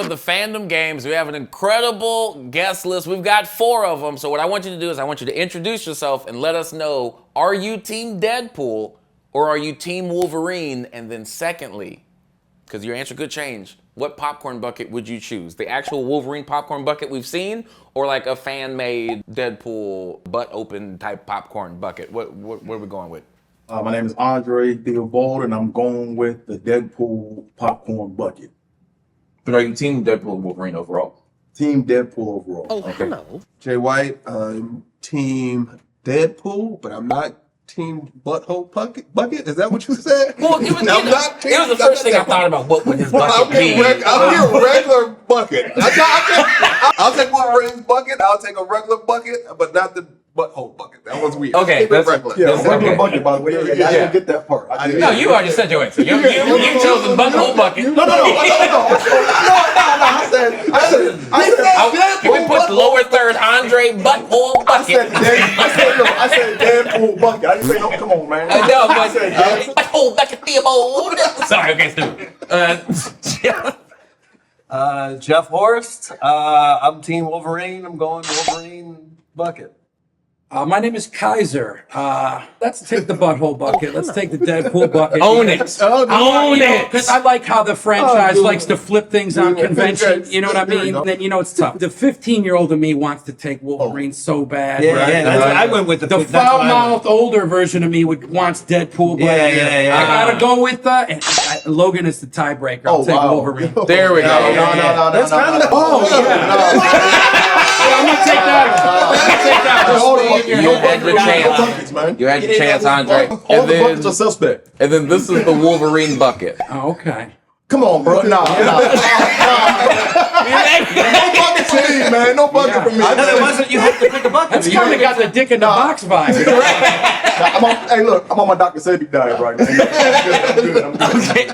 the Fandom Games. We have an incredible guest list. We've got 4 of them. So what I want you to do is I want you to introduce yourself and let us know, are you Team Deadpool or are you Team Wolverine? And then secondly, because your answer could change, what popcorn bucket would you choose? The actual Wolverine popcorn bucket we've seen, or like a fan-made Deadpool butt-open type popcorn bucket? What are we going with? My name is Andre Theobald, and I'm going with the Deadpool popcorn bucket. But are you Team Deadpool or Wolverine overall? Team Deadpool overall. Oh, hello. Jay White, I'm Team Deadpool, but I'm not Team Butthole Bucket. Is that what you said? Well, it was the first thing I thought about. What would his bucket be? I'll get a regular bucket. I'll take Wolverine's bucket. I'll take a regular bucket, but not the butthole bucket. That was weird. Okay, that's regular. Yeah, regular bucket, by the way. I didn't get that part. No, you already said your answer. You chose the butthole bucket. No. Can we put lower third Andre butthole bucket? I said Deadpool bucket. I didn't say no. Come on, man. I know, but butthole bucket Theobald. Sorry, okay, stupid. Jeff Horst. I'm Team Wolverine. I'm going Wolverine bucket. My name is Kaiser. Let's take the butthole bucket. Let's take the Deadpool bucket. Own it. Own it. Because I like how the franchise likes to flip things on convention. You know what I mean? Then it's tough. The 15-year-old in me wants to take Wolverine so bad. I went with the foul-mouthed older version of me wants Deadpool. Yeah. I gotta go with Logan is the tiebreaker. I'll take Wolverine. There we go. No. That's kind of I'm gonna take that. You had your chance. You had your chance, Andre. All the buckets are suspect. And then this is the Wolverine bucket. Oh, okay. Come on, bro. No bucket for me, man. No bucket for me. I thought it wasn't. You have to pick a bucket. That's kind of got the dick in the box vibe. Hey, look, I'm on my Dr. Sebi diet right now. I'm good. Okay.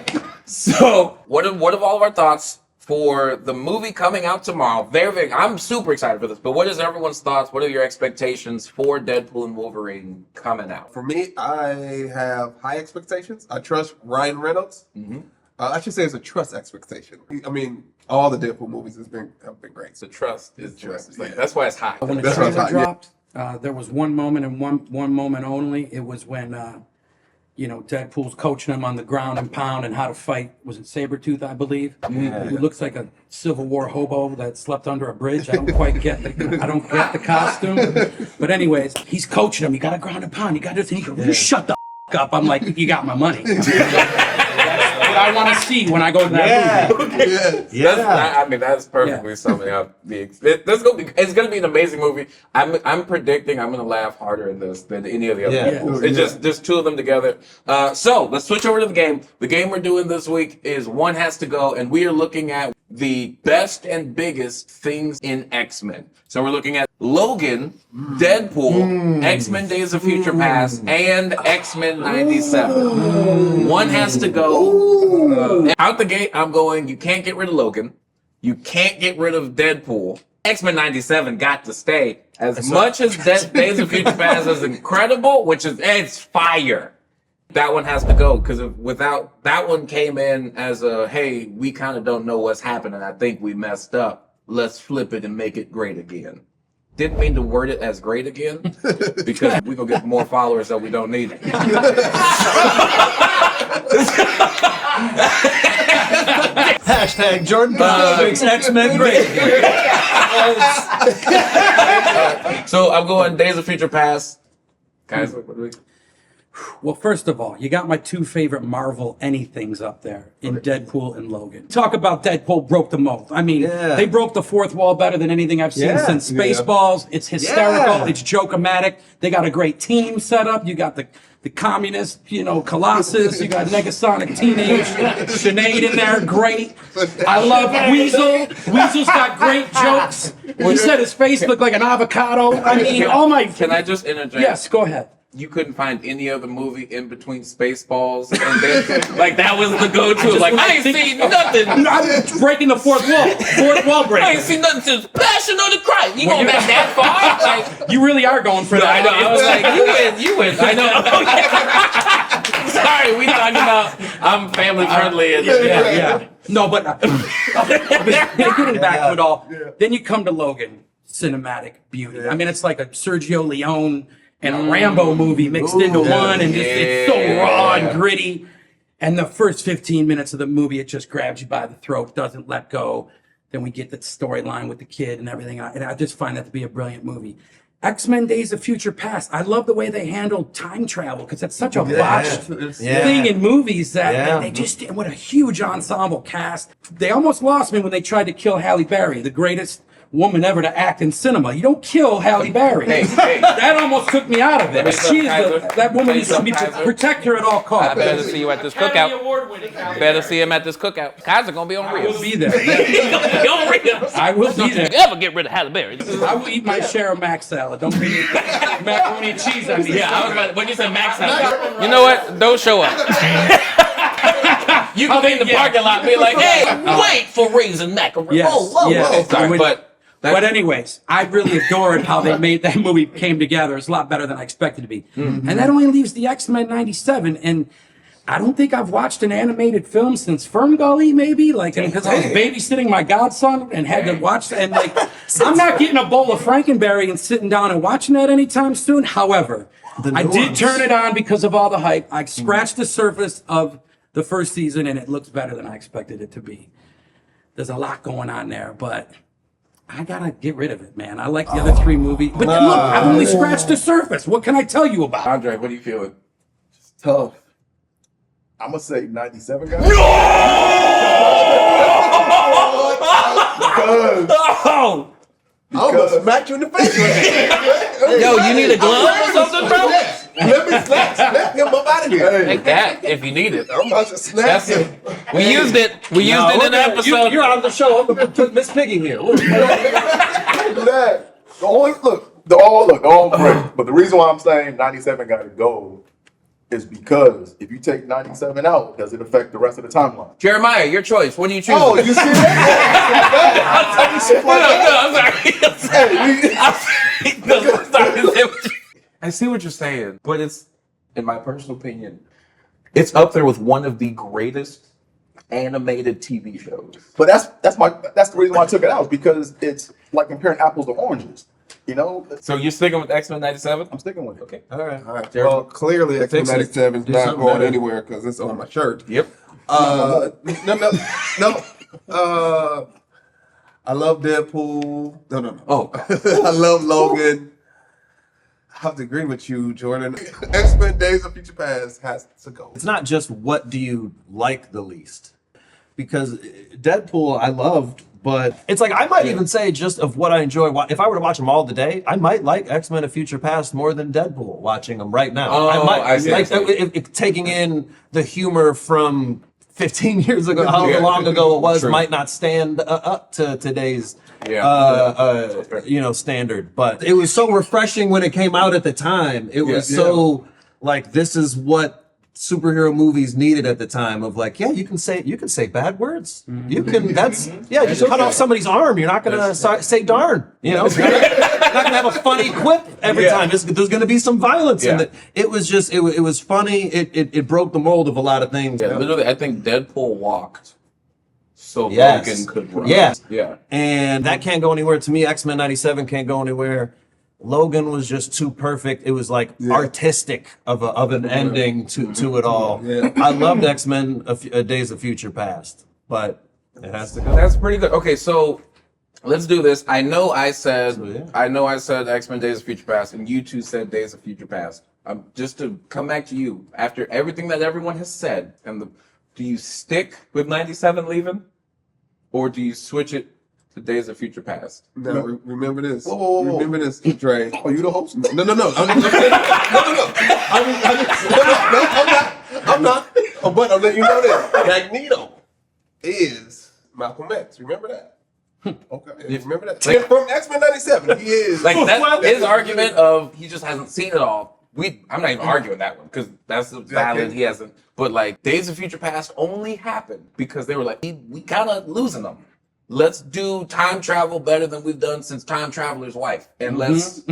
So, what of all of our thoughts for the movie coming out tomorrow? I'm super excited for this, but what is everyone's thoughts? What are your expectations for Deadpool and Wolverine coming out? For me, I have high expectations. I trust Ryan Reynolds. I should say it's a trust expectation. I mean, all the Deadpool movies have been great. The trust is trust. That's why it's high. When the trailer dropped, there was one moment and one moment only. It was when Deadpool's coaching him on the ground and pound and how to fight. Was it Sabretooth, I believe? Who looks like a Civil War hobo that slept under a bridge. I don't quite get the costume. But anyways, he's coaching him. You got to ground and pound. You got to do. He goes, "You shut the up." I'm like, you got my money. What I want to see when I go to that movie. I mean, that's perfectly summing up it's gonna be an amazing movie. I'm predicting I'm gonna laugh harder in this than any of the other movies. It's just 2 of them together. So let's switch over to the game. The game we're doing this week is One Has to Go, and we are looking at the best and biggest things in X-Men. So we're looking at Logan, Deadpool, X-Men Days of Future Past, and X-Men 97. One has to go. Out the gate, I'm going, you can't get rid of Logan. You can't get rid of Deadpool. X-Men 97 got to stay. As much as Days of Future Past is incredible, it's fire. That one has to go, because without that one came in as a, hey, we kind of don't know what's happening. I think we messed up. Let's flip it and make it great again. Didn't mean to word it as great again, because we're going to get more followers that we don't need. Hashtag Jordan makes X-Men great. So I'm going Days of Future Past. Guys, what do we... Well, first of all, you got my 2 favorite Marvel anythings up there in Deadpool and Logan. Talk about Deadpool broke the mold. I mean, they broke the 4th wall better than anything I've seen since Spaceballs. It's hysterical. It's joke-o-matic. They got a great team set up. You got the communist, Colossus. You got Negasonic Teenage Sinead in there. Great. I love Weasel. Weasel's got great jokes. He said his face looked like an avocado. I mean, Can I just interject? Yes, go ahead. You couldn't find any other movie in between Spaceballs and Deadpool? Like, that was the go-to. I ain't seen nothing. I'm breaking the 4th wall. 4th wall breaking. I ain't seen nothing since Passion of the Christ. You going back that far? You really are going for that. I know. I was like, you win. I know. Sorry, we talking about I'm family friendly. And, No, but getting back to it all, then you come to Logan, cinematic beauty. I mean, it's like a Sergio Leone and a Rambo movie mixed into one, and it's so raw and gritty. And the first 15 minutes of the movie, it just grabs you by the throat, doesn't let go. Then we get the storyline with the kid and everything. And I just find that to be a brilliant movie. X-Men Days of Future Past. I love the way they handle time travel because it's such a botched thing in movies that they just did. What a huge ensemble cast. They almost lost me when they tried to kill Halle Berry, the greatest woman ever to act in cinema. You don't kill Halle Berry. That almost took me out of it. That woman needs to be protect her at all costs. I better see you at this cookout. Better see him at this cookout. Kaiser gonna be on I real. will be there. I will be there. Ever get rid of Halle Berry? I will eat my share of mac salad. Don't be macaroni and cheese. I mean, I was about, when you said mac salad, you know what? Don't show up. You can be in the parking lot and be like, hey, wait for raisin macaroni. Yes. Sorry, but anyways, I really adored how they made that movie came together. It's a lot better than I expected to be. And that only leaves the X-Men 97. And I don't think I've watched an animated film since Ferngully, maybe. Like, because I was babysitting my godson and had to watch that. And like, I'm not getting a bowl of Frankenberry and sitting down and watching that anytime soon. However, I did turn it on because of all the hype. I scratched the surface of the first season and it looks better than I expected it to be. There's a lot going on there, but I gotta get rid of it, man. I like the other three movies. But look, I've only scratched the surface. What can I tell you about? Andre, what are you feeling? Tough. I'm gonna say 97 guys. I almost smacked you in the face. Yo, you need a glove or something, bro? Let me snap him up out of here. Take that if you need it. I'm about to snap him. We used it. We used it in the episode. You're on the show. I'm gonna put Miss Piggy here. Do that. They're all great. But the reason why I'm saying 97 got to go is because if you take 97 out, does it affect the rest of the timeline? Jeremiah, your choice. What do you choose? Oh, you see that? I see what you're saying, but it's, in my personal opinion, it's up there with one of the greatest animated TV shows. But that's the reason why I took it out, because it's like comparing apples to oranges. You know? So you're sticking with X-Men 97? I'm sticking with it. Okay. All right. Well, clearly X-Men 97 is Do not something going better. anywhere because it's on my shirt. Yep. No. I love Deadpool. No. Oh, I love Logan. I have to agree with you, Jordan. X-Men Days of Future Past has to go. It's not just what do you like the least, because Deadpool I loved, but it's like I might even say just of what I enjoy. If I were to watch them all today, I might like X-Men: A Future Past more than Deadpool. Watching them right now, Oh, I might I see, like I see. taking in the humor from 15 years ago, however long ago it was, True. might not stand up to today's standard. But it was so refreshing when it came out at the time. It was so like, this is what superhero movies needed at the time, of like, you can say bad words. You can just cut off somebody's arm. You're not gonna say darn. You're not gonna have a funny quip every time. There's gonna be some violence in it. It was just it was funny. It broke the mold of a lot of things. yeah, literally, I think Deadpool walked so Yes. Logan could run. Yeah. And that can't go anywhere. To me, X-Men 97 can't go anywhere. Logan was just too perfect. It was like artistic of an ending to it all. Yeah. I loved X-Men Days of Future Past, but it has to go. That's pretty good. Okay, so let's do this. I know I said X-Men Days of Future Past, and you two said Days of Future Past. Just to come back to you, after everything that everyone has said, do you stick with 97 leaving? Or do you switch it to Days of Future Past? Now, remember this. Whoa. Remember this, Dre. Are you the host? No. I'm not. But I'll let you know this. Magneto is Malcolm X. Remember that? Okay. Remember that. Like, from X-Men 97, he is. Like that, his argument of he just hasn't seen it all. I'm not even arguing that one because that's valid. He hasn't. But like Days of Future Past only happened because they were like, we kind of losing them. Let's do time travel better than we've done since Time Traveler's Wife, and let's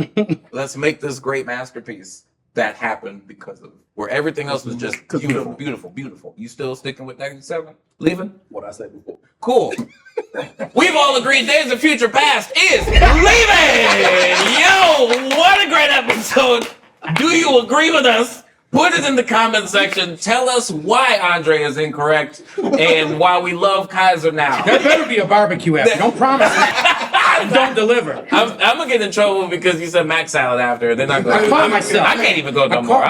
make this great masterpiece. that happened because of where everything else was just beautiful, beautiful, beautiful. You still sticking with 97? Leaving? What I said before. Cool. We've all agreed Days of Future Past is leaving! Yo, what a great episode! Do you agree with us? Put it in the comment section. Tell us why Andre is incorrect and why we love Kaiser now. There better be a barbecue after. Don't promise and don't deliver. I'm gonna get in trouble because you said mac salad after. They're not going. I caught myself. I can't even go no more.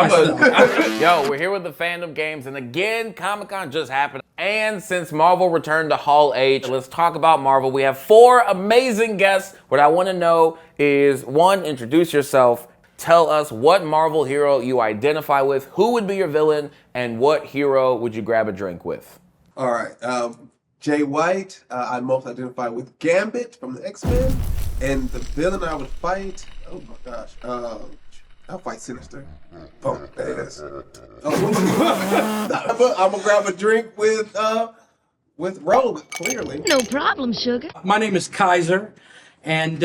Yo, we're here with the Fandom Games, and again, Comic-Con just happened. And since Marvel returned to Hall H, let's talk about Marvel. We have 4 amazing guests. What I want to know is, 1, introduce yourself. Tell us what Marvel hero you identify with, who would be your villain, and what hero would you grab a drink with? All right. Jay White, I most identify with Gambit from the X-Men. And the villain I would fight, oh my gosh, I'll fight Sinister. Oh, yes. I'm gonna grab a drink with Rogue, clearly. No problem, sugar. My name is Kaiser, and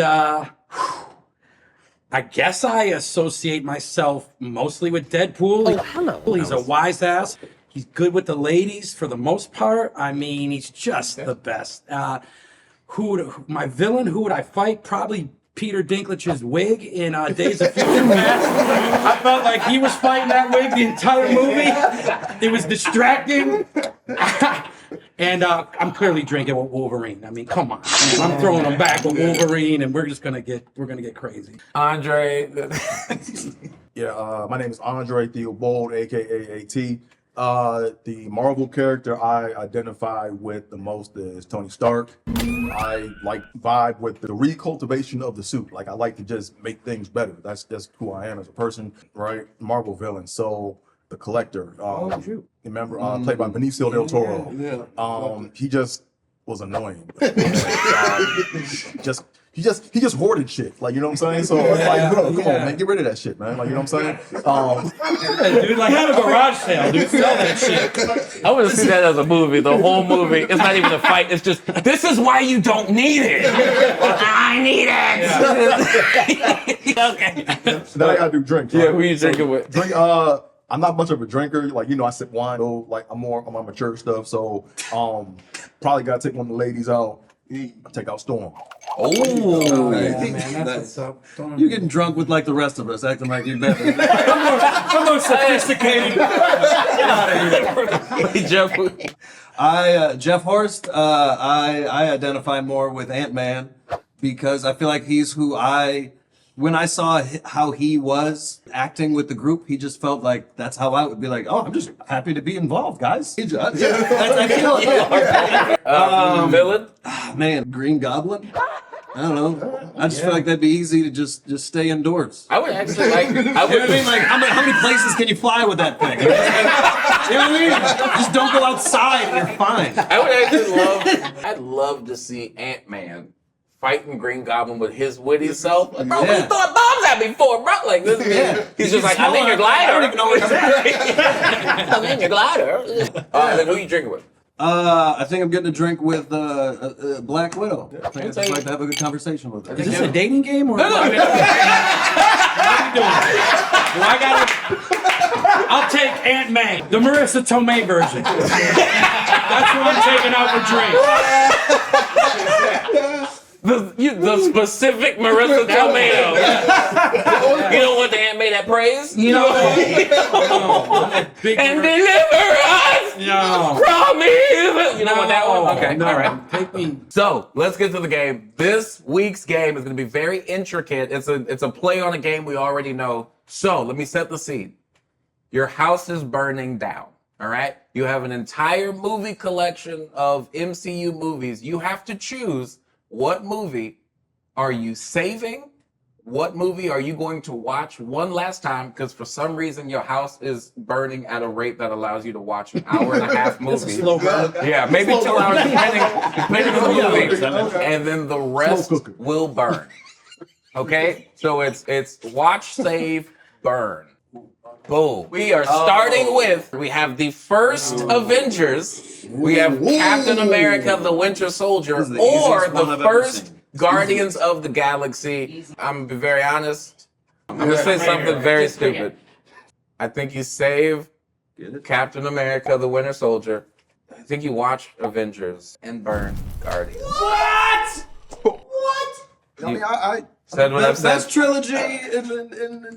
I guess I associate myself mostly with Deadpool. Oh, hello. He's a wise ass. He's good with the ladies for the most part. I mean, he's just the best. My villain, who would I fight? Probably Peter Dinklage's wig in Days of Future Past. I felt like he was fighting that wig the entire movie. It was distracting. And I'm clearly drinking with Wolverine. I mean, come on. I'm throwing him back with Wolverine, and we're gonna get crazy. Andre. Yeah, my name is Andre Theobald, aka AT. The Marvel character I identify with the most is Tony Stark. I like vibe with the recultivation of the suit. Like I like to just make things better. That's just who I am as a person, right? Marvel villain. So the Collector. Remember, played by Benicio del Toro. Yeah. He just was annoying. He just hoarded shit. Like, you know what I'm saying? So like, come on, man, get rid of that shit, man. Like, you know what I'm saying? Dude, like have a garage sale, dude. Sell that shit. I want to see that as a movie. The whole movie. It's not even a fight. It's just, this is why you don't need it. I need it. Okay. Then I gotta do drinks. Yeah, right? who you drinking with? Drink. I'm not much of a drinker. Like, you know, I sip wine. So, like, I'm more on my mature stuff. So, probably gotta take one of the ladies out. Take out Storm. Oh, Man, that's what's up. You're getting drunk with like the rest of us, acting like you're better. I'm more sophisticated. Jeff Horst, I identify more with Ant-Man because I feel like he's who when I saw how he was acting with the group, he just felt like that's how I would be like, oh, I'm just happy to be involved, guys. I feel like, villain? man, Green Goblin? I don't know. I just feel like that'd be easy to just stay indoors. I would actually like. I You know what I mean? Like, how many places can you fly with that thing? You know what I mean? Just don't go outside and you're fine. I would actually I'd love to see Ant-Man fighting Green Goblin with his witty self. Like, bro, we thought bombs at me before, bro. Like this. He's just like, I'm in your glider. I don't even know what he's I'm in your glider. Then who you drinking with? I think I'm getting a drink with Black Widow. I think I'd just like to have a good conversation with her. Is this a dating game or? No. What are you doing? I'll take Aunt May, the Marissa Tomei version. That's what I'm taking out for drink. The specific Marissa Tomei. You don't want the Aunt May that praise? No. And deliver us from evil. You know what that one? Okay, all right. Take me. So let's get to the game. This week's game is going to be very intricate. It's a play on a game we already know. So let me set the scene. Your house is burning down. All right. You have an entire movie collection of MCU movies. You have to choose what movie are you saving. What movie are you going to watch one last time? Because for some reason your house is burning at a rate that allows you to watch an hour and a half movie. It's a slow burn. Yeah, maybe 2 hours depending on the movie. And then the rest will burn. Okay? So it's watch, save, burn. Boom. We are starting with, we have the first Avengers. We have Captain America, the Winter Soldier, or the first Guardians of the Galaxy. I'm gonna be very honest. I'm gonna say something very stupid. I think you save Captain America, the Winter Soldier. I think you watch Avengers and burn Guardians. What? I mean, I said what I've said. Best trilogy in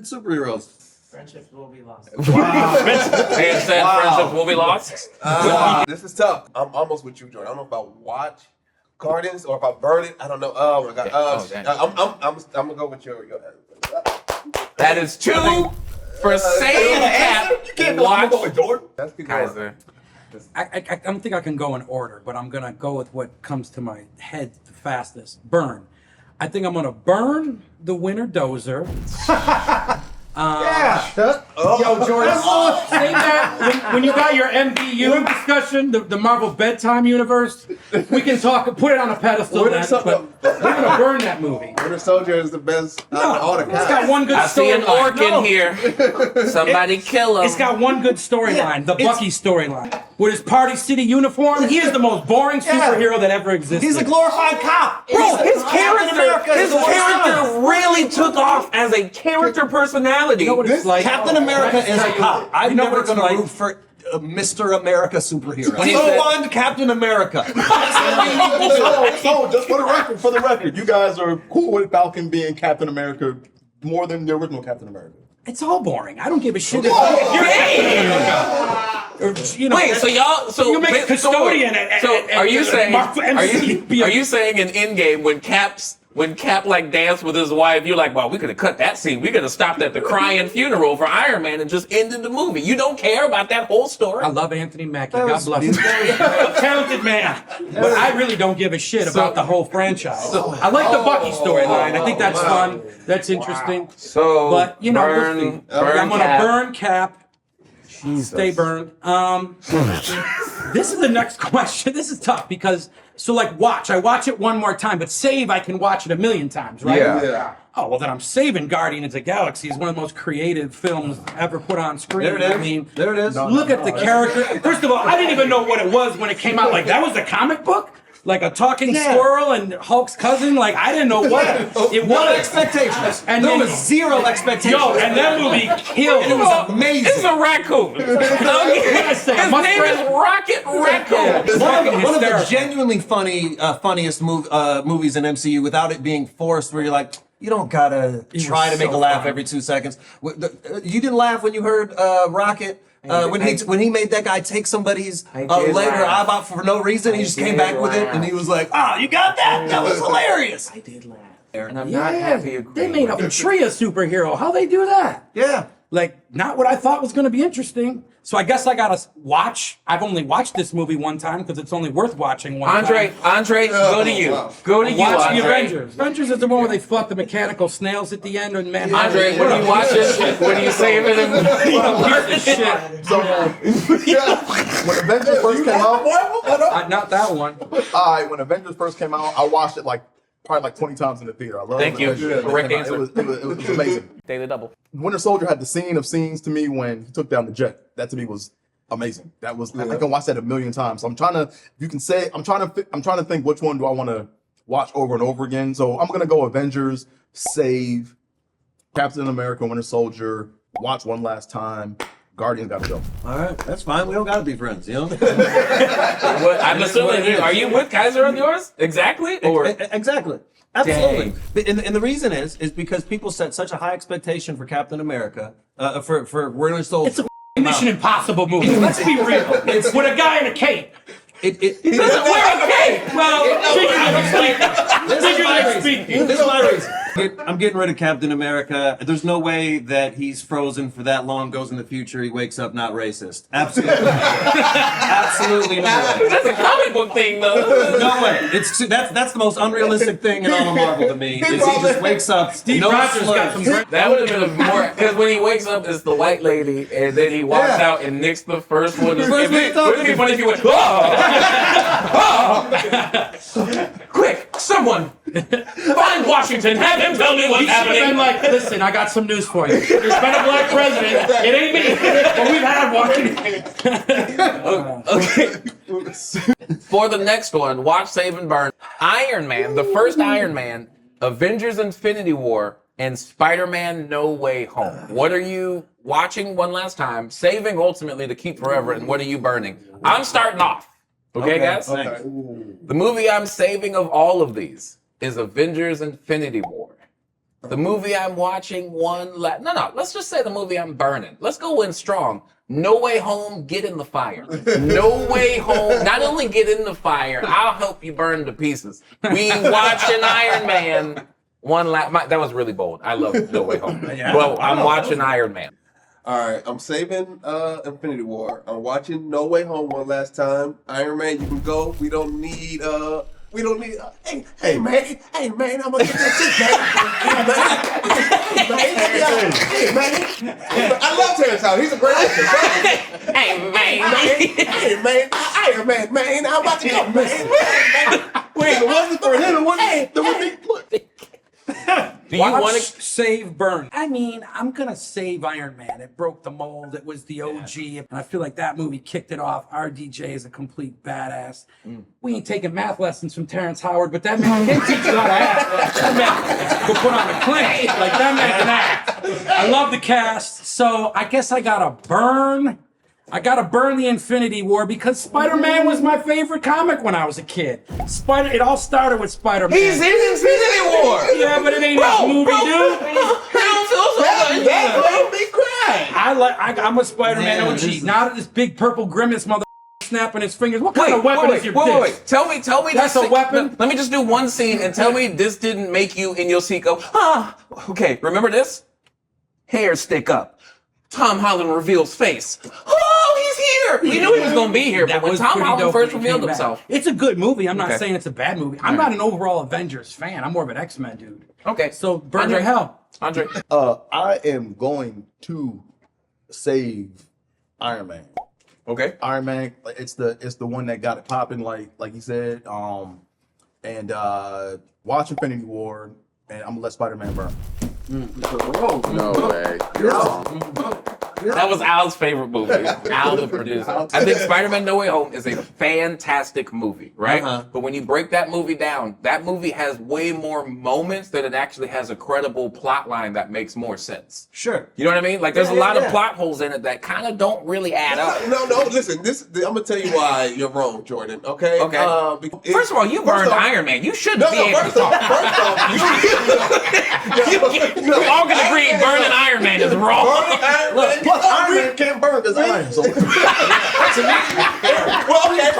superheroes. Friendships will be lost. They said friendships will be lost. This is tough. I'm almost with you, Jordan. I don't know if I watch Guardians or if I burn it. I don't know. Oh my god. I'm gonna go with your. That is 2 for save Cap. You can't Watch go with Jordan. That's good. Kaiser. I don't think I can go in order, but I'm gonna go with what comes to my head the fastest. Burn. I think I'm gonna burn the Winter Dozer. Yo, Jordan, say that when you got your MVU discussion, the Marvel bedtime universe, we can talk, put it on a pedestal, but we're gonna burn that movie. Winter Soldier is the best. All the It's got one good I see an storyline. orc in here. Somebody kill him. It's got one good storyline, the Bucky storyline. With his Party City uniform, he is the most boring superhero that ever existed. He's a glorified cop. Bro, his character really took off as a character personality. You know what it's like? Captain America is a cop. I'm You know never what it's going to like? root for Mr. America superhero. When he So said- on Captain America. So just for the record, you guys are cool with Falcon being Captain America more than the original Captain America. It's all boring. I don't give a shit. Wait, so y'all, so you make a custodian. So are you saying, are you you saying in Endgame when Cap like danced with his wife, you're like, well, we could have cut that scene. We could have stopped at the crying funeral for Iron Man and just ended the movie. You don't care about that whole story. I love Anthony Mackie. God bless him. A talented man. But I really don't give a shit about the whole franchise. I like the Bucky storyline. I think that's fun. That's interesting. So, But, you know, burn I'm going to Cap. burn Cap. Stay burned. This is the next question. This is tough because, so like I watch it one more time, but save, I can watch it 1,000,000 times, right? Yeah. Oh, well then I'm saving Guardians of the Galaxy. It's one of the most creative films ever put on screen. There it is. I mean, There it is. look at the character. First of all, I didn't even know what it was when it came out. Like, that was a comic book? Like a talking squirrel and Hulk's cousin? Like, I didn't know what it No was. expectations. And There then- was zero expectations. Yo, and that movie killed. It was amazing. It's a raccoon. What did I say? His name is Rocket Raccoon. One of the hysterical. genuinely funniest movies in MCU without it being forced, where you're like, you don't gotta try to make a laugh every 2 seconds. You didn't laugh when you heard Rocket. When he made that guy take somebody's leg or eye out for no reason, he just came back with it and he was like, "Oh, you got that? That was hilarious." I did laugh. And I'm not happy. They made a tree a superhero. How they do that? Yeah. Like, not what I thought was going to be interesting. So I guess I got to watch. I've only watched this movie one time because it's only worth watching one time. Andre, go to you. Go to you, Watch the Andre. Avengers. Avengers is the one where they fuck the mechanical snails at the end and man. Andre, when you watch this, when you save it and shit. So when Avengers first came out, Not that one. when Avengers first came out, I watched it probably 20 times in the theater. I love Thank you. Avengers. Correct It answer. was amazing. Daily double. Winter Soldier had the scene of scenes to me when he took down the jet. That to me was amazing. That was I can watch that 1,000,000 times. So I'm trying to think which one do I want to watch over and over again. So I'm gonna go Avengers, save, Captain America, Winter Soldier, watch one last time. Guardians gotta go. All right, that's fine. We don't gotta be friends, you know. I'm assuming, are you with Kaiser on yours? Exactly? Or Exactly. Absolutely. And the reason is because people set such a high expectation for Captain America, for Winter Soldier. It's a Mission Impossible movie. Let's be real. It's with a guy in a cape. he doesn't wear a cape. Well, figuratively speaking. This is my reason. I'm getting rid of Captain America. There's no way that he's frozen for that long, goes in the future, he wakes up not racist. Absolutely. Absolutely no way. That's a comic book thing, though. No way. That's the most unrealistic thing in all of Marvel to me. Is he just wakes up, no Rogers got some slurs. That would have been more, because when he wakes up, it's the white lady, and then he walks out and nicks the first one. It would be funny if he went, quick, someone, find Washington, have him tell me what's He should have been happening. like, listen, I got some news for you. There's been a black president. It ain't me, but we've had one. Okay. For the next one, watch, save, and burn. Iron Man, the first Iron Man, Avengers Infinity War, and Spider-Man No Way Home. What are you watching one last time, saving ultimately to keep forever, and what are you burning? I'm starting off. Okay, guys? Okay. The movie I'm saving of all of these is Avengers Infinity War. The movie I'm watching let's just say the movie I'm burning. Let's go in strong. No Way Home, get in the fire. No Way Home, not only get in the fire, I'll help you burn to pieces. We watching Iron Man that was really bold. I love No Way Home. Well, I'm watching Iron Man. All right, I'm saving Infinity War. I'm watching No Way Home one last time. Iron Man, you can go. We don't need hey man, I'm gonna get that shit, man. Hey man, I love Terrence Howard. He's a great actor. Hey man, Iron Man, I'm about to go, man. Wait, it wasn't for him. Do you want to save burn? I mean, I'm gonna save Iron Man. It broke the mold. It was the OG, and I feel like that movie kicked it off. RDJ is a complete badass. We ain't taking math lessons from Terrence Howard, but that man can teach you how to act. That man could put on a clinic. Like that man can act. I love the cast, so I guess I gotta burn. I gotta burn the Infinity War because Spider-Man was my favorite comic when I was a kid. It all started with Spider-Man. He's in Infinity War! Yeah, but it ain't his movie, dude. That made me cry. I'm a Spider-Man OG. Not this big purple grimace mother snapping his fingers. What kind of weapon is your dick? Wait. Tell me That's a weapon? Let me just do one scene and tell me this didn't make you in your seat go, okay, remember this? Hair stick up. Tom Holland reveals face. Oh, he's here! We knew he was going to be here, but when Tom Holland first revealed himself. It's a good movie. I'm not saying it's a bad movie. I'm not an overall Avengers fan. I'm more of an X-Men dude. Okay. So burn your hell. Andre. I am going to save Iron Man. Okay. Iron Man, it's the one that got it popping, like you said. And watch Infinity War, and I'm gonna let Spider-Man burn. No way. You're wrong. That was Al's favorite movie. Al, the producer. I think Spider-Man No Way Home is a fantastic movie, right? But when you break that movie down, that movie has way more moments that it actually has a credible plot line that makes more sense. Sure. You know what I mean? Like, there's a lot of plot holes in it that kind of don't really add up. No, listen. I'm gonna tell you why you're wrong, Jordan. Okay. Okay. First of all, you burned Iron Man. You shouldn't be able to talk. First off, We all can agree burning Iron Man is wrong. Plus, Iron Man can't burn because iron. So. well, okay,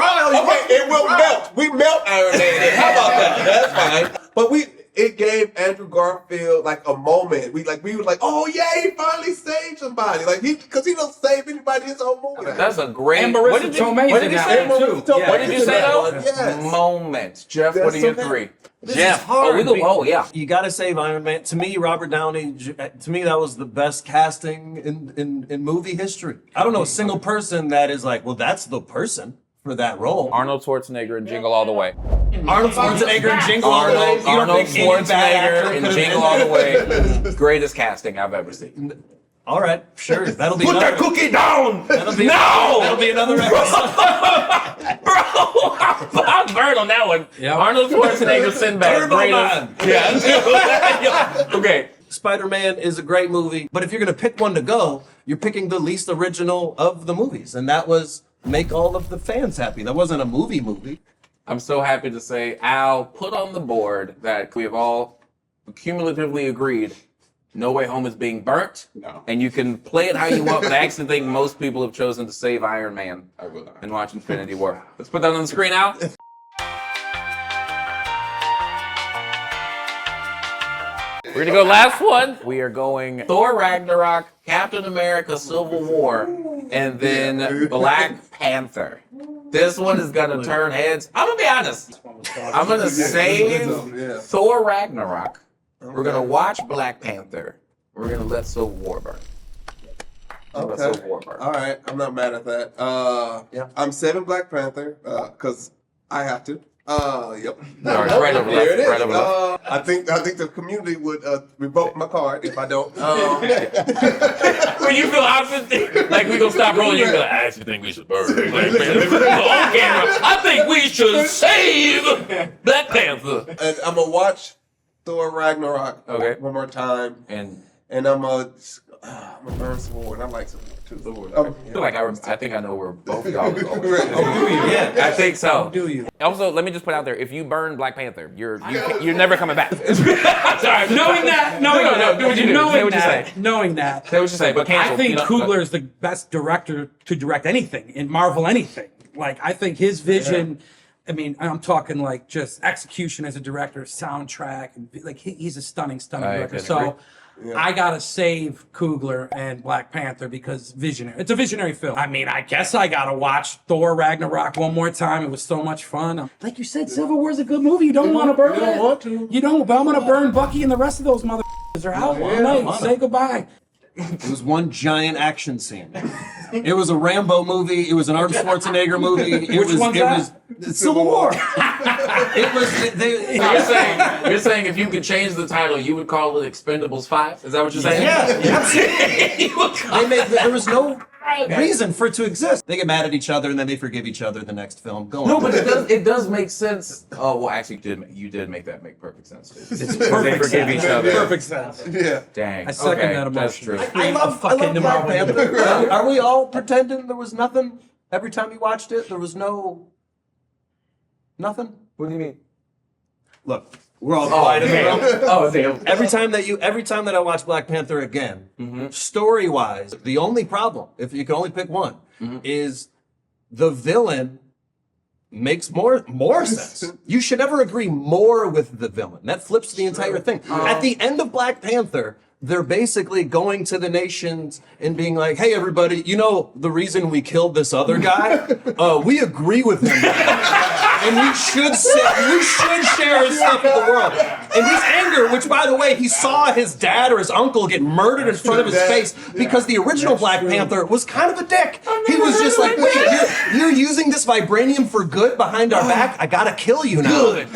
it will melt. We melt Iron Man. How about that? That's fine. But it gave Andrew Garfield like a moment. We were like, oh yeah, he finally saved somebody. Like because he don't save anybody in his own movie. That's a great. And Marissa Tomei's what did you say? too. What did you say though? Yes. Moments. Jeff, what do you agree? This Jeff, is hard. Yeah. You got to save Iron Man. To me, Robert Downey. To me, that was the best casting in movie history. I don't know a single person that is like, well, that's the person for that role. Arnold Schwarzenegger and Jingle All the Way. Arnold Schwarzenegger and Jingle All the Way. Arnold Schwarzenegger and Jingle All the Way. Greatest casting I've ever seen. All right, sure. That'll be Put another, that cookie down! that'll be another episode. Bro, I'll burn on that one. Yep. Arnold Schwarzenegger, Sinbad. Greatest. Yeah. Okay. Spider-Man is a great movie, but if you're going to pick one to go, you're picking the least original of the movies, and that was make all of the fans happy. That wasn't a movie. I'm so happy to say, Al, put on the board that we have all cumulatively agreed No Way Home is being burnt. No. And you can play it how you want, but I actually think most people have chosen to save Iron Man I will not. and watch Infinity War. Let's put that on the screen, Al. We're gonna go last one. We are going Thor Ragnarok, Captain America Civil War, and then Black Panther. This one is gonna turn heads. I'm gonna be honest. I'm gonna save Thor Ragnarok. We're gonna watch Black Panther. We're gonna let Civil War burn. Okay. All right, I'm not mad at that. I'm saving Black Panther because I have to. Yep. Right over There it is. left. Right over left. I think the community would revoke my card if I don't. When you feel opposite, like we gonna stop rolling, you go, I actually think we should burn Black Panther. On camera, I think we should save Black Panther. And I'm gonna watch Thor Ragnarok one more time. And I'm a burn Civil War, and I like Civil War too. I feel like I think I know where both y'all are going. Yeah, I think so. Do you? Also, let me just put out there: if you burn Black Panther, you're never coming back. Sorry, knowing that, do what you do. Say what you say. Knowing that, Say what you say, but cancel. I think Coogler is the best director to direct anything in Marvel. Anything like I think his vision. I mean, I'm talking like just execution as a director, soundtrack, and like he's a stunning director. So. Yeah. I gotta save Coogler and Black Panther because visionary. It's a visionary film. I mean, I guess I gotta watch Thor Ragnarok one more time. It was so much fun. Like you said, Civil War's a good movie. You don't want to burn it. You don't want to. You don't. But I'm gonna burn Bucky and the rest of those motherfuckers are out. Say goodbye. It was one giant action scene. It was a Rambo movie. It was an Arnold Schwarzenegger movie. It was Civil War. It was. You're saying if you could change the title, you would call it Expendables 5? Is that what you're saying? Yeah. There was no reason for it to exist. They get mad at each other and then they forgive each other the next film. Go on. No, but it does make sense. Oh well, actually, you did make that make perfect sense. It's perfect. They forgive each other. Perfect sense. Yeah. Dang. I second that emotion. That's true. I love Black Panther. Are we all pretending there was nothing? Every time you watched it, there was nothing? What do you mean? Look, we're all quiet in the room. Oh, damn. Every time that I watch Black Panther again, story-wise, the only problem, if you can only pick one, is the villain makes more sense. You should never agree more with the villain. That flips the entire thing. At the end of Black Panther, they're basically going to the nations and being like, hey, everybody, you know the reason we killed this other guy? We agree with him. And we should share his stuff with the world. And his anger, which, by the way, he saw his dad or his uncle get murdered in front of his face because the original Black Panther was kind of a dick. He was just like, wait, you're using this vibranium for good behind our back? I gotta kill you now. Good.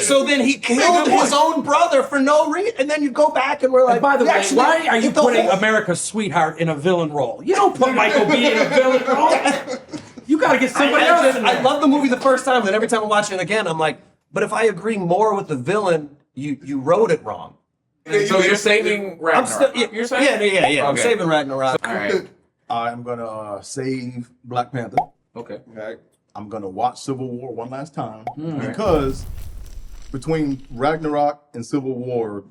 So then he killed his own brother for no reason. And then you go back and we're like, and by the way, why are you putting America's sweetheart in a villain role? You don't put Michael B in a villain role. You gotta get somebody else in there. I love the movie the first time, and every time I watch it again, I'm like, but if I agree more with the villain, you wrote it wrong. So you're saving Ragnarok. You're saying? Yeah. Okay. I'm saving Ragnarok. All right. I'm gonna save Black Panther. Okay. I'm gonna watch Civil War one last time because between Ragnarok and Civil War,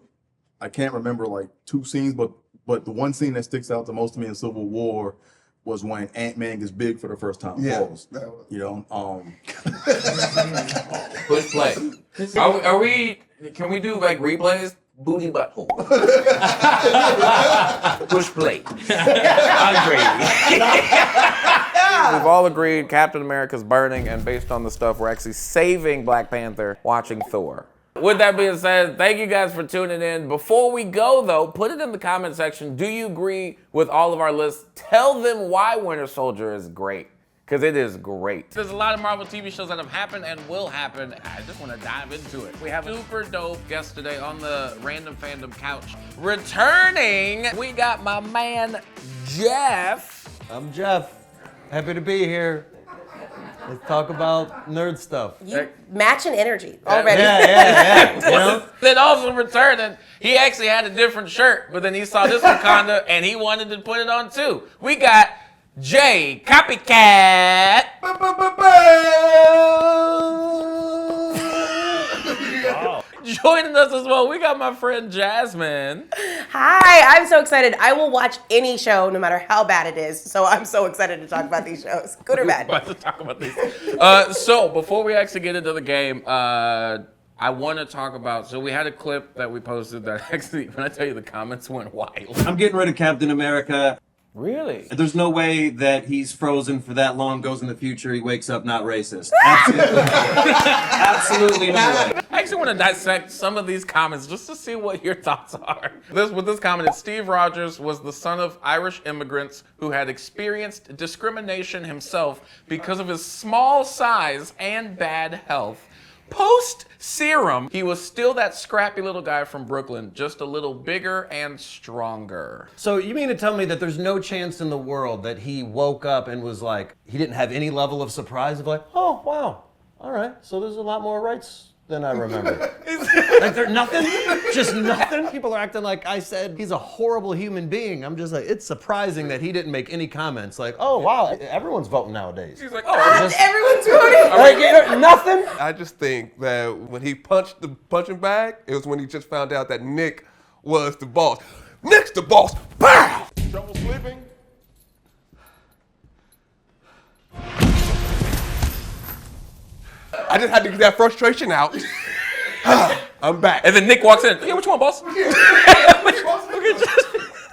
I can't remember like two scenes, but the one scene that sticks out the most to me in Civil War was when Ant-Man gets big for the first time. Yeah. You know, Push play. Are we? Can we do like replays? Booty butthole. Push play. We've all agreed Captain America's burning, and based on the stuff, we're actually saving Black Panther, watching Thor. With that being said, thank you guys for tuning in. Before we go, though, put it in the comment section. Do you agree with all of our lists? Tell them why Winter Soldier is great, because it is great. There's a lot of Marvel TV shows that have happened and will happen. I just want to dive into it. We have a super dope guest today on the Random Fandom couch. Returning, we got my man, Jeff. I'm Jeff. Happy to be here. Let's talk about nerd stuff. You matching energy already. Yeah. You know? Then also returning, he actually had a different shirt, but then he saw this Wakanda and he wanted to put it on too. We got Jay Copycat. Joining us as well, we got my friend Jasmine. Hi, I'm so excited. I will watch any show, no matter how bad it is. So I'm so excited to talk about these shows, good or bad. About to talk about these. So before we actually get into the game, I want to talk about. So we had a clip that we posted that actually, when I tell you, the comments went wild. I'm getting rid of Captain America. Really? There's no way that he's frozen for that long, goes in the future, he wakes up not racist. Absolutely. Absolutely no way. I actually want to dissect some of these comments just to see what your thoughts are. With this comment, Steve Rogers was the son of Irish immigrants who had experienced discrimination himself because of his small size and bad health. Post-serum, he was still that scrappy little guy from Brooklyn, just a little bigger and stronger. So you mean to tell me that there's no chance in the world that he woke up and was like, he didn't have any level of surprise of like, oh, wow, all right, so there's a lot more rights than I remember. Like there's nothing, just nothing. People are acting like I said he's a horrible human being. I'm just like, it's surprising that he didn't make any comments. Like, oh wow, everyone's voting nowadays. He's like, oh, Everyone's voting. Like, nothing. I just think that when he punched the punching bag, it was when he just found out that Nick was the boss. Nick's the boss. Pow! Trouble sleeping? I just had to get that frustration out. I'm back. and then Nick walks in. Yeah, what you want, boss?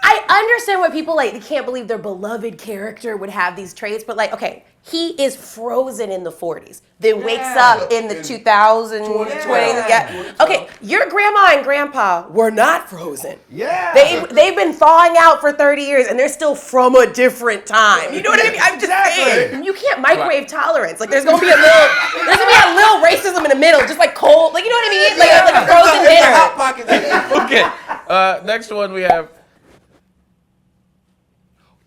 I understand why people like they can't believe their beloved character would have these traits, but like, okay, he is frozen in the 40s, then wakes up in the 2020s. Yeah. Okay, your grandma and grandpa were not frozen. Yeah. They've been thawing out for 30 years and they're still from a different time. You know what I mean? I'm just saying. You can't microwave tolerance. Like there's gonna be a little racism in the middle, just like cold, like you know what I mean? Like a frozen dinner. Okay. Next one we have.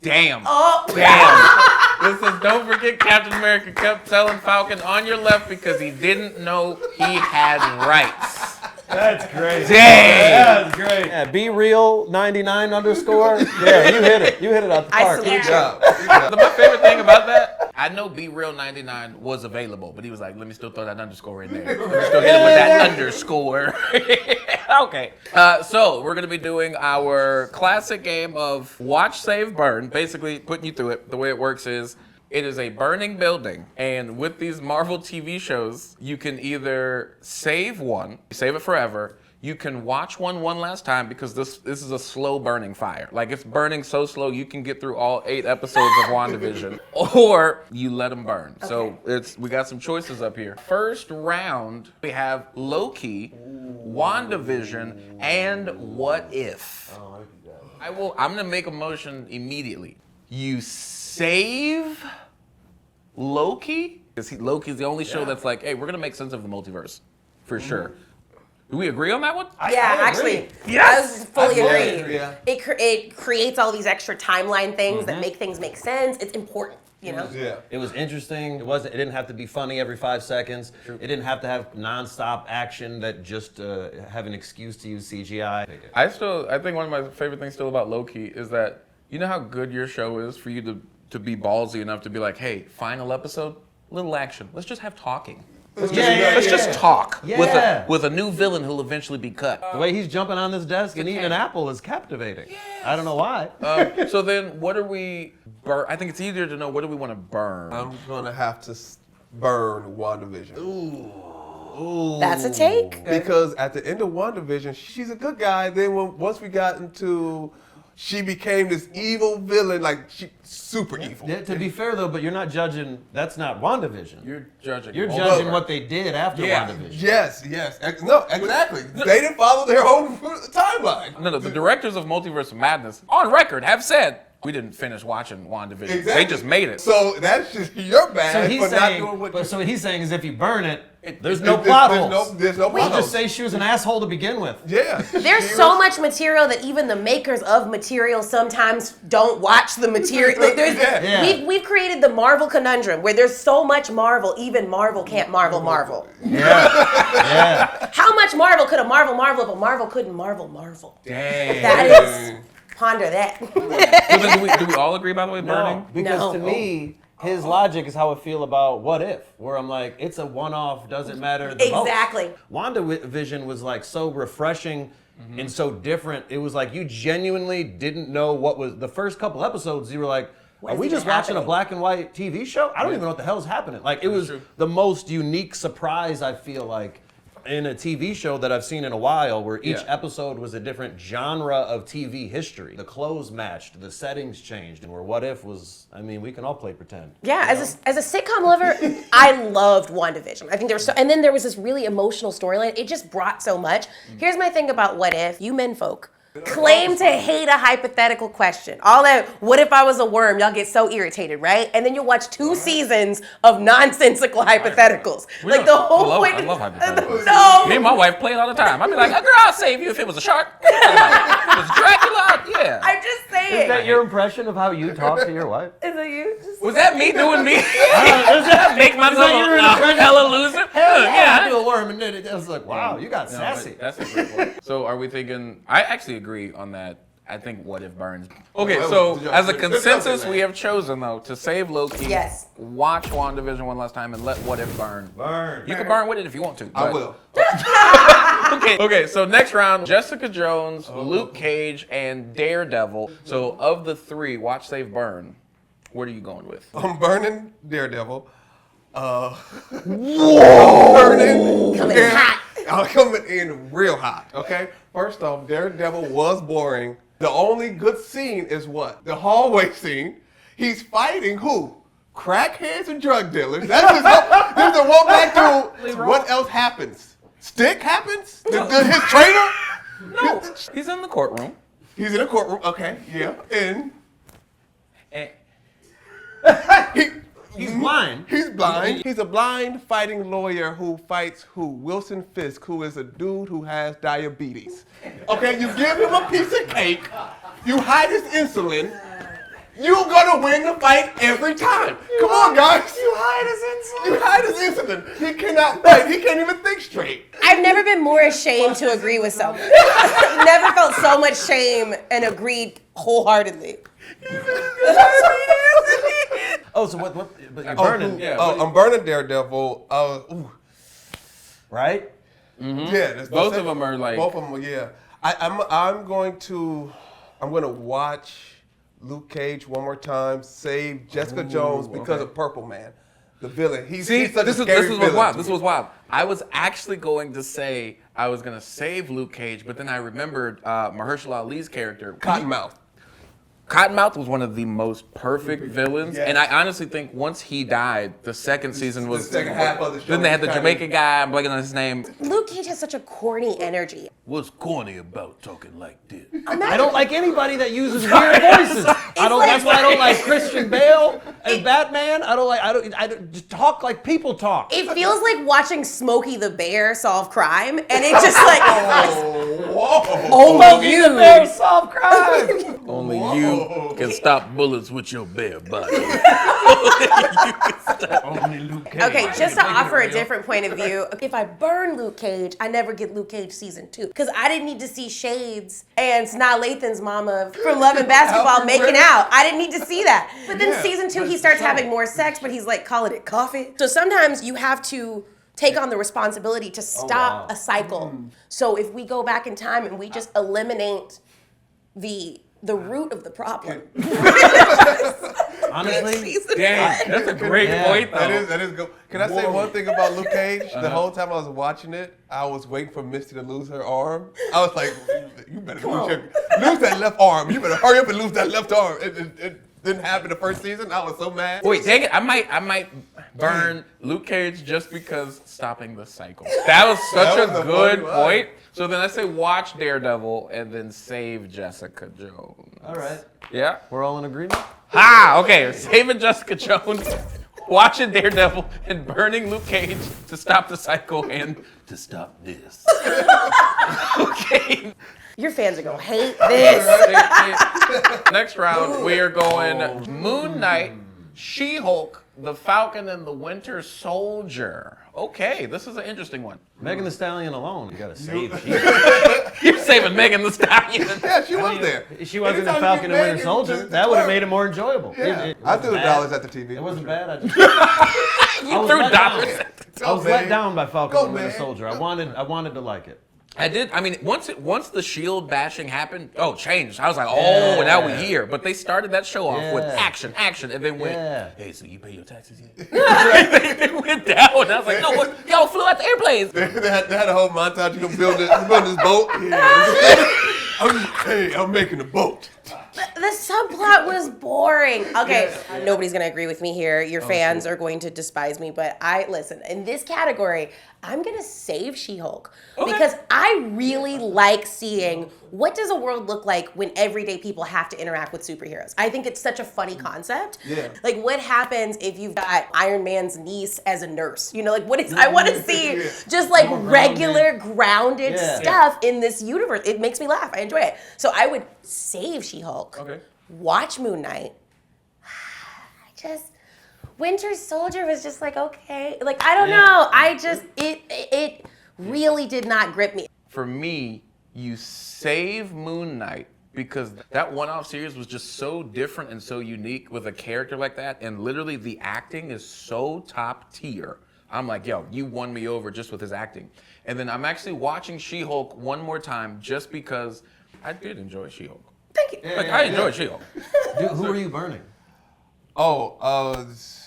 Damn. Oh. Damn. This is, don't forget Captain America kept telling Falcon on your left because he didn't know he had rights. That's great. Dang. That's great. Yeah, be real 99 underscore. Yeah, you hit it. You hit it out the I park. salute you. My favorite thing about that, I know Be Real 99 was available, but he was like, let me still throw that underscore in there. Let me still hit it with that underscore. Okay. So we're going to be doing our classic game of watch, save, burn. Basically, putting you through it. The way it works is, it is a burning building, and with these Marvel TV shows, you can either save one, save it forever. You can watch one last time because this is a slow burning fire. Like it's burning so slow you can get through all 8 episodes of WandaVision, or you let them burn. Okay. So we got some choices up here. First round, we have Loki, WandaVision, and What If. I'm gonna make a motion immediately. You save Loki, because Loki's the only show that's like, hey, we're gonna make sense of the multiverse, for sure. Do we agree on that one? Actually, yes, I fully agree. Yeah. It creates all these extra timeline things that make things make sense. It's important, you know. Yeah. It was interesting. It didn't have to be funny every 5 seconds. It didn't have to have nonstop action that just have an excuse to use CGI. I think one of my favorite things still about Loki is that, you know how good your show is for you to be ballsy enough to be like, hey, final episode, little action. Let's just have talking. Let's just talk with a new villain who'll eventually be cut. The way he's jumping on this desk and eating an apple is captivating. Yes. I don't know why. So then, what are we burn? I think it's easier to know what do we want to burn. I'm gonna have to burn WandaVision. Ooh. That's a take. Because at the end of WandaVision, she's a good guy. Then once we got into, she became this evil villain, like she super evil. Yeah, to be fair though, but you're not judging. That's not WandaVision. You're judging. You're judging what they did after WandaVision. Yes. No, exactly. They didn't follow their own timeline. No, the directors of Multiverse of Madness, on record, have said we didn't finish watching WandaVision. Exactly. They just made it. So that's just your bad So for not doing what. so what he's saying is if you burn it, there's no plot holes. There's no plot holes. Just say she was an asshole to begin with. Yeah. There's so much material that even the makers of material sometimes don't watch the material. Like we've created the Marvel conundrum where there's so much Marvel, even Marvel can't Marvel. Yeah. How much Marvel could a Marvel if a Marvel couldn't Marvel? Dang. That is, ponder that. do we all agree, by the way, burning? No, because to me, his logic is how I feel about What If, where I'm like, it's a one-off, doesn't matter the Exactly. most. WandaVision was like so refreshing and so different. It was like you genuinely didn't know what was, the first couple episodes, you were like, are we just watching a black and white TV show? I don't even know what the hell's happening. Like, it was the most unique surprise, I feel like, in a TV show that I've seen in a while, where each episode was a different genre of TV history. The clothes matched, the settings changed, and where What If was, I mean, we can all play pretend. Yeah, as a sitcom lover, I loved WandaVision. I think there was and then there was this really emotional storyline. It just brought so much. Here's my thing about What If. You menfolk claim to hate a hypothetical question. All that, what if I was a worm? Y'all get so irritated, right? And then you watch 2 seasons of nonsensical hypotheticals. Like the whole point. I love hypotheticals. No. Me and my wife play it all the time. I'd be like, girl, I'll save you if it was a shark. If it was Dracula, yeah. I'm just saying. Is that your impression of how you talk to your wife? Is that you? Was that me doing me? Does that make myself a hella loser? Hell yeah. I do it for him, and then I was like, wow, you got sassy. That's a great point. So are we thinking? I actually agree on that. I think What If burns. Okay, so as a consensus, we have chosen though to save Loki. Yes. Watch WandaVision one last time and let What If burn. You can burn with it if you want to. I but- will. Okay, so next round, Jessica Jones, Luke Cage, and Daredevil. So of the three, watch, save, burn. What are you going with? I'm burning Daredevil. Burning. Coming hot. I'm coming in real hot, okay? First off, Daredevil was boring. The only good scene is what? The hallway scene. He's fighting who? Crackheads and drug dealers. That's his whole, there's a one back to what else happens? Stick happens? His trainer? No, he's in the courtroom. He's in a courtroom, okay, yeah. And He's blind. he's blind. He's a blind fighting lawyer who fights who? Wilson Fisk, who is a dude who has diabetes. Okay, you give him a piece of cake, you hide his insulin, you're gonna win the fight every time. Come on, guys. You hide his insulin. You hide his insulin. He cannot fight. He can't even think straight. I've never been more ashamed to agree with someone. Never felt so much shame and agreed wholeheartedly. Oh, so what? But you're burning, I'm burning Daredevil. right? Yeah, Both of them are like. Both of them, yeah. I'm going to watch Luke Cage one more time, save Jessica Jones because of Purple Man, the villain. He's such this a is scary villain wild. to This me. was wild. I was actually going to say I was going to save Luke Cage, but then I remembered Mahershala Ali's character. Cottonmouth. Cottonmouth was one of the most perfect villains, and I honestly think once he died, the second season was. The second half of the show. Then they had the kinda- Jamaican guy. I'm blanking on his name. Luke Cage has such a corny energy. What's corny about talking like this? I don't like anybody that uses weird voices. That's why I don't like Christian Bale as Batman. I don't just talk like people talk. It feels like watching Smokey the Bear solve crime, and it just like only you. Solve crime. Only you can stop bullets with your bare body. Okay, just to offer a different point of view, if I burn Luke Cage, I never get Luke Cage season 2. Because I didn't need to see Shades and Sanaa Lathan's mama from Love and Basketball making out. I didn't need to see that. But then season 2, he starts having more sex, but he's like calling it coffee. So sometimes you have to take on the responsibility to stop a cycle. So if we go back in time and we just eliminate the root of the problem. Honestly, That's a great point, though. That is good. Can I say one thing about Luke Cage? The whole time I was watching it, I was waiting for Misty to lose her arm. I was like, you better lose that left arm. You better hurry up and lose that left arm. It didn't happen the first season. I was so mad. Wait, dang it! I might burn Luke Cage just because stopping the cycle. That was such That a was a good funny point. So then I say watch Daredevil and then save Jessica Jones. all right. Yeah. We're all in agreement. Okay. Saving Jessica Jones, watching Daredevil, and burning Luke Cage to stop the cycle and to stop this. Okay. Your fans are gonna hate this. Next round, we are going Moon Knight, She-Hulk, the Falcon, and the Winter Soldier. Okay, this is an interesting one. Megan Thee Stallion alone, you gotta save. You're saving Megan Thee Stallion. Yeah, she was there. She wasn't in Anytime Falcon you and get Winter Megan Soldier. to That would have twerk. made it more enjoyable. Yeah. I wasn't threw the bad. dollars at the TV. It wasn't bad. I You was threw let dollars. down. at I was man. let down by Falcon Go, and Winter man. Soldier. I wanted to like it. I did. I mean, once the shield bashing happened, changed. I was like, oh, now we're here. But they started that show off with Yeah. action, and then went, Yeah. hey, so you pay your taxes yet? They went down. And I was like, no, what? Y'all flew out the airplanes. They had a whole montage. You can build this boat. I'm making a boat. The subplot was boring. Okay, nobody's gonna agree with me here. Your fans are going to despise me, but listen, in this category, I'm gonna save She-Hulk because I really like seeing what does a world look like when everyday people have to interact with superheroes. I think it's such a funny concept. Yeah. Like what happens if you've got Iron Man's niece as a nurse? You know, like what is I want to see just like regular grounded stuff in this universe. It makes me laugh. I enjoy it. So I would save She-Hulk. Okay. Watch Moon Knight. Winter Soldier was just like, okay. Like, I don't know. I just, it really did not grip me. For me, you save Moon Knight because that one-off series was just so different and so unique with a character like that, and literally the acting is so top tier. I'm like, yo, you won me over just with his acting. And then I'm actually watching She-Hulk one more time just because I did enjoy She-Hulk. Thank you. I enjoyed She-Hulk. Dude, who are you burning? I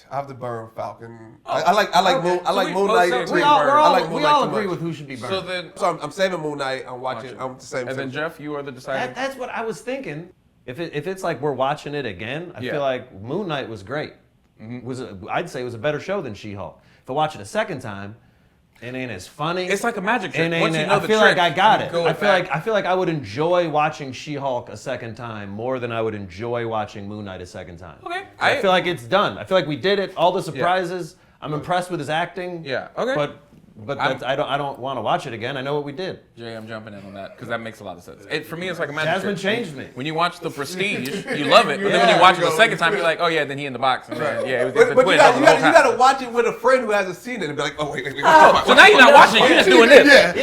have to burn Falcon. I like Moon Knight. We all agree with who should be burned. So I'm saving Moon Knight. I'm watching. I'm the same. And then Jeff, you are the deciding. That's what I was thinking. If it's like we're watching it again, I feel like Moon Knight was great. I'd say it was a better show than She-Hulk. If I watch it a second time, it ain't as funny. It's like a magic trick. Once you know I feel like I got it. I feel like I would enjoy watching She-Hulk a second time more than I would enjoy watching Moon Knight a second time. Okay. I feel like it's done. I feel like we did it. All the surprises. I'm impressed with his acting. Yeah. Okay. But I don't want to watch it again. I know what we did. Jay, I'm jumping in on that because that makes a lot of sense. For me, it's like a magic Jasmine trick. changed me. When you watch The Prestige, you love it, but then when you watch it the second time, you're like, oh yeah, then he in the box. And then, yeah, it was the But twin. you gotta watch it with a friend who hasn't seen it and be like, oh wait. So now you're not watching it, you're just doing this.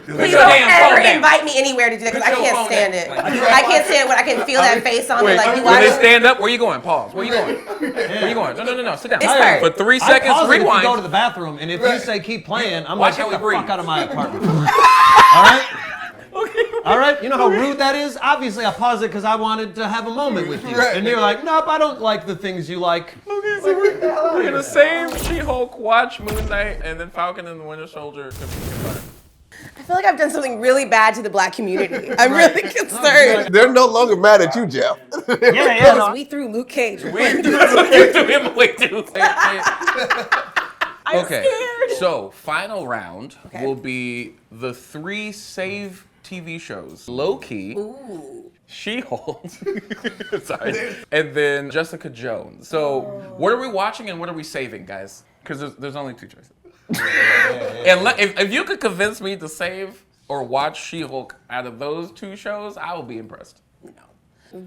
Please don't ever invite me anywhere to do that because I can't stand it. I can't stand it when I can feel that face on me. Like, you When watch they it. stand up, where you going? Pause. Where you going? Where you going? No. Sit down. It's hard. For 3 I seconds, pause it if you rewind. go to the bathroom, and if you say keep playing, I'm Watch like, how get we the breathe. fuck out of my apartment. All right? All right? You know how rude that is? Obviously, I paused it because I wanted to have a moment with you. And you're like, nope, I don't like the things you like. Okay, so we're gonna save She-Hulk, watch Moon Knight, and then Falcon and the Winter Soldier. I feel like I've done something really bad to the black community. I'm really concerned. They're no longer mad at you, Jeff. Because we threw Luke Cage. I'm Okay, scared. so final round will be the 3 save TV shows. Loki, She-Hulk, sorry, and then Jessica Jones. So what are we watching and what are we saving, guys? Because there's only 2 choices. And if you could convince me to save or watch She-Hulk out of those 2 shows, I will be impressed.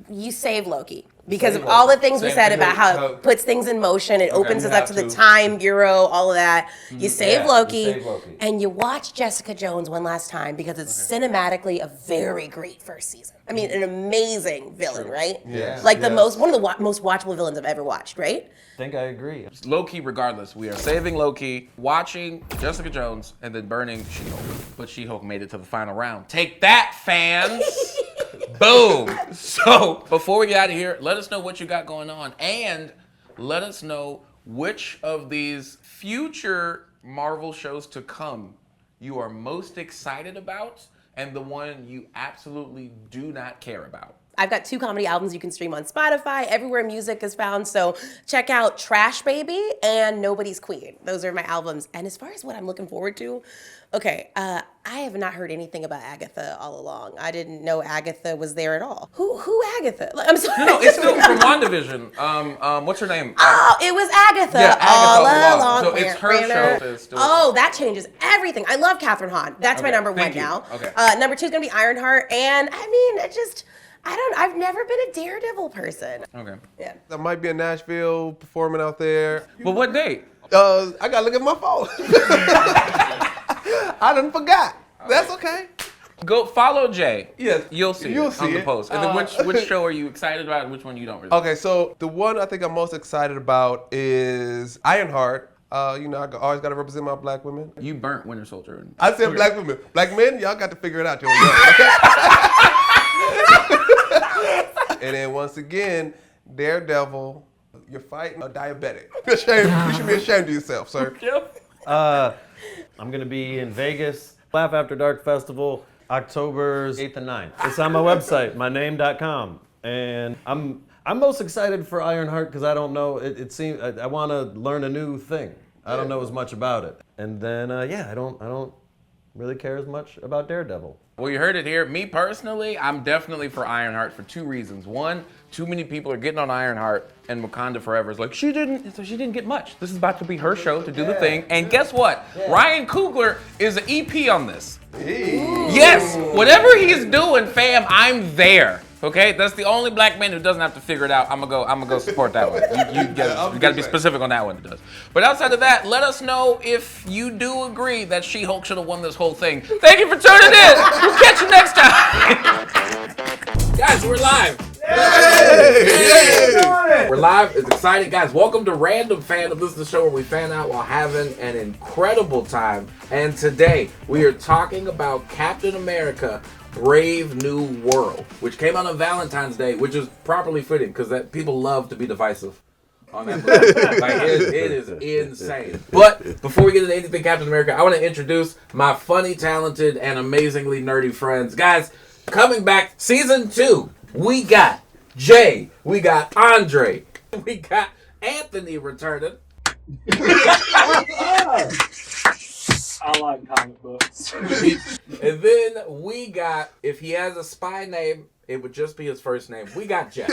You save Loki because of all the things we said about how it puts things in motion. It opens us up to the Time Bureau, all of that. You save Loki, and you watch Jessica Jones one last time because it's cinematically a very great first season. I mean, an amazing villain, right? Yeah. Like one of the most watchable villains I've ever watched, right? I think I agree. Loki, regardless, we are saving Loki, watching Jessica Jones, and then burning She-Hulk. But She-Hulk made it to the final round. Take that, fans! Boom! So, before we get out of here, let us know what you got going on, and let us know which of these future Marvel shows to come you are most excited about, and the one you absolutely do not care about. I've got 2 comedy albums you can stream on Spotify, everywhere music is found. So check out Trash Baby and Nobody's Queen. Those are my albums. And as far as what I'm looking forward to, okay, I have not heard anything about Agatha all along. I didn't know Agatha was there at all. Who Agatha? I'm sorry. No, it's still from WandaVision. What's her name? Oh, it was Agatha, Yeah, Agatha all all along. along. So it's her show. It's still- Oh, that changes everything. I love Catherine Hahn. That's my Okay, number 1 thank you. now. Okay. Number 2 is gonna be Ironheart, and I mean, I've never been a Daredevil person. Okay. Yeah. I might be in Nashville performing out there. But what date? I gotta look at my phone. I done forgot. That's okay. Go follow Jay. Yes, You'll see you'll it see on the it. post. And then which show are you excited about and which one you don't really? Okay, so the one I think I'm most excited about is Ironheart. You know, I always got to represent my black women. You burnt Winter Soldier. I said black women. Black men, y'all got to figure it out. You're young, okay? And then once again, Daredevil, you're fighting a diabetic. You should be ashamed of yourself, sir. I'm going to be in Vegas, Laugh After Dark Festival, October 8th and 9th. It's on my website, myname.com. And I'm most excited for Ironheart because I don't know, it seems, I want to learn a new thing. I don't know as much about it. And then, I don't really care as much about Daredevil. Well, you heard it here. Me personally, I'm definitely for Ironheart for 2 reasons. 1, too many people are getting on Ironheart, and Wakanda Forever is like, she didn't get much. This is about to be her show to do the thing. And guess what? Ryan Coogler is an EP on this. Yes, whatever he's doing, fam, I'm there. Okay, that's the only black man who doesn't have to figure it out. I'm gonna go support that one. You gotta be specific on that one. It does. But outside of that, let us know if you do agree that She-Hulk should have won this whole thing. Thank you for tuning in. We'll catch you next time. Guys, we're live. Yay! We're live. It's exciting, guys. Welcome to Random Fandom. This is the show where we fan out while having an incredible time. And today we are talking about Captain America: Brave New World, which came out on Valentine's Day, which is properly fitting because that people love to be divisive on that movie. Like it is insane. But before we get into anything Captain America, I want to introduce my funny, talented, and amazingly nerdy friends. Guys, coming back, season 2, we got Jay, we got Andre, we got Anthony returning. I like comic books. And then we got, if he has a spy name, it would just be his first name. We got Jeff.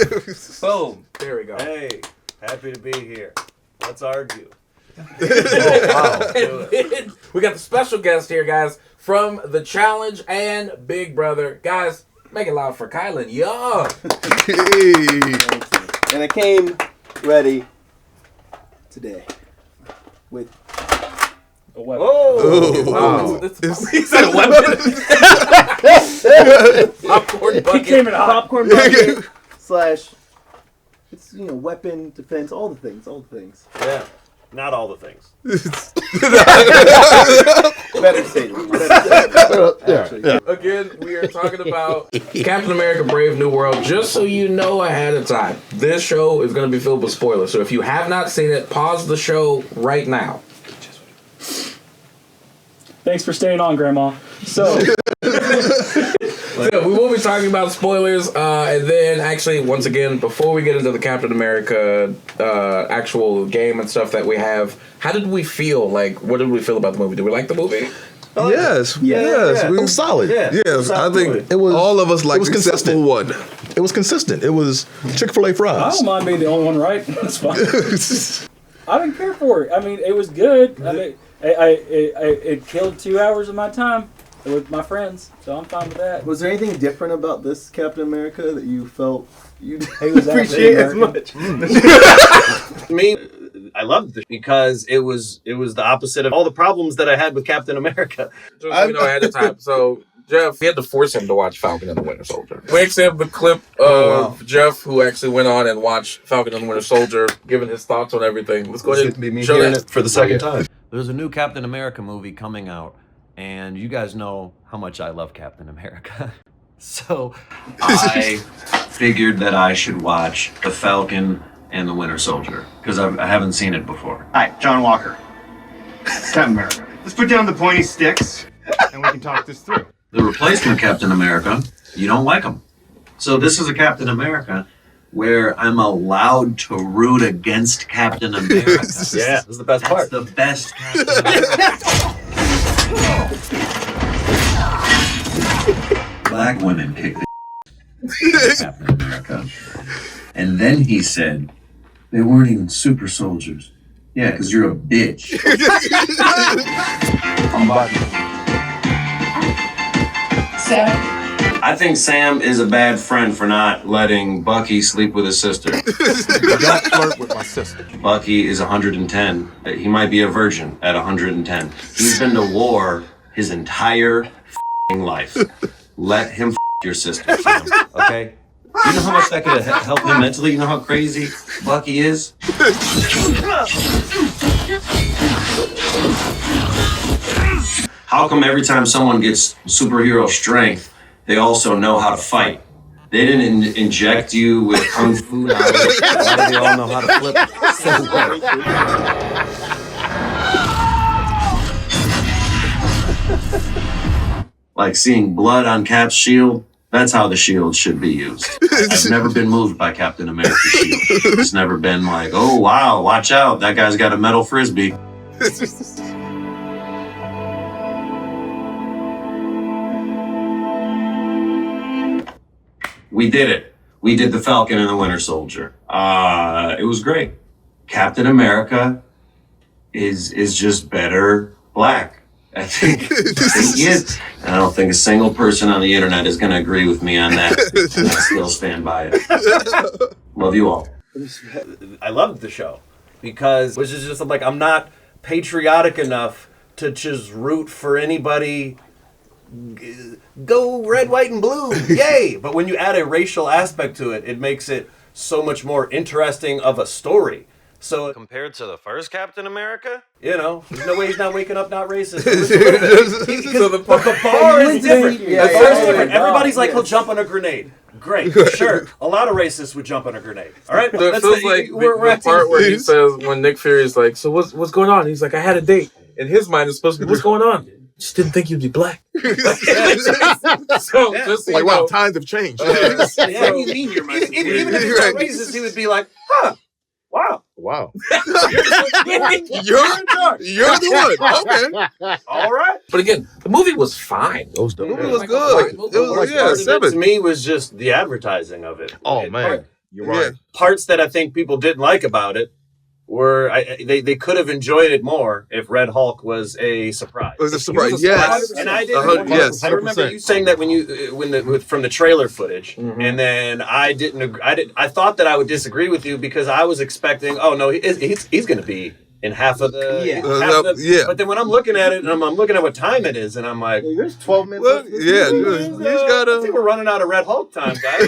Boom. There we go. Hey, happy to be here. Let's argue. Wow. And then we got the special guest here, guys, from The Challenge and Big Brother. Guys, make it loud for Kylan. Yo. And I came ready today with a weapon. Oh, he said a weapon. Popcorn bucket. He came in a popcorn bucket slash, it's, you know, weapon, defense, all the things. Yeah, not all the things. Better statement. Again, we are talking about Captain America: Brave New World. Just so you know ahead of time, this show is going to be filled with spoilers. So if you have not seen it, pause the show right now. Thanks for staying on, Grandma. So, we will be talking about spoilers, and then actually, once again, before we get into the Captain America actual game and stuff that we have, how did we feel? Like, what did we feel about the movie? Did we like the movie? Yes. It was solid. Yes, I think It was all of us like it was consistent. one. It was consistent. It was Chick-fil-A I fries. don't mind being the only one right. That's fine. I didn't care for it. I mean, it was good. I mean, it killed 2 hours of my time with my friends, so I'm fine with that. Was there anything different about this Captain America that you felt you was appreciate as much? Me, I loved it because it was the opposite of all the problems that I had with Captain America. Just so you know ahead of time. So Jeff, we had to force him to watch Falcon and the Winter Soldier. We actually have the clip of Jeff, who actually went on and watched Falcon and the Winter Soldier, giving his thoughts on everything. Let's go ahead and show that for the second time. There's a new Captain America movie coming out, and you guys know how much I love Captain America. So I figured that I should watch The Falcon and the Winter Soldier, because I haven't seen it before. Hi, John Walker. Captain America. Let's put down the pointy sticks, and we can talk this through. The replacement Captain America, you don't like him. So this is a Captain America where I'm allowed to root against Captain America. Yeah, this is the best part. That's the best Captain America. Black women kick the Captain America. And then he said, they weren't even super soldiers. Yeah, because you're a bitch. Sam. I think Sam is a bad friend for not letting Bucky sleep with his sister. Don't flirt with my sister. Bucky is 110. He might be a virgin at 110. He's been to war his entire life. Let him your sister, Sam, okay? You know how much that could help him mentally? You know how crazy Bucky is? How come every time someone gets superhero strength, they also know how to fight? They didn't inject you with kung fu knowledge. Why do they all know how to flip so well? Like seeing blood on Cap's shield, that's how the shield should be used. I've never been moved by Captain America's shield. It's never been like, oh wow, watch out, that guy's got a metal frisbee. We did it. We did the Falcon and the Winter Soldier. It was great. Captain America is just better black. I think it, and I don't think a single person on the internet is going to agree with me on that. And I still stand by it. Love you all. I loved the show because which is just like I'm not patriotic enough to just root for anybody. Go red, white, and blue, yay! But when you add a racial aspect to it, it makes it so much more interesting of a story. So compared to the first Captain America, you know, there's no way he's not waking up not racist. So the bar is different. The bar is different. Everybody's like, he'll jump on a grenade. Great, sure. A lot of racists would jump on a grenade. All right, so it feels like the part where he says when Nick Fury is like, "So what's going on?" He's like, "I had a date." In his mind, it's supposed to be, "What's going on?" Just didn't think you'd be black. So just like, wow, times have changed. What do you mean you're my even if he's not racist, he would be like, huh, wow. Wow. You're the one. Okay. All right. But again, the movie was fine. The movie was good. It was Part of it to me was just the advertising of it. Oh, man. You're right. Parts that I think people didn't like about it were they could have enjoyed it more if Red Hulk was a surprise. It was a surprise, yes. And I did. Yes, I remember you saying that from the trailer footage, and then I didn't agree. I thought that I would disagree with you because I was expecting. Oh no, he's going to be in half of the But then when I'm looking at it and I'm looking at what time it is, and I'm like, there's 12 minutes. Well, I think we're running out of Red Hulk time, guys.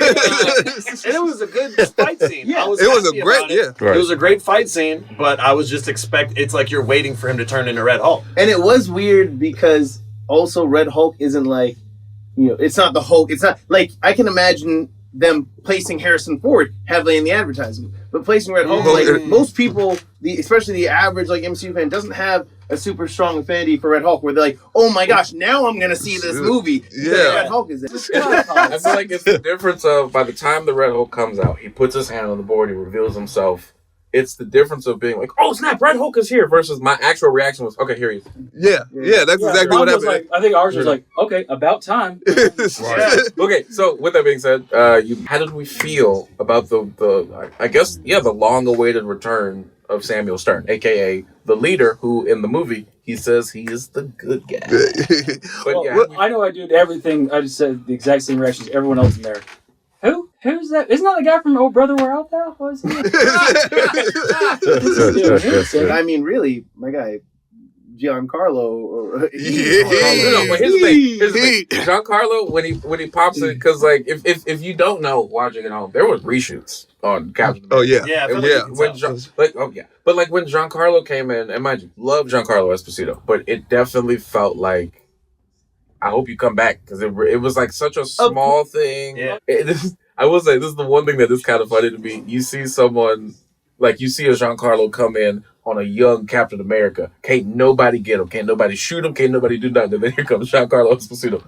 And it was a good fight scene. Yeah. It was a great, It was a great fight scene, but I was just it's like you're waiting for him to turn into Red Hulk. And it was weird because also Red Hulk isn't like, it's not the Hulk. It's not like I can imagine them placing Harrison Ford heavily in the advertisement, but placing Red Hulk, like most people, especially the average like MCU fan, doesn't have a super strong affinity for Red Hulk, where they're like, "Oh my gosh, now I'm gonna see this movie." Yeah, Red Hulk is it? I feel like it's the difference of by the time the Red Hulk comes out, he puts his hand on the board, he reveals himself. It's the difference of being like, "Oh snap, Red Hulk is here," versus my actual reaction was, "Okay, here he is." Yeah, that's exactly what happened. Like, I think ours was like, "Okay, about time." Okay, so with that being said, how did we feel about the long-awaited return of Samuel Stern, aka the leader, who in the movie he says he is the good guy. I know I did everything. I just said the exact same reactions everyone else in there. Who's that? Isn't that the guy from Oh Brother, Where Art Thou? What is he? I mean, really, my guy, Giancarlo. But here's the thing. Giancarlo, when he pops it, because like if you don't know, watching it home, there was reshoots on Captain America. But like when Giancarlo came in, and mind you, love Giancarlo Esposito, but it definitely felt like, I hope you come back, because it was like such a small thing. Yeah. I will say, this is the one thing that is kind of funny to me. You see someone, like you see a Giancarlo come in on a young Captain America. Can't nobody get him. Can't nobody shoot him. Can't nobody do nothing. And then here comes Giancarlo Esposito.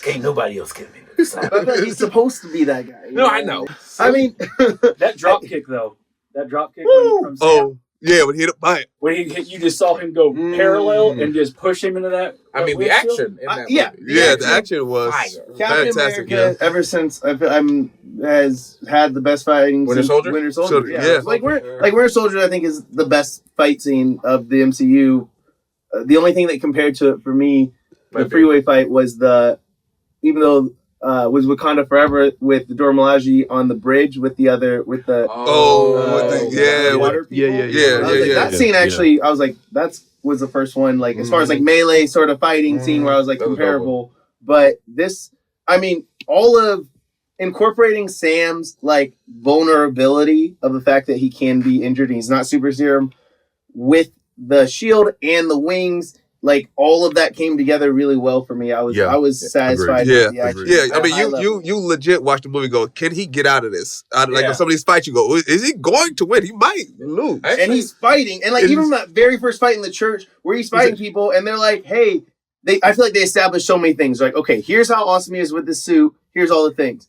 Can't nobody else get me. He's supposed to be that guy. No, I know. I mean, that drop kick though. That drop kick from Sam. Yeah, when he hit up by it. When he hit, you just saw him go parallel and just push him into that. I mean, the action. In that the action was Captain fantastic. America, ever since has had the best fighting. Winter Soldier. Winter Soldier. Yeah. Like Winter Soldier, I think is the best fight scene of the MCU. The only thing that compared to it for me, the freeway fight was even though. Was Wakanda Forever with the Dora Milaje on the bridge with the water people. That scene actually, I was like, was the first one, like as far as like melee sort of fighting scene where I was like comparable. But this, I mean, all of incorporating Sam's like vulnerability of the fact that he can be injured and he's not super serum with the shield and the wings. Like all of that came together really well for me. I was satisfied with the action. I mean, you legit watch the movie. Go, can he get out of this? Like in some of these fights, you go, is he going to win? He might lose. And he's fighting, and like even that very first fight in the church where he's fighting people, and they're like, hey, I feel like they established so many things. Like, okay, here's how awesome he is with this suit. Here's all the things.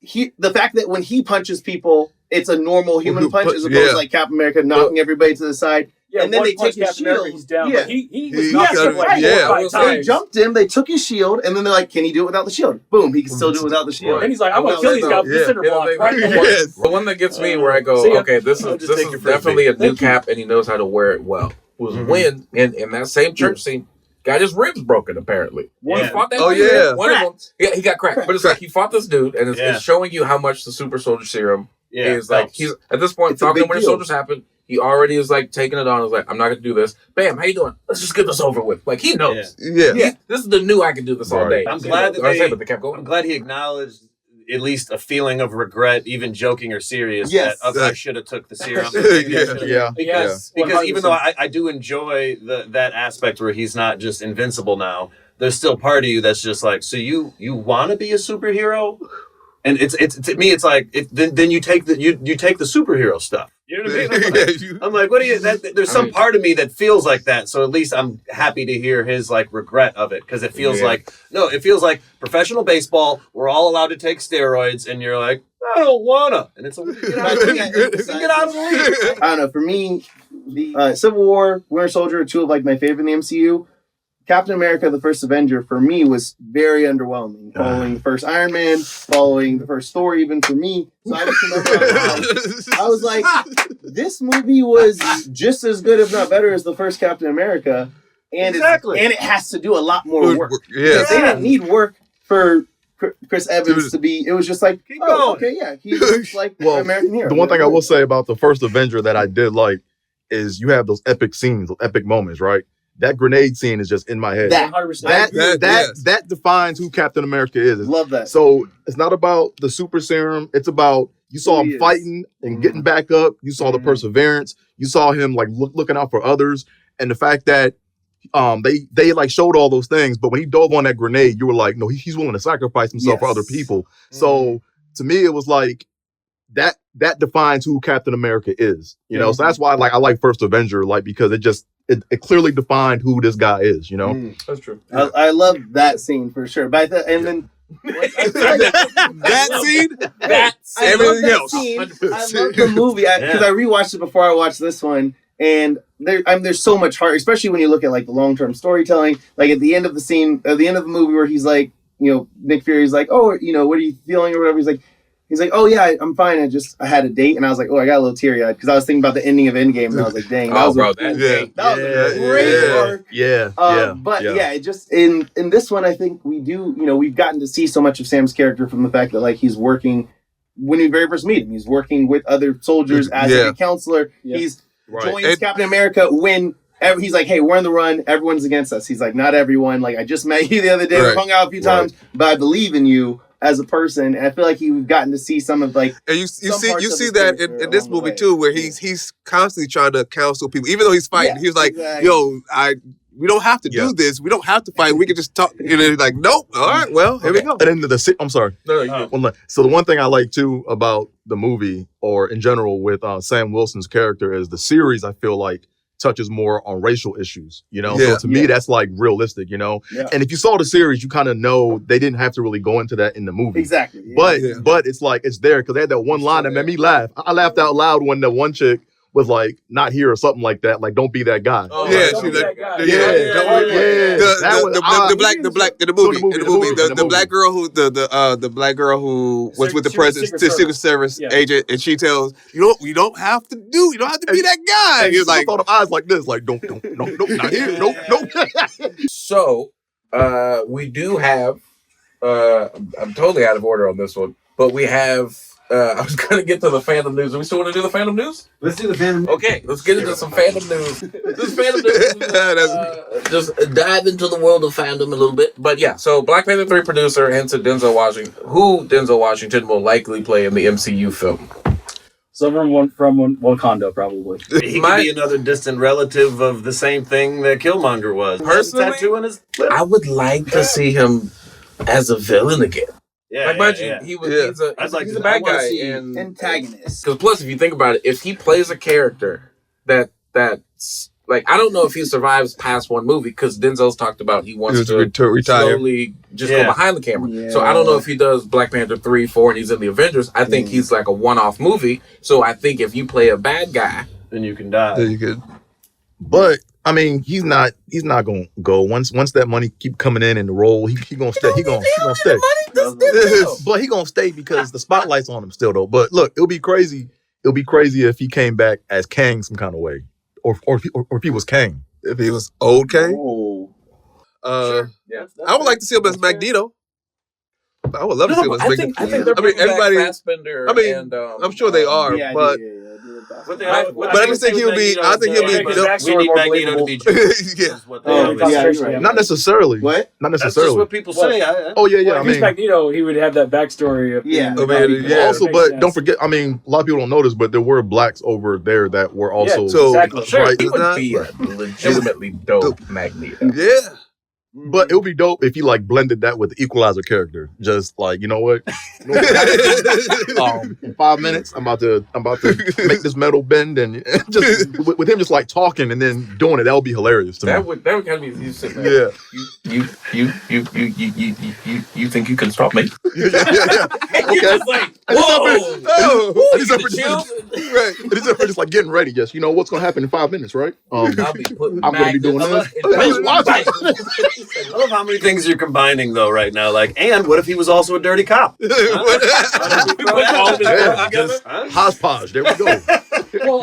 The fact that when he punches people, it's a normal human punch as opposed to like Captain America knocking everybody to the side. Yeah, and then they take his shield. He's down. Yeah, he They jumped him. They took his shield, and then they're like, "Can he do it without the shield?" Boom, he can still do it without the shield. And he's like, "I'm gonna kill these guys with the cinder block." The one that gets me where I go, okay, this is definitely a new Cap, and he knows how to wear it well. was when in that same church scene, got his ribs broken apparently. He fought that dude. One of them, he got cracked. But it's like he fought this dude, and it's showing you how much the super soldier serum is like. He's at this point, Falcon and Winter Soldiers happened. He already is like taking it on. He's like, I'm not gonna do this. Bam, how you doing? Let's just get this over with. Like he knows. This is the new I can do this all day. I'm glad that they kept going. I'm glad he acknowledged at least a feeling of regret, even joking or serious. That I should have took the serum. Because even though I do enjoy that aspect where he's not just invincible now, there's still part of you that's just like, so you want to be a superhero, and it's to me it's like then you take the you take the superhero stuff. You know what I mean? I'm like, what do you? There's some part of me that feels like that. So at least I'm happy to hear his like regret of it, because it feels like it feels like professional baseball. We're all allowed to take steroids, and you're like, I don't wanna. And it's get out of the league. I don't know. For me, the Civil War, Winter Soldier are two of like my favorite in the MCU. Captain America, the first Avenger, for me was very underwhelming. Following the first Iron Man, following the first Thor, even for me. So I just remember I was like, this movie was just as good, if not better, as the first Captain America. And it has to do a lot more work. They didn't need work for Chris Evans to be. It was just like, he's like an American hero. The one thing I will say about the first Avenger that I did like is you have those epic scenes, those epic moments, right? That grenade scene is just in my head. That defines who Captain America is. Love that. So it's not about the super serum. It's about you saw him fighting and getting back up. You saw the perseverance. You saw him like looking out for others, and the fact that they like showed all those things. But when he dove on that grenade, you were like, no, he's willing to sacrifice himself for other people. So to me, it was like that defines who Captain America is. You know, so that's why I like First Avenger, like because it clearly defined who this guy is, you know? That's true. I love that scene for sure. But then that scene, everything else. I love the movie because I rewatched it before I watched this one, and there's so much heart, especially when you look at like the long-term storytelling. Like at the end of the scene, at the end of the movie, where he's like, Nick Fury's like, oh, what are you feeling or whatever? He's like, oh yeah, I'm fine. I had a date, and I was like, oh, I got a little teary-eyed because I was thinking about the ending of Endgame, and I was like, dang, that was a great arc. It just in this one, I think we've gotten to see so much of Sam's character from the fact that like he's working when we very first meet him, he's working with other soldiers as a counselor. He's joins Captain America when. He's like, hey, we're on the run. Everyone's against us. He's like, not everyone. Like, I just met you the other day. We hung out a few times, but I believe in you as a person. And I feel like we've gotten to see some of like, and you see that in this movie too, where he's constantly trying to counsel people, even though he's fighting. He's like, yo, we don't have to do this. We don't have to fight. We can just talk. And then like, nope. All right, well, here we go. And then I'm sorry. So the one thing I like too about the movie, or in general with Sam Wilson's character, is the series. I feel like touches more on racial issues, so to me that's like realistic, and if you saw the series, you kind of know they didn't have to really go into that in the movie but it's like it's there because they had that one line that made me laugh. I laughed out loud when the one chick was like, not here or something like that, like don't be that guy. The black girl who was with the president, Secret Service agent, and she tells you don't have to be that guy. He was like, thought of eyes like this, like don't, not here, nope. So we do have. I'm totally out of order on this one, but we have. I was going to get to the fandom news. Do we still want to do the fandom news? Let's do the fandom news. Okay, let's get into some fandom news. This fandom news, just dive into the world of fandom a little bit. But yeah, so Black Panther 3 producer hinted Denzel Washington will likely play in the MCU film. Someone from Wakanda, probably. He could be another distant relative of the same thing that Killmonger was. Personally, tattoo on his lip. I would like to see him as a villain again. He's a bad guy and antagonist. Because plus, if you think about it, if he plays a character that's like, I don't know if he survives past one movie, because Denzel's talked about he wants to retire, slowly just go behind the camera. Yeah. So I don't know if he does Black Panther 3, 4, and he's in the Avengers. I think he's like a one-off movie. So I think if you play a bad guy, then you can die. Then you could. But I mean, he's not gonna go once that money keep coming in the role. He gonna stay. He gonna stay. But he gonna stay because the spotlight's on him still though. But look, it'll be crazy. It'll be crazy if he came back as Kang some kind of way. or if he was Kang. If he was old Kang. Sure. Yeah, I would like to see him as Magneto. I would love to see him as Magneto. I think they're bringing everybody. back Fassbender. I mean, and, I'm sure they are, but. But I just think he'll be. I think he'll be. We need Magneto to be Jewish. Yeah. Not necessarily. What? Not That's necessarily. just what people say. Oh yeah. Well, if he's Magneto, he would have that backstory of Also, but don't forget. I mean, a lot of people don't notice, but there were blacks over there that were also. exactly. Sure, right. he would be a legitimately dope Magneto. Yeah. But it would be dope if he like blended that with the Equalizer character. Just like, you know what? In 5 minutes, I'm about to make this metal bend, and just with him just like talking and then doing it. That would be hilarious to me. That would kind of be you sitting there. Yeah. You think you can stop me? Yeah. You're just like, He's up for just like getting ready. Just, you know what's gonna happen in 5 minutes, right? I'll be putting I'm gonna be doing this. Just watch it. I love how many things you're combining though right now. Like, and what if he was also a dirty cop? Hodgepodge. There we go.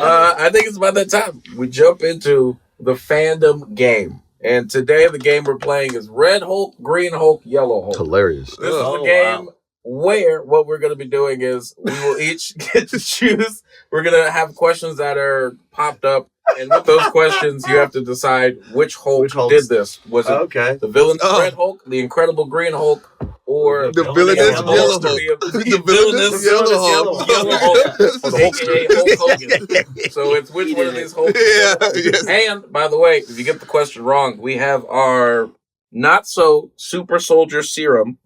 I think it's about that time we jump into the fandom game. And today the game we're playing is Red Hulk, Green Hulk, Yellow Hulk. Hilarious. This is the game where what we're going to be doing is we will each get to choose. We're going to have questions that are popped up. And with those questions, you have to decide which Hulk did this. Was it the villainous Red Hulk, the Incredible Green Hulk, or the villainous Yellow Hulk? The villainous Yellow Hulk, aka Hulk Hogan. So it's which one of these Hulks? Yeah. And by the way, if you get the question wrong, we have our not so super soldier serum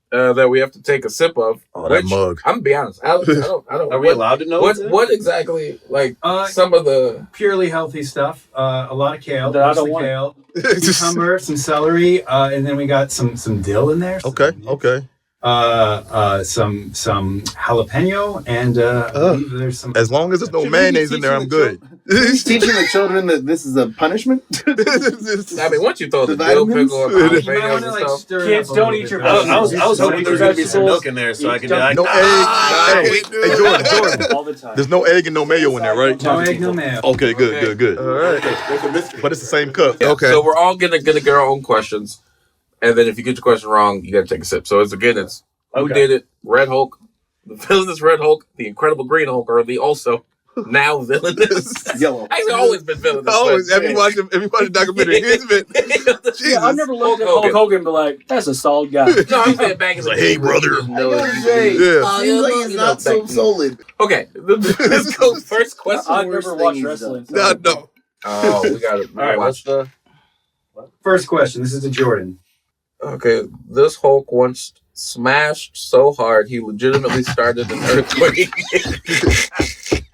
that we have to take a sip of. Oh, that mug. I'm gonna be honest. I don't. Are we allowed to know? What exactly? Like some of the purely healthy stuff. A lot of kale. That I don't mostly kale. Cucumber, some celery, and then we got some dill in there. Okay. Some jalapeno, and there's some. As long as there's no mayonnaise in there, I'm good. He's teaching the children that this is a punishment. I mean, once you throw the dill pickle and jalapenos and stuff, kids don't eat your. I was hoping there was going to be some milk in there so I could be like, no egg. Hey, Jordan. All the time. There's no egg and no mayo in there, right? No egg, no mayo. Okay, good. All right. But it's the same cup. yeah. Okay. So we're all gonna get our own questions, and then if you get your question wrong, you gotta take a sip. So it's who did it? Red Hulk, the villainous Red Hulk, the Incredible Green Hulk, or the also now villainous Yellow. Actually, always been villainous. Always. Have you watched the documentary? He's been. Jesus. Yeah, I've never looked at Hulk Hogan and be like, that's a solid guy. No, I'm saying back in the Like, hey, brother. Seems like he's not so solid. Okay, let's go. First question. I've never watched wrestling. No. Oh, we got it. all right, what's the First question. This is to Jordan. Okay, this Hulk once smashed so hard he legitimately started an earthquake.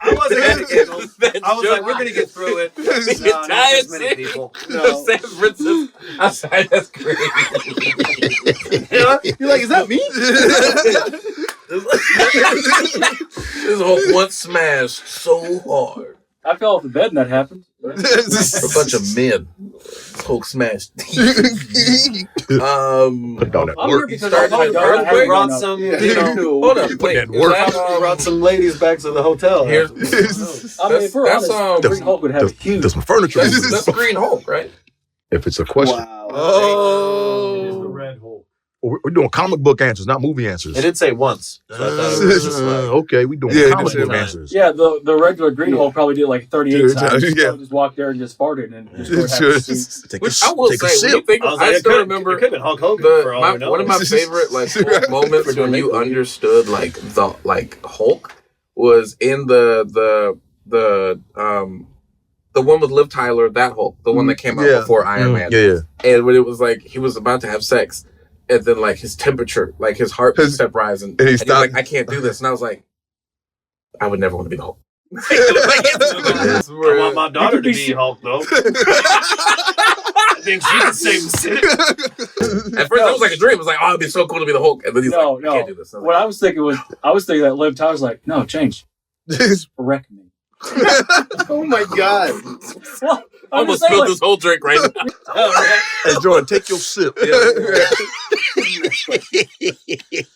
I wasn't going to get I was like, we're going to get through it. The entire many people. No. San Francisco. Outside, that's crazy. You're like, is that me? This Hulk once smashed so hard. I fell off the bed and that happened. For a bunch of men. Hulk smashed. Put it on that I'm work. here because Started I an know earthquake? brought some, Hold up, wait. that work. brought some ladies back to the hotel. Here's, I mean, if we're that's, honest, Green Hulk would have huge. There's some furniture. that's Green Hulk, right? If it's a question. Wow. Oh. It is the Red Hulk. We're doing comic book answers, not movie answers. It did say once. So I thought it was just like, Okay, we doing Yeah, comic it book did. answers. Yeah, the regular Green Hulk probably did like 38 Yeah, times. yeah. Just walked there and just farted and just Take Which a, I will take a say, when you sip. think I was I like, still remember it could have been Hulk Hogan for all we know. one of my favorite Hulk moments when you understood the Hulk was in the one with Liv Tyler, that Hulk, the one that came out before Iron Man. Yeah. And when it was like he was about to have sex, and then like his temperature, like his heartbeat kept rising, and he was like, I can't do this, and I was like, I would never want to be the Hulk. I want my daughter to be Hulk, though. I think she can save the city. At first, it was like a dream. It was like, oh, it'd be so cool to be the Hulk, and then he's like, I can't do this. What I was thinking that Liv Tyler's like, no, change. Correct me. Oh my God. Well, I almost spilled this whole drink right now. Hey, Jordan, take your sip.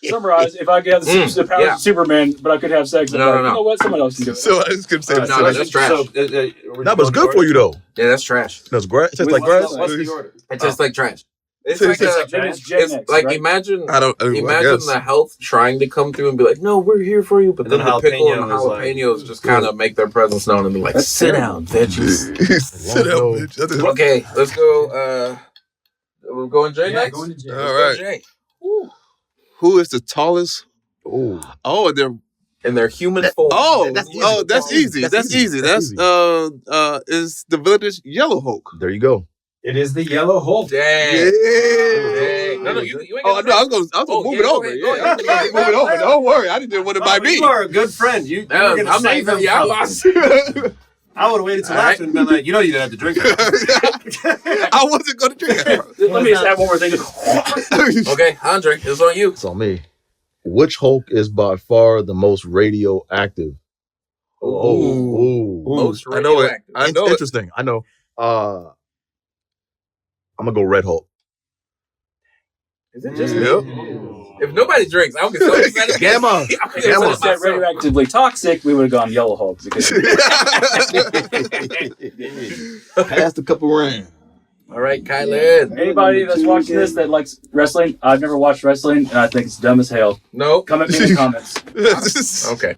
summarize, if I could have the powers of Superman, but I could have sex, No. you know what? Someone else can do it. So I was gonna say No, that's trash. That was good for you though. Yeah, that's trash. That's grass. It tastes like grass. What's the order? It tastes like trash. It's So like it's Gen X, like right? imagine I imagine guess. the health trying to come through and be like, no, we're here for you, but And then then the pickle and jalapeno is jalapenos just kind of make their presence known and be like, sit down, veggies. Sit down, bitch. Okay, let's go. We're going Jay next. Going to Jay. All right. Jay. Who is the tallest? Oh, they're In their human form. that's easy. That's easy. That's is the villainous Yellow Hulk. There you go. It is the Yellow Hulk. Dang. Yeah. Dang. No, you ain't Oh no, I was gonna move it over. Go Yeah, ahead. I was gonna move it over. Don't worry, I didn't want it by me. You are a good friend. You were gonna I'm not save even him the from- outlaws. I would have waited till after and been like, you know, you didn't have to drink it. I wasn't gonna drink it. Let me just add one more thing. Okay, Andre, it's on you. It's on me. Which Hulk is by far the most radioactive? Most I know it. radioactive. I know it. Interesting. I know. I'm gonna go Red Hulk. Is it just me? If nobody drinks, I'll get so excited. Gamma. If it said radioactively toxic, we would have gone Yellow Hulk. Because Passed a couple rounds. All right, Kylan. anybody that's watching this that likes wrestling, I've never watched wrestling, and I think it's dumb as hell. No. Come at me in the comments. Okay.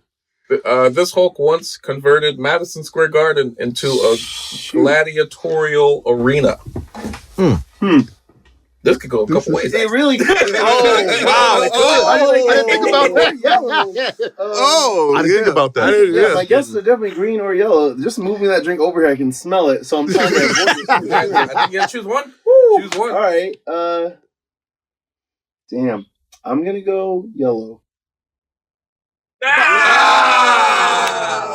This Hulk once converted Madison Square Garden into a gladiatorial arena. This could go a couple ways. It really could. Oh wow! I didn't think about that. Oh, I didn't think about that. Yeah, my guesses are definitely green or yellow. Just move me that drink over here. I can smell it. So I'm trying to avoid it. I think you gotta choose one. Choose one. All right. Damn. I'm gonna go yellow.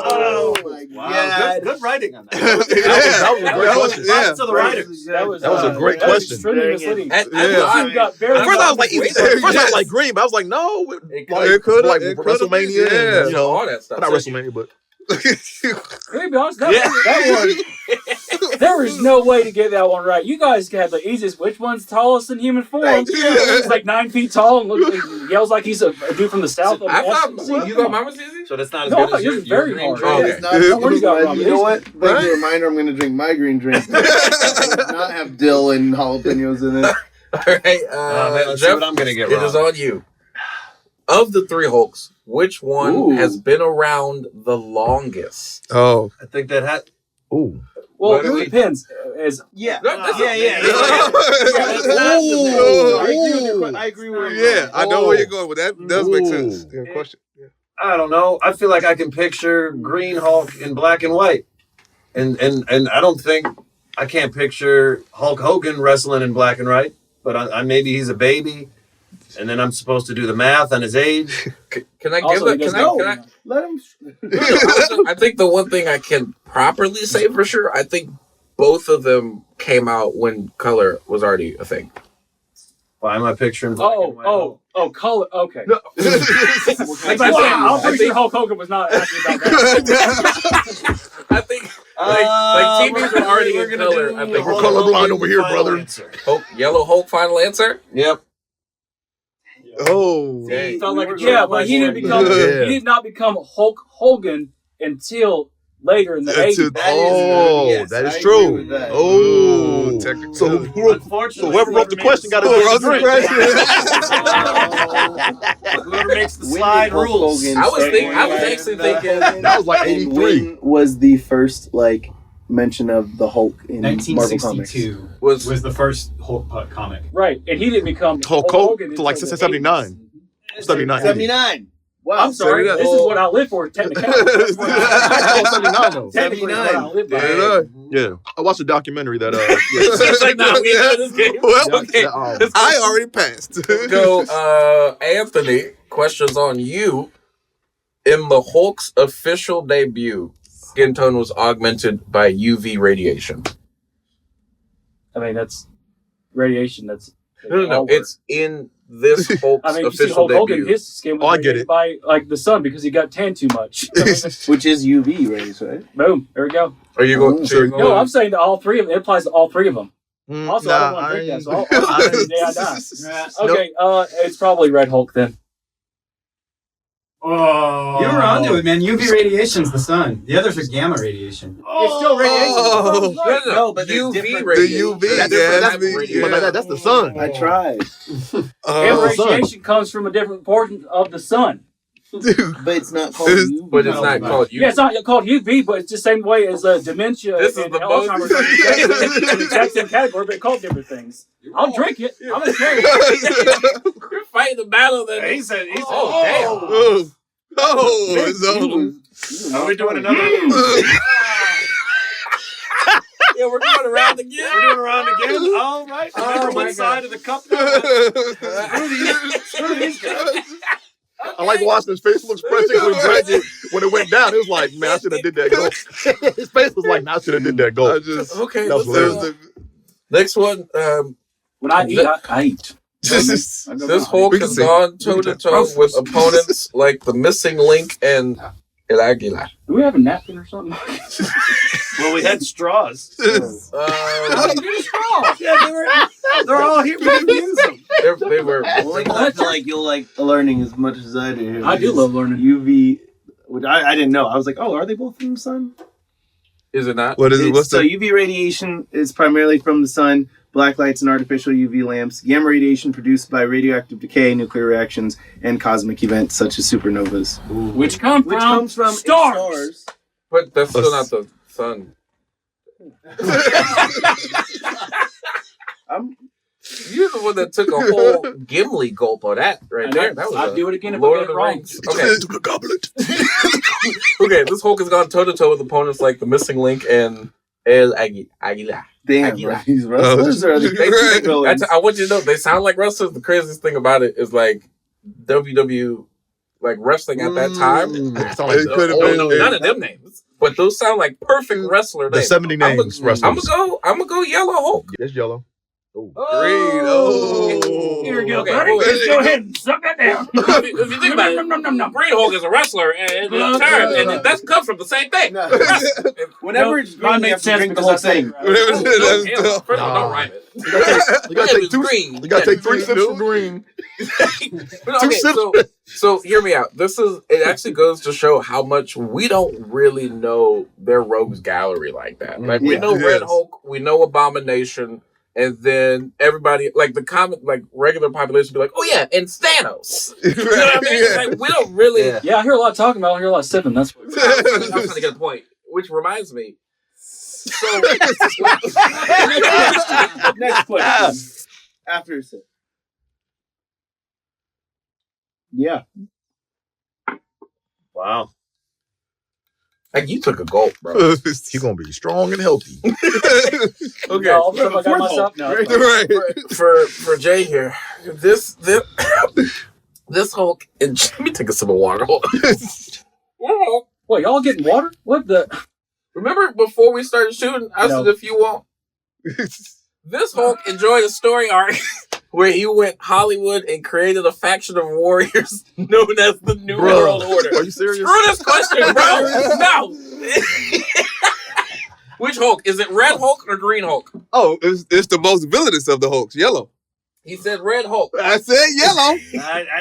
Oh my god! Good writing on that. That was a great question. Props to the writers. That was a great that was question. extremely misleading. Yeah. You got very At first I was like, Wait, first I was yes. like green, but I was like, no, It could've- like it could've WrestleMania, been, yeah. and, you know, all that stuff. not WrestleMania, but Let me be honest, that one, there is no way to get that one right. You guys had the easiest. Which one's tallest in human form? He's like 9 feet tall and yells like he's a dude from the south. I thought you thought mine was easy. So that's not as No, good as yours is your very green hard. drink. Okay. It's not Don't worry about you know what? Thank you, reminder. I'm gonna drink my green drink. Not have dill and jalapenos in it. All right, man, let's see Jeff, what I'm gonna get it wrong. is on you. Of the three Hulks, which one has been around the longest? Oh, I think that had. ooh. Well, it depends. Yeah. I agree with you. Yeah, I know where you're going with that. Does make sense. Yeah, question. Yeah. I don't know. I feel like I can picture Green Hulk in black and white, and I don't think I can't picture Hulk Hogan wrestling in black and white. But I maybe he's a baby, and then I'm supposed to do the math on his age. Can I give Also, it? he Can doesn't I? Let him. I think the one thing I can properly say for sure, I think both of them came out when color was already a thing. Why am I picturing black and white? Color. Okay. No. I'm pretty sure Hulk Hogan was not happy about that. I think like TVs were already in color. I think We're colorblind over here, brother. Yellow Hulk. Final answer. Yep. Oh, He felt like but he didn't become. He did not become Hulk Hogan until later in the 80s. That is true. Oh, so whoever wrote the question got to drink. Whoever makes the slide rules. I was actually thinking that was like 83. Was the first mention of the Hulk in Marvel Comics. 1962 was the first Hulk comic. Right, and he didn't become Hulk Hogan to like until the 79. 79. 79. Wow. I'm sorry. This is what I live for, technically. 79 though. Technically, what I live by. Yeah, I watched a documentary that. It's like, no, we know this game. Well, okay. I already passed. Let's go, Anthony. Questions on you. In the Hulk's official debut, skin tone was augmented by UV radiation. I mean, that's radiation. That's No. It's in this Hulk's I mean, you see official Hulk debut. Hogan, his skin was radiated by the sun because he got tan too much. Which is UV rays, right? Boom. There we go. Are you going? No, I'm saying to all three of them. It applies to all three of them. Also, I don't want to drink that. So I'll drink the day I die. Okay, it's probably Red Hulk then. Oh, you were onto it, man. UV radiation's the sun. The others are gamma radiation. It's still radiation. No, but they're UV different. radiation. The UV, That's the sun. I tried. Gamma radiation comes from a different portion of the sun. But it's not called UV. But it's not called UV. Yeah, it's not called UV, but it's the same way as dementia This is and the Alzheimer's. In the exact same category, but they're called different things. I'll drink it. I'm gonna carry it. You're fighting the battle that He said, oh, damn. Are we doing another? Yeah, we're going around again. We're doing around again. All right. Oh, One my side God. of the cup. Screw these guys. I like watching his facial expression when it went down. It was like, man, I should have did that goal. His face was like, nah, I should have did that goal. Okay, That was hilarious. next one. When I eat, I eat. This Hulk has gone toe to toe with opponents like the Missing Link and El Aguila. Do we have a napkin or something? Well, we had straws. How did you get a straw? Yeah, they're all here. We didn't use them. They were. Well, I feel like you'll like learning as much as I do. I do love learning. UV, which I didn't know. I was like, oh, are they both from the sun? Is it not? What is it? What's so the UV radiation is primarily from the sun. Black lights and artificial UV lamps. Gamma radiation produced by radioactive decay, nuclear reactions, and cosmic events such as supernovas. Which comes from stars. But that's still not the sun. You're the one that took a whole Gimli gulp of that right there. That was I'd do it again if Lord I of get the it wrong. Rings. Okay. Okay, this Hulk has gone toe to toe with opponents like the Missing Link and El Aguila. Damn, Aguila. these wrestlers are the villains. I want you to know they sound like wrestlers. The craziest thing about it is like WW like wrestling at that time. None of them names, but those sound like perfect wrestler The names. 70 names wrestlers. I'm gonna go Yellow Hulk. That's yellow. Green. Oh. Here we go, Okay, buddy. Let's go ahead and suck that down. If you think about it, Green Hulk is a wrestler and that comes from the same thing. Whenever it's green, you have to drink the whole thing. Don't rhyme it. You gotta take three sips of green. So hear me out. It actually goes to show how much we don't really know their rogues gallery like that. Like we know Red Hulk, we know Abomination, and then everybody like the common like regular population be like, oh yeah, and Thanos. You know what I mean? Like we don't really. Yeah, I hear a lot of talking about it. I hear a lot of sipping. That's what I'm trying to get a point. Which reminds me. So next question. After a sip. Yeah. Wow. Like you took a gulp, bro. He's gonna be strong and healthy. Okay. No, I got myself. No, right. For Jay here, this Hulk. Let me take a sip of water. What, y'all getting water? What the? Remember before we started shooting, I said if you want. This Hulk enjoyed a story arc where he went Hollywood and created a faction of warriors known as the New World Order. Are you serious? Screw this question, bro. No. Which Hulk? Is it Red Hulk or Green Hulk? Oh, it's the most villainous of the Hulks, yellow. He said Red Hulk. I said yellow.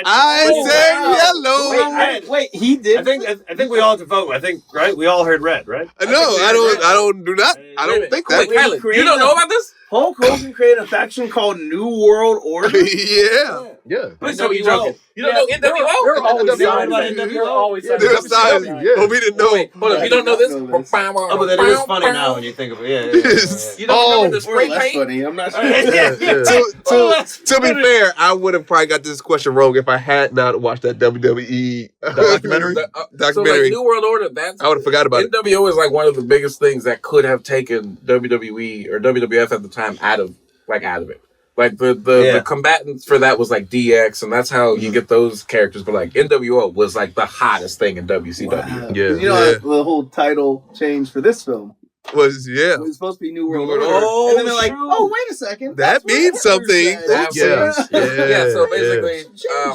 I said yellow. Wait, he did. I think we all had to vote. I think right. We all heard red, right? No, I don't do that. I don't think that. Kylie, you don't know about this? Hulk Hogan created a faction called New World Order. Yeah. Please tell me you're joking. You don't know NWO? They're always signed. They're always signed. They're signed. Oh, we didn't know. Hold up, you don't know this? Oh, but that is funny now when you think of it. Yeah. You don't remember the spray less paint? funny. I'm not sure. To be fair, I would have probably got this question wrong if I had not watched that WWE documentary. So like New World Order, I would have forgot about it. NWO is like one of the biggest things that could have taken WWE or WWF at the time out of it. Like the combatants for that was like DX, and that's how you get those characters. But like NWO was like the hottest thing in WCW. Wow. Yeah, you know the whole title change for this film. It was supposed to be New World Order. Oh, and then they're like, oh, wait a second. That means something. Yeah, so basically,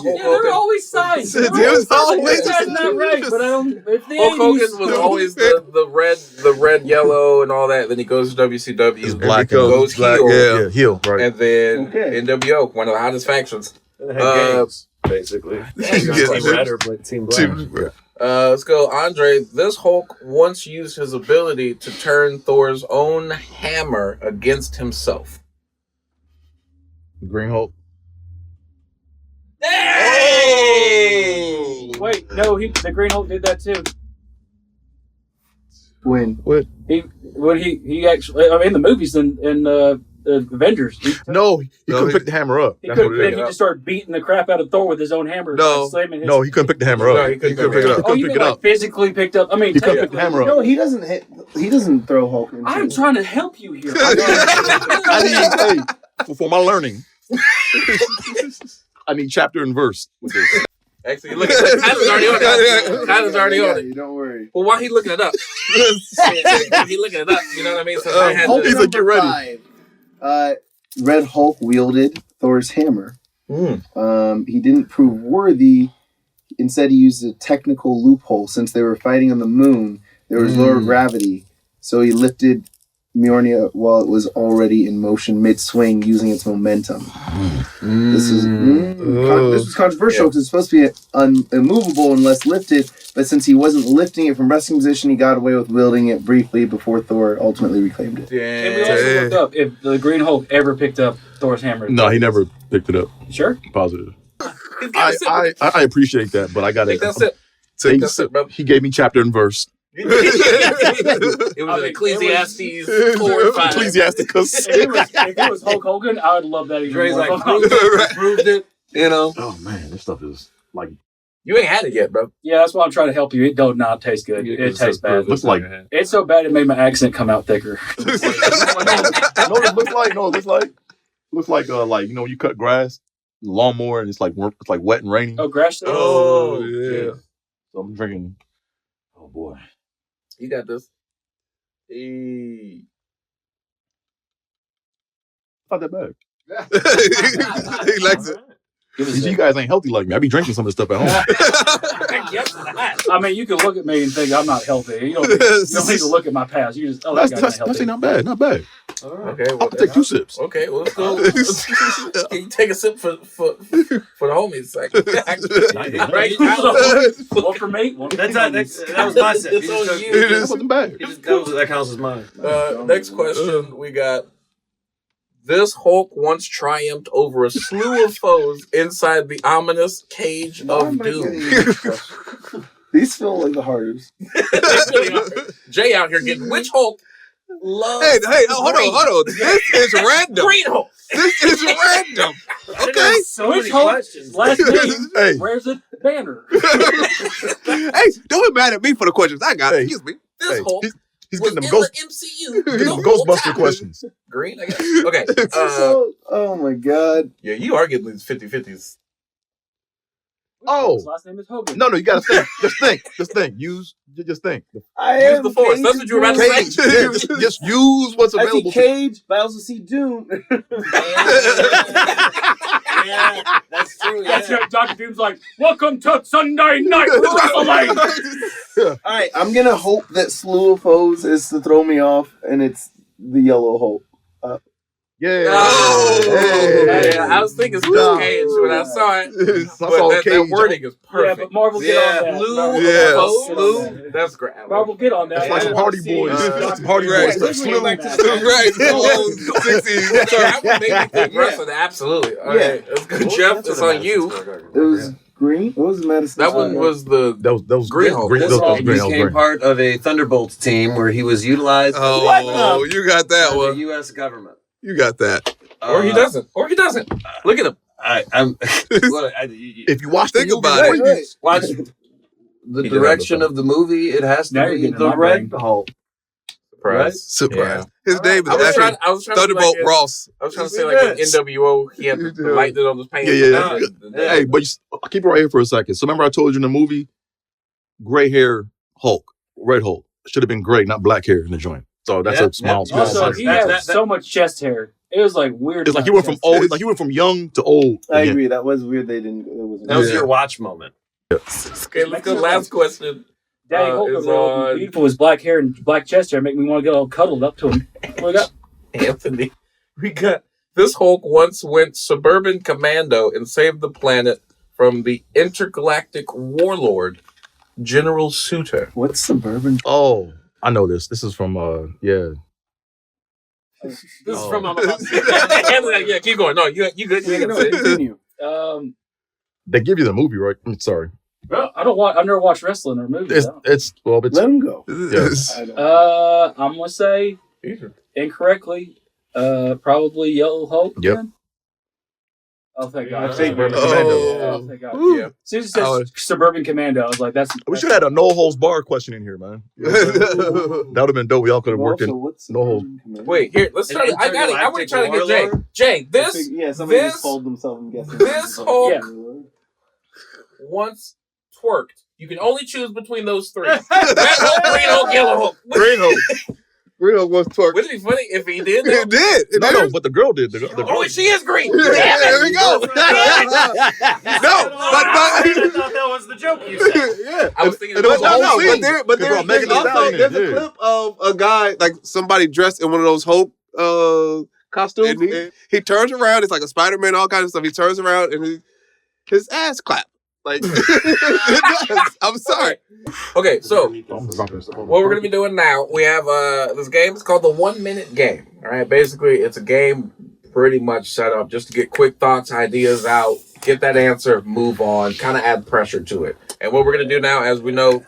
they're always signed. There's always That's not right, but I don't. Hulk Hogan was always the red, yellow, and all that. Then he goes to WCW. He's black. Goes heel. Yeah, heel. Right. And then NWO, one of the hottest factions. basically. Yeah. Team Red or Team Black. Let's go, Andre. This Hulk once used his ability to turn Thor's own hammer against himself. Green Hulk. Hey! Wait, no, the Green Hulk did that too. When he actually, I mean, in the movies in Avengers. He couldn't pick the hammer up. He couldn't. Then he just started beating the crap out of Thor with his own hammer. No, slamming his, no, he couldn't pick the hammer up. No, he couldn't pick it up. Oh, you mean like physically picked up? I mean, he couldn't pick the hammer up. No, he doesn't hit. He doesn't throw Hulk. I'm trying to help you here. I need, for my learning, I need chapter and verse with this. Actually, look at that. Tyler's already on it. Tyler's already on it. Don't worry. Well, why he looking it up? He looking it up. You know what I mean? So I had Hulk to, number 5. Red Hulk wielded Thor's hammer. He didn't prove worthy. Instead, he used a technical loophole. Since they were fighting on the moon, there was lower gravity. So he lifted Mjolnir while it was already in motion mid-swing using its momentum. This was controversial because it's supposed to be immovable unless lifted, but since he wasn't lifting it from resting position, he got away with wielding it briefly before Thor ultimately reclaimed it. And we also looked up if the Green Hulk ever picked up Thor's hammer. No, he never picked it up. Sure? Positive. I appreciate that, but I got take to. that sip. Take that sip, brother. He gave me chapter and verse. It was Ecclesiastes 4 or 5. Ecclesiasticus. If it was Hulk Hogan, I would love that even Dre's more. like, proved it, you know. Oh man, this stuff is like. You ain't had it yet, bro. Yeah, that's why I'm trying to help you. It does not taste good. It tastes bad. Looks like. It's so bad it made my accent come out thicker. No, it looks like. No, it looks like. Looks like you know when you cut grass, lawnmower, and it's like wet and rainy. Oh, grass. Oh yeah. So I'm drinking. Oh boy. You got this. Hey. Not that bad. He likes it. You guys ain't healthy like me. I be drinking some of this stuff at home. I mean, you can look at me and think I'm not healthy. You don't need to look at my past. You just, That's not bad. Not bad. Okay, I'll take 2 sips. Okay, well, let's go. Can you take a sip for the homies? Like, right? One for me. That was my sip. That wasn't bad. That counts as mine. Next question, we got. This Hulk once triumphed over a slew of foes inside the ominous cage of doom. These feel like the hardest. Jay out here getting which Hulk loves. Hey, hold on. This is random. Green Hulk. This is random. Okay. So which Hulk? Last name. Hey. Where's the banner? Hey, don't be mad at me for the questions I got. Excuse me. This Hulk. He's was getting in them the MCU. He's getting them Ghostbuster questions. Green, I guess. Okay. Oh my god. Yeah, you are getting these 50-50s. Oh. His last name is Hogan. No, you gotta think. Just think. Just think. Use the force. That's what you were about to say. Just use what's I see available. Cage, but I also see Doom. Yeah, that's true. That's it. Dr. Doom's like, welcome to Sunday Night Wrestling. Alright, I'm gonna hope that Slew of Foes is to throw me off, and it's the Yellow Hulk. Yeah. Hey, I was thinking Blue Cage when I saw it. But that wording is perfect. Yeah, but Marvel, get on that. Blue, that's great. Marvel, get on that. That's like some Hardy Boys. Some Hardy Right. Boys. Slew. Right. So that would make me think wrestling. Absolutely. All right. That's good. Jeff, it's on you. It was green? What was the Madison? That one was the That was Green Hulk. Green This Hulk Green. became part of a Thunderbolts team where he was utilized Oh, you got that by the one. U.S. government. You got that. Or he doesn't. Or he doesn't. Look at him. If you watch Think about it. Watch the direction of the movie. It has Now to you're be getting the my Red brain. Hulk. Surprise. Surprise. His name is I was actually trying to Thunderbolt like Ross. I was trying to say like in NWO, he had the lightning on his pants. Yeah. Hey, but I'll keep it right here for a second. So remember I told you in the movie, gray hair Hulk, red Hulk. Should have been gray, not black hair in the joint. So that's a small. Also, he had so much chest hair. It was like weird. It's like he went from old, like he went from young to old. I again. agree. That was weird. They didn't. That was your watch moment. Okay, let's go. Last question. Daddy Hulk is was all on beautiful. His black hair and black chest hair make me want to get all cuddled up to him. What we got? Anthony. We got this Hulk once went suburban commando and saved the planet from the intergalactic warlord, General Suter. What's suburban? Oh, I know this. This is from yeah. This is from Yeah, keep going. No, you good. You ain't gonna say it. Continue. They give you the movie, right? I'm sorry. Well, I've never watched wrestling or movies. It's let him go. Yes. I'm gonna say incorrectly. Probably Yellow Hulk. Yep. Then? Oh, thank God. Suburban Commando. Commando. Oh, thank God. Yeah. As soon as it says Suburban Commando, I was like, that's. We should have had a no holds bar question in here, man. That would have been dope. We all could have worked in no holds. Wait, here, let's try. I got it. I want to try to get Jay. Jay, somebody just fold themselves, I'm guessing. This Hulk once twerked. You can only choose between those three. Red Hulk, Green Hulk, Yellow Hulk. Green Hulk. Green Hulk was twerk. Wouldn't it be funny if he did? It did. No, but the girl did. The girl Oh, she is green. Yeah, Damn it. there we go. No, I thought that was the joke you said. Yeah. I was thinking. But there's Megan Thee also Stallion, there's a yeah. clip of a guy, like somebody dressed in one of those Hulk costumes. And he turns around. It's like a Spider-Man, all kinds of stuff. He turns around and his ass clap. Like it does. I'm sorry. Okay, so what we're gonna be doing now, we have this game. It's called the 1 minute game. All right, basically it's a game pretty much set up just to get quick thoughts, ideas out, get that answer, move on, kind of add pressure to it. And what we're gonna do now, as we know,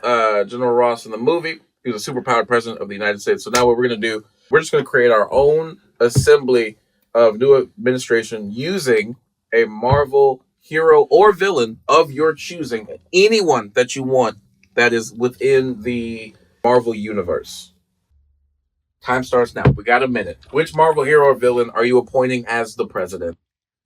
General Ross in the movie, he was a superpowered president of the United States. So now what we're gonna do, we're just gonna create our own assembly of new administration using a Marvel hero or villain of your choosing, anyone that you want that is within the Marvel universe. Time starts now. We got a minute. Which Marvel hero or villain are you appointing as the president?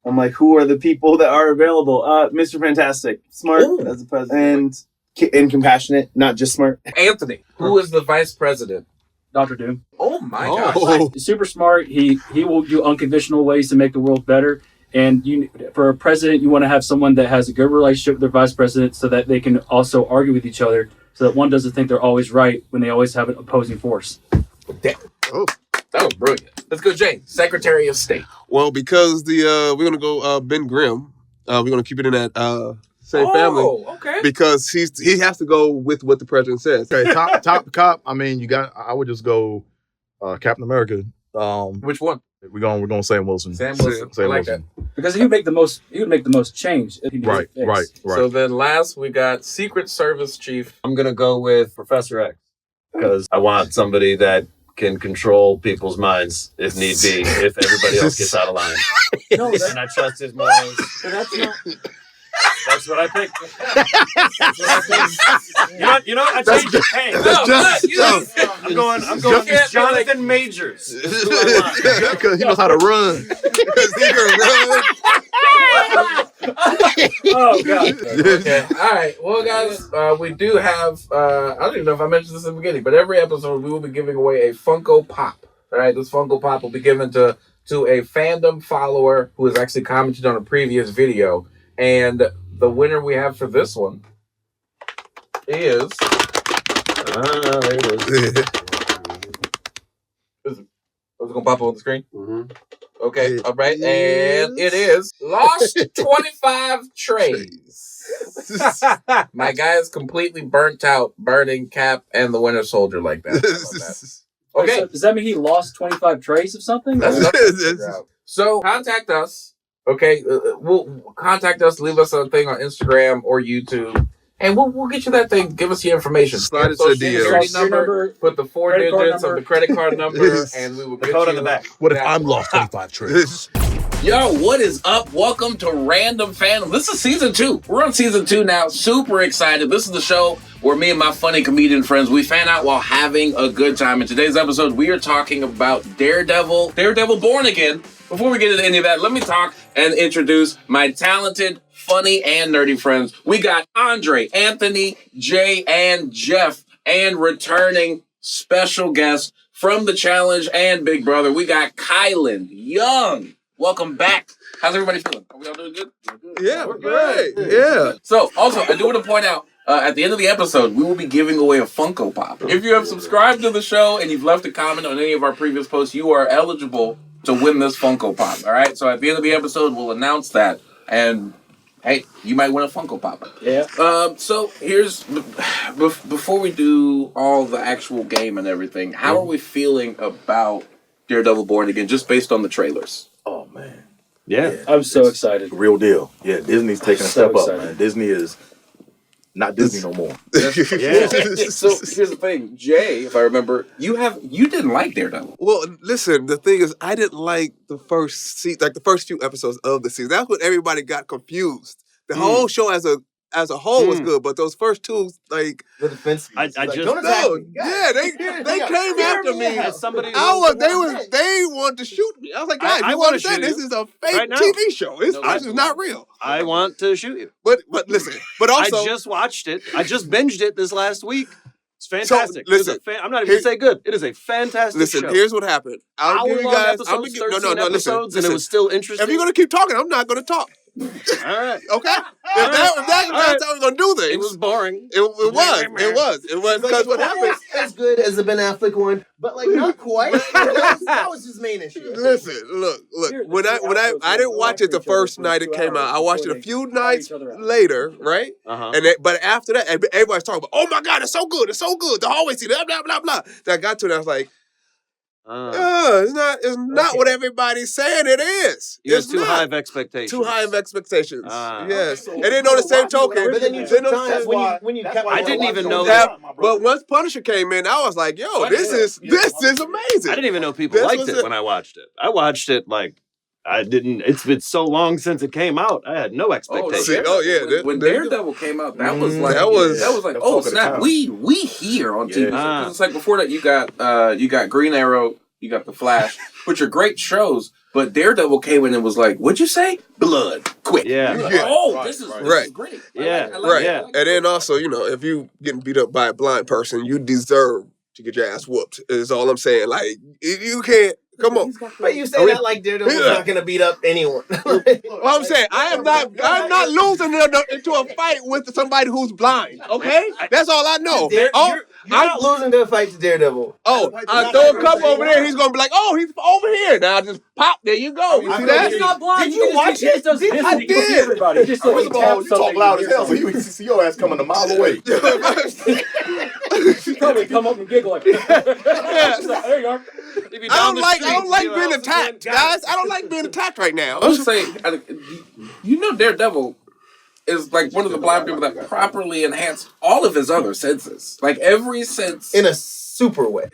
I'm like, who are the people that are available? Mr. Fantastic, smart as the president, and compassionate, not just smart. Anthony, who is the vice president? Dr. Doom. Oh my gosh. He's super smart. He will do unconditional ways to make the world better. And for a president, you want to have someone that has a good relationship with their vice president so that they can also argue with each other so that one doesn't think they're always right when they always have an opposing force. Damn. Oh, that was brilliant. Let's go, Jay, Secretary of State. Well, because we're gonna go Ben Grimm. We're gonna keep it in that same family. Okay. Because he has to go with what the president says. Okay, top cop. I mean, I would just go Captain America. Which one? We're going Sam Wilson. Sam Wilson. Sam I like Wilson. that. Because he would make the most change. If he needed Right. to fix. So then last we got Secret Service Chief. I'm gonna go with Professor X because I want somebody that can control people's minds if need be, if everybody else gets out of line. And I trust his morals. That's what I picked. That's what I picked. You know, I changed it. Hey, I'm going with Jonathan Majors. Because he knows how to run. Oh God. Okay. All right. Well, guys, we do have. I don't even know if I mentioned this in the beginning, but every episode we will be giving away a Funko Pop. All right. This Funko Pop will be given to a fandom follower who has actually commented on a previous video, and the winner we have for this one is. There it is. Is it gonna pop up on the screen? Mm-hmm. Okay, all right, and it is lost 25 trays. My guy is completely burnt out, burning Cap and the Winter Soldier like that. How about that? Okay, So does that mean he lost 25 trays of something? That's nothing to figure out. So contact us. Okay, we'll contact us. Leave us a thing on Instagram or YouTube. And we'll get you that thing. Give us your information. Slide it to Social the security DMs. number. Put the 4 Credit card digits of number. the credit card number, and we will get code you on the back. What if I'm lost 25 trays? Yo, what is up? Welcome to Random Fandom. This is season 2. We're on season 2 now. Super excited. This is the show where me and my funny comedian friends, we fan out while having a good time. In today's episode, we are talking about Daredevil Born Again. Before we get into any of that, let me talk and introduce my talented, funny, and nerdy friends. We got Andre, Anthony, Jay, and Jeff, and returning special guests from The Challenge and Big Brother. We got Kylan Young. Welcome back. How's everybody feeling? Are we all doing good? Yeah, we're great. Yeah. So, also, I do want to point out, at the end of the episode, we will be giving away a Funko Pop. If you have subscribed to the show and you've left a comment on any of our previous posts, you are eligible to win this Funko Pop. All right? So, at the end of the episode, we'll announce that. And hey, you might win a Funko Pop. Yeah. So here's before we do all the actual game and everything, how are we feeling about Daredevil Born Again, just based on the trailers? Oh man. Yeah. I'm so excited. Real deal. Yeah, Disney's taking a So step up, excited. man. Disney is not Disney no more. So here's the thing, Jay, if I remember, you didn't like Daredevil. Well, listen, the thing is, I didn't like the first the first few episodes of the season. That's when everybody got confused. The whole show as a whole was good, but those first two, like The defense. I just don't attack me. yeah, they came after me. As somebody They wanted to shoot me. I was like, guys, I you wanna understand shoot this you is a fake right now. TV show. This No, is not real. I want to shoot you. But listen, but also I just watched it. I just binged it this last week. It's fantastic. listen, I'm not even going to say good. It is a fantastic listen, show. here's what happened. I'll give you Hour-long guys. episodes, No, 13 listen. episodes, and it was still interesting. If you're gonna keep talking, I'm not gonna talk. All right. Okay? If that's how we're gonna do things. It was boring. It was because what happened. As good as the Ben Affleck one, but like not quite. That was his main issue. Listen, look. When I didn't watch it the first night it came out. I watched it a few nights later, right? But after that, everybody's talking about, oh my God, it's so good, the hallway scene, blah blah blah. Then I got to it, I was like, it's not what everybody's saying it is. You It's have too not. high of expectations. Too high of expectations. Yes. And then on the same token, But then you took time when you kept. I didn't even know that. But once Punisher came in, I was like, yo, this is amazing. I didn't even know people liked it when I watched it. I watched it like I didn't. It's been so long since it came out. I had no expectations. When Daredevil came out, that was like oh snap, we here on TV. So it's like before that you got Green Arrow, you got The Flash, which are great shows. But Daredevil came in and was like, "What'd you say? Blood, quick." Yeah. This is great. Yeah. I like Right. And then also, if you getting beat up by a blind person, you deserve to get your ass whooped. Is all I'm saying. Like you can't. Come on. But you say that like Daredevil's not going to beat up anyone. Well, I'm saying I'm not losing into a fight with somebody who's blind. Okay, that's all I know. You're not losing to a fight to Daredevil. Oh, I throw a cup over there. He's gonna be like, "Oh, he's over here." Now just pop. There you go. You see that? He's not blind. Did you watch it? I did. Everybody. Just First of all, you talk loud as hell, so you see your ass coming a mile away. She'd probably come up and giggle like, there you are. I don't like being attacked, guys. I don't like being attacked right now. I would say, Daredevil is like one of the blind people that properly enhanced all of his other senses. Like every sense. In a super way.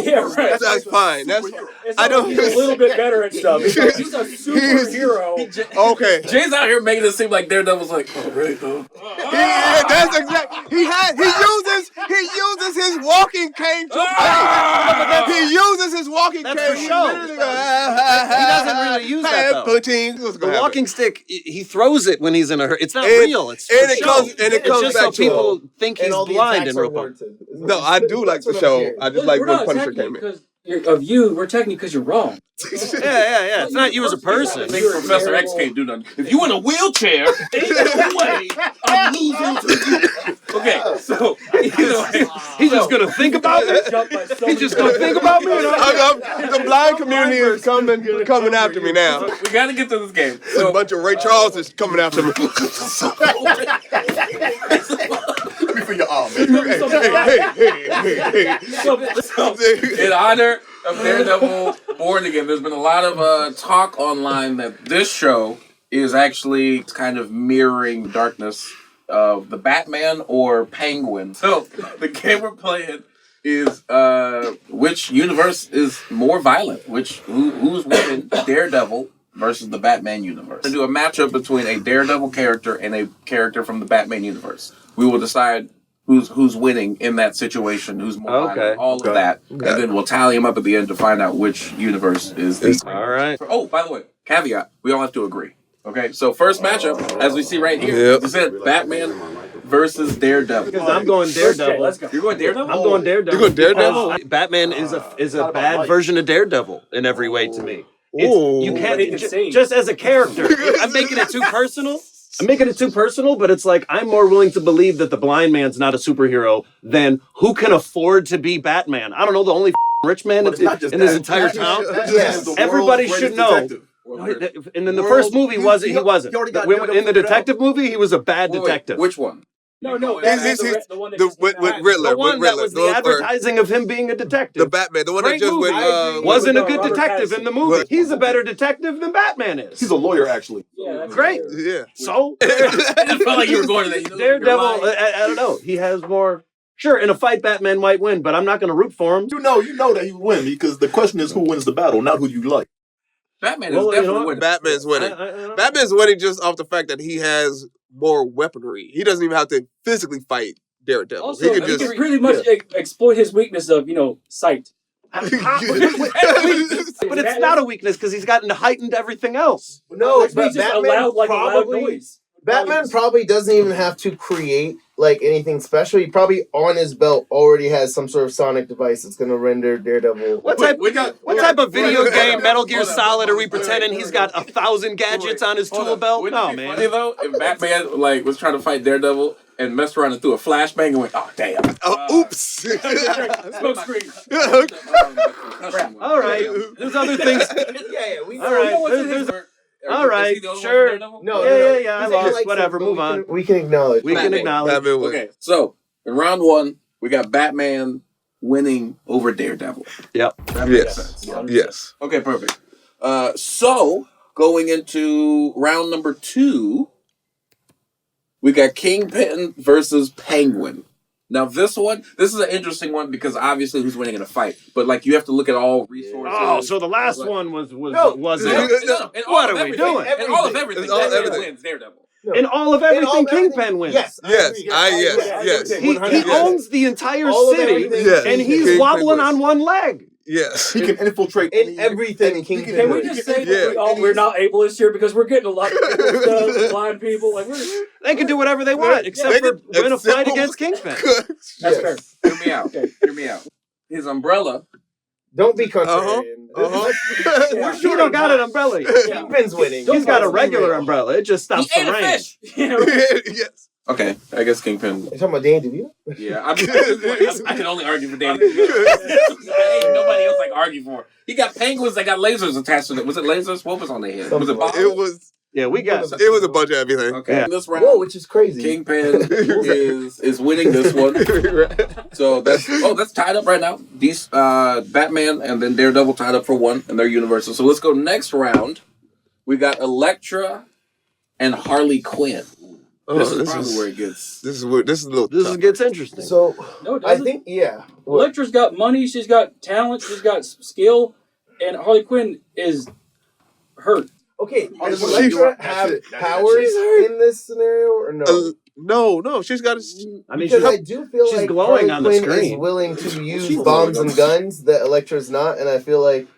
Yeah, right. That's fine. I don't. He's a little bit better at stuff. He's a superhero. Okay. Jay's out here making it seem like Daredevil's like, oh, right, though. Yeah, that's exactly. He uses his walking cane to play. He uses his walking cane. That's for show. He doesn't really use that though. The walking stick, he throws it when he's in a hurry. It's not real. It's for show. It comes just back so to people think he's blind and real. No, I do like the show. I just like when Punisher came in. Of you, we're attacking you because you're wrong. Yeah. It's not you as a person. Professor X can't do nothing. If you in a wheelchair, ain't no way I'm losing to you. Okay, so he's just gonna think about it. He's just gonna think about me. The blind community is coming after me now. We gotta get to this game. So a bunch of Ray Charles is coming after me. Let me feel your arm, man. Hey. So, in honor of Daredevil Born Again, there's been a lot of talk online that this show is actually kind of mirroring darkness of the Batman or Penguin. So the game we're playing is which universe is more violent? Who's winning, Daredevil versus the Batman universe? We're gonna do a matchup between a Daredevil character and a character from the Batman universe. We will decide who's winning in that situation, who's more violent, all of that, and then we'll tally them up at the end to find out which universe is the. All right. Oh, by the way, caveat: we all have to agree. Okay, so first matchup, as we see right here, you said Batman versus Daredevil. Because I'm going Daredevil. Okay, let's go. You're going Daredevil? I'm going Daredevil. You're going Daredevil? Batman is a bad version of Daredevil in every way to me. You can't just as a character. I'm making it too personal. But it's like I'm more willing to believe that the blind man's not a superhero than who can afford to be Batman. I don't know, the only rich man in this entire town. Yes. Everybody should know. And then the first movie he wasn't. In the detective movie, he was a bad detective. Which one? No, the one that just with came out. Riddler. The one with that Riddler. was the advertising of him being a detective. The Batman. The one Great that just movie. went. Wasn't a No, good Robert detective Pattinson. in the movie. He's a better detective than Batman is. He's a lawyer, actually. Yeah, that's Great. Yeah. So I just felt like you were going to that. Daredevil. I don't know. He has more. Sure, in a fight, Batman might win, but I'm not going to root for him. You know that he will win because the question is who wins the battle, not who you like. Batman is definitely winning. Batman's winning. Batman's winning just off the fact that he has more weaponry. He doesn't even have to physically fight Daredevil. Also, he can pretty much exploit his weakness of, sight. But it's not a weakness because he's gotten heightened everything else. No, It's but just a loud noise. Batman probably doesn't even have to create anything special. He probably on his belt already has some sort of sonic device that's going to render Daredevil. What type of video game, Metal Gear Solid, are we pretending he's got 1,000 gadgets on his tool belt? No, man. Funny though, if Batman was trying to fight Daredevil and messed around and threw a flashbang and went, oh damn. Oops. Smoke screen. All right. There's other things. We All right. All right, sure. No, yeah. I lost. Whatever. Move on. We can acknowledge. We can acknowledge. Okay, so in round one, we got Batman winning over Daredevil. Yep. That makes sense. Yes. Okay, perfect. So going into round number 2, we got Kingpin versus Penguin. Now this is an interesting one because obviously who's winning in a fight, but you have to look at all resources. Oh, so the last one wasn't. What are we doing? In all of everything, Daredevil wins. Daredevil. In all of everything, Kingpin wins. Yes. Yes. He owns the entire All of city, everything. and he's Kingpin wobbling wins. on one leg. Yes. He can infiltrate In everything. Kingpin Can we wins. just say that we're not ableist here because we're getting a lot of stuff, blind people. They can do whatever they want, except for win a fight against Kingpin. That's fair. Hear me out. Hear me out. His umbrella. Don't be contrarian. He don't got an umbrella. Kingpin's winning. He's got a regular umbrella. It just stops the rain. Yes. Okay, I guess Kingpin. You talking about Danny DeVito? Yeah, I can only argue for Danny. Ain't nobody else I can argue for. He got penguins that got lasers attached to it. Was it lasers? What was on their head? Was it bombs? It was. Yeah, we got. It was a bunch of everything. Okay, Yeah. this round. Whoa, which is crazy. Kingpin is winning this one. So that's tied up right now. These Batman and then Daredevil tied up for 1 in their universes. So let's go next round. We got Elektra and Harley Quinn. This is probably where it gets. This gets interesting. So No, it I doesn't. think Elektra's got money, she's got talent, she's got skill, and Harley Quinn is hurt. Okay, does Elektra have powers in this scenario or no? No. She's got. I mean, Because I do feel she's like glowing Harley on the Quinn screen. is willing to use bombs and guns that Elektra's not, and I feel like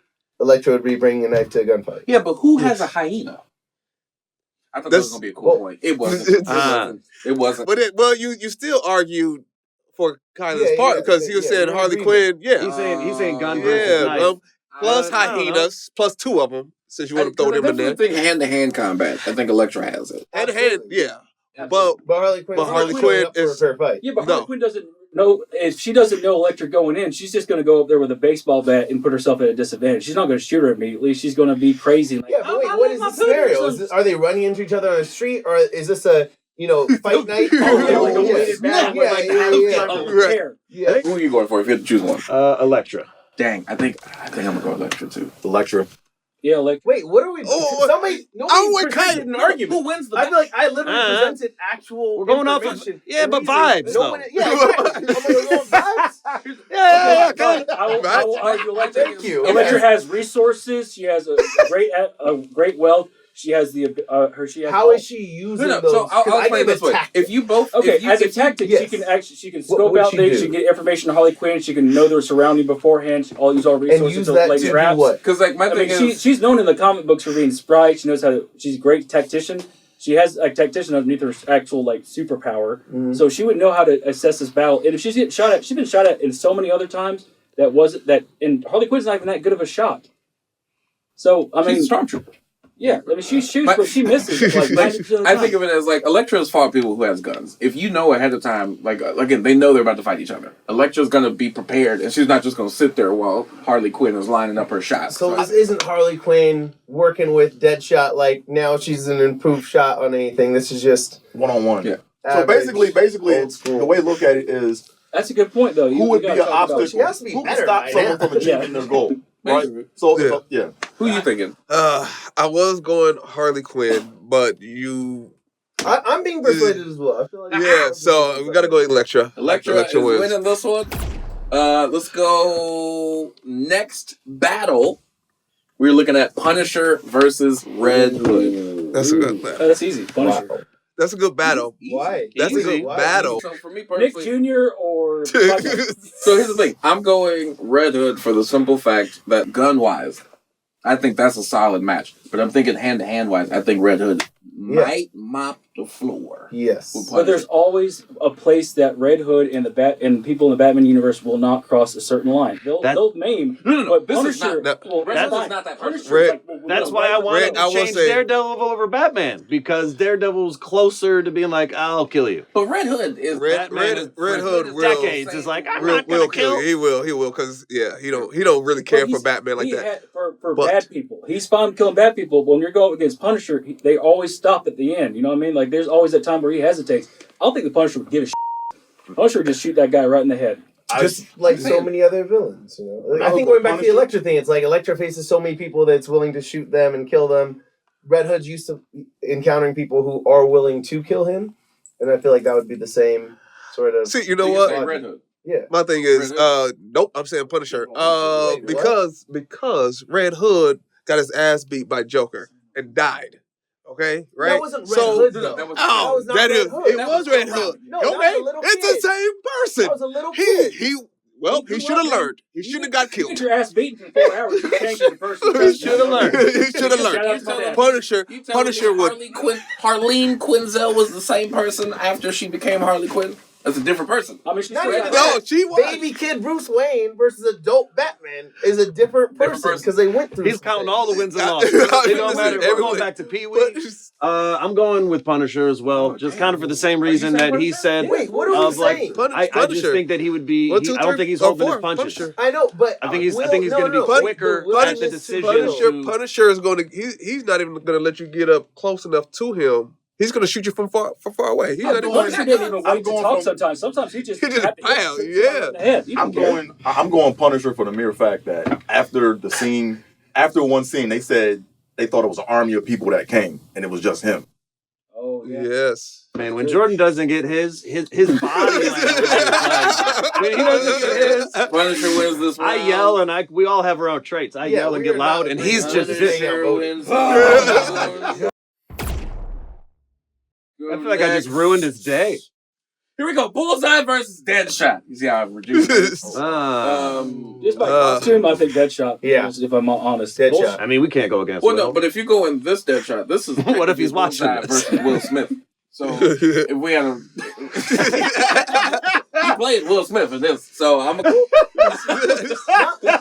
Elektra would be bringing a knife to a gunfight. Yeah, but who has a hyena? I thought that was gonna be a cool point. It wasn't. It wasn't. But you still argued for Kyler's part because you said Harley Quinn. Yeah, he's saying gun versus knife. Plus hyenas, plus 2 of them. Since you want to throw them in there. I think hand-to-hand combat. I think Elektra has it. Hand-to-hand, yeah. But Harley Quinn is for a fair fight. Yeah, but Harley Quinn doesn't know. If she doesn't know Elektra going in, she's just going to go up there with a baseball bat and put herself at a disadvantage. She's not going to shoot her immediately. She's going to be crazy. Yeah, but wait, what is the scenario? Are they running into each other on the street, or is this a fight night? Like a weighted battle with Yeah. Who are you going for if you had to choose one? Elektra. Dang, I think I'm gonna go Elektra too. Elektra. Yeah, like wait, what are we? Nobody presented an argument. Who wins the? I feel like I literally presented actual. We're going off of but vibes though. Yeah, exactly. Vibes. Yeah. I will argue Elektra. Thank you. Elektra has resources. She has a great wealth. She has How is she using those? So I'll explain this way. If you both, as a tactic, she can scope out things. She can get information on Harley Quinn. She can know their surrounding beforehand. She'll use all resources and use to that lay to traps. do what? Because my thing is, she's known in the comic books for being spry. She knows how to. She's a great tactician. She has a tactician underneath her actual superpower, so she would know how to assess this battle. And if she's getting shot at, she's been shot at in so many other times and Harley Quinn's not even that good of a shot. So I mean, she's a stormtrooper. Yeah, I mean, she shoots, but she misses. Like, 90% of the I time. think of it as like Elektra's fought people who has guns. If you know ahead of time, like again, they know they're about to fight each other. Elektra's gonna be prepared, and she's not just gonna sit there while Harley Quinn is lining up her shots. So this isn't Harley Quinn working with Deadshot. Like now she's an improved shot on anything. This is just one-on-one. Yeah. So basically, the way to look at it is, that's a good point, though. who would be an obstacle? She has to be who better can stop by someone now. from achieving their goal? Right. So yeah. Who you thinking? I was going Harley Quinn, but you. I'm being persuaded as well. I feel like Yeah, so we gotta go Elektra. Elektra is wins. winning this one. Let's go next battle. We're looking at Punisher versus Red Hood. That's a good battle. That's easy. Punisher. Wow. That's a good battle. Why? That's a good battle. So for me Nick personally, Jr. or so here's the thing. I'm going Red Hood for the simple fact that gun-wise, I think that's a solid match. But I'm thinking hand-to-hand wise, I think Red Hood might mop the floor. Yes. But there's always a place that Red Hood and people in the Batman universe will not cross a certain line. They'll maim. No. But This is Punisher, not. well, Red Hood is not that person. That's why I wanted to change Daredevil over Batman, because Daredevil's closer to being like, I'll kill you. But Red Hood is Red Hood will decades is like, I'm not gonna kill you. He will, because he don't really care for Batman like that. For bad people, he's fine with killing bad people. But when you're going against Punisher, they always stop at the end. You know what I mean? Like there's always that time where he hesitates. I don't think the Punisher would give a shit. Punisher would just shoot that guy right in the head. Just like so many other villains, you know. Like, I think going back to the Elektra thing, it's like Elektra faces so many people that it's willing to shoot them and kill them. Red Hood's used to encountering people who are willing to kill him, and I feel like that would be the same sort of. See, you know what? Red Hood. Yeah. My thing is, nope, I'm saying Punisher. Because Red Hood got his ass beat by Joker and died. Okay, right? That wasn't Red Hood, though. That was not Red Hood. It was Red Hood. No, Okay, that was a little it's kid. the same person. That was a little kid. He should have learned. He shouldn't have got killed. Get your ass beaten for 4 hours. You change the person. He should have learned. He should have Shout out learned. to my dad. Punisher would. Harleen Quinzel was the same person after she became Harley Quinn. That's a different person. I mean, she's Not even No, that. she was. Baby kid Bruce Wayne versus adult Batman is a different person because they went through. He's counting all the wins and losses. It don't matter. We're going back to Pee Wee. I'm going with Punisher as well, just kind of for the same reason that he said. Wait, what are we saying? I just think that he would be. I don't think he's holding his punches. I know, but I think he's going to be quicker at the decision. Punisher is going to. He's not even going to let you get up close enough to him. He's going to shoot you from far away. Punisher didn't even wait to talk sometimes. Sometimes he just pow, yeah. I'm going Punisher for the mere fact that after one scene, they said they thought it was an army of people that came, and it was just him. Oh yeah. Yes. Man, when Jordan doesn't get his body, when he doesn't get his, Punisher wins this round. I yell and we all have our own traits. I yell and get loud, and he's just. I feel like I just ruined his day. Here we go. Bullseye versus Deadshot. You see how I've reduced it? Just by costume, I think Deadshot. Yeah. If I'm honest. Deadshot. I mean, we can't go against. Well, no, but if you go in this Deadshot, this is what if he's watching Bullseye this? versus Will Smith. So if we had he played Will Smith in this, so I'm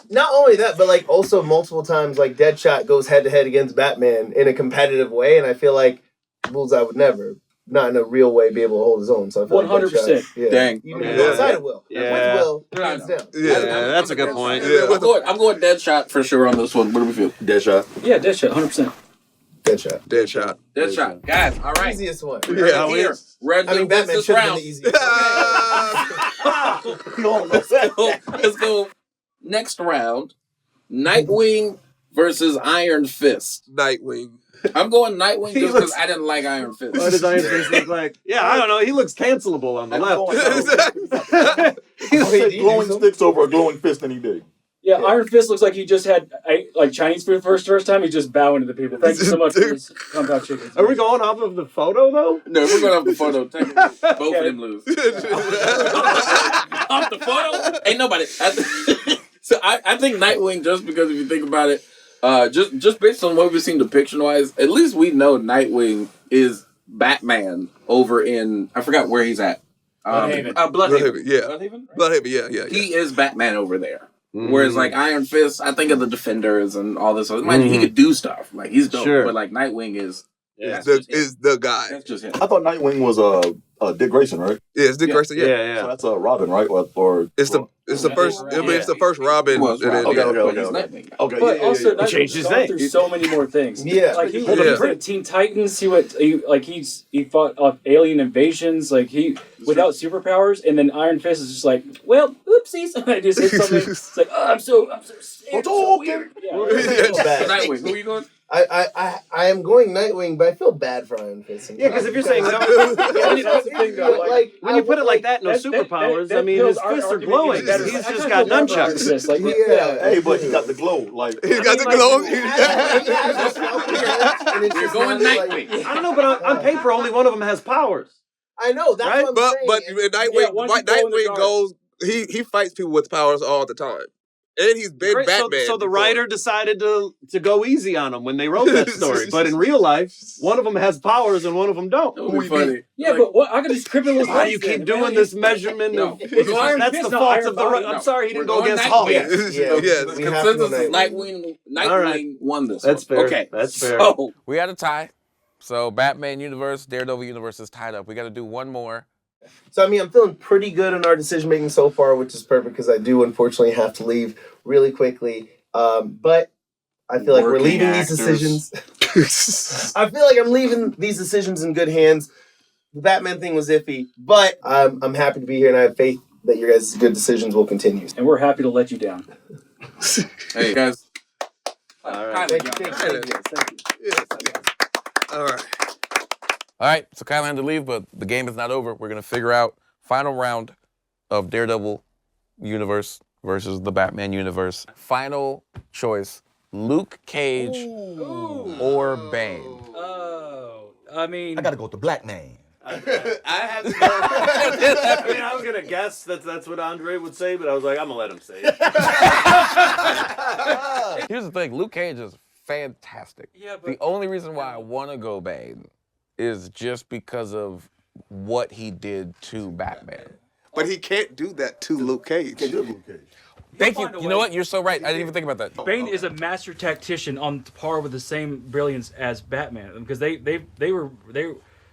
not only that, but like also multiple times, like Deadshot goes head to head against Batman in a competitive way, and I feel like Bullseye would never. Not in a real way, be able to hold his own. So I feel 100%. Yeah. Dang. Even outside of Will. Yeah. With Will, hands down. Yeah, that's a good point. Yeah. I'm going Deadshot for sure on this one. What do we feel? Deadshot. Yeah, Deadshot, 100%. Deadshot. Deadshot. Guys, all right. Easiest one. Yeah, here. Red Hood wins Batman this should have been round. the easiest. Let's go. Next round. Nightwing versus Iron Fist. Nightwing. I'm going Nightwing just because I didn't like Iron Fist. What does Iron Fist look like? Yeah, I don't know. He looks cancelable on the left. Glowing sticks over a glowing fist, and he did. Yeah, Iron Fist looks like he just had like Chinese food first time. He's just bowing to the people. Thank you so much for this compound chicken. Are we going off of the photo though? No, we're going off the photo. Both of them lose. Off the photo? Ain't nobody. So I think Nightwing, just because if you think about it, just based on what we've seen depiction-wise, at least we know Nightwing is Batman over in, I forgot where he's at. Bloodhaven. Bloodhaven. Yeah. Bloodhaven? Bloodhaven, yeah. He is Batman over there. Whereas like Iron Fist, I think of the Defenders and all this. Mind you, he could do stuff. Like he's dope. Sure. But like Nightwing is the guy. That's just him. I thought Nightwing was Dick Grayson, right? Yeah, it's Dick Grayson. Yeah. So that's Robin, right? Or it's the first. I mean, it's the first Robin. Okay. But also, He changed his name. Through so many more things. Yeah. Like he did Teen Titans. He fought off alien invasions. Like without superpowers, and then Iron Fist is just like, well, oopsies. I just hit something. It's like, oh, I'm so sick. So weird. Yeah. Nightwing. Who are you going? I am going Nightwing, but I feel bad for Iron Fist. Yeah, because if you're saying no, when you put it like that, no superpowers. I mean, his fists are glowing. He's just got nunchucks. Hey, but he got the glow. Like he got the glow. You're going Nightwing. I don't know, but on paper, only one of them has powers. I know that's right, what I'm saying. But Nightwing goes. He fights people with powers all the time. And he's been Batman. So the writer decided to go easy on him when they wrote that story. But in real life, one of them has powers and one of them don't. That would be funny. Yeah, but what? I got these criminals. Why do you keep doing this measurement of? That's the fault of the writer. I'm sorry, he didn't go against Hulk. The consensus is Nightwing won this. That's fair. Okay, that's fair. So We had a tie. So Batman universe, Daredevil universe is tied up. We got to do one more. So, I mean, I'm feeling pretty good in our decision making so far, which is perfect because I do unfortunately have to leave really quickly. But I feel like we're leaving these decisions. I feel like I'm leaving these decisions in good hands. The Batman thing was iffy, but I'm happy to be here and I have faith that your guys' good decisions will continue. And we're happy to let you down. Hey, guys. All right. Thank you. All right. All right, so Kyle had to leave, but the game is not over. We're going to figure out final round of Daredevil universe versus the Batman universe. Final choice, Luke Cage or Bane. Oh, I mean, I gotta go with the black man. I had to go. I mean, I was gonna guess that's what Andre would say, but I was like, I'm gonna let him say it. Here's the thing, Luke Cage is fantastic. Yeah, but the only reason why I want to go Bane is just because of what he did to Batman. But he can't do that to Luke Cage. Thank you. You know what? You're so right. I didn't even think about that. Bane is a master tactician on par with the same brilliance as Batman because they were.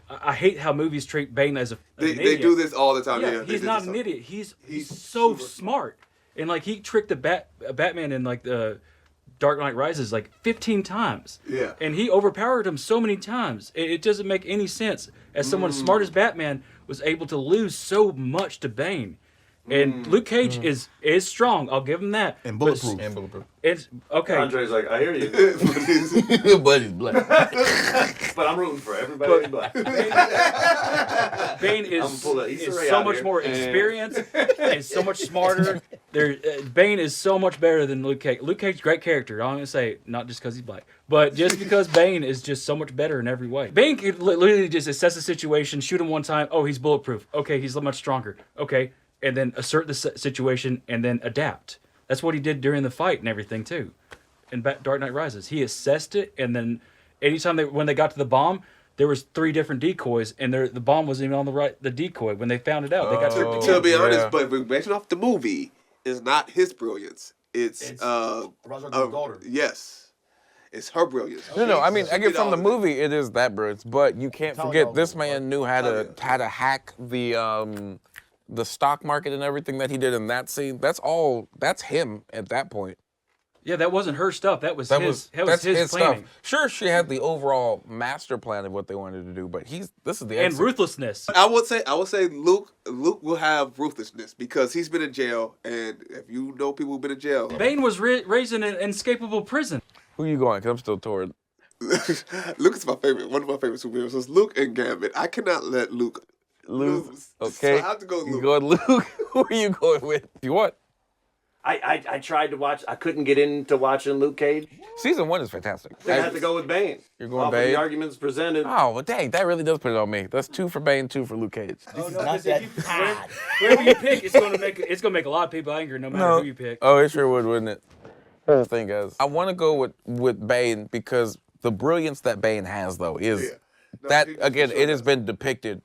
I hate how movies treat Bane as an They idiot. do this all the time. Yeah, he's not an idiot. He's so smart, and like he tricked the Batman in like the Dark Knight Rises like 15 times. Yeah. And he overpowered him so many times. It doesn't make any sense. As someone as smart as Batman was able to lose so much to Bane. And Luke Cage is strong. I'll give him that. And bulletproof. It's okay. Andre's like, I hear you. But he's black. But I'm rooting for everybody black. Bane is so much more experienced and so much smarter. Bane is so much better than Luke Cage. Luke Cage, great character. I'm gonna say not just because he's black, but just because Bane is just so much better in every way. Bane could literally just assess the situation, shoot him one time. Oh, he's bulletproof. Okay, he's much stronger. Okay, and then assert the situation and then adapt. That's what he did during the fight and everything too. In Dark Knight Rises, he assessed it, and then anytime when they got to the bomb, there was 3 different decoys, and the bomb wasn't even on the decoy. When they found it out, they got to be honest, but based off the movie, it's not his brilliance. It's daughter. Yes, it's her brilliance. No. I mean, I get from the movie, it is that brilliance, but you can't forget this man knew how to hack the stock market and everything that he did in that scene. That's him at that point. Yeah, that wasn't her stuff. That was his planning. Stuff. Sure, she had the overall master plan of what they wanted to do, but this is the and ruthlessness. I would say Luke will have ruthlessness because he's been in jail, and if you know people who've been in jail, Bane was raised in an inescapable prison. Who you going? Because I'm still torn. Luke is my favorite. One of my favorite superheroes is Luke and Gambit. I cannot let Luke lose. Okay, so I have to go Luke. You going Luke? Who are you going with? You what? I tried to watch. I couldn't get into watching Luke Cage. Season 1 is fantastic. I had to go with Bane. You're going off Bane? Of the arguments presented. Oh, well, dang, that really does put it on me. That's 2 for Bane, 2 for Luke Cage. Oh, no, whatever you pick, it's gonna make a lot of people angry, no matter who you pick. Oh, it sure would, wouldn't it? Here's the thing, guys. I want to go with Bane because the brilliance that Bane has, though, is that again, it has been depicted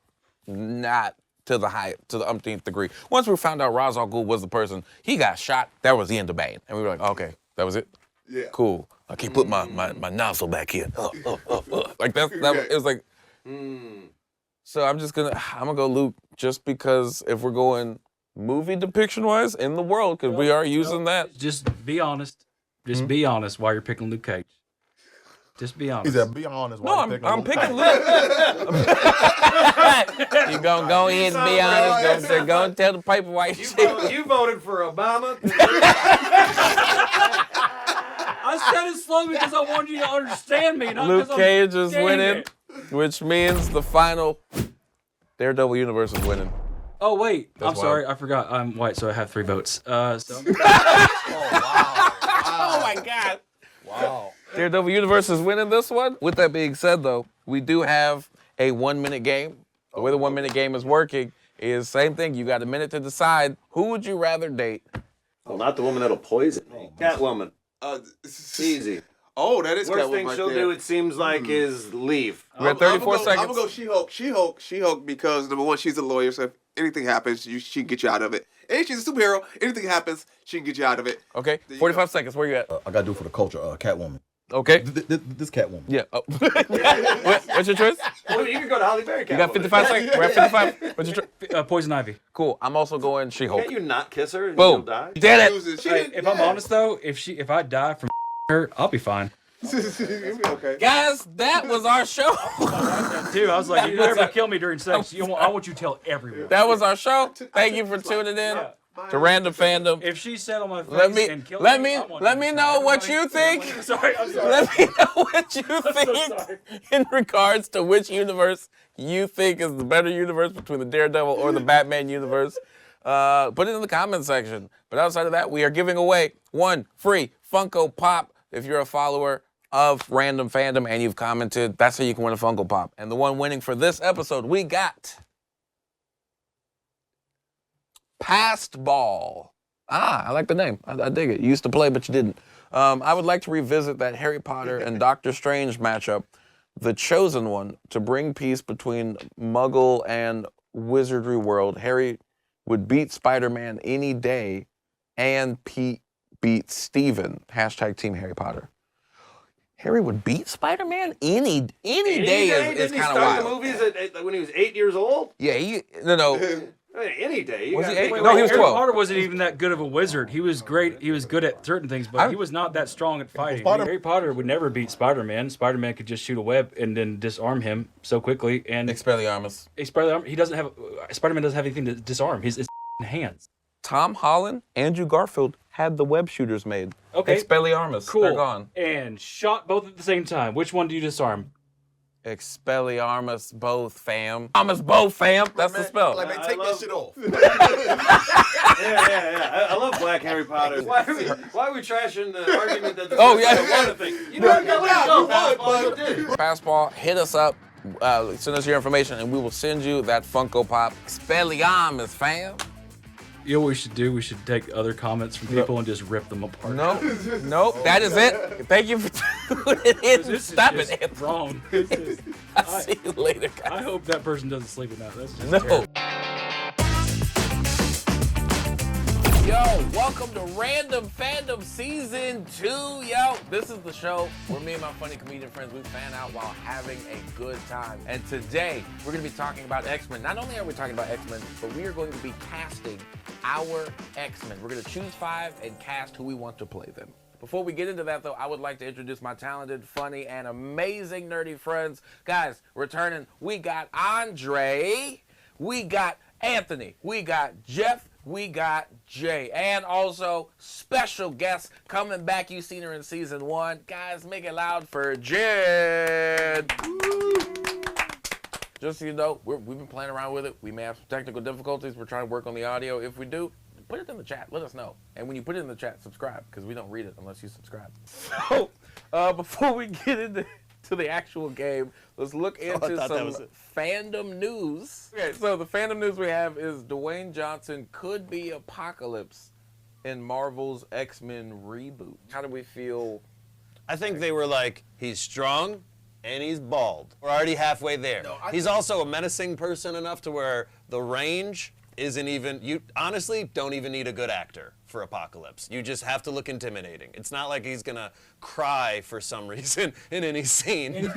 not to the umpteenth degree. Once we found out Ra's al Ghul was the person, he got shot. That was the end of Bane, and we were like, okay, that was it. Yeah. Cool. I can't put my nozzle back in. Like that. It was like. So I'm gonna go Luke, just because if we're going movie depiction wise in the world, because we are using that. Just be honest. Just be honest while you're picking Luke Cage. Just be honest. He said, "Be honest." No, I'm picking Luke. You gonna go ahead and be honest? Go and tell the paper white shit. You voted for Obama. I said it slow because I wanted you to understand me. Not Luke 'cause Cage is Dang winning, it. which means the final Daredevil universe is winning. Oh wait, That's I'm sorry, I forgot. I'm white, so I have 3 votes. Oh my God! Wow. Daredevil universe is winning this one. With that being said, though, we do have a 1-minute game. The way the 1-minute game is working is same thing. You got a minute to decide who would you rather date. Well, not the woman that'll poison me. Catwoman. Easy. Oh, that is Worst Catwoman thing right she'll there. do, it seems like, is leave. We have 34 seconds. I'm gonna go She-Hulk because number one, she's a lawyer, so if anything happens, she can get you out of it. And she's a superhero. Anything happens, she can get you out of it. Okay, 45 seconds. Where you at? I gotta do it for the culture. Catwoman. Okay. This Catwoman. Yeah. Oh. What's your choice? Well, you can go to Holly Berry. You got 55 seconds. We're at 55. What's your choice? Poison Ivy. Cool. I'm also going She-Hulk. Can't you not kiss her and Boom. she'll die? Did it. Hey, if I'm honest though, if I die from her, I'll be fine. Okay. Guys, that was our show. Dude, I was like, you ever kill me during sex? I want you to tell everyone. That was our show. Thank you for tuning in to Random Fandom. If she said on my face and killed let me, me know what you think. I'm sorry. Let me know what you think in regards to which universe you think is the better universe between the Daredevil or the Batman universe. Put it in the comment section. But outside of that, we are giving away 1 free Funko Pop. If you're a follower of Random Fandom and you've commented, that's how you can win a Funko Pop. And the one winning for this episode, we got Past Ball. I like the name. I dig it. You used to play, but you didn't. I would like to revisit that Harry Potter and Doctor Strange matchup, The Chosen One, to bring peace between Muggle and Wizardry World. Harry would beat Spider-Man any day, and Pete beat Steven. # Team Harry Potter. Harry would beat Spider-Man any day is kind of wild. The movies when he was 8 years old? Yeah, Any day. Was he 8? Wait, No, he was 12. Harry Potter wasn't even that good of a wizard. He was great. He was good at certain things, but he was not that strong at fighting. Harry Potter would never beat Spider-Man. Spider-Man could just shoot a web and then disarm him so quickly. And Expelliarmus. He doesn't have. Spider-Man doesn't have anything to disarm. His hands. Tom Holland, Andrew Garfield had the web shooters made. Okay. Expelliarmus. Cool. They're gone. And shot both at the same time. Which one do you disarm? Expelliarmus both, fam. Armus both, fam. That's the spell. Like, man, take that shit off. Yeah. I love Black Harry Potter. Why are we trashing the argument that the thing? You know, Fastball, hit us up. Send us your information, and we will send you that Funko Pop. Expelliarmus, fam. You know what we should do? We should take other comments from people and just rip them apart. Nope. That is it. Thank you for tuning in. Stop it. Wrong. I'll see you later, guys. I hope that person doesn't sleep at night. That's just No. terrible. Yo, welcome to Random Fandom Season 2. Yo, this is the show where me and my funny comedian friends, we fan out while having a good time. And today, we're going to be talking about X-Men. Not only are we talking about X-Men, but we are going to be casting our X-Men. We're going to choose 5 and cast who we want to play them. Before we get into that, though, I would like to introduce my talented, funny, and amazing nerdy friends. Guys, returning, we got Andre, we got Anthony, we got Jeff, we got Jay, and also special guest coming back. You've seen her in season 1. Guys, make it loud for Jed. Just so you know, we've been playing around with it. We may have some technical difficulties. We're trying to work on the audio. If we do, put it in the chat. Let us know. And when you put it in the chat, subscribe, because we don't read it unless you subscribe. So, before we get into the actual game, let's look into some fandom news. Okay, so the fandom news we have is Dwayne Johnson could be Apocalypse in Marvel's X-Men reboot. How do we feel? I think they were like, he's strong and he's bald. We're already halfway there. He's also a menacing person enough to where the range isn't even, you honestly don't even need a good actor for Apocalypse. You just have to look intimidating. It's not like he's gonna cry for some reason in any scene. He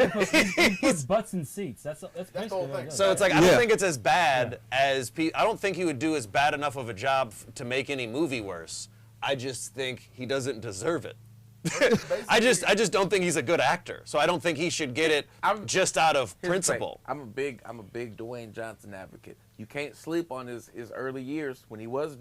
puts butts in seats. That's basically what it does. So it's like, I don't think it's as bad as, I don't think he would do as bad enough of a job to make any movie worse. I just think he doesn't deserve it. I just don't think he's a good actor. So I don't think he should get it just out of principle. I'm a big Dwayne Johnson advocate. You can't sleep on his early years when he was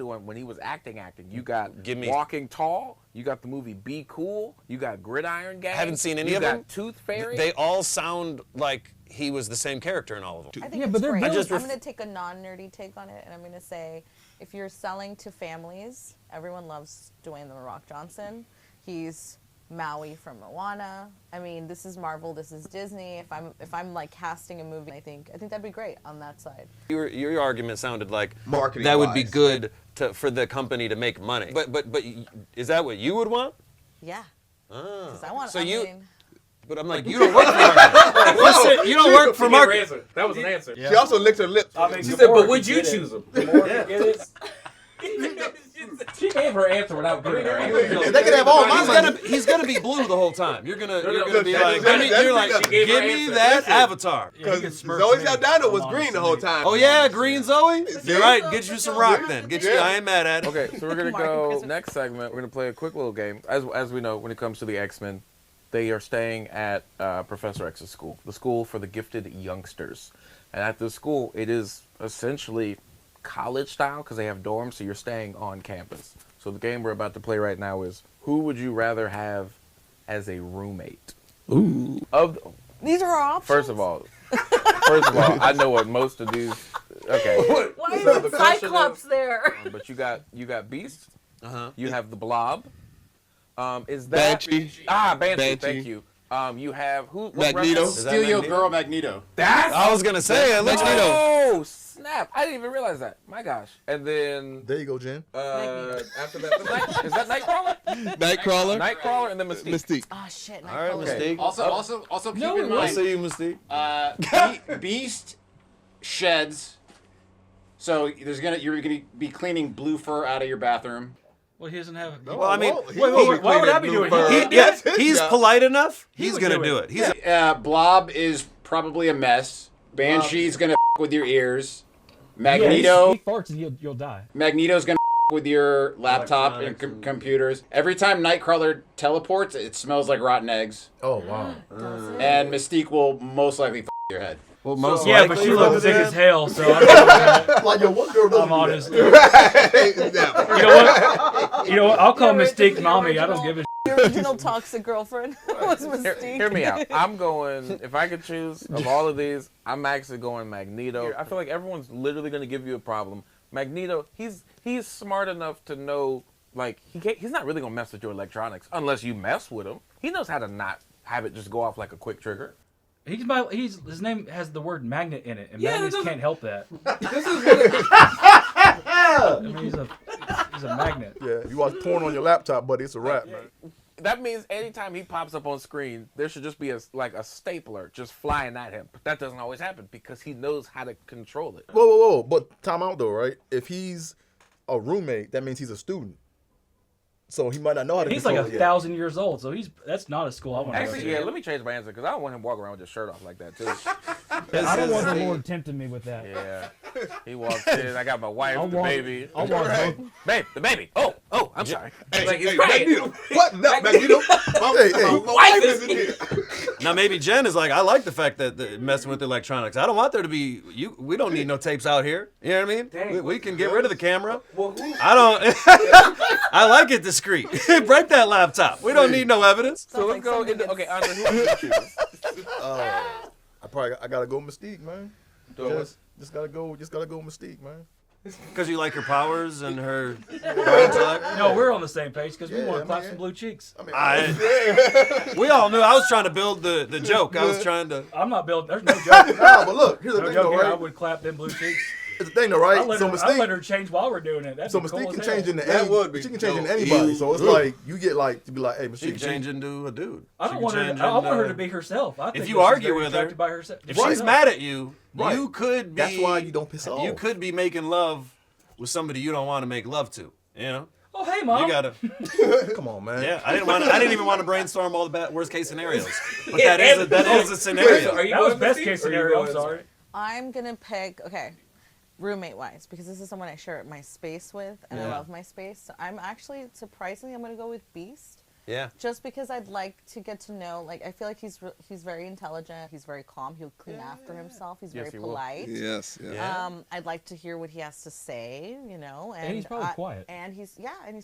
acting. You got Walking Tall. You got the movie Be Cool. You got Gridiron Gang. I haven't seen any of them. You got Tooth Fairy. They all sound like he was the same character in all of them. I think it's great. I'm going to take a non-nerdy take on it, and I'm going to say, if you're selling to families, everyone loves Dwayne "The Rock" Johnson. He's Maui from Moana. I mean, this is Marvel. This is Disney. If I'm like casting a movie, I think that'd be great on that side. Your argument sounded like marketing that would be good for the company to make money. But is that what you would want? Yeah. Because I want. So But I'm like, you don't work for marketing. Listen, you don't work for marketing. That was an answer. She also licked her lips. She said, but would you choose him? She gave her answer without giving her answer. They could have all my money. He's gonna be blue the whole time. You're gonna be like, give me that avatar. Because Zoe Saldana was green the whole time. Oh yeah, green Zoe. You're right. Get you some rock then. I ain't mad at it. Okay, so we're gonna go next segment. We're gonna play a quick little game. As we know, when it comes to the X-Men, they are staying at Professor X's school, the school for the gifted youngsters. And at this school, it is essentially college style because they have dorms, so you're staying on campus. So the game we're about to play right now is, who would you rather have as a roommate? Ooh. These are our options. First of all, I know what most of these. Okay. Why is Cyclops there? But you got Beast. You have the Blob. Is that Banshee? Banshee. Thank you. You have who? Magneto. Steal your girl, Magneto. I was gonna say Magneto. Oh snap! I didn't even realize that. My gosh! And then there you go, Jen. After that, is that Nightcrawler? Nightcrawler, and then Mystique. Oh shit! All right, Mystique. Also keep in mind. I see you, Mystique. Beast sheds. So you're gonna be cleaning blue fur out of your bathroom. Well, he doesn't have it. Well, I mean, wait, why would I be doing it? He's polite enough. He's gonna do it. Blob is probably a mess. Banshee's gonna with your ears. Magneto. He farts and you'll die. Magneto's gonna with your laptop and computers. Every time Nightcrawler teleports, it smells like rotten eggs. Oh wow. And Mystique will most likely your head. Well, most likely. But she looks thick as hell, so like your one girl. I'm honest. You know what? I'll call Mystique mommy. I don't give a. Your original toxic girlfriend was Mystique. Hear me out. I'm going. If I could choose of all of these, I'm actually going Magneto. I feel like everyone's literally going to give you a problem. Magneto, he's smart enough to know, like he's not really going to mess with your electronics unless you mess with him. He knows how to not have it just go off like a quick trigger. His name has the word magnet in it, and magnets can't help that. This is I mean, he's a magnet. Yeah, you watch porn on your laptop, buddy. It's a wrap, man. That means anytime he pops up on screen, there should just be a stapler just flying at him. But that doesn't always happen because he knows how to control it. Whoa. But time out though, right? If he's a roommate, that means he's a student. So he might not know how to He's control like 1,000 years old, so that's not a school I want to go to. Actually, yeah, let me change my answer because I don't want him walking around with his shirt off like that, too. I don't want the Lord tempting me with that. Yeah. He walks in, I got my wife, the baby. I'll walk Babe, the baby. Oh, I'm sorry. Hey, Magneto. What? No, Magneto. My wife is in here. Now maybe Jen is like, I like the fact that messing with electronics. I don't want there to be we don't need no tapes out here. You know what I mean? Dang, we can get rid of the camera. Well, I don't. I like it discreet. Break that laptop. We don't need no evidence. So let's go into Andre, who would you choose? I gotta go Mystique, man. Just gotta go Mystique, man. Because you like her powers and her intellect? No, we're on the same page because we want to clap some blue cheeks. We all knew. I was trying to build the joke. I was trying to. I'm not building. There's no joke. Nah, but look, here's the thing, joke though, here, right? I would clap them blue cheeks. it's the thing, though, right? I'll let, So her, I'll let her change while we're doing it. That'd So be Mystique cool can as hell. change into That any. would be She can change into dope. anybody. So it's Ew. like you get like to be like, hey, She Mystique, can change into a dude. I don't want her. I want her to be herself. I think If you that she's argue very with her, attracted by herself. if she's mad at you, Right. you could be. That's why you don't piss her off. You could be making love with somebody you don't want to make love to. You know. Oh, hey, mom. You gotta. Come on, man. Yeah, I didn't even want to brainstorm all the worst case scenarios. But that is a scenario. That was best case scenario. I'm sorry. I'm gonna pick roommate wise, because this is someone I share my space with, and I love my space. So I'm actually surprisingly I'm gonna go with Beast. Yeah. Just because I'd like to get to know, like, I feel like he's very intelligent. He's very calm. He'll clean after himself. He's very polite. Yes. Yeah. I'd like to hear what he has to say, you know. And he's probably quiet. And he's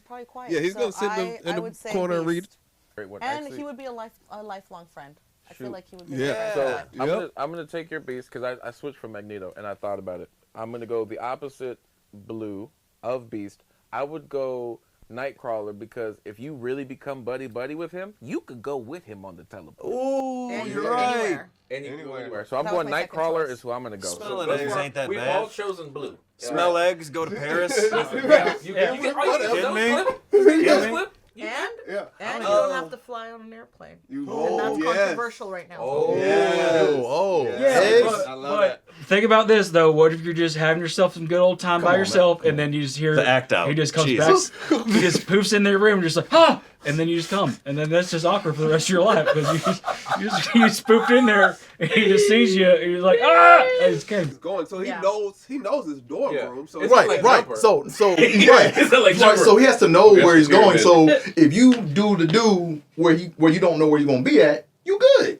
probably quiet. Yeah, he's So gonna sit in I the would say corner and read. Beast. And he would be a lifelong friend. I feel like he would be. Yeah. So I'm gonna take your Beast because I switched from Magneto and I thought about it. I'm gonna go the opposite blue of Beast. I would go Nightcrawler because if you really become buddy with him, you could go with him on the teleport. Ooh, you're right. Anywhere. So I'm That going was my second Nightcrawler choice. is who I'm gonna go. Smelling so eggs ain't that we've bad. all chosen blue. Smell eggs, go to Paris. You can Kidding me? Kidding me? And you don't have to fly on an airplane. And that's controversial right now. I love that. Think about this though. What if you're just having yourself some good old time by yourself, and then you just hear The act out. He just comes Jesus. back. He just poofs in their room, just like and then you just come, and then that's just awkward for the rest of your life because you spoofed in there, and he just sees you, and you're like and it's came. He's going, so he knows his dorm room. So right. So It's not like right. So he has to know where he's going. pyramid. So if you do where you don't know where you're gonna be at, you good.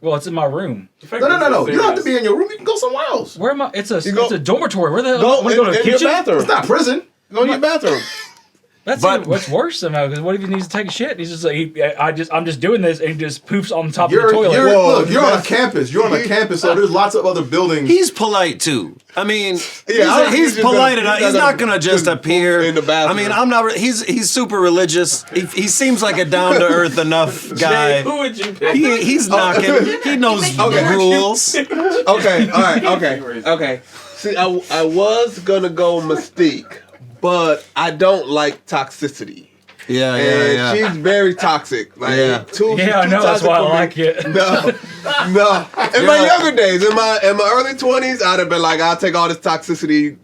Well, it's in my room. No. You don't have to be in your room. You can go somewhere else. Where am I? It's a dormitory. Where the hell? Go I'm gonna go to the in your kitchen. bathroom. It's not prison. Go in your bathroom. That's what's worse somehow. Because what if he needs to take a shit? And he's just like, I'm just doing this, and he just poofs on top of the toilet. You're on a campus. You're on a campus, so there's lots of other buildings. He's polite too. I mean, Yeah, he's polite enough. He's not gonna just appear in the bathroom. I mean, I'm not. He's super religious. He seems like a down to earth enough guy. Who would you pick? He's knocking. He knows rules. Okay, all right, okay. See, I was gonna go Mystique, but I don't like toxicity. Yeah. She's very toxic. Like, Yeah. I know. That's why I like it. No. In my younger days, in my early 20s, I'd have been like, I'll take all this toxicity.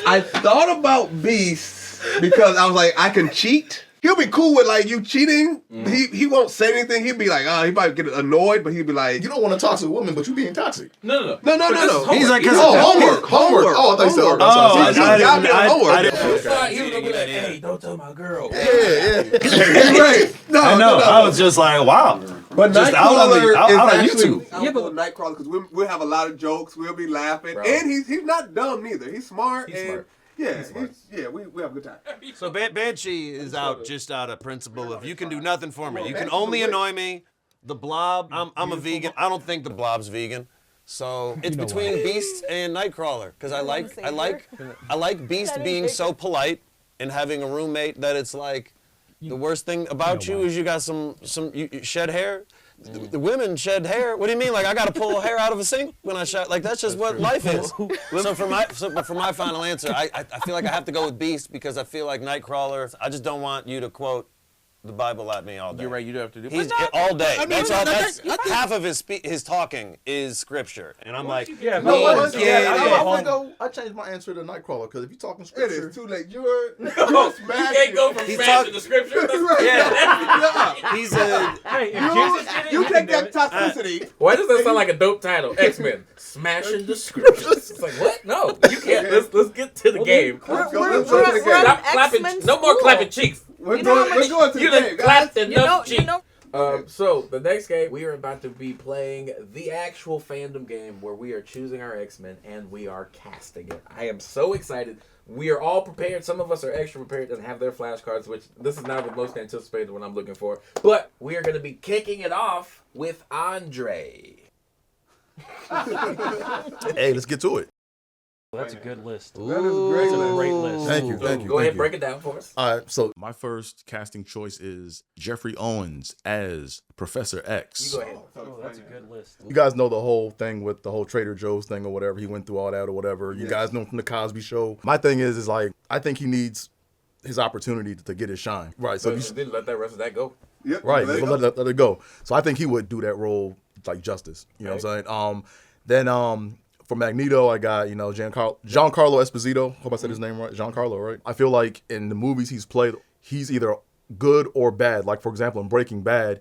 I thought about Beast because I was like, I can cheat. He'll be cool with like you cheating. He won't say anything. He'll be like, he might get annoyed, but he'll be like, You don't want a toxic woman, but you being toxic. no. He's like, homework. Oh, I thought you said I He was gonna be like, hey, don't tell my girl. Right. I know. I was just like, wow. But Just out on YouTube. Yeah, but Nightcrawler, because we'll have a lot of jokes. We'll be laughing, and he's not dumb neither. He's smart. Yeah, we have a good time. So Banshee is out just out of principle of you can do nothing for me. You can only annoy me. The Blob, I'm a vegan. I don't think the Blob's vegan. So it's between Beast and Nightcrawler because I like Beast being so polite and having a roommate that it's like the worst thing about you is you got some you shed hair. The women shed hair. What do you mean? Like I got to pull hair out of a sink when I shed? Like that's just what life is. So for my final answer, I feel like I have to go with Beast because I feel like Nightcrawler. I just don't want you to quote the Bible at me all day. You're right. You do have to do. He's all day. That's all. That's half of his talking is scripture, and I'm like, I changed my answer to Nightcrawler because if you're talking scripture, It is too late. You're You can't go from smashing the scripture. he's a. you take that toxicity. Why does that sound like a dope title? X-Men smashing the scriptures. It's like what? No, you can't. Let's get to the game. Stop clapping. No more clapping cheeks. We're going to the You game, done guys. clapped enough cheeks. So the next game we are about to be playing the actual fandom game where we are choosing our X-Men and we are casting it. I am so excited. We are all prepared. Some of us are extra prepared and have their flashcards, which this is now the most anticipated one I'm looking for. But we are going to be kicking it off with Andre. hey, let's get to it. That's a good list. That is great. That's a great list. Thank you. So Thank you. go ahead, thank you. break it down for us. All right, so my first casting choice is Jeffrey Owens as Professor X. You go ahead. Oh, that's a good list. You guys know the whole thing with the whole Trader Joe's thing or whatever. He went through all that or whatever. You guys know him from the Cosby Show. My thing is like, I think he needs his opportunity to get his shine. Right. So if you, Then let that rest of that go. Yep. right, Let let it go. So I think he would do that role like justice. You know what I'm saying? Then for Magneto, I got, you know, Giancarlo Esposito. Hope I said his name right. Giancarlo, right? I feel like in the movies he's played, he's either good or bad. Like, for example, in Breaking Bad,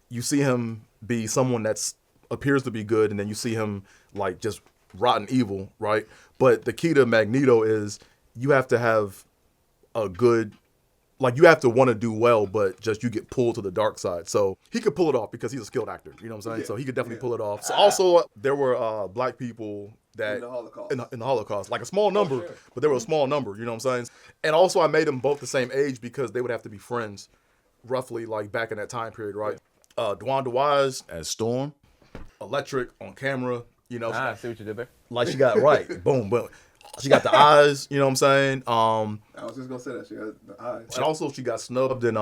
you see him be someone that's appears to be good, and then you see him like just rotten evil, right? But the key to Magneto is you have to have a good, like, you have to want to do well, but just you get pulled to the dark side. So he could pull it off because he's a skilled actor. You know what I'm saying? So he could definitely pull it off. So also, there were black people that in the Holocaust. In the Holocaust, like a small number, but they were a small number. You know what I'm saying? And also, I made them both the same age because they would have to be friends, roughly like back in that time period, right? Dwanda Wise as Storm, Electric on camera. You know, I see what you did there. like she got right, boom, boom. She got the eyes, you know what I'm saying? I was just gonna say that she got the eyes. And also she got snubbed in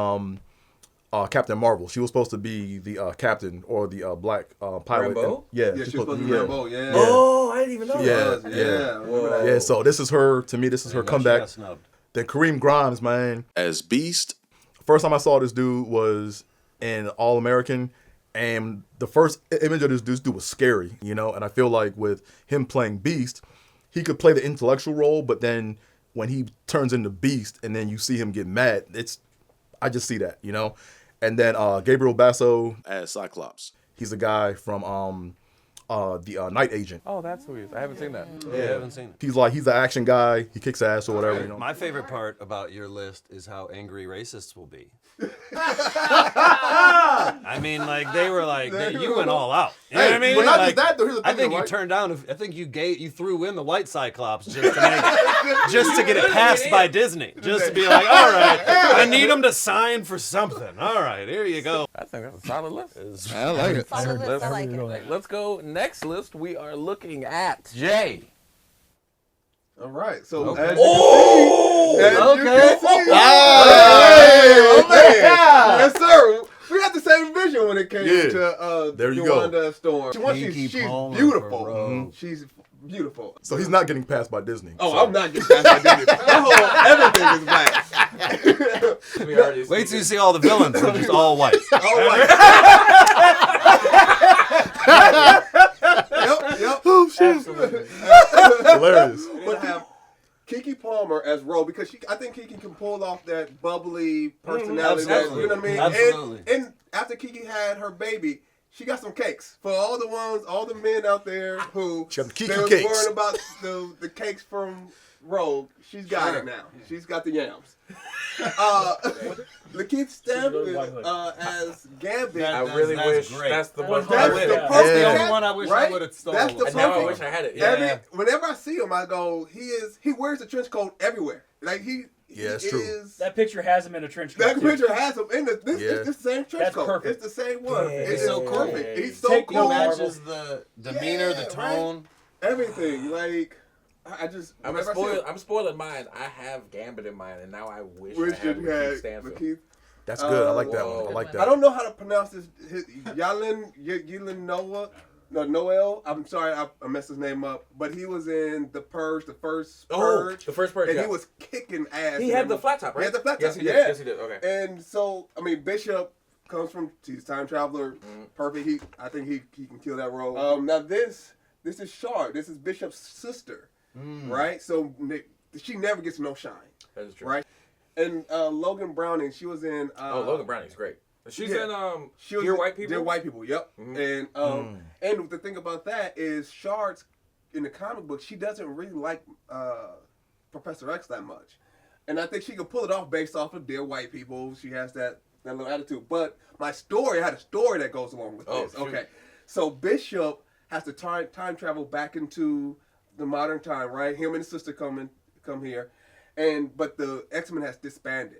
Captain Marvel. She was supposed to be the captain or the black pilot. Rambeau? Yeah, she was supposed to be Rambeau. Yeah. Oh, I didn't even know Yeah, that. yeah. So this is her. To me, this is her comeback. got snubbed. Then Kareem Grimes, man, as Beast. First time I saw this dude was in All American, and the first image of this dude was scary, you know. And I feel like with him playing Beast, he could play the intellectual role, but then when he turns into Beast, and then you see him get mad, I just see that, you know. And then Gabriel Basso as Cyclops. He's a guy from the Night Agent. Oh, that's who he is. I haven't seen that. Yeah, I haven't seen it. He's an action guy. He kicks ass or whatever, you know. My favorite part about your list is how angry racists will be. I mean, like they were like you went all out. You know what I mean? But not Like, just that though. Here's the thing, I think you right? turned down. I think you threw in the white Cyclops just to get it passed by Disney. Just to be like, all right, I need them to sign for something. All right, here you go. I think that's a solid list. I like it. Solid list, I like it. Let's go next list. We are looking at Jay. All right. So Okay. as you can see, Oh, man. yes, sir. We had the same vision when it came to there you go. Yolanda Storm. She's beautiful. She's beautiful. So he's not getting passed by Disney. Oh, so. I'm not getting passed by Disney. That whole everything is black. Wait till you see all the villains. They're just all white. Yep. Oh shit! Hilarious. But have Keke Palmer as Ro because I think Keke can pull off that bubbly personality. Absolutely. You know what I mean? Absolutely. And after Keke had her baby, she got some cakes for all the men out there who She got the they Keke was cakes. worried about the cakes from Rogue. She's got it now. She's got the yams. Lakeith Stanfield as Gambit. I really wish great. that's the one. That's I the live. perfect. the only one I wish I would have stolen. That's the And now I perfect. wish I had it. Yeah. Whenever I see him, I go, he wears a trench coat everywhere. Like Yeah, it's true. is. That picture has him in a trench coat. That picture has him in this. Yeah. It's the same trench That's coat. perfect. It's the same one. Yeah. It's so perfect. He's so Take cool. no Matches the demeanor, the tone. Everything. Like I just. whenever I see him, I'm spoiling mine. I have Gambit in mind, and now I wish I wish had you Lakeith had Stanfield. Lakeith. That's good. I like that one. I like I that. don't know how to pronounce this. Yalin Noah. No, Noel. I'm sorry, I messed his name up. But he was in The Purge, the first Purge. The first Purge. And yeah. he was kicking ass. He had the flat top, right? He had the flat top. Yes, he did. Yeah. Yes, he did. Okay. And so, I mean, Bishop comes from, he's a time traveler. Perfect. I think he can kill that role. Now this is Shard. This is Bishop's sister. Right? So she never gets no shine. That is true. Right? And Logan Browning, she was in. Logan Browning's great. She's in she was Dear in White People. Dear White People, yep. And the thing about that is Shard's in the comic book, she doesn't really like Professor X that much. And I think she could pull it off based off of Dear White People. She has that little attitude. But I had a story that goes along with this. shoot. Okay. So Bishop has to time travel back into the modern time, right? Him and his sister come here. But the X-Men has disbanded.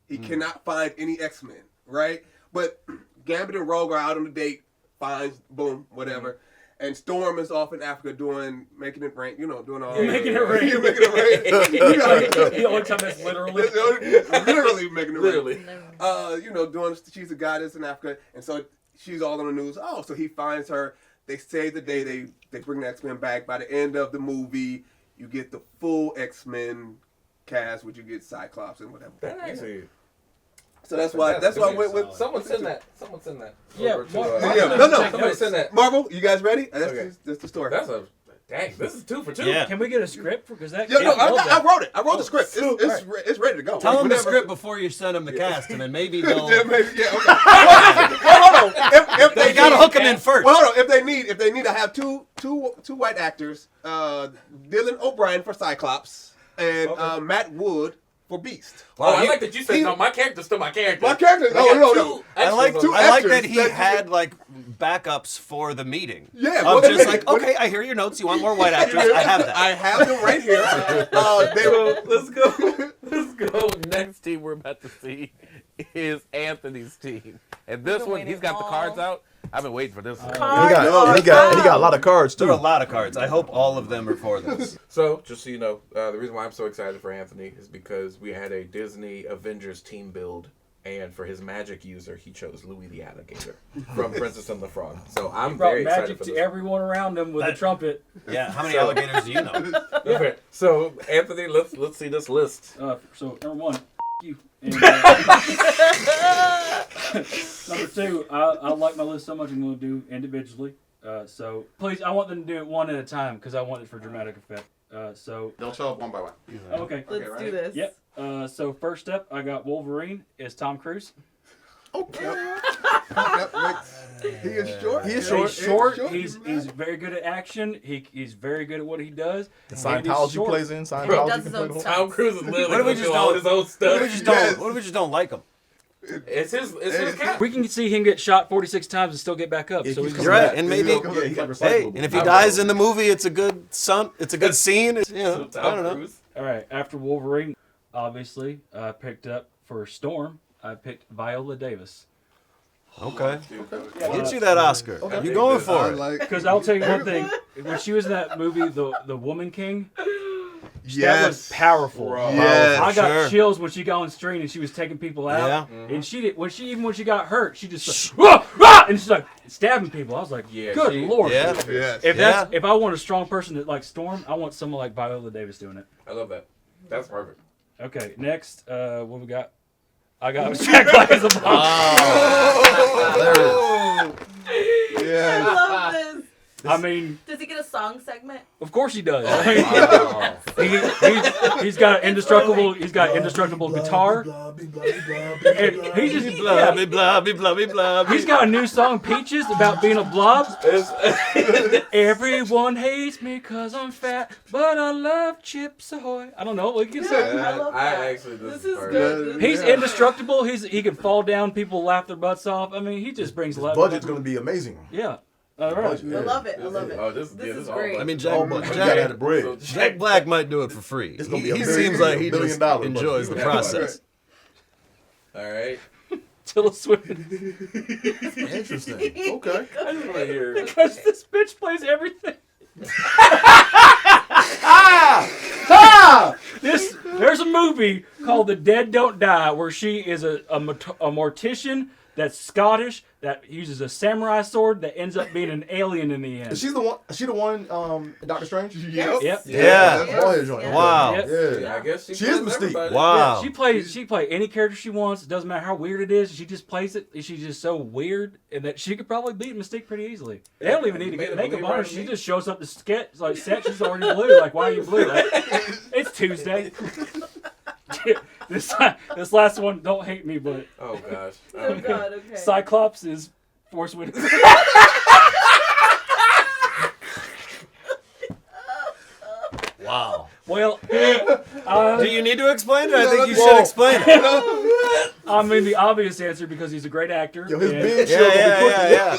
He cannot find any X-Men, right? But Gambit and Rogue are out on a date, finds, boom, whatever. And Storm is off in Africa making it rain, doing all Making it rain. making it rain. The only time that's literally. Literally making it Literally. rain. She's a goddess in Africa, and so she's all on the news. Oh, so he finds her. They save the day. They bring the X-Men back. By the end of the movie, you get the full X-Men cast, which you get Cyclops and whatever. That actually. So that's why I went with. Someone send that. Yeah, over to, No. Somebody send that. Marvel, you guys ready? Okay. That's the story. Dang, this is 2 for 2. Yeah. Can we get a script? Because that. Yeah, no, I wrote it. I wrote the script. It's ready to go. Tell them the script before you send them the cast, and then maybe they'll. Okay. Hold on. If they gotta hook them in first. Well, hold on. If they need to have two white actors, Dylan O'Brien for Cyclops and Matt Wood for Beast. I like that you said no. My character's still my character. My character. No. I like that he had like backups for the meeting. Yeah, I'm just like, okay, I hear your notes. You want more white actors? I have that. I have them right here. Let's go. Next team we're about to see is Anthony's team, and this one he's got the cards out. I've been waiting for this one. He got a lot of cards too. There are a lot of cards. I hope all of them are for this. So, just so you know, the reason why I'm so excited for Anthony is because we had a Disney Avengers team build, and for his magic user, he chose Louis the Alligator from Princess and the Frog. So I'm brought very excited magic for to this. everyone around him with a trumpet. Yeah, how many alligators do you know? Okay, so Anthony, let's see this list. So number 1, you. And, number 2, I like my list so much I'm going to do individually. So please, I want them to do it one at a time because I want it for dramatic effect. So they'll show up one by one. Okay. Let's do this. Yep. So first up, I got Wolverine as Tom Cruise. Okay. He is short. He's short. He's very good at action. He's very good at what he does. The Scientology plays in. Scientology can play the whole. Tom Cruise is literally What if we doing all his own stuff. What if we just don't like him? It's his cat. We can see him get shot 46 times and still get back up. So You're right, and maybe and if he dies in the movie, it's a good scene. I don't know. All right, after Wolverine, obviously, I picked up for Storm. I picked Viola Davis. Okay. Get you that Oscar. Okay. You going for it? Because I'll tell you one thing. When she was in that movie, The Woman King, that was powerful. Yes, I got chills when she got on screen and she was taking people out. Yeah. And she did when she got hurt, she just like, rah! And she's like stabbing people. I was like, good lord. Yeah. If I want a strong person that like Storm, I want someone like Viola Davis doing it. I love that. That's perfect. Okay, next, what we got? I got Jack Black as a bomb. I love this. I mean, does he get a song segment? Of course he does. He's got an indestructible. He's got indestructible guitar. And he just blobby, blobby, blobby, blobby. He's got a new song, Peaches, about being a blob. Everyone hates me because I'm fat, but I love Chips Ahoy. I don't know. What you can say. I love that. This is good. He's indestructible. He can fall down. People laugh their butts off. I mean, he just brings a lot. Budget's going to be amazing. Yeah. All right. I love it. I love it. Oh, this is all great. I mean, Jack Black might do it for free. It's gonna be He seems like he just $1 enjoys the process. All right. Tilda Swinton. Interesting. Okay. I just want to hear. Because this bitch plays everything. There's a movie called The Dead Don't Die where she is a mortician that's Scottish that uses a samurai sword that ends up being an alien in the end. Is she the one? Is she the one? Doctor Strange. Yep. Wow. Yeah, I guess she is Mystique. Wow. Yeah, she plays any character she wants. It doesn't matter how weird it is. She just plays it. She's just so weird, and that she could probably beat Mystique pretty easily. They don't even need to get makeup on her. She just shows up to sketch like set. She's already blue. Like, why are you blue? Like, it's Tuesday. This last one, don't hate me, but oh gosh. Oh god. Okay. Cyclops is Force Whitaker. Wow. Well, do you need to explain it? I think you should explain it. I mean the obvious answer because he's a great actor. Yo, his and- binge show Yeah.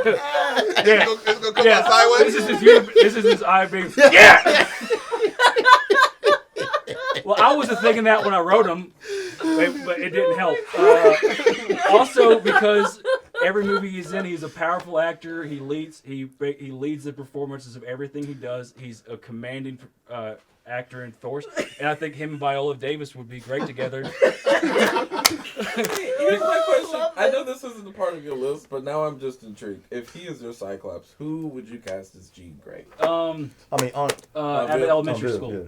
It's gonna come out sideways. This is his eye beam. Yeah. Well, I wasn't thinking that when I wrote him, but it didn't help. Also, because every movie he's in, he's a powerful actor. He leads the performances of everything he does. He's a commanding actor and force, and I think him and Viola Davis would be great together. Here's my question. I know this isn't a part of your list, but now I'm just intrigued. If he is your Cyclops, who would you cast as Jean Grey? On Abbott Elementary School. Yeah.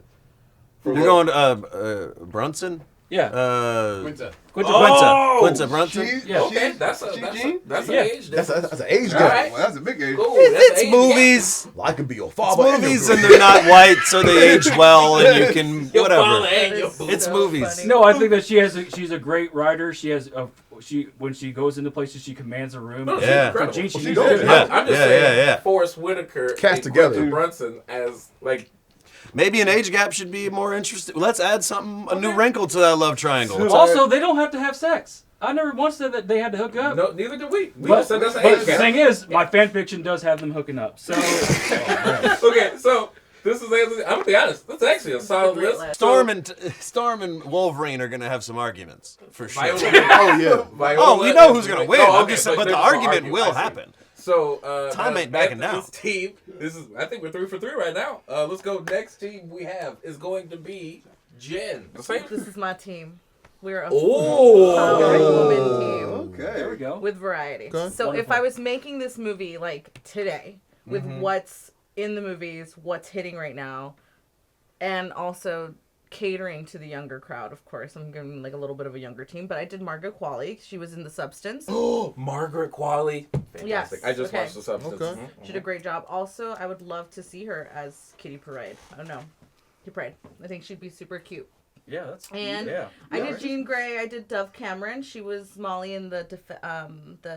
You're going to Brunson? Yeah. Quinta Brunson? Yeah. Okay, that's an age That's difference. an age All gap. right. Well, that's a big age. Cool. It's movies. Well, I could be your It's father. movies and they're not white, so they age well, and you can whatever. It's movies. funny. No, I think that she's a great writer. She has when she goes into places, she commands a room. No, she's Yeah. incredible. Jean, She's she's good. good. I'm just saying, Forrest Whitaker, Cast and together. Quentin Brunson as like. Maybe an age gap should be more interesting. Let's add a new wrinkle to that love triangle. Also, they don't have to have sex. I never once said that they had to hook up. No, neither do we. We But, just said that's an but age the gap. thing is, my fan fiction does have them hooking up. So Okay, so this is. I'm gonna be honest. That's actually a solid list. Storm and Wolverine are gonna have some arguments for sure. Viola, we know who's gonna win. Oh, I'm okay, just saying, but there's the no argument will I see. happen. So Tom ain't backing down. Anthony's team. This is. I think we're 3 for 3 right now. Let's go. Next team we have is going to be Jen. The same. This is my team. We're a Oh. power woman team. Okay. there we go. With variety. Okay. So if I was making this movie like today, with what's in the movies, what's hitting right now, and also catering to the younger crowd, of course, I'm giving like a little bit of a younger team, but I did Margaret Qualley. She was in The Substance. Oh, Margaret Qualley. Fantastic. Yes, I just okay. watched The Substance. Okay. Mhm. She did a great job. Also, I would love to see her as Kitty Pryde. I don't know. Kitty Pryde. I think she'd be super cute. Yeah, that's And yeah. I did Jean Grey. I did Dove Cameron. She was Molly in the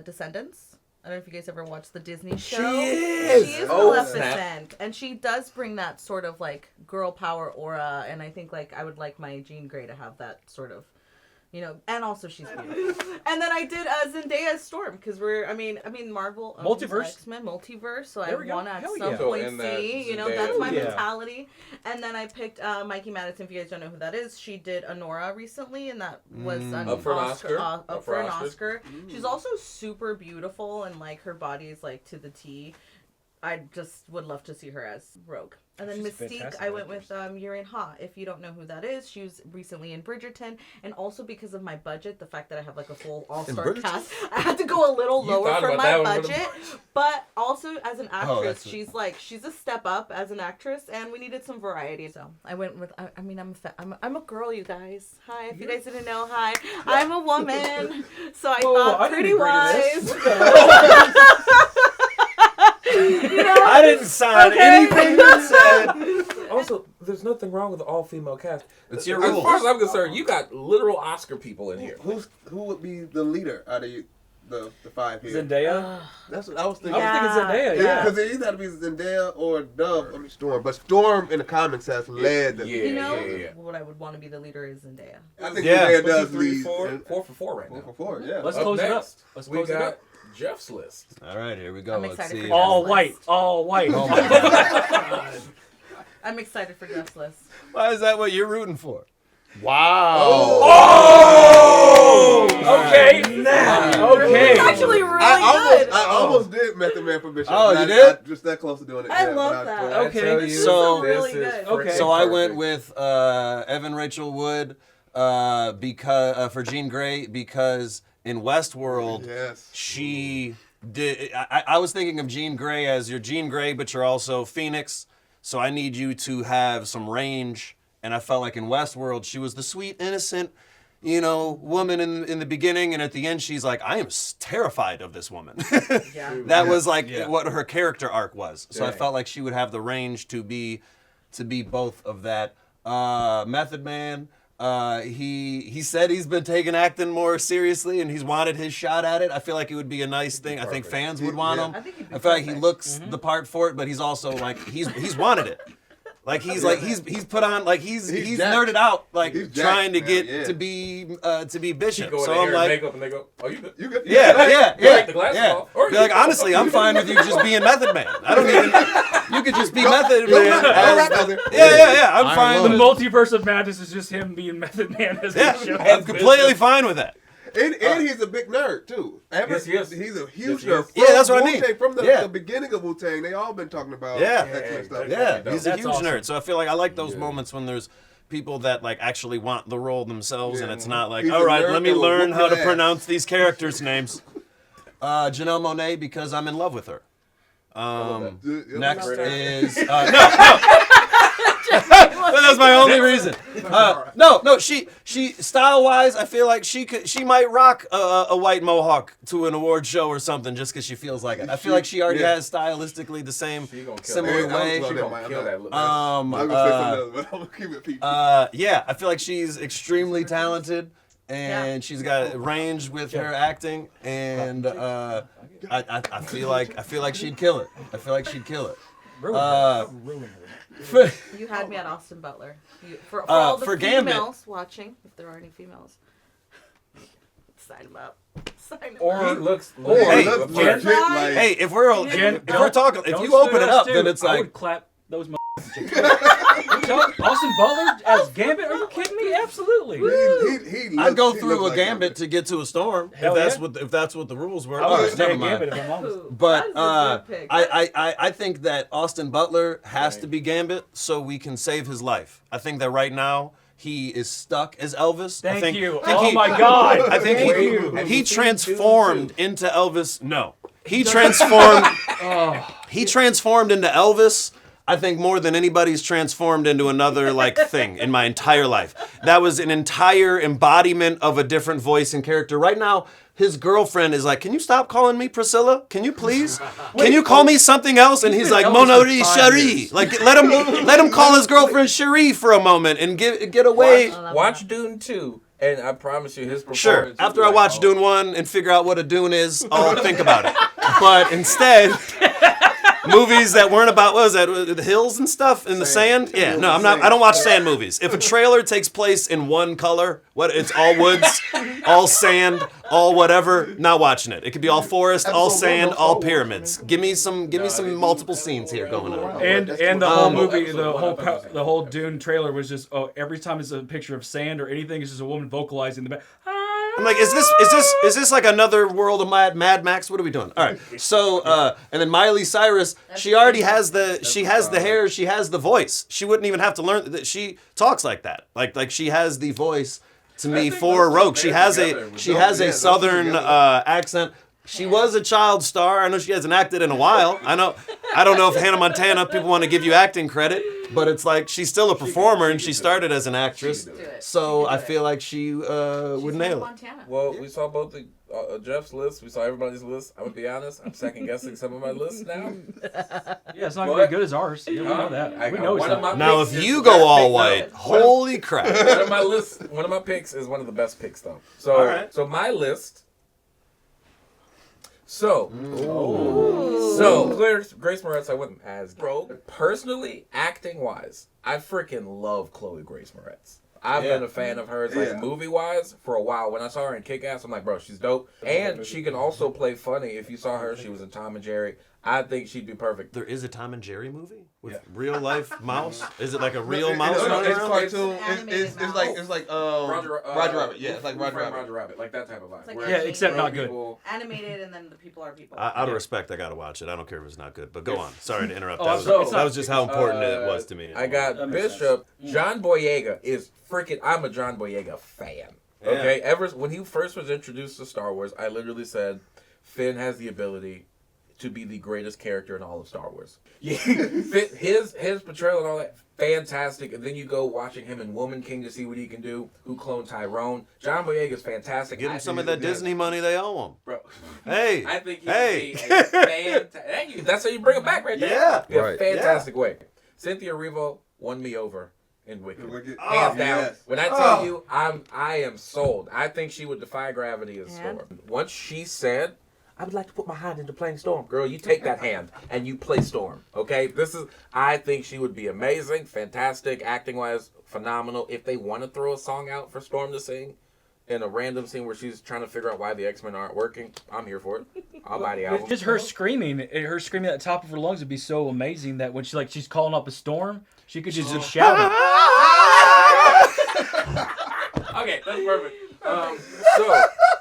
Descendants. I don't know if you guys ever watched the Disney show. She is Maleficent, and she does bring that sort of like girl power aura. And I think like I would like my Jean Grey to have that sort of, you know. And also she's beautiful. And then I did Zendaya as Storm because I mean Marvel Multiverse. X-Men multiverse. So I There we go. want to at Hell some yeah. So point in that see. You know, Zendaya- that's my Yeah. mentality. And then I picked Mikey Madison. If you guys don't know who that is, she did Honora recently, and that was an Up for an Oscar. up for an Oscar. She's also super beautiful, and like her body is like to the T. I just would love to see her as Rogue. And then She's Mystique, fantastic I went with Urian Ha. If you don't know who that is, she was recently in Bridgerton. And also because of my budget, the fact that I have like a full all-star Bridgerton? cast, I had to go a little You lower thought for about my that one, budget. But also as an actress, that's she's a step up as an actress, and we needed some variety. So I went with. I mean, I'm a girl, you guys. Hi, if you guys didn't know, hi, I'm a woman. So I thought I pretty didn't agree to wise. You know, I didn't sign anything you said. Also, there's nothing wrong with the all-female cast. It's your As rules. far as I'm concerned, you got literal Oscar people in here. Who would be the leader out of the five here? Zendaya. That's what I was thinking. I was thinking Zendaya. Yeah. Because it either had to be Zendaya or Dove or Storm. But Storm in the comics has led them. You know, what I would want to be the leader is Zendaya. I think Yeah. Zendaya does 3, lead. 4 for 4 right now. 4 for 4, yeah. Let's Up close it up. next, Let's we close it got up. Jeff's list. All right, here we go. I'm Let's excited see. for All Jeff's white. list. All white. Oh my God. I'm excited for Jeff's list. Why is that what you're rooting for? Wow. Oh! Okay. Okay. It's actually really I good. almost did Method Man for Bishop. Oh, but you did? Just that close to doing it. I yeah, love but that. Okay. Tell you, So- really this is good. Okay. freaking So I went perfect. with Evan Rachel Wood because for Jean Grey because in Westworld Yes. she did. I was thinking of Jean Grey as your Jean Grey, but you're also Phoenix. So I need you to have some range. And I felt like in Westworld she was the sweet, innocent, woman in the beginning, and at the end she's like, I am terrified of this woman. Yeah. That was like what her character arc was. So I Dang. felt like she would have the range to be both of that. Method Man, he said he's been taking acting more seriously and he's wanted his shot at it. I feel like it would be a nice thing. I think fans would want him. I think he'd be I feel like he perfect. looks the part for it, but he's also like he's wanted it. Like he's put on like he's jacked. nerded out like He's jacked, trying to man, get yeah. to be Bishop. Go in So the I'm hair and like, makeup and they go, oh, you good? You good? yeah. Take the glasses off. Or Be you like, go. honestly, I'm fine with you just being Method Man. I don't even. You could just be Method Man. Yeah. I'm fine. The with multiverse of madness is just him being Method Man as Yeah, the show. I'm completely fine with that. And he's a big nerd too. Yes, yes. He's a huge Yes, nerd. Yeah, that's what I mean. Wu-Tang, from Yeah. the beginning of Wu-Tang, they all been talking about Yeah, X-Men stuff. yeah. He's a That's huge awesome. nerd. So I feel like I like those moments when there's people that like actually want the role themselves, and it's not like, He's all a right, nerd let me that will learn whoop how to your ass. pronounce these characters' names. Janelle Monáe, because I'm in love with her. Next is that's my only reason. No, she style wise, I feel like she might rock a white mohawk to an award show or something just because she feels like it. I feel like she already has stylistically the same similar way. Yeah, I feel like she's extremely talented. And she's got range with her acting, and I feel like she'd kill it. I feel like she'd kill it. You had me at Austin Butler. For all the for females Gambit. watching, if there are any females, sign them up. Sign them Or up. looks. Hey, Hey, if we're talking, if you open it up, then it's I like. would clap those. Austin Butler as Gambit? Are you kidding me? Absolutely. I'd go through a Gambit to get to a Storm if that's what the rules were. I would All right, say never Gambit mind. if I'm honest. But That is a good pick. I think that Austin Butler has to be Gambit so we can save his life. I think that right now he is stuck as Elvis. Thank you. Oh my God. I think Thank you. he transformed into Elvis. No, he transformed. He transformed into Elvis. I think more than anybody's transformed into another like thing in my entire life. That was an entire embodiment of a different voice and character. Right now, his girlfriend is like, "Can you stop calling me Priscilla? Can you please? Can you call me something else?" And he's like, "Monori Cherie." Like let him call his girlfriend Cherie for a moment and get away. Watch Dune 2, and I promise you, his performance. Sure. will After be I like, watch Dune 1 and figure out what a dune is, I'll think about it. But instead, movies that weren't about, what was that, the hills and stuff in the sand? Yeah, no, I don't watch sand movies. If a trailer takes place in one color, it's all woods, all sand, all whatever, not watching it. It could be all forest, all sand, all pyramids. Give me some multiple scenes here going on. And the whole movie, the whole Dune trailer was just every time it's a picture of sand or anything, it's just a woman vocalizing in the back. I'm like, is this like another world of Mad Max? What are we doing? All right. So, and then Miley Cyrus, she already has the hair, she has the voice. She wouldn't even have to learn that she talks like that. Like she has the voice to me for Rogue. She has a southern accent. She was a child star. I know she hasn't acted in a while. I don't know if Hannah Montana, people want to give you acting credit, but it's like she's still a performer and she started as an actress. So I feel like she would nail it. Well, we saw both the Jeff's list. We saw everybody's list. I'm gonna be honest. I'm second guessing some of my lists now. Yeah, it's not gonna be good as ours. Yeah, we know that. We know it's not. Now, if you go all white, holy crap! One of my picks is one of the best picks, though. So my list. So Grace Moretz, I wouldn't as Rogue. Personally, acting wise, I freaking love Chloe Grace Moretz. I've been a fan of hers, like movie wise, for a while. When I saw her in Kick-Ass, I'm like, bro, she's dope. And she can also play funny. If you saw her, she was in Tom and Jerry. I think she'd be perfect. There is a Tom and Jerry movie with real life mouse. Is it like a real mouse? It's cartoon. It's like Roger Rabbit. Yeah, it's like Roger Rabbit, like that type of vibe. Like yeah, except not good. Animated, and then the people are people. Out of respect, I gotta watch it. I don't care if it's not good, but go on. Sorry to interrupt. Oh, that was just how important it was to me. I got Bishop. John Boyega is freaking. I'm a John Boyega fan. Okay, when he first was introduced to Star Wars, I literally said, Finn has the ability to be the greatest character in all of Star Wars. His portrayal and all that, fantastic. And then you go watching him in Woman King to see what he can do. Who cloned Tyrone? John Boyega's fantastic. Give him some of that Disney money they owe him. Bro. Hey. I think he'd be a fantastic. That's how you bring him back right there. Yeah. Right. Fantastic way. Cynthia Erivo won me over in Wicked. Hands down. Yes. When I tell you, I am sold. I think she would defy gravity as Storm. Once she said, I would like to put my hand into playing Storm. Girl, you take that hand and you play Storm. Okay? I think she would be amazing, fantastic, acting-wise, phenomenal. If they want to throw a song out for Storm to sing in a random scene where she's trying to figure out why the X-Men aren't working, I'm here for it. I'll buy the album. Just her screaming at the top of her lungs would be so amazing that when she's calling up a storm, she could just shout it. Okay, that's perfect.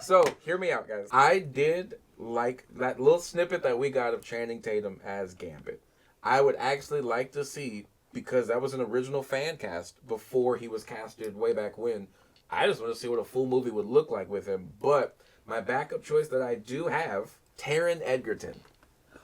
So, hear me out, guys. I did like that little snippet that we got of Channing Tatum as Gambit. I would actually like to see, because that was an original fan cast before he was casted way back when. I just want to see what a full movie would look like with him. But my backup choice that I do have, Taron Egerton.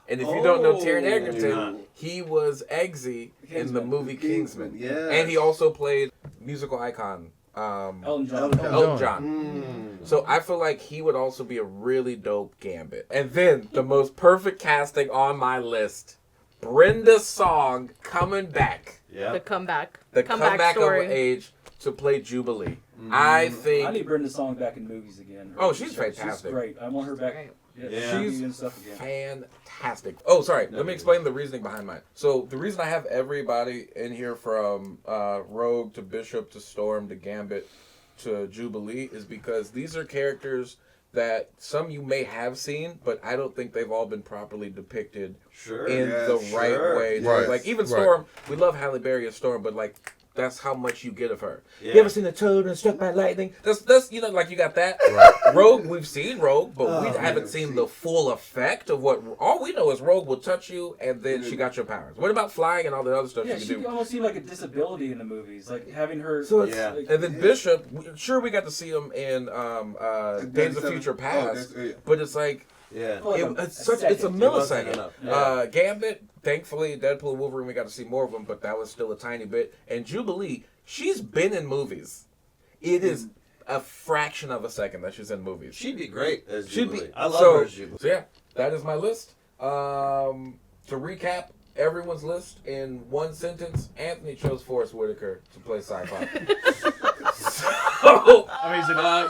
And if you don't know Taron Egerton, he was Eggsy in the movie Kingsman. Yeah. And he also played musical icon Elton John. Elton John. So I feel like he would also be a really dope Gambit. And then the most perfect casting on my list, Brenda Song coming back. The comeback. The comeback story. of age to play Jubilee. I think. I need Brenda Song back in movies again. Oh, she's fantastic. She's great. I want her back. She's and stuff again. fantastic. Oh, sorry. Let me explain the reasoning behind mine. So the reason I have everybody in here from Rogue to Bishop to Storm to Gambit to Jubilee is because these are characters that some you may have seen, but I don't think they've all been properly depicted in the right way. Right. Like even Right. Storm, we love Halle Berry as Storm, but like that's how much you get of her. Yeah. You ever seen a toad and struck by lightning? That's you know, like you got that. Rogue, we've seen Rogue, but we haven't seen the full effect of what. All we know is Rogue will touch you, and then she got your powers. What about flying and all the other stuff Yeah, she she can do? almost seemed like a disability in the movies, like having her. So it's, like, and then Bishop, sure we got to see him in Days of Future Past, but it's like it's a millisecond. Gambit, thankfully, Deadpool and Wolverine, we got to see more of them, but that was still a tiny bit. And Jubilee, she's been in movies. It is a fraction of a second that she's in movies. She'd be great as She'd Jubilee. be. I love her as Jubilee. So yeah, that is my list. To recap everyone's list in one sentence, Anthony chose Forrest Whitaker to play Sci-Fi.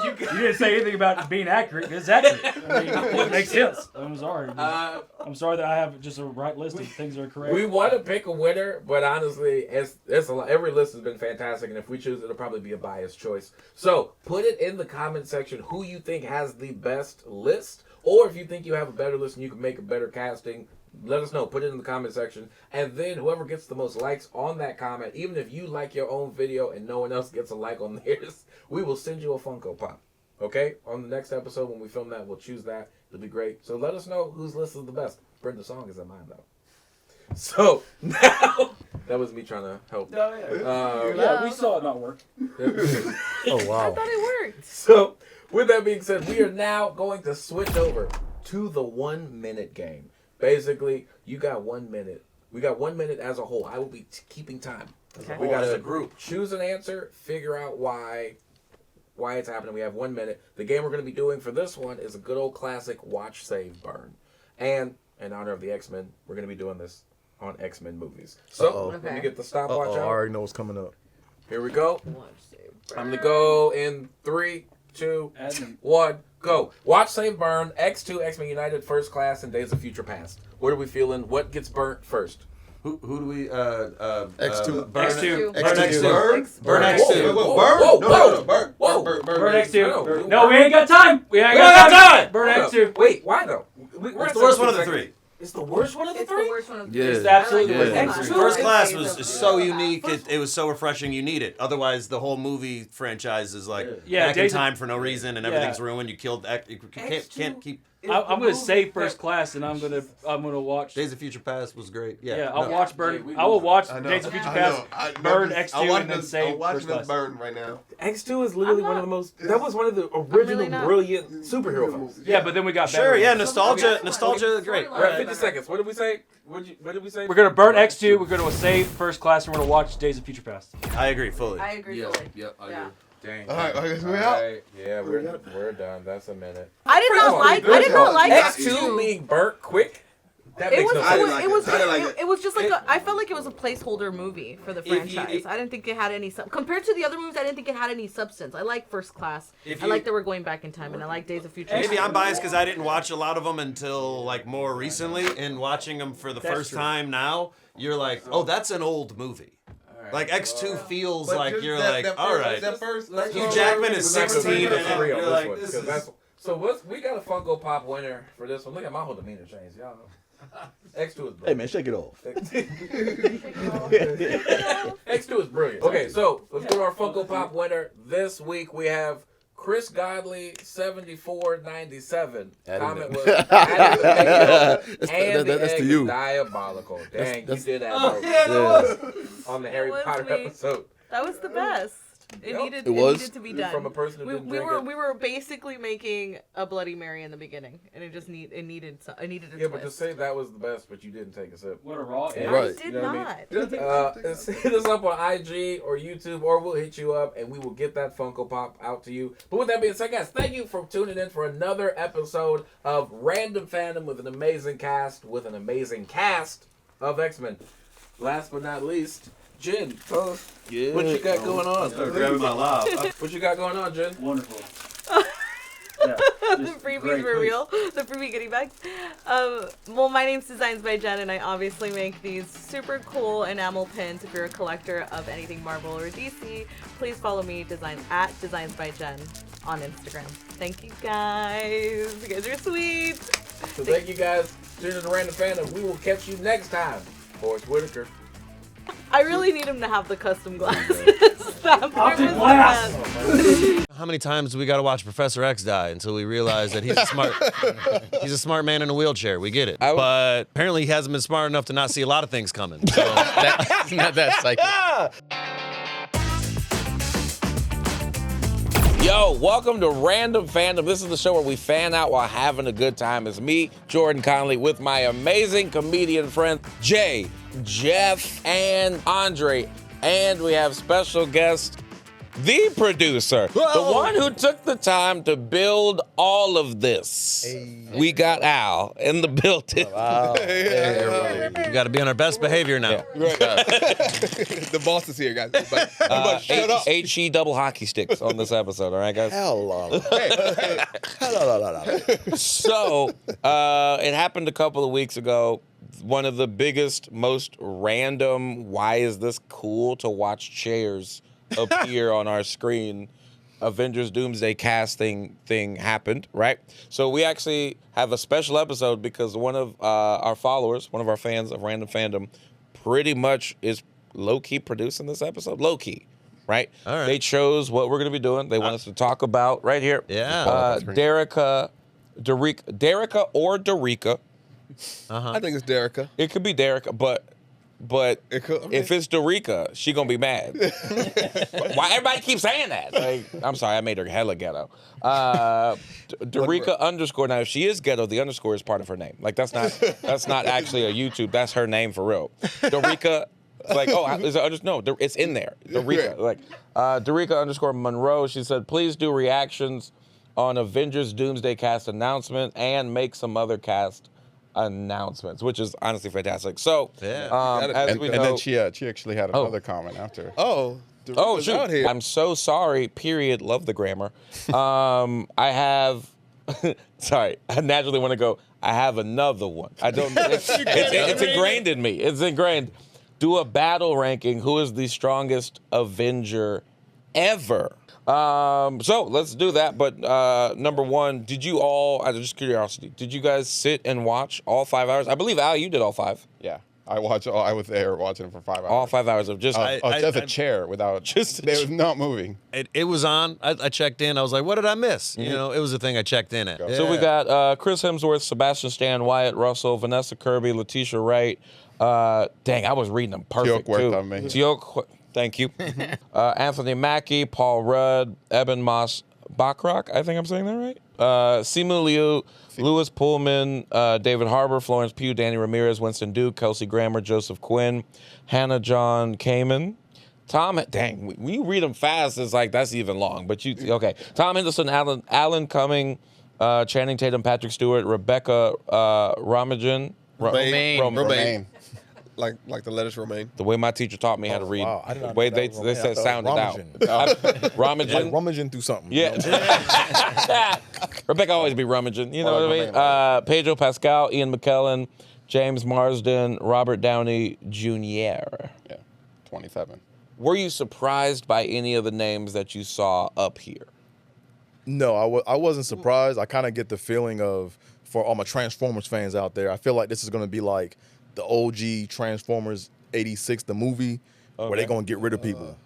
you didn't say anything about being accurate. It's accurate. I mean, it makes sense. I'm sorry. I'm sorry that I have just a right list of things that are correct. We want to pick a winner, but honestly, it's a lot. Every list has been fantastic, and if we choose, it'll probably be a biased choice. So put it in the comment section who you think has the best list, or if you think you have a better list and you can make a better casting. Let us know. Put it in the comment section. And then whoever gets the most likes on that comment, even if you like your own video and no one else gets a like on theirs, we will send you a Funko Pop. Okay? On the next episode when we film that, we'll choose that. It'll be great. So let us know whose list is the best. Brenda Song is in mine, though. So, now, that was me trying to help. Yeah, we saw it not work. Oh, wow. I thought it worked. So, with that being said, we are now going to switch over to the 1 minute game. Basically, you got 1 minute. We got 1 minute as a whole. I will be keeping time. Okay. We got As a a group. Choose an answer, figure out why it's happening. We have 1 minute. The game we're going to be doing for this one is a good old classic watch, save, burn. And in honor of the X-Men, we're going to be doing this on X-Men movies. So, let me get the stopwatch out. I already know what's coming up. Here we go. I'm going to go in 3, 2, 1, go. Watch, save, burn, X2, X-Men United, First Class, and Days of Future Past. What are we feeling? What gets burnt first? Who do we X2. Burn X2. Burn X2. X2. Burn X2. Burn X2. No, we ain't got time. We ain't got time. Burn X2. Wait, why though? It's the worst one of the three. It's the worst one of the three? It's absolutely the worst. X2 First Class was so unique. It was so refreshing. You need it. Otherwise, the whole movie franchise is like back in time for no reason, and everything's ruined. You killed. You can't keep. I'm gonna save First Class, and I'm gonna watch. Days of Future Past was great. Yeah, I'll watch Burn. I will watch Days of Future Past, Burn X2, and then save First Class. Burn right now. X2 is literally one of the most. That was one of the original brilliant superhero films. Yeah, but then we got sure. better Yeah, ones. nostalgia, great. We're at 50 seconds. What did we say? What did we say? We're gonna burn X2. We're gonna save First Class, and we're gonna watch Days of Future Past. I agree fully. I agree fully. Yep, I agree. Dang. All right, I guess we're out. Yeah, we're done. That's a minute. I did not like X2 being burnt quick. That makes no sense. It was just like I felt like it was a placeholder movie for the franchise. I didn't think it had any compared to the other movies. I didn't think it had any substance. I like First Class. I like that we're going back in time, and I like Days of Future. Maybe I'm biased because I didn't watch a lot of them until like more recently, and watching them for the first time now, you're like, oh, that's an old movie. Like X2 feels like you're like, all right. Hugh Jackman is 16, and you're like, this is. So we got a Funko Pop winner for this one. Look at my whole demeanor change, y'all. X2 is brilliant. Hey man, shake it off. X2 is brilliant. Okay, so let's go to our Funko Pop winner. This week we have Chris Godley 7497 comment was and that's to you. diabolical. Dang, That's- you did that Oh, bro. yeah, that On the Harry was Potter me. episode. That was the best. It Yep. needed. It It was? needed to be done. From a person who we, didn't we drink were it. we were basically making a Bloody Mary in the beginning, and it needed a Yeah, twist. but to say that was the best, but you didn't take a sip. What a raw. Yeah. Right. I did You know what I not. mean? Hit us up on IG or YouTube, or we'll hit you up and we will get that Funko Pop out to you. But with that being said, guys, thank you for tuning in for another episode of Random Fandom with an amazing cast of X-Men. Last but not least, Jen, tell us what you got going on. Start grabbing my lob. What you got going on, Jen? Wonderful. The freebies were real. The freebie goodie bags. Well, my name's Designs by Jen, and I obviously make these super cool enamel pins. If you're a collector of anything Marvel or DC, please follow me, Designs by Jen on Instagram. Thank you guys. You guys are sweet. So thank you guys for tuning in to Random Fandom. We will catch you next time. Forrest Whitaker. I really need him to have the custom glasses. Optic glass. How many times do we got to watch Professor X die until we realize that he's a smart man in a wheelchair? We get it. But apparently he hasn't been smart enough to not see a lot of things coming. So That's not that psychic. Yo, welcome to Random Fandom. This is the show where we fan out while having a good time. It's me, Jordan Conley, with my amazing comedian friends, Jay, Jeff, and Andre. And we have special guest, the producer, the one who took the time to build all of this. We got Al in the building. we got to be on our best behavior now. The boss is here, guys. But shut up. HE double hockey sticks on this episode, all right, guys? Hello. So, it happened a couple of weeks ago. One of the biggest, most random, why is this cool to watch chairs appear on our screen, Avengers Doomsday casting thing happened, right? So we actually have a special episode because one of our followers, one of our fans of Random Fandom, pretty much is low-key producing this episode. Low-key, right? All right. They chose what we're going to be doing. They want us to talk about, right here, Derica or Derica. I think it's Derica. It could be Derica, but if it's Derica, she gonna be mad. Why everybody keeps saying that? Like, I'm sorry, I made her hella ghetto. Derica underscore. Now, if she is ghetto, the underscore is part of her name. Like that's not actually a YouTube. That's her name for real. Derica. Like, is it no? It's in there. Derica. Like, Derica underscore Monroe. She said, please do reactions on Avengers Doomsday cast announcement and make some other cast announcements, which is honestly fantastic. So, as we know, and then she actually had another comment after. Shoot. out here. I'm so sorry. Period. Love the grammar. I have. Sorry. I naturally want to go. I have another one. I don't. It's ingrained in me. It's ingrained. Do a battle ranking. Who is the strongest Avenger ever? So let's do that. But number one, did you all, out of just curiosity, did you guys sit and watch all 5 hours? I believe, Al, you did all 5. Yeah, I was there watching it for 5 hours. All 5 hours of just just a chair without it was not moving. It was on. I checked in. I was like, what did I miss? You know, it was the thing I checked in at. So we got Chris Hemsworth, Sebastian Stan, Wyatt Russell, Vanessa Kirby, Letitia Wright. Dang, I was reading them perfect Teal'c worked too. on me. Teal'c, thank you. Anthony Mackie, Paul Rudd, Eben Moss Bachrach, I think I'm saying that right. Simu Liu, Louis Pullman, David Harbour, Florence Pugh, Danny Ramirez, Winston Duke, Kelsey Grammer, Joseph Quinn, Hannah John Kamen. Tom, dang, when you read them fast, it's like that's even long. But okay. Tom Henderson, Alan Cumming, Channing Tatum, Patrick Stewart, Rebecca Romajan. Romaine. Like the letters Romaine. The way my teacher taught me how to read. Wow, I did not the way know they that was said sounded out. Romajan. Like rummaging through something. Yeah. Rebecca always be rummaging. You know what I mean? Pedro Pascal, Ian McKellen, James Marsden, Robert Downey Jr. Yeah, 27. Were you surprised by any of the names that you saw up here? No, I wasn't surprised. I kind of get the feeling of, for all my Transformers fans out there, I feel like this is going to be like the OG Transformers '86, the movie, where they're going to get rid of people.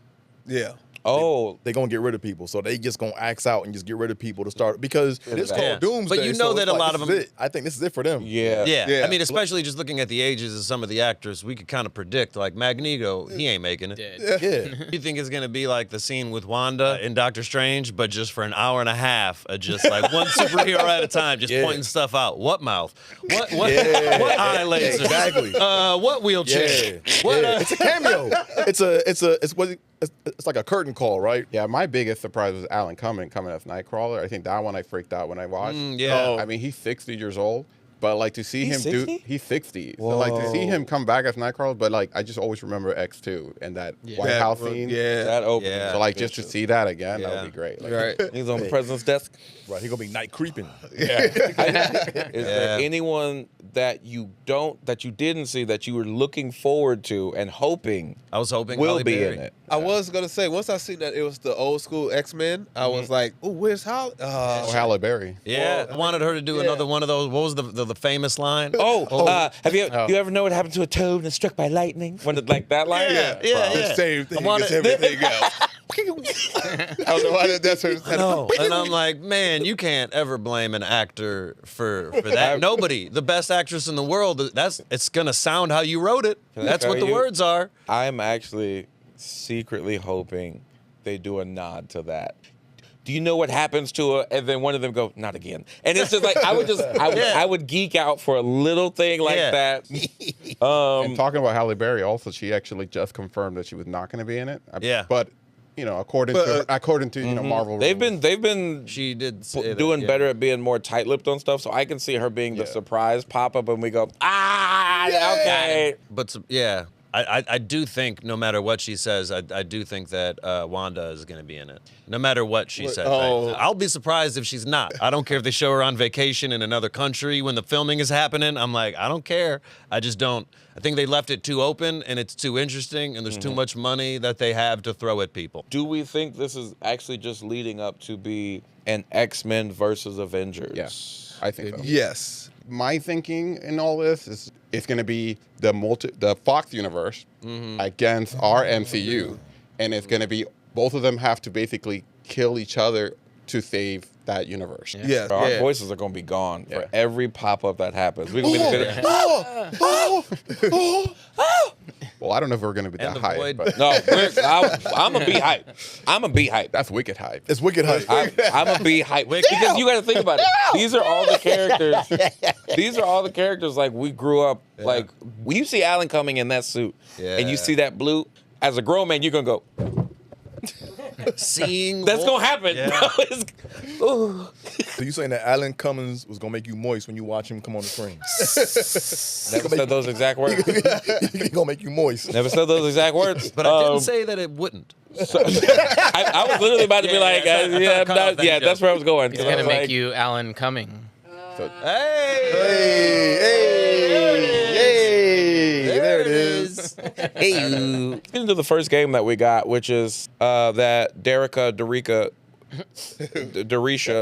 Yeah. they're gonna get rid of people. So they just gonna axe out and just get rid of people to start because it's called Doomsday. But you know so that it's a lot of this them. is it. I think this is it for them. Yeah. I mean, especially just looking at the ages of some of the actors, we could kind of predict, like Magneto, he ain't making it. Yeah. You think it's gonna be like the scene with Wanda in Doctor Strange, but just for an hour and a half, of just like one superhero at a time, just pointing stuff out. What mouth? What eye laser? Exactly. What wheelchair? What, It's a cameo. It's like a curtain call, right? Yeah, my biggest surprise was Alan Cumming coming as Nightcrawler. I think that one I freaked out when I watched. Yeah. I mean, he's 60 years old. But like to see He's him 60? he's 60. So like to see him come back as Nightcrawler, but like I just always remember X2 and that White House scene. That opening. So like just to see that again, that would be great. Like, He's on the president's desk. Right, he's gonna be night creeping. Is there anyone that you didn't see that you were looking forward to and hoping? I was hoping will Halle be Berry. in it. I was gonna say once I seen that it was the old school X-Men, I was like, "Oh, where's Halle?" Halle Berry. Yeah, I wanted her to do another one of those. What was the famous line? Have you ever know what happened to a toad and struck by lightning? Like that line? Yeah. Same thing as everything else. I don't know why that's her. No, and I'm like, man, you can't ever blame an actor for that. Nobody, the best actress in the world. It's gonna sound how you wrote it. That's what the words are. I'm actually secretly hoping they do a nod to that. Do you know what happens to her? And then one of them go, not again. And it's just like I would geek out for a little thing like that. And talking about Halle Berry, also she actually just confirmed that she was not going to be in it. But you know, according to you know Marvel, they've been she did doing better at being more tight-lipped on stuff. So I can see her being the surprise pop-up, and we go, okay. But yeah. I do think no matter what she says, I do think that Wanda is going to be in it. No matter what she says. I'll be surprised if she's not. I don't care if they show her on vacation in another country when the filming is happening. I'm like, I don't care. I just don't. I think they left it too open and it's too interesting and there's too much money that they have to throw at people. Do we think this is actually just leading up to be an X-Men versus Avengers? Yes, I think so. Yes. My thinking in all this is it's going to be the Fox universe against our MCU, and it's going to be both of them have to basically kill each other to save that universe. Yeah. Our voices are going to be gone for every pop-up that happens. We're going to be well, I don't know if we're going to be that hype. But no, I'm going to be hype. I'm going to be hype. That's wicked hype. It's wicked hype. I'm going to be hype. Because you got to think about it. These are all the characters. These are all the characters like we grew up. Like when you see Alan coming in that suit and you see that blue, as a grown man, you're going to go, seeing that's gonna happen. So you saying that Alan Cummings was gonna make you moist when you watch him come on the screen? Never said those exact words. He gonna make you moist. Never said those exact words. But I didn't say that it wouldn't. So, I was literally about to be like, that's where I was going. He's gonna make you Alan Cumming. There it is. Get into the first game that we got, which is that Darisha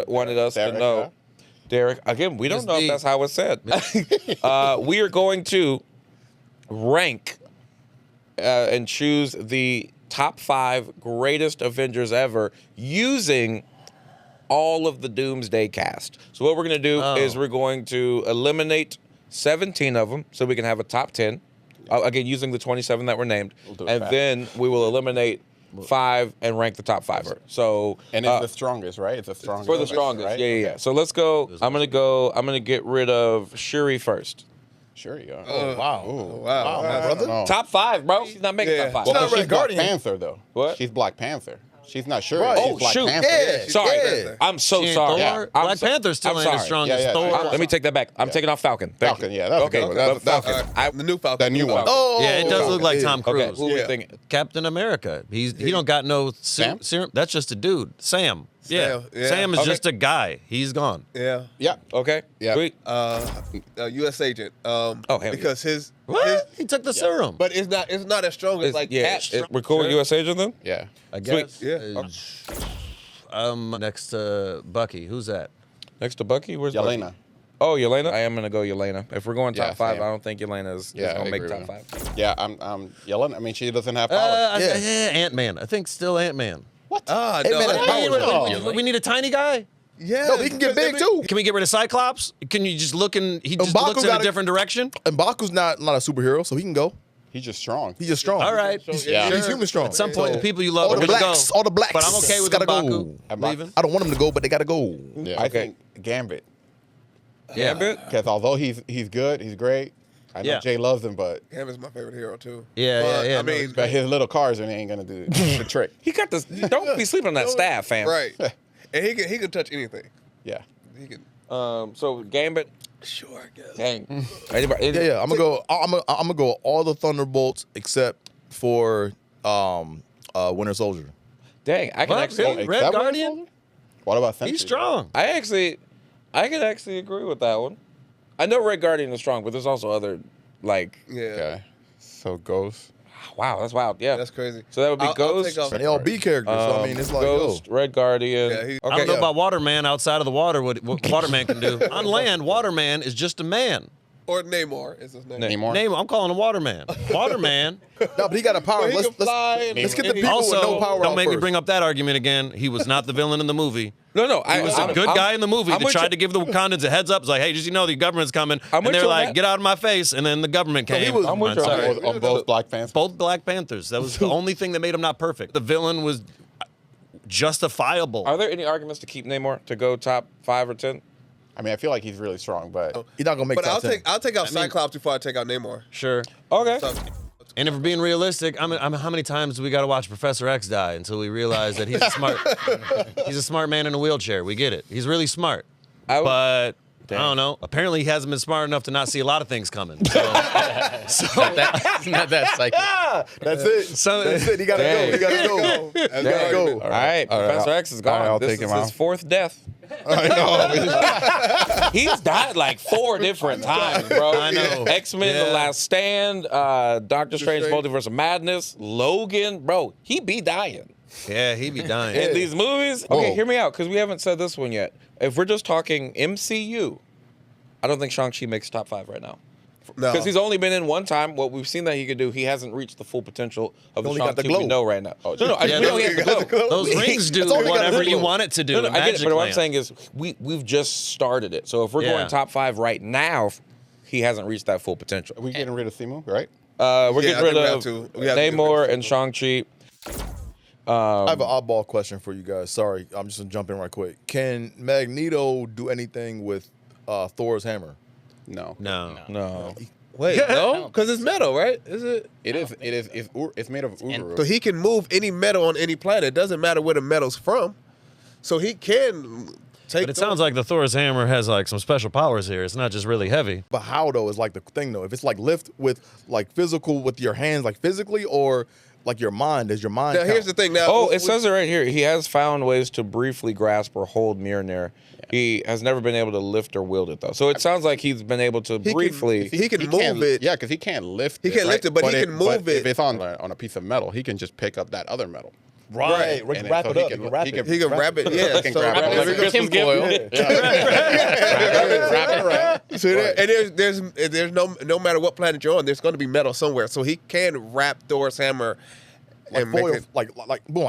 wanted us to know. Derek, again, we don't know if that's how it's said. We are going to rank and choose the top 5 greatest Avengers ever using all of the Doomsday cast. So what we're going to do is we're going to eliminate 17 of them so we can have a top 10. Again, using the 27 that were named. And then we will eliminate 5 and rank the top 5. So and it's the strongest, right? It's the strongest. For the strongest, right? yeah. So let's go. I'm gonna get rid of Shuri first. Shuri, yeah. Oh wow. Wow, brother. Top 5, bro. She's not making top 5. Well, she's Black Panther though. What? She's Black Panther. She's not sure. Right. She's Black Panther. Yeah, sorry. I'm so sorry. Yeah. Black Panther still ain't as strong as Thor. Let me take that back. I'm taking off Falcon. Falcon, yeah, that's okay. That's Falcon. The new Falcon. The new one. Oh, yeah, it does look like Tom Cruise. Okay, who are we thinking? Captain America. He don't got no serum. That's just a dude. Sam. Yeah. Sam is just a guy. He's gone. Yeah. Yeah. Okay. Yeah. Sweet. U.S. agent. Because his he took the serum. But it's not as strong as like Cap. We're cool with U.S. agent then? Yeah. I guess. Yeah. Next to Bucky. Who's that? Next to Bucky? Where's Yelena. Bucky? Oh, Yelena. I am gonna go Yelena. If we're going top Yeah, 5, same. I don't think Yelena is gonna make top 5. Yeah, I'm Yelena. I mean, she doesn't have powers. Ant-Man. I think still Ant-Man. What? No. We need a tiny guy. Yeah. No, he can get big too. Can we get rid of Cyclops? Can you just look in? He just looks in a different direction. M'Baku's not a superhero, so he can go. He's just strong. He's just strong. All right. He's human strong. At some point, the people you love all are the going to blacks, go. all the blacks. But I'm okay with gotta M'Baku go. leaving. I don't want them to go, but they gotta go. Yeah. I think Gambit. Gambit? Because although he's good, he's great. I know Jay loves him, but Gambit's my favorite hero too. Yeah. I mean, but his little cars ain't gonna do the trick. He got this. Don't be sleeping on that staff, fam. Right. And he can touch anything. Yeah. He can. So Gambit. Sure, I guess. Dang. Yeah. I'm gonna go all the Thunderbolts except for Winter Soldier. Dang, I can actually. Red Guardian? What about Sentry? He's strong. I can actually agree with that one. I know Red Guardian is strong, but there's also other like. Yeah. Okay. So Ghost. Wow, that's wild. Yeah, that's crazy. So that would be Ghost. And they all B characters. So I mean, it's like Ghost, Red Guardian. Yeah, I don't know about Waterman outside of the water. What Waterman can do on land? Waterman is just a man. Or Namor is his name. Namor. I'm calling him Waterman. Waterman. No, but he got a power. Let's get the people also, with no power. don't make me first. bring up that argument again. He was not the villain in the movie. No, he was a good guy in the movie that tried to give the Wakandans a heads up. It's like, hey, just the government's coming, and they're like, get out of my face, and then the government came. I'm with you on both Black Panthers. Both Black Panthers. That was the only thing that made him not perfect. The villain was justifiable. Are there any arguments to keep Namor to go top 5 or 10? I mean, I feel like he's really strong, but he's not gonna make. But top 10. I'll take out Cyclops before I take out Namor. Sure. Okay. And if we're being realistic, how many times do we got to watch Professor X die until we realize that he's a smart man in a wheelchair? We get it. He's really smart. But I don't know. Apparently, he hasn't been smart enough to not see a lot of things coming. So, not that psychic. That's it. That's it. He gotta go. He gotta go. He gotta go. All right, Professor X is gone. I'll This take is him his out. 4th death. I know. He's died like 4 different times, bro. I know. X-Men: The Last Stand, Doctor Strange: Multiverse of Madness, Logan, bro. He be dying. Yeah, he be dying. In these movies. Okay, hear me out, because we haven't said this one yet. If we're just talking MCU, I don't think Shang-Chi makes top 5 right now. No. Because he's only been in one time. What we've seen that he could do, he hasn't reached the full potential of the Only got the Shang-Chi we glow. know right now. No, we Yeah, know he has the glow. Those rings do That's all we got whatever to you do. want it to do. No, in I get it, Magic but what I'm Land. saying is we've just started it. So if we're Yeah. going top 5 right now, he hasn't reached that full potential. Are we getting rid of Simu, right? We're Yeah, getting I rid think we have of to. We have to get rid Namor of and Shang-Chi. I have an oddball question for you guys. Sorry, I'm just gonna jump in right quick. Can Magneto do anything with Thor's hammer? No. No. Wait, no, because it's metal, right? Is it? It is. It's made of Uru. So he can move any metal on any planet. It doesn't matter where the metal's from. So he can take. But it sounds like the Thor's hammer has like some special powers here. It's not just really heavy. But how though is like the thing though. If it's like lift with like physical with your hands, like physically, or like your mind, does your mind? Now here's the thing. Now, Oh, it says it right here. He has found ways to briefly grasp or hold Mjolnir. He has never been able to lift or wield it though. So it sounds like he's been able to briefly. He can move it. Yeah, because he can't lift. He can't lift it, but he can move it. If it's on a piece of metal, he can just pick up that other metal. Right. And Wrap so it he up. can- You can wrap he it. He can wrap it. Yeah. He can so grab it like a Christmas foil. Wrap it around. So and there's no matter what planet you're on, there's going to be metal somewhere. So he can wrap Thor's hammer. Like and make foil, it, like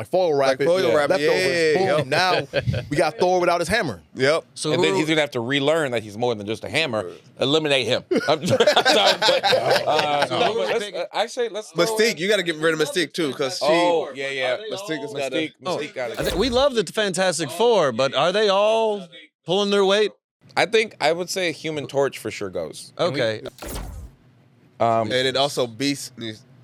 foil wrap Like it. foil wrap it, leftovers. yeah. Boom. Now we got Thor without his hammer. Yep. So And then he's gonna have to relearn that he's more than just a hammer. Eliminate him. I'm sorry, but, I say let's. throw Mystique, in- you got to get rid of Mystique too, because she. Oh yeah. Mystique got got it. We love the Fantastic Four, but are they all pulling their weight? I think I would say Human Torch for sure goes. Okay. And then also Beast.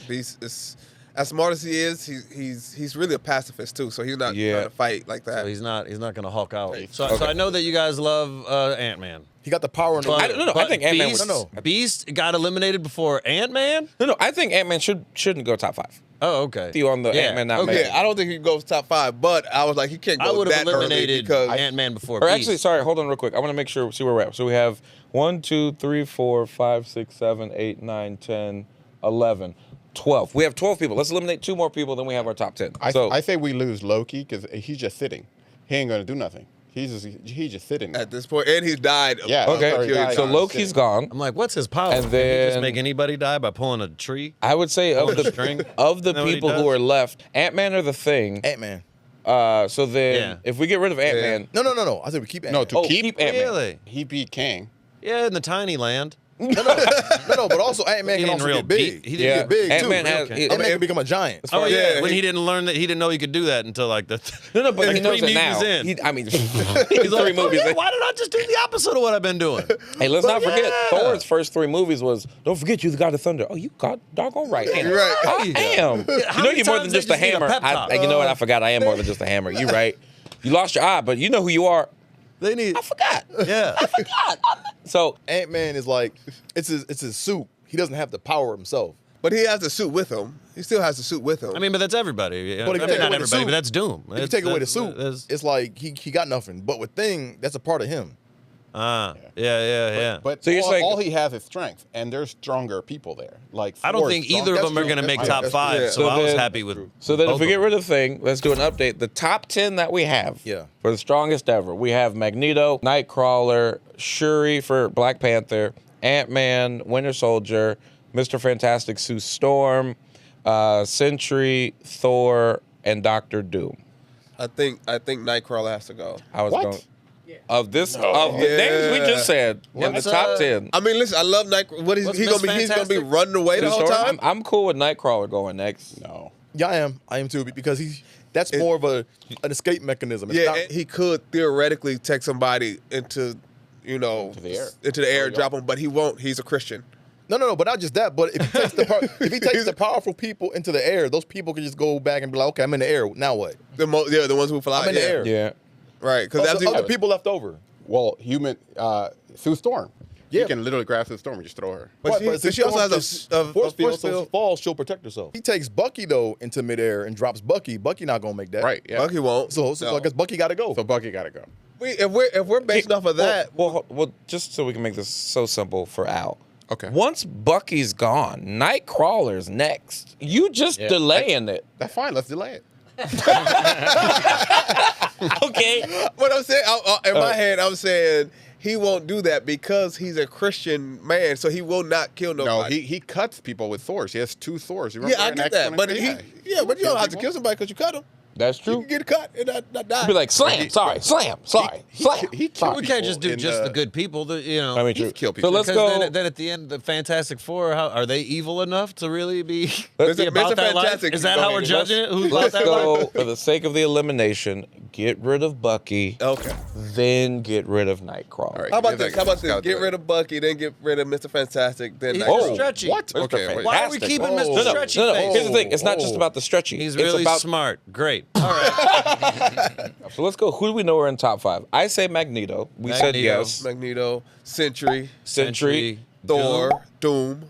Beast is as smart as he is. He's really a pacifist too. So he's not trying to fight like that. So he's not going to Hulk out. So I know that you guys love Ant-Man. He got the power in the I think Ant-Man was Beast got eliminated before Ant-Man? No, I think Ant-Man shouldn't go top 5. Oh, okay. You on the Ant-Man not Okay, making. I don't think he goes top 5, but I was like, he can't I go would have that early eliminated because Ant-Man before Or Beast. actually, sorry, hold on real quick. I want to make sure, see where we're at. So we have 1, 2, 3, 4, 5, 6, 7, 8, 9, 10, 11, 12. We have 12 people. Let's eliminate 2 more people, then we have our top 10. I say we lose Loki because he's just sitting. He ain't gonna do nothing. He's just sitting there. at this point, and he's died. Yeah. Okay, so Loki's gone. I'm like, what's his power? And Can he just then- make anybody die by pulling a tree? I would say of the string? of the Know what he people who does? are left, Ant-Man or the Thing. Ant-Man. So then, if we get rid of Ant-Man, No. I said we keep Ant-Man. No, to keep Ant-Man. Really? He be king. Yeah, in the tiny land. No, but also Ant-Man He can didn't also real get big. He didn't get big Ant-Man too. has- Ant-Man can become a giant. Oh yeah, when he didn't learn that, he didn't know he could do that until like the No, but like he knows 3 it now. movies in. I mean, He's three like, movies. "Oh, yeah, why did I just do the opposite of what I've been doing? Hey, let's not forget Yeah. Thor's first 3 movies was don't forget you the God of Thunder. Oh, you got doggone right. I am. Right. I am. How You know many you're more times than they just a just need a hammer. pep talk? You know what? I forgot. I am more than just a hammer. You right. You lost your eye, but you know who you are. They need. I forgot. Yeah. I forgot. So Ant-Man is like it's his suit. He doesn't have the power himself. But he has the suit with him. He still has the suit with him. I mean, but that's everybody. But if you take not away the everybody, suit- but that's Doom. If you take away the suit, it's like he got nothing. But with Thing, that's a part of him. Yeah. But So you're saying- all he has is strength, and there's stronger people there. Like I don't Thor's think strong. either of That's them are true. going to make That's top true. 5. Yeah. So I was happy with. So then, both if we of get them. rid of Thing, let's do an update. The top 10 that we have for the strongest ever. We have Magneto, Nightcrawler, Shuri for Black Panther, Ant-Man, Winter Soldier, Mr. Fantastic, Sue Storm, Sentry, Thor, and Doctor Doom. I think Nightcrawler has to go. I was going of the names we just said in the top 10. I mean, listen, I love Nightcrawler. What is What's he Miss gonna be? He's gonna be Fantastic? running away the Sue whole Storm? time. I'm cool with Nightcrawler going next. No. Yeah, I am too because that's more of an escape mechanism. It's Yeah, not- and he could theoretically take somebody into the air, drop him, but he won't. He's a Christian. No, but not just that. But if he takes the powerful people into the air, those people can just go back and be like, okay, I'm in the air. Now what? The ones who fly. I'm in the air. Yeah. Right, because other people left over. Well, Sue Storm. Yeah. You can literally grab Sue Storm and just throw her. But she also has a force field, force so field. she falls, she'll protect herself. He takes Bucky though into midair and drops Bucky. Bucky not gonna make that. Right. Yeah. Bucky won't. So No. I guess Bucky got to go. So Bucky got to go. If we're based off of that, Well, just so we can make this so simple for Al. Okay. Once Bucky's gone, Nightcrawler's next. You just delaying it. That's fine. Let's delay it. Okay. What I'm saying in my head, I'm saying he won't do that because he's a Christian man, so he will not kill No, nobody. he cuts people with Thors. He has 2 Thors. You remember Yeah, I in get that, but X-Men? but you don't have to kill somebody because you cut him. That's You true. can get cut and not die. Be like, slam, sorry, slam, sorry, slam. He killed We can't just do people just in, the good people. I mean, true. kill So people. let's Because go. then at the end, the Fantastic Four, are they evil enough to really be Let's- be about Mr. that life? Fantastic, Is that how we're judging it? Who's about Let's that go life? for the sake of the elimination. Get rid of Bucky. Okay. Then get rid of Nightcrawler. All right, How about give this? that- How about this? I'll do Get it. rid of Bucky, then get rid of Mr. Fantastic, then He's Nightcrawler. stretchy. What? Mr. Okay, wait. Why are we keeping Mr. No, Stretchy no. face? Here's the thing. It's not just about the stretchy. He's It's really about. smart. Great. All right. So let's go. Who do we know are in top 5? I say Magneto. We said Magneto. yes. Magneto, Sentry, Sentry. Thor, Doom.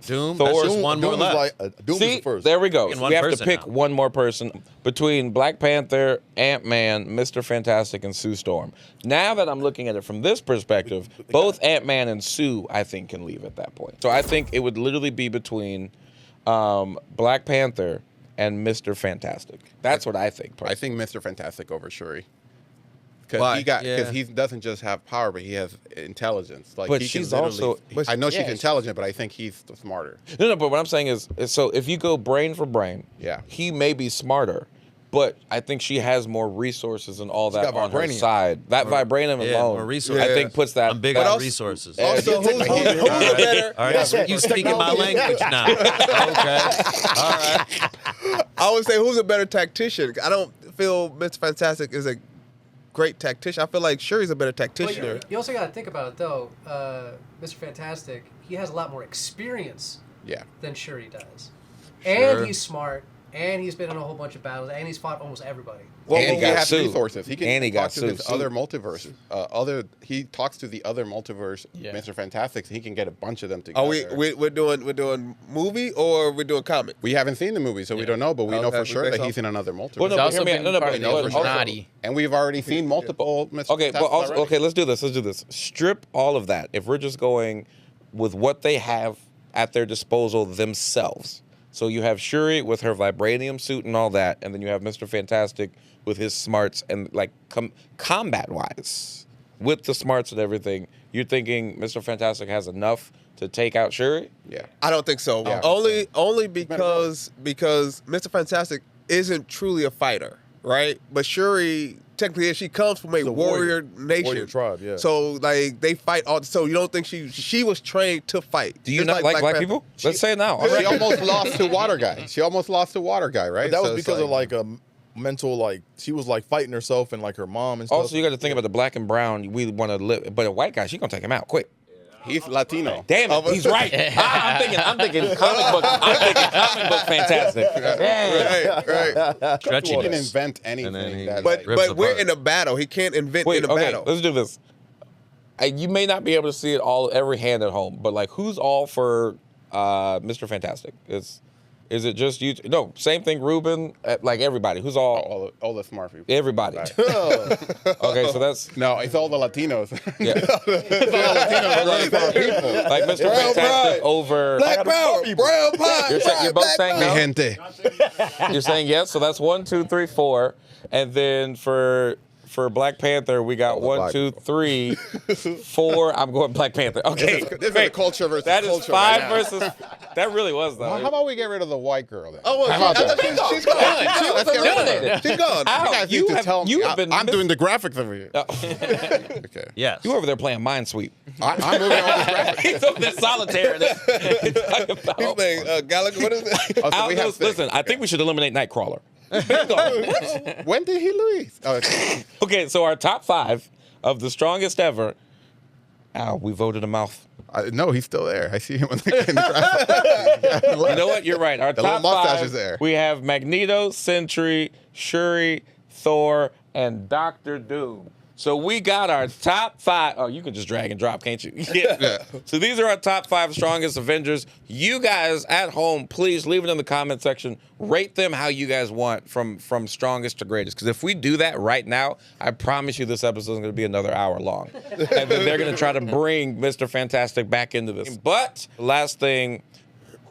Doom. Thor. That's just one more Doom left. is like Doom is See, the first. there we go. Picking So one we have to person pick now. one more person between Black Panther, Ant-Man, Mr. Fantastic, and Sue Storm. Now that I'm looking at it from this perspective, both Ant-Man and Sue, I think, can leave at that point. So I think it would literally be between Black Panther and Mr. Fantastic. That's what I think. I think Mr. Fantastic over Shuri. Why? Because he doesn't just have power, but he has intelligence. Like, But he can she's literally- also- I know she's yeah, intelligent, but I think he's smarter. No, but what I'm saying is so if you go brain for brain, he may be smarter, but I think she has more resources and all that got on her vibranium. side. That vibranium Yeah, alone, more resources. I think puts that. I'm big but on also- resources. Also, who's a better? All right, you speaking my language now. Okay. All right. I would say who's a better tactician? I don't feel Mr. Fantastic is a great tactician. I feel like Shuri's a better tactician. Well, you also got to think about it though. Mr. Fantastic, he has a lot more experience than Shuri does, and he's smart, and he's been in a whole bunch of battles, and he's fought almost everybody. Well, And he he got has sued. resources. He can And he talk got to his sued. other multiverse. He talks to the other multiverse, Mr. Fantastic, so he can get a bunch of them together. Are we're doing movie or we're doing comic? We haven't seen the movie, so we don't know, but we know Okay, for sure based that off- he's in another multiverse. Well, no, but hear me out. No, but part of the also- Illuminati. And we've already seen multiple Mr. Okay, but Fantastics also, already. okay, let's do this. Let's do this. Strip all of that. If we're just going with what they have at their disposal themselves. So you have Shuri with her vibranium suit and all that, and then you have Mr. Fantastic with his smarts and like combat-wise, with the smarts and everything. You're thinking Mr. Fantastic has enough to take out Shuri? Yeah. I don't think so. Only because Mr. Fantastic isn't truly a fighter. right? But Shuri, technically, she comes from a warrior nation. Warrior tribe, yeah. So, like, they fight all. So, you don't think she was trained to fight? Do you not like black people? Let's say it now. She almost lost to Water Guy. She almost lost to Water Guy, right? But that was because of like a mental, like she was like fighting herself and like her mom and stuff. Also, you got to think about the black and brown. We want to live, but a white guy, she gonna take him out quick. He's Latino. Damn it, he's right. I'm thinking comic book. I'm thinking comic book fantastic. Right. He can invent anything. But we're in a battle. He can't invent in a battle. Let's do this. You may not be able to see it every hand at home, but like, who's all for Mr. Fantastic? Is it just you? No, same thing, Ruben. Like everybody. Who's all the smart people? Everybody. Okay, so that's it's all the Latinos. Yeah. It's all the Latinos running for our people. Like Mr. Fantastic over Black Power, brown pie. You're both saying Mi no? gente. You're saying yes. So that's 1, 2, 3, 4, and then for Black Panther, we got 1, 2, 3, 4. I'm going Black Panther. Okay, This is a culture versus that is culture 5 right now. versus. That really was though. How about we get rid of the white girl then? Oh, well, How about that? she's gone. Let's get rid of her. She's gone. Al, You guys need to tell me. I'm doing the graphics over here. Okay. Yes. You over there playing Minesweep. I'm moving on the graphics. He's over there solitaire. He's playing Gallagher. What is it? Al, listen, I think we should eliminate Nightcrawler. When did he leave? Okay, so our top 5 of the strongest ever. Al, we voted him off. No, he's still there. I see him in the graphics. You know what? You're right. Our The top little mustache 5, is there. we have Magneto, Sentry, Shuri, Thor, and Doctor Doom. So we got our top 5. Oh, you can just drag and drop, can't you? Yeah. So these are our top 5 strongest Avengers. You guys at home, please leave it in the comment section. Rate them how you guys want from strongest to greatest. Because if we do that right now, I promise you this episode is going to be another hour long. And then they're going to try to bring Mr. Fantastic back into this. But last thing,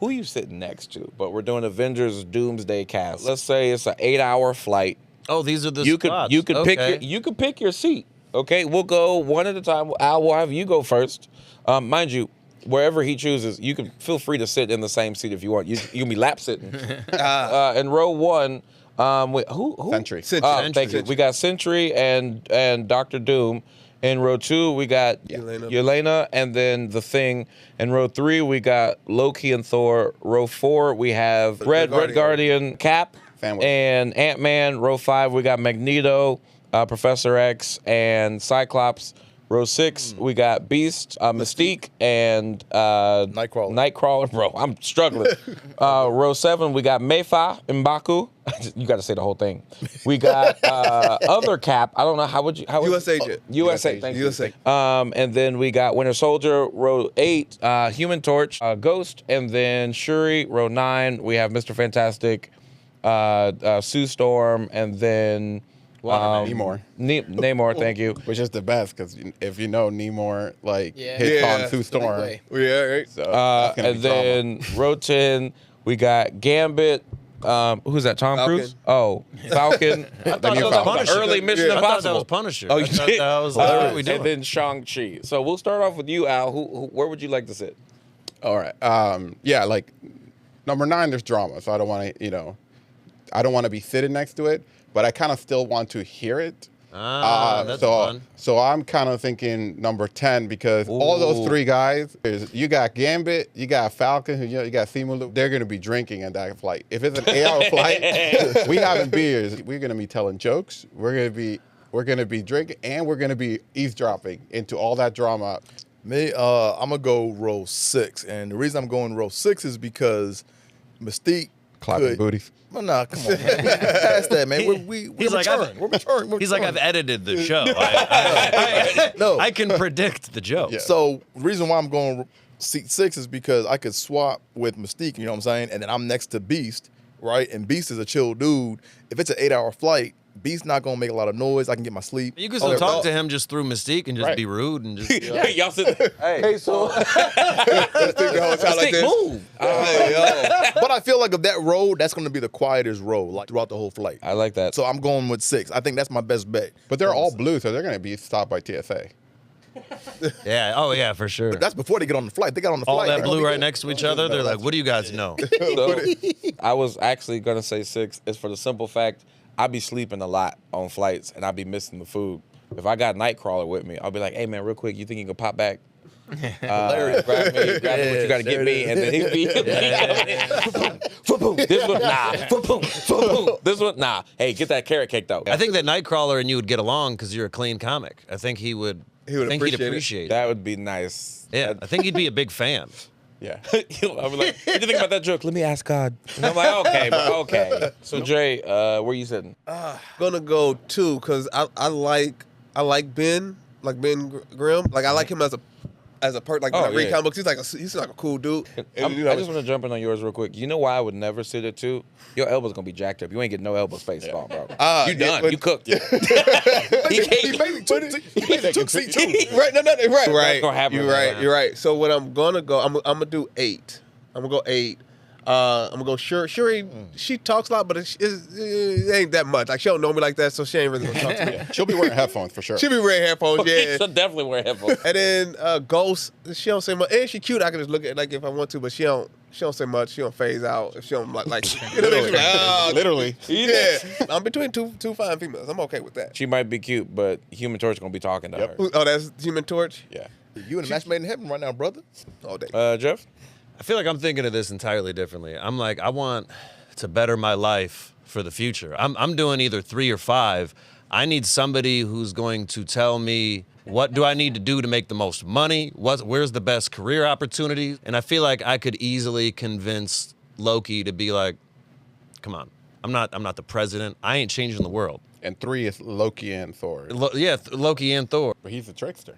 who are you sitting next to? But we're doing Avengers Doomsday Cast. Let's say it's an 8-hour flight. Oh, these are the spots. You could pick your seat. Okay, we'll go one at a time. Al, we'll have you go first. Mind you, wherever he chooses, you can feel free to sit in the same seat if you want. You can be lap sitting. In row 1, who? Sentry. Thank you. We got Sentry and Doctor Doom. In row 2, we got Yelena and then The Thing. In row 3, we got Loki and Thor. Row 4, we have Red Guardian, Cap, and Ant-Man. Row 5, we got Magneto, Professor X, and Cyclops. Row 6, we got Beast, Mystique, and Nightcrawler. Bro, I'm struggling. Row 7, we got Mayfa, M'Baku. You got to say the whole thing. We got other Cap. I don't know how would you. U.S. Agent. USA. Thank you. USA. And then we got Winter Soldier. Row 8, Human Torch, Ghost, and then Shuri. Row 9, we have Mr. Fantastic, Sue Storm, and then. Namor. Namor, thank you. Which is the best, because if you know Namor, hits on Sue Storm. Yeah, right. So and then row 10, we got Gambit. Who's that? Tom Cruise? Oh, Falcon. I thought that was Punisher. Early Mission I thought Impossible. that was Punisher. Oh, you did? That was what we doing? And then Shang-Chi. So we'll start off with you, Al. Where would you like to sit? All right. Yeah, like number 9, there's drama, so I don't want to, I don't want to be sitting next to it, but I kind of still want to hear it. That's fun. So I'm kind of thinking number 10, because all those 3 guys, you got Gambit, you got Falcon, you got Simu, they're going to be drinking in that flight. If it's an 8-hour flight, we having beers, we're going to be telling jokes, we're going to be drinking, and we're going to be eavesdropping into all that drama. Me, I'm going to go row 6. And the reason I'm going row 6 is because Mystique clapping booties. Well, nah, come on, man. Past that, man. We're maturing. We're maturing. He's like, I've edited the show. No. I can predict the joke. Yeah. So the reason why I'm going seat 6 is because I could swap with Mystique, you know what I'm saying? And then I'm next to Beast, right? And Beast is a chill dude. If it's an 8-hour flight, Beast not gonna make a lot of noise. I can get my sleep. You can still talk to him just through Mystique and just be rude and just. Y'all sit there. Hey, so Mystique, move. But I feel like of that road, that's gonna be the quietest road, like throughout the whole flight. I like that. So I'm going with 6. I think that's my best bet. But they're all blue, so they're gonna be stopped by TSA. Yeah. Oh, yeah, for sure. But that's before they get on the flight. They got on the all flight. that blue right next to each other. They're like, "What do you guys know?" So, I was actually gonna say 6. It's for the simple fact I be sleeping a lot on flights, and I be missing the food. If I got Nightcrawler with me, I'll be like, hey, man, real quick, you think you can pop back? Grab me what you gotta get me, and then he'd be this one, nah, this one, nah. Hey, get that carrot cake though. I think that Nightcrawler and you would get along because you're a clean comic. I think he would. He'd appreciate it. That would be nice. Yeah, I think he'd be a big fan. Yeah. I'll be like, what do you think about that joke? Let me ask God. And I'm like, okay. So Jay, where you sitting? Gonna go 2 because I like Ben Grimm. Like I like him as a person. Like when I read comic books, he's like a cool dude. And, I just want to jump in on yours real quick. You know why I would never sit at 2? Your elbow's gonna be jacked up. You ain't getting no elbow space at all, bro. You done. You cooked. He made the 2 seat too. Right? No, right. Right. gonna happen, You're right. So what I'm gonna go, I'm gonna do 8. I'm gonna go 8. I'm gonna go Shuri. She talks a lot, but it ain't that much. Like she don't know me like that, so she ain't really gonna talk to me. She'll be wearing headphones for sure. She'll be wearing headphones, yeah. She'll definitely wear headphones. And then Ghost, she don't say much. And she cute. I can just look at it like if I want to, but she don't say much. She don't phase out. If she don't like you know what I mean? She's like, oh, literally. Yeah. I'm between two fine females. I'm okay with that. She might be cute, but Human Torch gonna be talking to her. Oh, that's Human Torch? Yeah. You in a match made in heaven right now, brother. All day. Jeff? I feel like I'm thinking of this entirely differently. I'm like, I want to better my life for the future. I'm doing either 3 or 5. I need somebody who's going to tell me what do I need to do to make the most money? Where's the best career opportunities? And I feel like I could easily convince Loki to be like, come on, I'm not the president. I ain't changing the world. And 3 is Loki and Thor. Loki and Thor. But he's a trickster.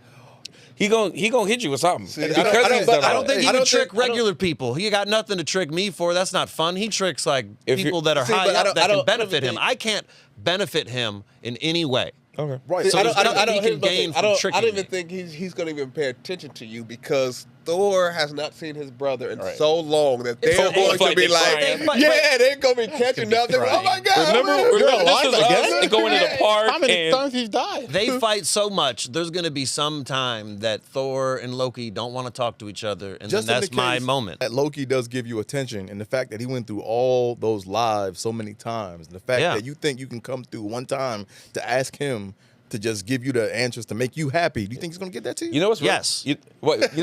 He gonna hit you with something. I don't think he would trick regular people. He got nothing to trick me for. That's not fun. He tricks like people that are high up that can benefit him. I can't benefit him in any way. Okay. Right. So I don't even think he's going to even pay attention to you because Thor has not seen his brother in so long that they're going to be like, they're going to be catching up. Oh my God! Remember this is us going to the park. How many times he's died? They fight so much. There's going to be some time that Thor and Loki don't want to talk to each other, and then that's my moment. That Loki does give you attention, and the fact that he went through all those lives so many times, and the fact that you think you can come through one time to ask him to just give you the answers to make you happy. Do you think he's gonna get that to you? You know what's you know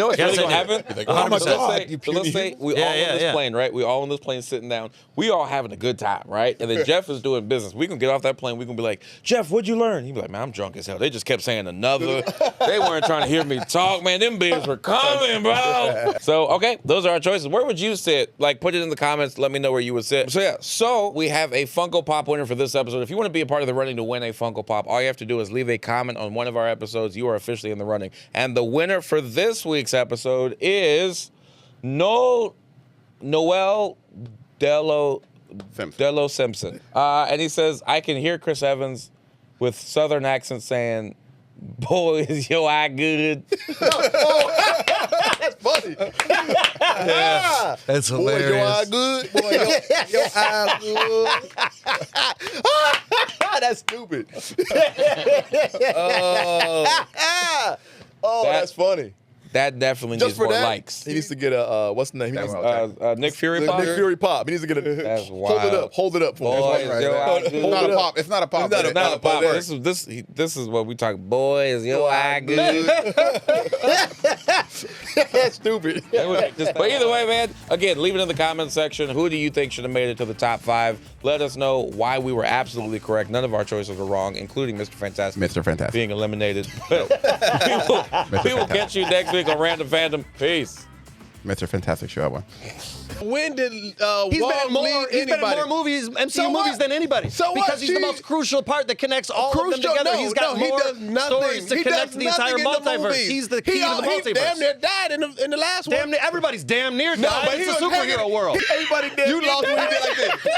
what's really gonna happen? Oh my God! Let's say we all on this plane, right? We all on this plane sitting down. We all having a good time, right? And then Jeff is doing business. We gonna get off that plane. We gonna be like, Jeff, what'd you learn? He'd be like, man, I'm drunk as hell. They just kept saying another. They weren't trying to hear me talk, man. Them beers were coming, bro. So okay, those are our choices. Where would you sit? Like, put it in the comments. Let me know where you would sit. So yeah, so we have a Funko Pop winner for this episode. If you want to be a part of the running to win a Funko Pop, all you have to do is leave a comment on one of our episodes. You are officially in the running. And the winner for this week's episode is Noel Dello Simpson. And he says, I can hear Chris Evans with Southern accent saying, boy, is your eye good. That's funny. Yeah, that's hilarious. Boy, your eye good. Boy, your eye good. That's stupid. That's funny. That definitely Just needs for more that, likes. He needs to get a what's the name? Nick Fury Pop. Nick Fury Pop. He needs to get a. That's wild. Hold it up for me. It's not a pop. It's not a pop. It's not a pop. This is what we talk. Boy, is your eye good? That's stupid. But either way, man. Again, leave it in the comment section. Who do you think should have made it to the top 5? Let us know why we were absolutely correct. None of our choices were wrong, including Mr. Fantastic. Mr. Fantastic being eliminated. we will catch you next week on Random Fandom. Peace. Mr. Fantastic show I won. When did He's been in more movies, MCU movies than anybody. So what? Because he's the most crucial part that connects all of them together. He's got more stories to connect to the entire multiverse. He's the key to the multiverse. He damn near died in the last one. Everybody's damn near died. But it's a superhero world. Everybody damn You lost when when he you did like this.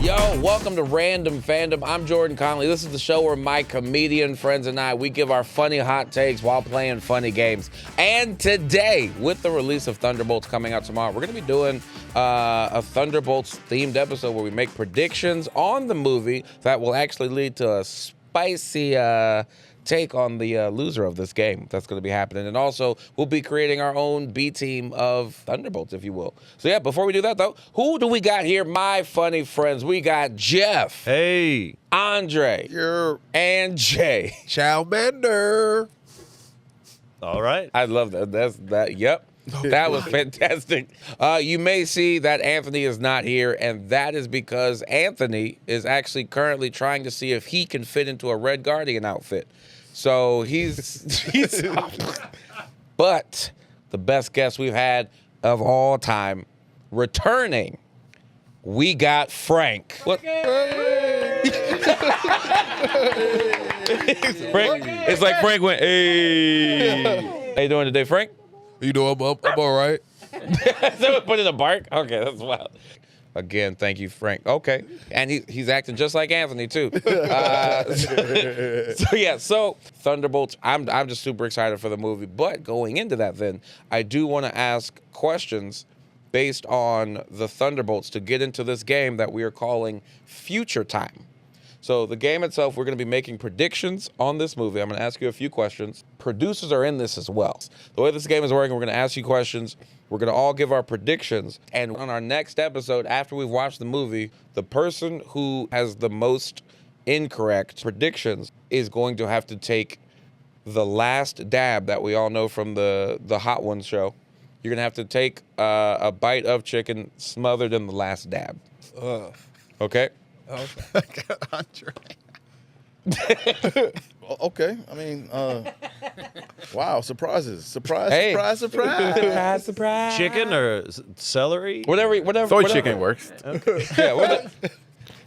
Yo, welcome to Random Fandom. I'm Jordan Conley. This is the show where my comedian friends and I, we give our funny hot takes while playing funny games. And today, with the release of Thunderbolts coming out tomorrow, we're going to be doing a Thunderbolts themed episode where we make predictions on the movie that will actually lead to a spicy take on the loser of this game that's going to be happening. And also, we'll be creating our own B team of Thunderbolts, if you will. So yeah, before we do that though, who do we got here? My funny friends. We got Jeff. Hey. Andre. And Jay. Chow Bender. All right. I love that. Yep. That was fantastic. You may see that Anthony is not here, and that is because Anthony is actually currently trying to see if he can fit into a Red Guardian outfit. So he's but the best guest we've had of all time, returning, we got Frank. What? Frank, it's like Frank went, hey. How you doing today, Frank? You know, I'm all right. Someone put in a bark? Okay, that's wild. Again, thank you, Frank. Okay. And he's acting just like Anthony, too. So Thunderbolts, I'm just super excited for the movie. But going into that then, I do want to ask questions based on the Thunderbolts to get into this game that we are calling Future Time. So the game itself, we're going to be making predictions on this movie. I'm going to ask you a few questions. Producers are in this as well. The way this game is working, we're going to ask you questions. We're going to all give our predictions. And on our next episode, after we've watched the movie, the person who has the most incorrect predictions is going to have to take the last dab that we all know from the Hot Ones show. You're going to have to take a bite of chicken smothered in the last dab. Okay? Andre. Okay. I mean, wow, surprises. Surprise. Surprise. Chicken or celery? Whatever. Soy chicken works. Okay.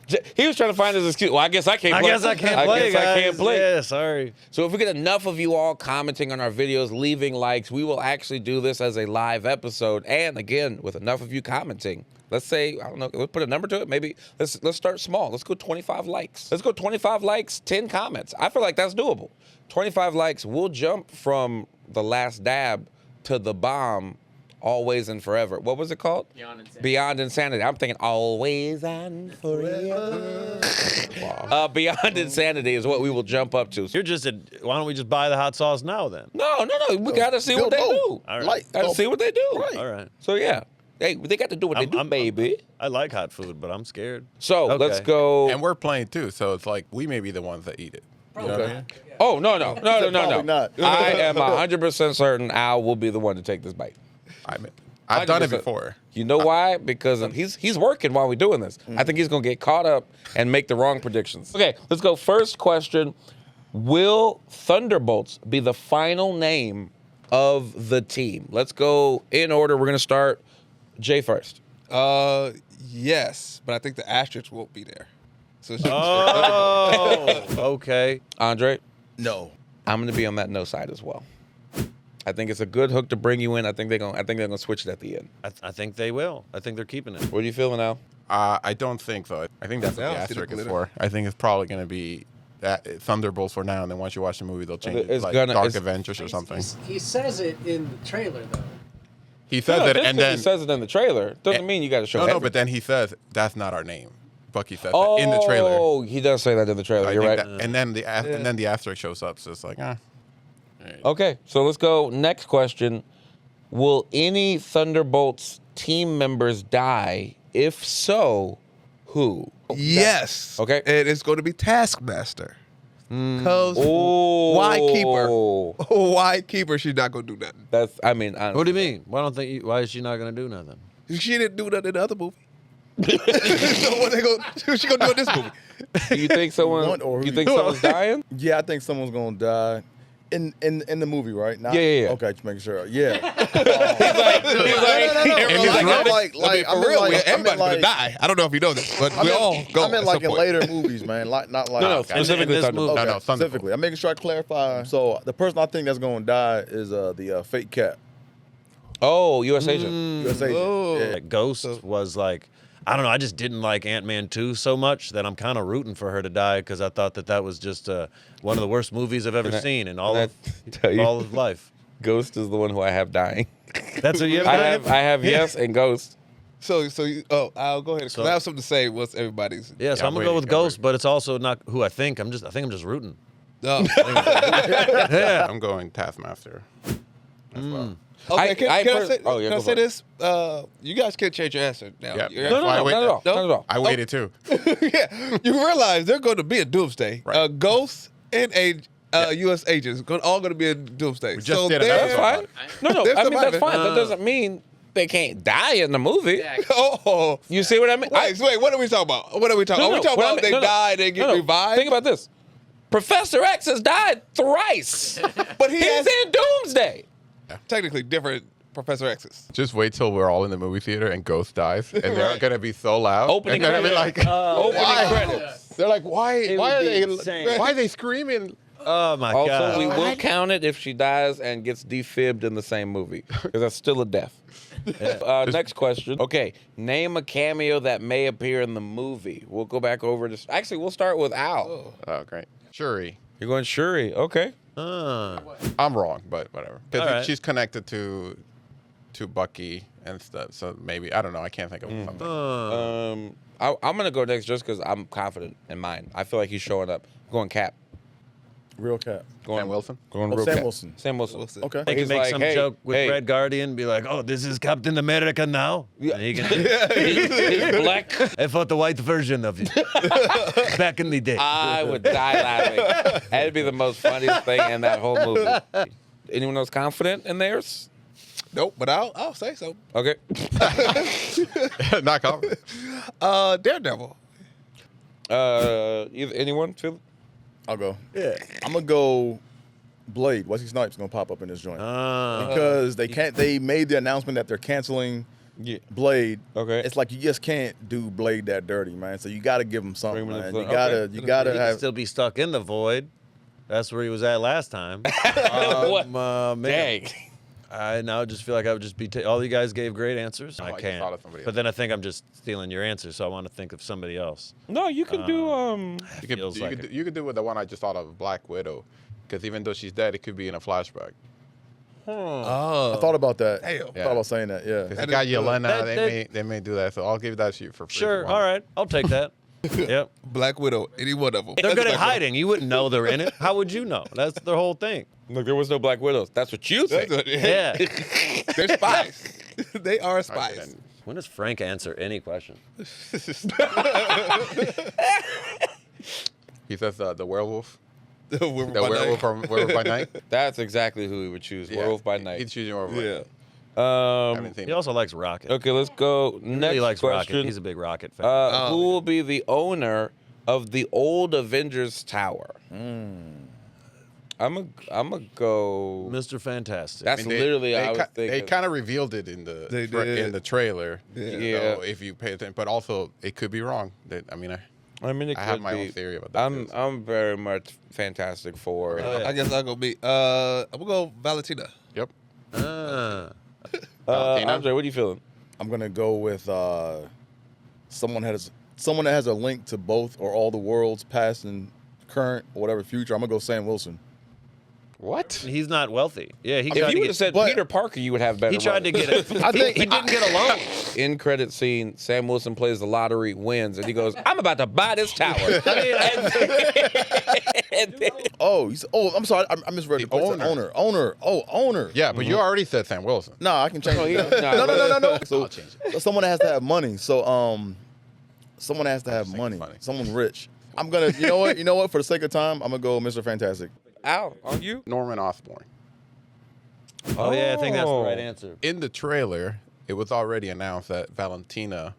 Yeah, he was trying to find his excuse. Well, I guess I can't play. I can't play. Yeah, sorry. So if we get enough of you all commenting on our videos, leaving likes, we will actually do this as a live episode. And again, with enough of you commenting, let's say, I don't know, let's put a number to it. Maybe let's start small. Let's go 25 likes. Let's go 25 likes, 10 comments. I feel like that's doable. 25 likes, we'll jump from the last dab to the bomb. Always and forever. What was it called? Beyond Insanity. Beyond Insanity. I'm thinking always and forever. Beyond Insanity is what we will jump up to. Why don't we just buy the hot sauce now then? No. We gotta see what they do. All right. Gotta see what they do. Right. All right. So yeah. Hey, they got to do what they do, baby. I like hot food, but I'm scared. So let's go. And we're playing too, so it's like we may be the ones that eat it. You know what I mean? Oh no. not. I am 100% certain Al will be the one to take this bite. I've done it before. You know why? Because he's working while we're doing this. I think he's gonna get caught up and make the wrong predictions. Okay, let's go. First question: will Thunderbolts be the final name of the team? Let's go in order. We're gonna start Jay first. Yes, but I think the asterisk won't be there. So okay. Andre? No. I'm gonna be on that no side as well. I think it's a good hook to bring you in. I think they're gonna switch it at the end. I think they will. I think they're keeping it. What are you feeling now? I don't think so. I think that's what the asterisk is for. I think it's probably going to be that Thunderbolts for now, and then once you watch the movie, they'll change it to Dark Avengers or something. He says it in the trailer, though. He says it, and then he says it in the trailer. Doesn't mean you got to show. No, but then he says that's not our name. Bucky says it in the trailer. Oh, he does say that in the trailer. You're right. And then the asterisk shows up, so it's like, Okay, so let's go. Next question: will any Thunderbolts team members die? If so, who? Yes. Okay. And it's going to be Taskmaster. Because why keep her? Why keep her? She's not going to do nothing. That's. I mean, honestly. What do you mean? Why is she not going to do nothing? She didn't do nothing in the other movie. So what she gonna do in this movie? Do you think someone? You think someone's dying? Yeah, I think someone's gonna die. In the movie, right? Not, yeah. Okay, just making sure. Yeah. Everybody's gonna die. I don't know if you know this, but we all go. I meant like in later movies, man. Not like no, specifically this movie. Okay, specifically. I'm making sure I clarify. So the person I think that's gonna die is the fake cat. Oh, U.S. agent. U.S. agent. Oh. Yeah. Ghost was like, I don't know. I just didn't like Ant-Man 2 so much that I'm kind of rooting for her to die because I thought that was just one of the worst movies I've ever seen in all of life. Ghost is the one who I have dying. That's what you have. I have yes and Ghost. So I'll go ahead. I have something to say. What's everybody's? Yeah, so I'm gonna go with Ghost, but it's also not who I think. I think I'm just rooting. Yeah, I'm going Taskmaster. As well. Okay, can I say ahead. this? You guys can't change your answer now. Yeah. You're- No, not at all. I waited too. Yeah, you realize they're going to be a Doomsday. Right. Ghost and a U.S. agents all going to be a Doomsday. We just did another That's fine. No, They're I mean that's surviving. fine. That doesn't mean they can't die in the movie. Oh, You see what I mean? wait, what are we talking about? What are we talking? No, Are we no, talking what I about mean- they no, no. die, they get revived? Think about this. Professor X has died thrice. But He's in Doomsday. technically different Professor X's. Just wait till we're all in the movie theater and Ghost dies, and they're gonna be so loud. Opening and they're gonna be like, opening why? credits. They're like, why? It Why would are be they? insane. Why are they screaming? Oh my Also, god. we will count it if she dies and gets defibbed in the same movie, because that's still a death. Next question. Okay, name a cameo that may appear in the movie. We'll go back over to. Actually, we'll start with Al. Oh, great. Shuri. You're going Shuri. Okay. I'm wrong, but whatever. All Because right. she's connected to Bucky and stuff. So maybe I don't know. I can't think of something. I'm gonna go next just because I'm confident in mine. I feel like he's showing up. I'm going Cap. Real Cap. Going Sam Wilson. Going Oh, real Sam Cap. Wilson. Sam Wilson. Okay. They can He's make like, some hey, joke with hey. Red Guardian, be like, "Oh, this is Captain America now." Yeah. And he can, He's black. I fought the white version of you back in the day. I would die laughing. That'd be the most funniest thing in that whole movie. Anyone else confident in theirs? Nope, but I'll say so. Okay. Not confident. Daredevil. Anyone? Phil? I'll go. Yeah. I'm gonna go. Blade. Wesley Snipes gonna pop up in this joint because they can't. They made the announcement that they're canceling Blade. Okay. It's like you just can't do Blade that dirty, man. So you got to give him something, Bring him in man. the You front. gotta. Okay. You gotta he can have. still be stuck in the void. That's where he was at last time. What? Dang. I now just feel like I would just be. All you guys gave great answers. Oh, I I just can't. thought of somebody But then I think I'm just stealing your answer, so I want to think of somebody else. No, you can do. Feels like it. You could do with the one I just thought of, Black Widow, because even though she's dead, it could be in a flashback. I thought about that. Damn. I thought about saying that. Yeah. Because you got Yelena, That- they may do that. So I'll give that to you for free. Sure. All right. I'll take that. Yep. Black Widow. Any one of them. They're good at hiding. You wouldn't know they're in it. How would you know? That's the whole thing. Look, there was no Black Widows. That's what you think. Yeah. They're spies. They are spies. When does Frank answer any question? He says the werewolf. The werewolf The by werewolf night. from Werewolf by Night. That's exactly who he would choose. Werewolf by Night. He's choosing Werewolf by Yeah. Night. I haven't seen He also likes Rocket. Okay, let's go. Next He likes question. Rocket. He's a big Rocket fan. Who will be the owner of the old Avengers Tower? I'm a go. Mr. Fantastic. That's literally I was They thinking. kind of revealed it in the They did. in the trailer. Yeah. So if you pay attention, but also it could be wrong. I mean, it I have could my be. own theory about that. I'm very much Fantastic Four. I guess I'll go be. I'm gonna go Valentina. Yep. Andre, what are you feeling? I'm gonna go with someone that has a link to both or all the worlds, past and current, or whatever future. I'm gonna go Sam Wilson. What? He's not wealthy. Yeah, he If tried you to would get. have said but- Peter Parker, you would have better. He tried to get it. I think he didn't get a loan. In credit scene, Sam Wilson plays the lottery, wins, and he goes, "I'm about to buy this tower." I'm sorry. I misread the owner. Owner. Owner. Yeah, but you already said Sam Wilson. No, I can change it. no. No. So, I'll change so someone has to have money. So someone has to have money. Someone rich. I'm gonna. You know what? For the sake of time, I'm gonna go Mr. Fantastic. Al, on you? Norman Osborn. Oh yeah, I think that's the right answer. In the trailer, it was already announced that Valentina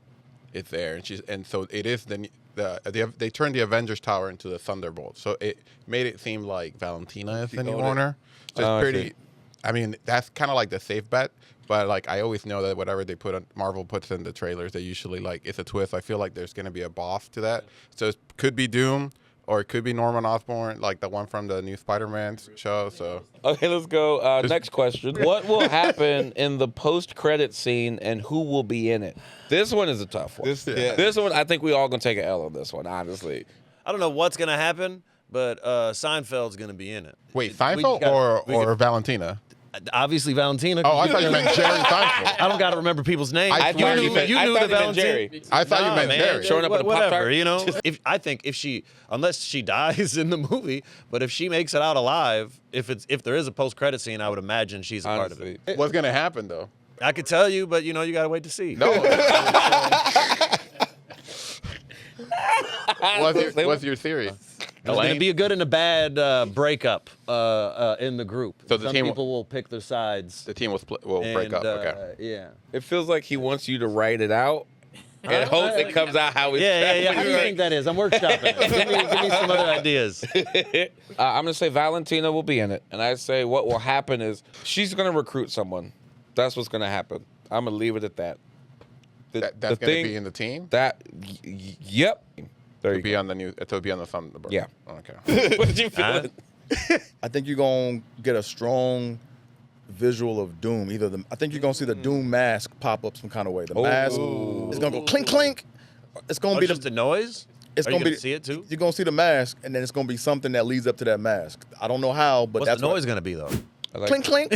is there, and so it is they turned the Avengers Tower into the Thunderbolts, so it made it seem like Valentina is the new owner. So it's pretty. I mean, that's kind of like the safe bet, but like I always know that whatever they Marvel puts in the trailers, they usually it's a twist. I feel like there's gonna be a boss to that, so it could be Doom. Or it could be Norman Osborn, like the one from the new Spider-Man show. So Okay, let's go. Next question. What will happen in the post-credit scene, and who will be in it? This one is a tough one. This one, I think we all gonna take an L on this one, honestly. I don't know what's gonna happen, but Seinfeld's gonna be in it. Wait, Seinfeld or Valentina? Obviously, Valentina. Oh, I thought you meant Jerry Seinfeld. I don't got to remember people's names. I thought you meant Jerry. I thought you meant Jerry. Showing up at a Pop-Tart. You know, I think if she, unless she dies in the movie, but if she makes it out alive, if there is a post-credit scene, I would imagine she's a part of it. What's gonna happen though? I could tell you, but you know, you gotta wait to see. No. What's your theory? There's going to be a good and a bad breakup in the group. So the Some team people will pick their sides. The team will break up. Okay. Yeah. It feels like he wants you to write it out and hope it comes out how it's. Yeah. How do you think that is? I'm workshopping. give me some other ideas. I'm going to say Valentina will be in it. And I say what will happen is she's going to recruit someone. That's what's going to happen. I'm going to leave it at that. That's going to be in the team? Yep. It'll be on the Thunderbolts. Yeah. Okay. What did you feel? I think you're going to get a strong visual of Doom. I think you're going to see the Doom mask pop up some kind of way. The mask is going to go clink, clink. It's going to be just the noise? It's going to see it too? You're going to see the mask, and then it's going to be something that leads up to that mask. I don't know how, but What's the noise going to be, though? Clink, clink.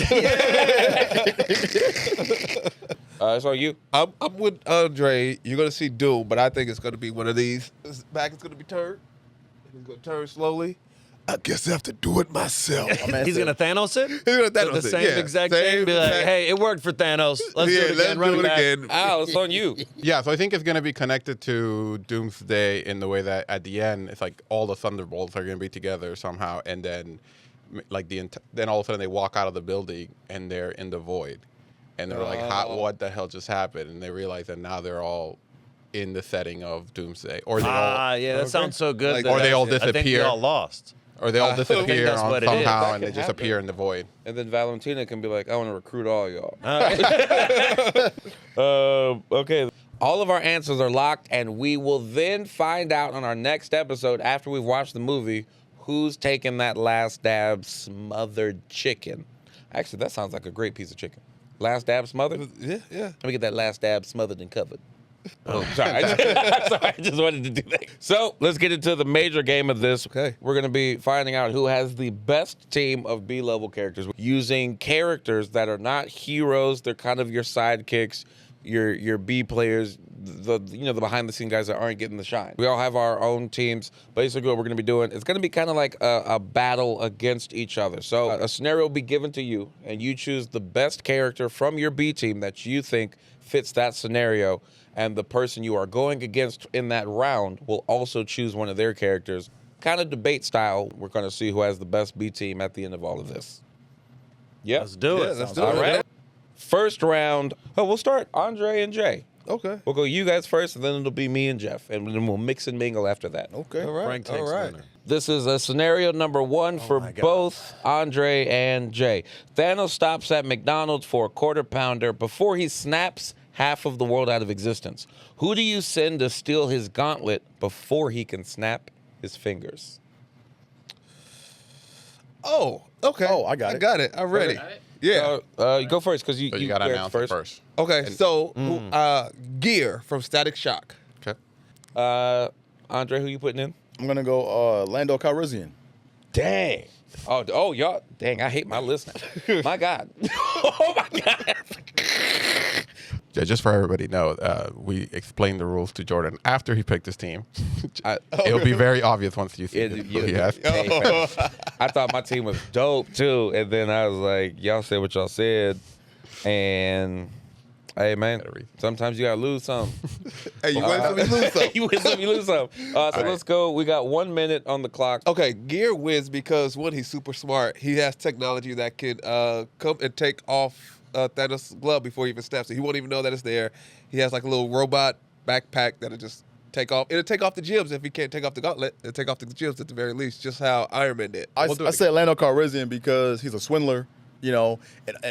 It's on you. I'm with Andre. You're gonna see Doom, but I think it's gonna be one of these. His back is gonna be turned. He's gonna turn slowly. I guess I have to do it myself. He's gonna Thanos it. He's gonna Thanos the same exact thing. Be like, hey, it worked for Thanos. Let's do it again. Run it back. Al, it's on you. Yeah, so I think it's going to be connected to Doomsday in the way that at the end, it's like all the Thunderbolts are going to be together somehow, and then like then all of a sudden they walk out of the building and they're in the void, and they're like, "What the hell just happened?" And they realize that now they're all in the setting of Doomsday, or they all that sounds so good. or they all disappear. I think they all lost. Or they all disappear somehow and they just happen. appear in the void. And then Valentina can be like, I want to recruit all y'all. Okay. All of our answers are locked, and we will then find out on our next episode after we've watched the movie who's taking that last dab smothered chicken. Actually, that sounds like a great piece of chicken. Last dab smothered? Yeah. Let me get that last dab smothered and covered. Oh, sorry. I just wanted to do that. So let's get into the major game of this. Okay. We're going to be finding out who has the best team of B-level characters using characters that are not heroes. They're kind of your sidekicks, your B players, the behind the scene guys that aren't getting the shine. We all have our own teams. Basically what we're going to be doing, it's going to be kind of like a battle against each other. So a scenario will be given to you, and you choose the best character from your B team that you think fits that scenario. And the person you are going against in that round will also choose one of their characters. Kind of debate style. We're going to see who has the best B team at the end of all of this. Yeah. Let's do it. Let's do it. All right. First round. We'll start Andre and Jay. Okay. We'll go you guys first, and then it'll be me and Jeff. And then we'll mix and mingle after that. Okay. All right. Frank takes winner. This is a scenario number one for both Andre and Jay. Thanos stops at McDonald's for a quarter pounder before he snaps half of the world out of existence. Who do you send to steal his gauntlet before he can snap his fingers? Oh, okay. Oh, I got it. I'm ready. Yeah. You go first because you got to announce first. Okay, so Gear from Static Shock. Okay. Andre, who you putting in? I'm gonna go Lando Calrissian. Dang. Oh, y'all. Dang, I hate my list now. My God. Oh, my God. Yeah, just for everybody to know, we explained the rules to Jordan after he picked his team. It'll be very obvious once you see who he has. I thought my team was dope, too. And then I was like, y'all said what y'all said. And, hey, man, sometimes you got to lose some. Hey, you win some, you lose some. You win some, you lose some. Let's go. We got 1 minute on the clock. Okay, Gear wins because, one, he's super smart. He has technology that can come and take off Thanos' glove before he even snaps it. He won't even know that it's there. He has like a little robot backpack that'll just take off. It'll take off the gems if he can't take off the gauntlet. It'll take off the gems at the very least, just how Iron Man did. I said Lando Calrissian because he's a swindler, and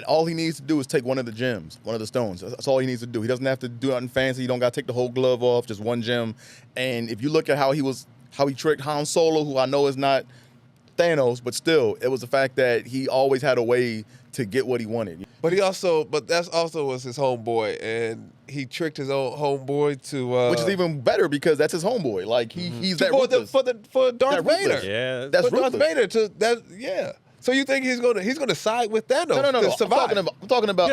all he needs to do is take one of the gems, one of the stones. That's all he needs to do. He doesn't have to do nothing fancy. You don't got to take the whole glove off, just one gem. And if you look at how he tricked Han Solo, who I know is not Thanos, but still, it was the fact that he always had a way to get what he wanted. But that's also was his homeboy, and he tricked his own homeboy to which is even better because that's his homeboy. Like he's that for Darth Vader. Yeah, that's for Darth Vader. Yeah. So you think he's gonna side with Thanos? No. To survive? I'm talking about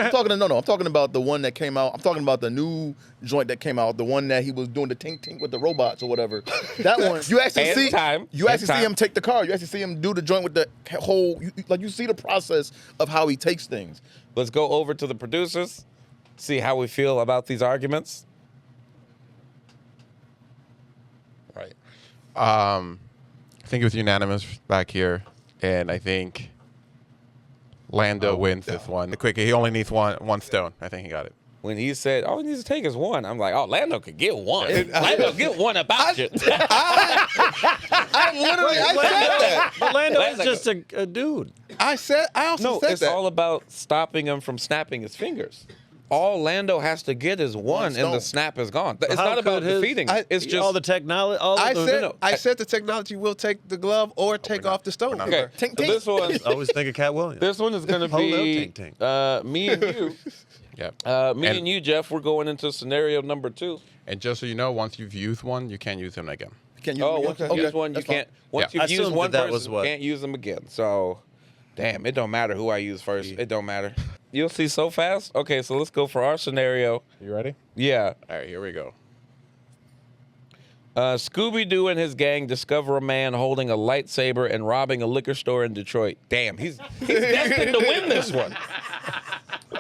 the one that came out. I'm talking about the new joint that came out, the one that he was doing the tink with the robots or whatever. That one, you actually see him take the car. You actually see him do the joint with the whole. You see the process of how he takes things. Let's go over to the producers, see how we feel about these arguments. Right. I think it was unanimous back here. And I think Lando wins this one. Quick, he only needs one stone. I think he got it. When he said, all he needs to take is one, I'm like, oh, Lando could get one. Lando get one about you. I said that. But Lando is just a dude. I also said that. No, it's all about stopping him from snapping his fingers. All Lando has to get is one, and the snap is gone. It's not about defeating. It's just all the technology. I said the technology will take the glove or take off the stone. Okay, so this one. Always think of Cat Williams. This one is going to be me and you. Me and you, Jeff. We're going into scenario number 2. And just so you know, once you've used one, you can't use them again. Once you've used one, you can't. Once you've used one person, you can't use them again. So, damn, it don't matter who I use first. It don't matter. You'll see so fast. Okay, so let's go for our scenario. You ready? Yeah. All right, here we go. Scooby-Doo and his gang discover a man holding a lightsaber and robbing a liquor store in Detroit. Damn, he's destined to win this one.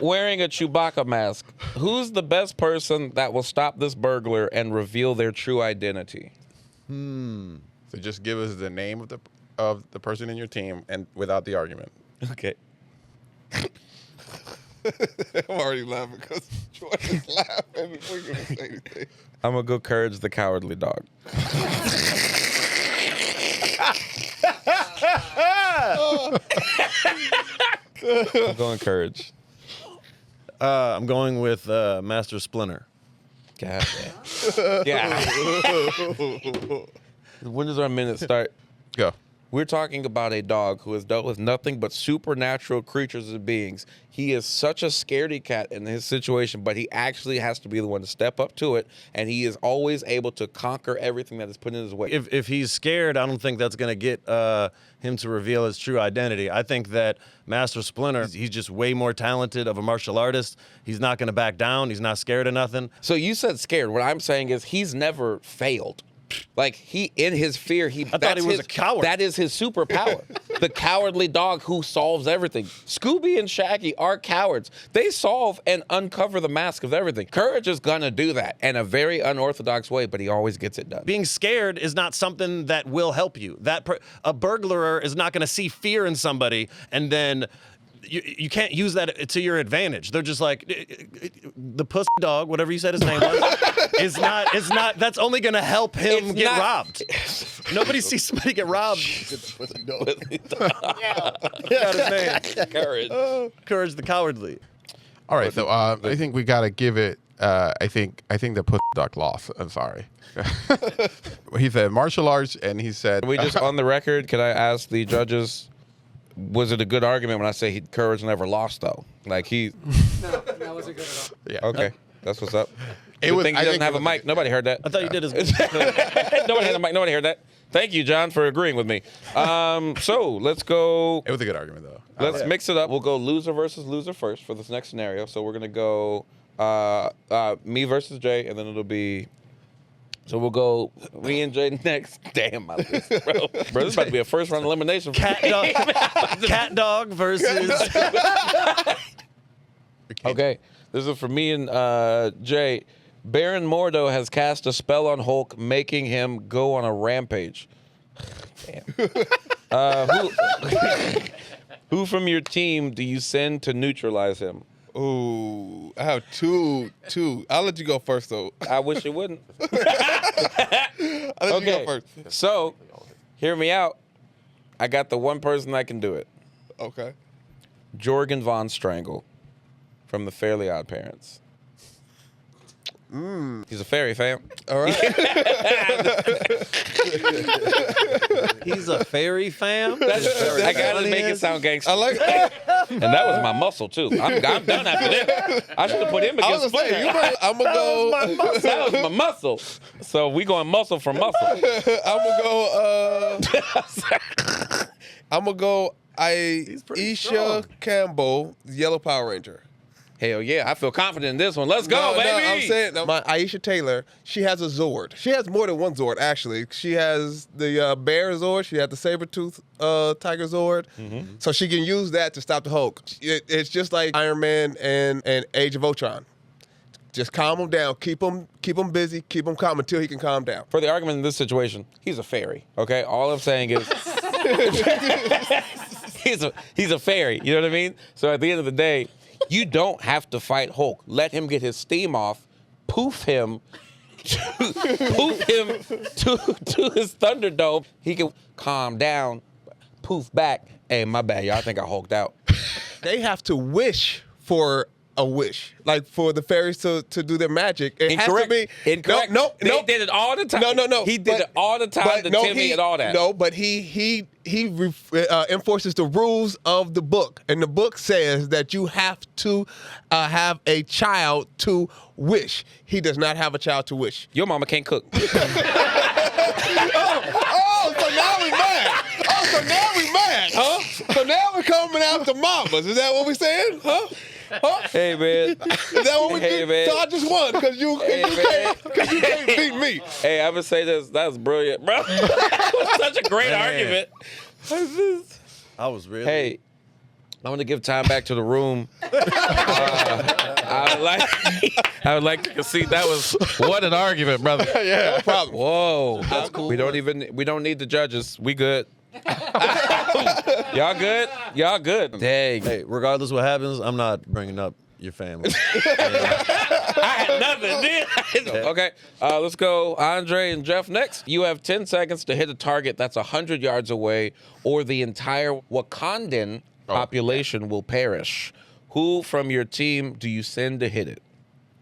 Wearing a Chewbacca mask. Who's the best person that will stop this burglar and reveal their true identity? So just give us the name of the person in your team and without the argument. Okay. I'm already laughing because Jordan's laughing before you say anything. I'm going to go Courage the Cowardly Dog. I'm going Courage. I'm going with Master Splinter. God damn. Yeah. When does our minute start? Go. We're talking about a dog who has dealt with nothing but supernatural creatures and beings. He is such a scaredy cat in his situation, but he actually has to be the one to step up to it, and he is always able to conquer everything that is put in his way. If he's scared, I don't think that's going to get him to reveal his true identity. I think that Master Splinter, he's just way more talented of a martial artist. He's not going to back down. He's not scared of nothing. So you said scared. What I'm saying is he's never failed. Like, he, in his fear, I thought he was a coward. That is his superpower. The cowardly dog who solves everything. Scooby and Shaggy are cowards. They solve and uncover the mask of everything. Courage is gonna do that in a very unorthodox way, but he always gets it done. Being scared is not something that will help you. A burglar is not gonna see fear in somebody and then you can't use that to your advantage. They're just like, the pussy dog, whatever you said his name was, is not, that's only gonna help him get robbed. Nobody sees somebody get robbed. Got his name. Courage. Courage the Cowardly. All right, so I think we gotta give it. I think the pussy dog lost. I'm sorry. He said martial arts, and he said. We just on the record. Can I ask the judges? Was it a good argument when I say Courage never lost though? Like he. No, that wasn't good at all. Yeah. Okay, that's what's up. It was. He doesn't have a mic. Nobody heard that. I thought you did as Nobody had a mic. Nobody heard that. Thank you, John, for agreeing with me. So let's go. It was a good argument though. Let's mix it up. We'll go loser versus loser first for this next scenario. So we're gonna go me versus Jay, and then it'll be. So we'll go me and Jay next. Damn, my list, bro. Bro, this is about to be a first round elimination. Cat dog versus. Okay, this is for me and Jay. Baron Mordo has cast a spell on Hulk, making him go on a rampage. Damn. Who from your team do you send to neutralize him? Ooh, I have two. I'll let you go first, though. I wish you wouldn't. I'll let you go first. So, hear me out. I got the one person that can do it. Okay. Jorgen Von Strangle from the Fairly Odd Parents. He's a fairy, fam. All right. He's a fairy, fam. I gotta make it sound gangster. I like that. And that was my muscle too. I'm done after this. I should have put him against Splinter. I'm gonna go. That was my muscle. So we going muscle for muscle. I'm gonna go. I'm gonna go Aisha strong. Campbell, Yellow Power Ranger. Hell yeah, I feel confident in this one. Let's go, No, baby. I'm saying my Aisha Taylor. She has a Zord. She has more than one Zord actually. She has the Bear Zord. She has the Sabretooth Tiger Zord. So she can use that to stop the Hulk. It's just like Iron Man and Age of Ultron. Just calm him down. Keep him busy. Keep him calm until he can calm down. For the argument in this situation, he's a fairy. Okay, all I'm saying is he's a fairy. You know what I mean? So at the end of the day, you don't have to fight Hulk. Let him get his steam off. Poof him. Poof him to his Thunderdome. He can calm down. Poof back. Hey, my bad, y'all. I think I hulked out. They have to wish for a wish, like for the fairies to do their magic. It has to be incorrect. No, They did it all the time. No. He did it all the time to Timmy and all that. No, but he enforces the rules of the book, and the book says that you have to have a child to wish. He does not have a child to wish. Your mama can't cook. So now we mad. So now we mad, huh? So now we're coming after mamas. Is that what we're saying, huh? Huh? Hey man, is that what we did? Man. So I just won because you can't beat me. Hey, I'm gonna say this. That's brilliant, bro. Such a great argument. I was really. Hey, I'm gonna give time back to the room. I would like to see that was what an argument, brother. Yeah, no problem. Whoa, that's cool. We don't need the judges. We good. Y'all good? Y'all good? Dang. Hey, regardless what happens, I'm not bringing up your family. I had nothing, dude. Okay, let's go. Andre and Jeff next. You have 10 seconds to hit a target that's 100 yards away, or the entire Wakandan population will perish. Who from your team do you send to hit it?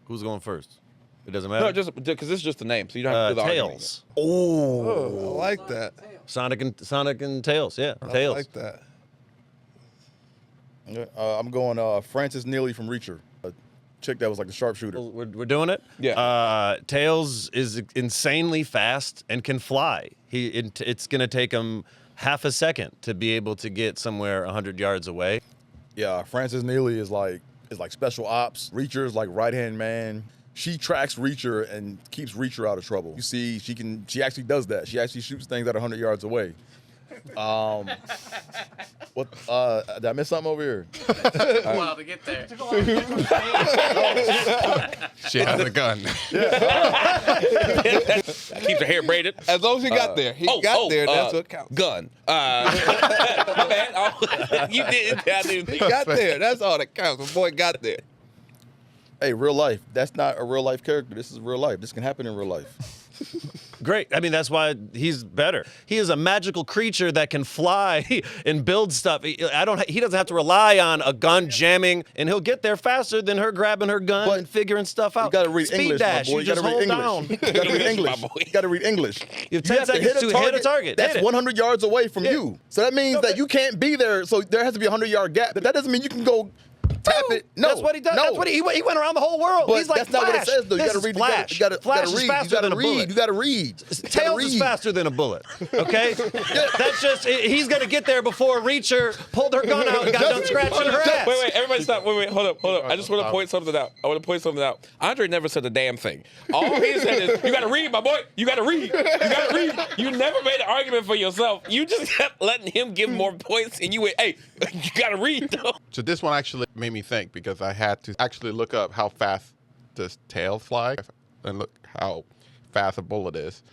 Who's going first? It doesn't matter. No, just because it's just the name, so you don't have to do the Tails. Oh, I like that. Sonic and Tails. Yeah, Tails. I like that. I'm going Francis Neely from Reacher, a chick that was like the sharpshooter. We're doing it. Yeah. Tails is insanely fast and can fly. It's gonna take him half a second to be able to get somewhere 100 yards away. Yeah, Francis Neely is like special ops. Reacher is like right-hand man. She tracks Reacher and keeps Reacher out of trouble. You see, she actually does that. She actually shoots things at 100 yards away. What? Did I miss something over here? It's a while to get there. She has a gun. Keep her hair braided. As long as he got there. He got there, that's what counts. Gun. My bad. You didn't. I didn't He got there. That's all that counts. The boy got there. Hey, real life. That's not a real life character. This is real life. This can happen in real life. Great. I mean, that's why he's better. He is a magical creature that can fly and build stuff. He doesn't have to rely on a gun jamming, and he'll get there faster than her grabbing her gun and figuring stuff out. You got to read Speed English, dash. my boy. You just hold down. You got to read English. You got to read English. You have 10 seconds to hit a target. That's Hit it. 100 yards away from you. So that means that you can't be there. So there has to be a 100-yard gap. That doesn't mean you can go tap it. No, that's what he does. No. That's what he went around the whole world. But He's like that's not what it says, though. You This got to is read. Flash. You got to Flash read. is faster You got than to a bullet. read. You got to read. Tails is faster than a bullet. Okay, that's just he's gonna get there before Reacher pulled her gun out and got done scratching her ass. Wait, everybody stop. Wait, hold up. I just want to point something out. Andre never said a damn thing. All he said is, you got to read, my boy. You got to read. You got to read. You never made an argument for yourself. You just kept letting him give more points, and you went, hey, you got to read, though. So this one actually made me think because I had to actually look up how fast does tail fly and look how fast a bullet is.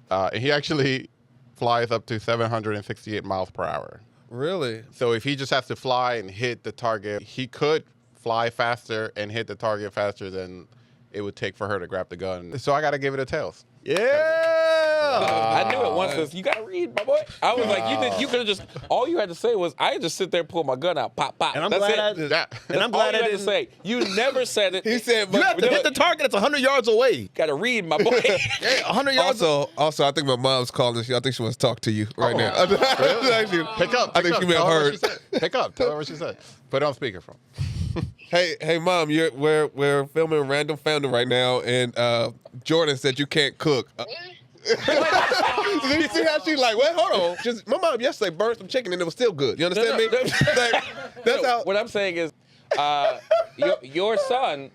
And he actually flies up to 768 miles per hour. Really? So if he just has to fly and hit the target, he could fly faster and hit the target faster than it would take for her to grab the gun. So I got to give it a tails. I knew it once. Says, you gotta read, my boy. I was like, you could have just. All you had to say was, I just sit there and pull my gun out, pop, pop. And I'm That's glad it. And I'm All glad you I had to didn't say. You never said it. He said, You have to hit the target that's 100 yards away. Gotta read, my boy. 100 yards. Also, I think my mom's calling. I think she wants to talk to you right now. Pick up. I think she may have heard. Pick up. Tell her what she said. Put it on speakerphone. Hey, mom, we're filming Random Fandom right now, and Jordan said you can't cook. You see how she like, wait, hold on. Just my mom yesterday burned some chicken and it was still good. You understand me? That's how. What I'm saying is, your son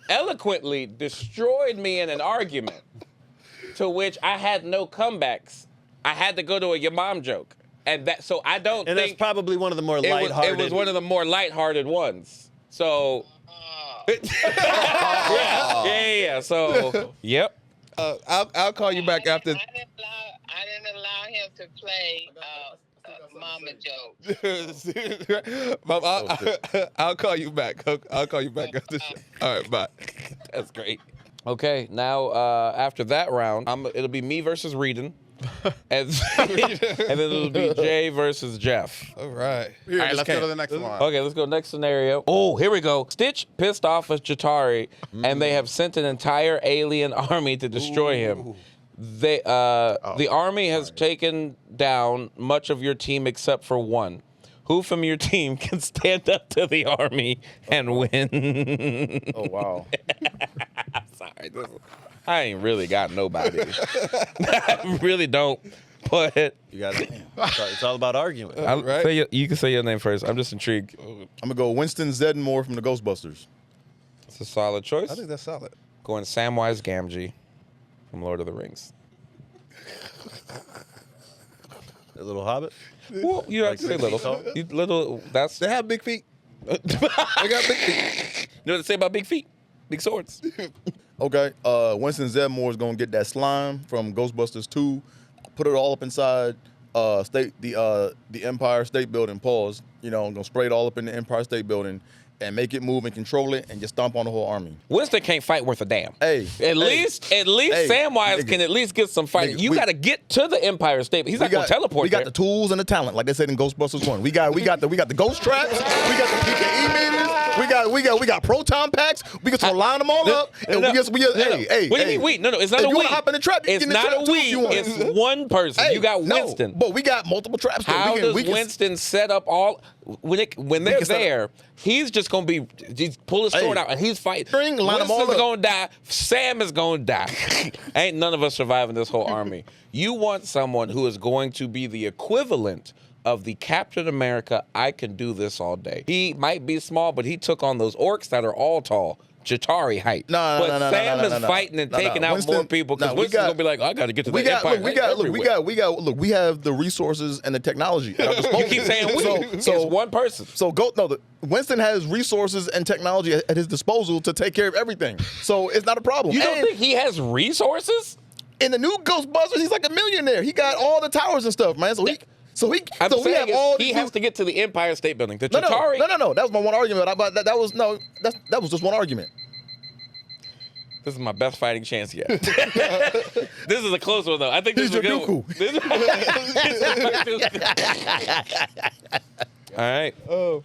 eloquently destroyed me in an argument to which I had no comebacks. I had to go to a your mom joke. And so I don't think... And that's probably one of the more lighthearted... It was one of the more lighthearted ones. So... yeah. So, yep. I'll call you back after... I didn't allow him to play mama joke. Mom, I'll call you back. I'll call you back after the show. All right, bye. That's great. Okay, now after that round, it'll be me versus Reedon. and then it'll be Jay versus Jeff. All right. All right, let's go to the next one. Okay, let's go next scenario. Oh, here we go. Stitch pissed off at Chitauri, and they have sent an entire alien army to destroy him. The army has taken down much of your team except for one. Who from your team can stand up to the army and win? Oh, wow. Sorry. I ain't really got nobody. I really don't. But you got it's all about arguing. Right? You can say your name first. I'm just intrigued. I'm gonna go Winston Zeddemore from the Ghostbusters. It's a solid choice. I think that's solid. Going Samwise Gamgee from Lord of the Rings. A little hobbit? Well, you have to say little. They have big feet. They got big feet. You know what they say about big feet? Big swords. Okay, Winston Zeddemore is gonna get that slime from Ghostbusters 2, put it all up inside the Empire State Building. Pause. You know, gonna spray it all up in the Empire State Building and make it move and control it and just stomp on the whole army. Winston can't fight worth a damn. Hey, at least Samwise can at least get some fighting. You got to get to the Empire State. He's not gonna teleport. We got the tools and the talent, like they said in Ghostbusters 1. We got the ghost traps. We got the PKE meters. We got proton packs. We can line them all up. And What do you mean we? No, it's not a we. You want to hop in the trap? It's not a we. It's one person. Hey, you got Winston. But we got multiple traps. How does Winston set up all when they're there? He's just gonna pull his sword out and he's fighting. Winston's gonna die. Sam is gonna die. Ain't none of us surviving this whole army. You want someone who is going to be the equivalent of the Captain America, I can do this all day. He might be small, but he took on those orcs that are all tall. Chitauri height. But Sam is fighting and taking out more people because Winston's gonna be like, I gotta get to the Empire. We have the resources and the technology at our disposal. You keep saying we. So it's one person. Winston has resources and technology at his disposal to take care of everything. So it's not a problem. You don't think he has resources? In the new Ghostbusters, he's like a millionaire. He got all the towers and stuff, man. He has to get to the Empire State Building. The Chitauri. No. That was my one argument. That was just one argument. This is my best fighting chance yet. This is a close one, though. I think this is a good one. All right. Oh.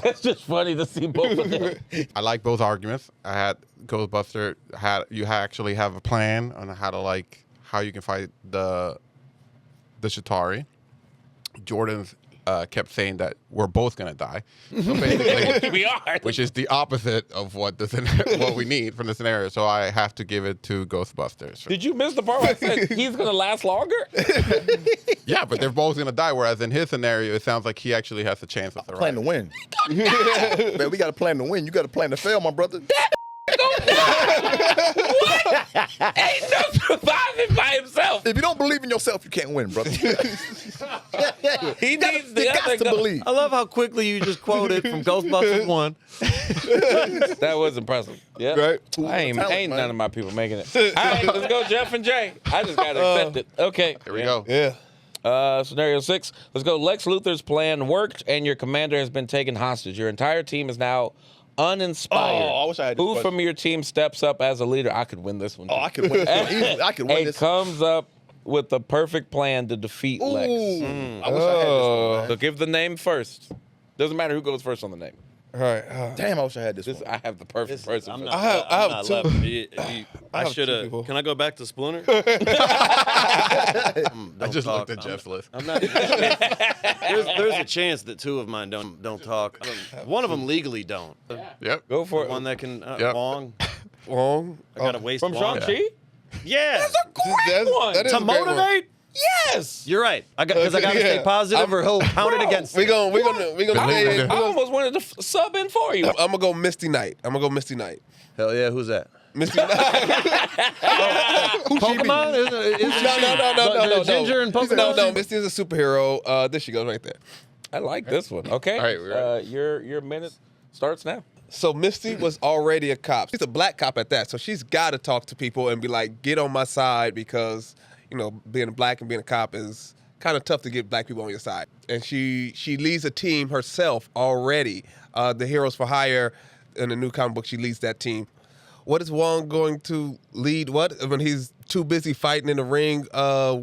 That's just funny to see both of them. I like both arguments. I had Ghostbuster. You actually have a plan on how you can fight the Chitauri. Jordan's kept saying that we're both gonna die. So basically, we are, which is the opposite of what we need from the scenario. So I have to give it to Ghostbusters. Did you miss the part where I said he's gonna last longer? Yeah, but they're both gonna die. Whereas in his scenario, it sounds like he actually has a chance of plan to win. Man, we got to plan to win. You got to plan to fail, my brother. What? Ain't no surviving by himself. If you don't believe in yourself, you can't win, brother. He needs the other to believe. I love how quickly you just quoted from Ghostbusters 1. That was impressive. Yeah. Right. Ain't none of my people making it. All right, let's go, Jeff and Jay. I just gotta accept it. Okay. Here we go. Yeah. Scenario 6. Let's go. Lex Luthor's plan worked, and your commander has been taken hostage. Your entire team is now uninspired. Oh, I wish I had this Who question. from your team steps up as a leader? I could win this one. Oh, I could win this one easily. I could win this. Comes up with the perfect plan to defeat Lex. I wish I had this one, man. So give the name first. Doesn't matter who goes first on the name. All right. Damn, I wish I had this one. I have the perfect person. I'm for not, this. I'm not left. I should have. Can I go back to Splinter? I just looked at Jeff's list. I'm not. There's a chance that two of mine don't talk. One of them legally don't. Yep. Go for it. One that can Yep. Wong. Wong. I gotta waste From Wong. Shang-Chi? Yeah. That's a great one. that is To a great one. motivate? Yes. You're right. Because I got to stay positive or he'll count it against We me. gonna. I almost wanted to sub in for you. I'm gonna go Misty Knight. Hell yeah, who's that? Misty Knight. Pokemon? No. Ginger and Pokemon? No. Misty is a superhero. There she goes right there. I like this one. Okay. All right, we're right. Your minute starts now. So Misty was already a cop. She's a black cop at that. So she's got to talk to people and be like, get on my side because, you know, being a black and being a cop is kind of tough to get black people on your side. And she leads a team herself already. The Heroes for Hire, in the new comic book, she leads that team. What is Wong going to lead when he's too busy fighting in the ring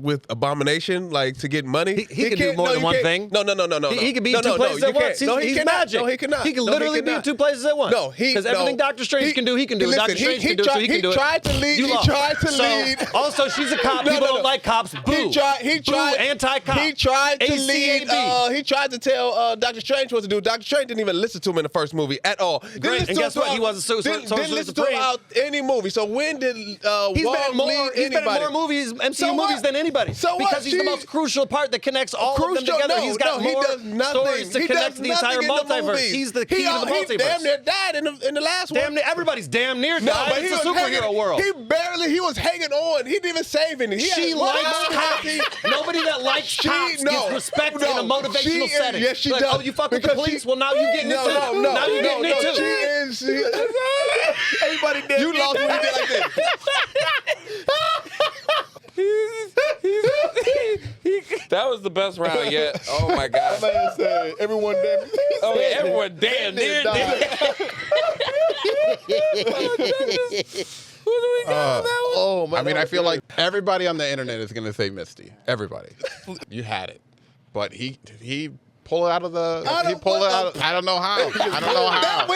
with Abomination, like to get money? He can do more than one thing. No. He can be in two places at once. He's magic. No, he cannot. He can literally be in two places at once. No, because everything Doctor Strange can do, he can do. Listen, Doctor Strange can do it, so he can do it. He tried to lead. You He lost. tried to lead. Also, she's a cop. People don't like cops. Boo. He tried. Boo, anti-cop. He tried to lead. ACAB. He tried to tell Doctor Strange what to do. Doctor Strange didn't even listen to him in the first movie at all. Great. And guess what? He wasn't didn't listen to him out any movie. So when did He's Wong been in more. lead He's been in anybody? more movies, MCU So movies what? than anybody. So what? Because he's the most crucial part that connects all of them Crucial? together. No, He's got he more does nothing. stories to He connect does the entire nothing in the multiverse. movies. He's the key to the multiverse. He damn near died in the last one. Damn near, everybody's damn near No, died. but It's a was superhero hanging, world. He was hanging on. He didn't even save any. She likes cops. Nobody that likes cops gets respect in a motivational setting. Yes, she Like, does. Oh, you fuck with the police? Well, now you getting it too. No. Now you getting it too. She is. Everybody did. You lost when you did like this. That was the best round yet. Oh my god. That man said everyone damn. Oh yeah, everyone damn near died. Who do we got on that one? Oh man. I mean, I feel like everybody on the internet is gonna say Misty. Everybody. You had it, but he pulled it out of the. He pulled it out. I don't know how. I don't know how.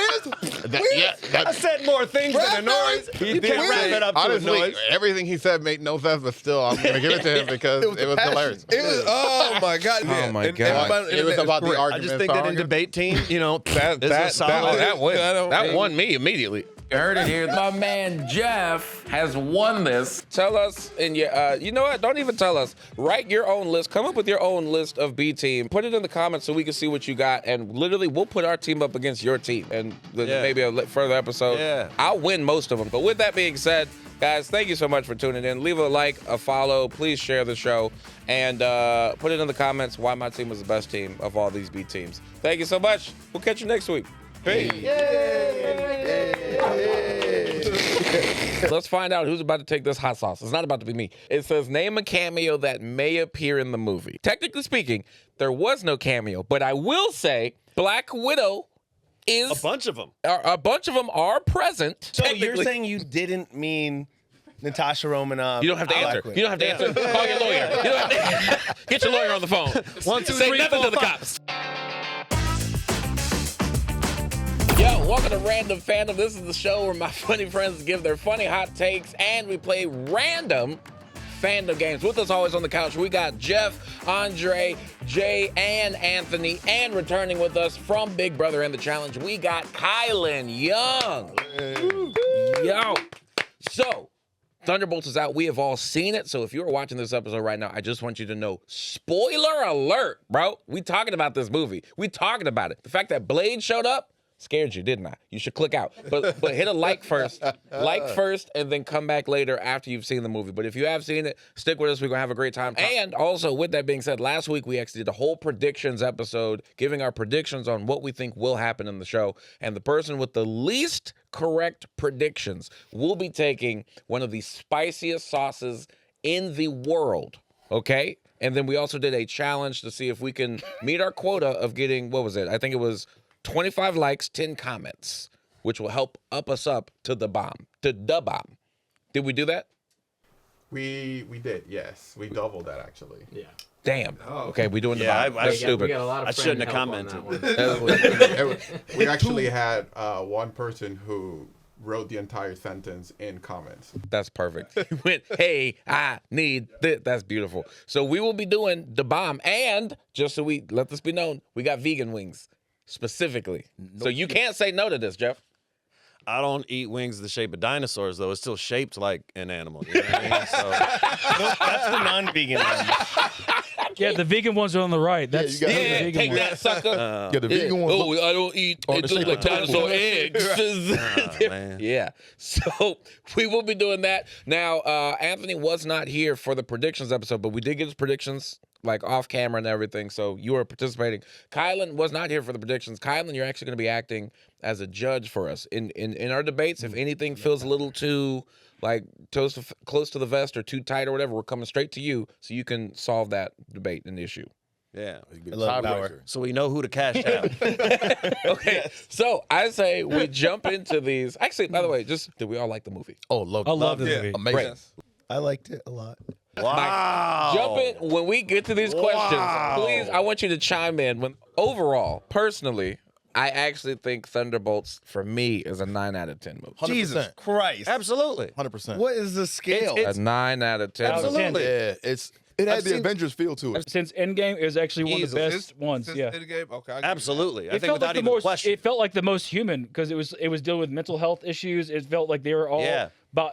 I said more things than a noise. You can't wrap it up to a Honestly, noise. everything he said made no sense, but still, I'm gonna give it to him because it was hilarious. It was. Oh my god. Oh my god. It was about the I argument. just think that in debate team, you know, that won me immediately. You heard it here. My man Jeff has won this. Tell us in your, you know what? Don't even tell us. Write your own list. Come up with your own list of B team. Put it in the comments so we can see what you got. And literally, we'll put our team up against your team. And maybe a further episode. Yeah. I'll win most of them. But with that being said, guys, thank you so much for tuning in. Leave a like, a follow. Please share the show. And put it in the comments why my team was the best team of all these B teams. Thank you so much. We'll catch you next week. Peace. Let's find out who's about to take this hot sauce. It's not about to be me. It says, name a cameo that may appear in the movie. Technically speaking, there was no cameo, but I will say Black Widow is... A bunch of them. A bunch of them are present. So you're saying you didn't mean Natasha Romanoff? You don't have to answer. You don't have to answer. Call your lawyer. You don't have to... Get your lawyer on the phone. 1, 2, Say 3, nothing 4, to the 5. cops. Yo, welcome to Random Fandom. This is the show where my funny friends give their funny hot takes and we play random fandom games. With us always on the couch, we got Jeff, Andre, Jay, and Anthony. And returning with us from Big Brother and the Challenge, we got Kylan Young. Yo. So, Thunderbolts is out. We have all seen it. So if you're watching this episode right now, I just want you to know, spoiler alert, bro. We talking about this movie. We talking about it. The fact that Blade showed up, scared you, didn't I? You should click out. But hit a like first. Like first, and then come back later after you've seen the movie. But if you have seen it, stick with us. We're going to have a great time. And also, with that being said, last week we actually did a whole predictions episode, giving our predictions on what we think will happen in the show. And the person with the least correct predictions will be taking one of the spiciest sauces in the world. Okay? And then we also did a challenge to see if we can meet our quota of getting, what was it? I think it was 25 likes, 10 comments, which will help up us up to the bomb. Did we do that? We did, yes. We doubled that actually. Yeah. Damn. Oh. Okay, we doing the Yeah, bomb. That's stupid. We got a lot of I shouldn't have friend help on commented. that one. We actually had one person who wrote the entire sentence in comments. That's perfect. He went, hey, I need this. That's beautiful. So we will be doing the bomb. And just so we let this be known, we got vegan wings specifically. So you can't say no to this, Jeff. I don't eat wings the shape of dinosaurs, though. It's still shaped like an animal. You know what I mean? So that's the non-vegan one. Yeah, the vegan ones are on the right. That's Yeah, those are the vegan take ones. that, sucker. Yeah, the vegan ones. Oh, I don't eat. Oh, It the looks shape like of dinosaur dinosaur. eggs. man. Yeah. So we will be doing that. Now, Anthony was not here for the predictions episode, but we did get his predictions like off camera and everything. So you are participating. Kylan was not here for the predictions. Kylan, you're actually going to be acting as a judge for us in our debates. If anything feels a little too like close to the vest or too tight or whatever, we're coming straight to you so you can solve that debate and issue. Yeah. I love power. So we know who to cash out. Okay, so I say we jump into these. Actually, by the way, just did we all like the movie? Oh, love the movie. Amazing. Great. I liked it a lot. Wow. Jump in when we get to these questions. Please, I want you to chime in. When overall, personally, I actually think Thunderbolts for me is a 9 out of 10 movie. 100%. Jesus Christ. Absolutely. 100%. What is the scale? A 9 out of 10. Absolutely. Yeah, it had the Avengers feel to it. Since Endgame, it was actually one of the best ones. Since Yeah. Endgame? Okay. Absolutely. I It think felt without like the even most. question. It felt like the most human because it was dealing with mental health issues. It felt like they were all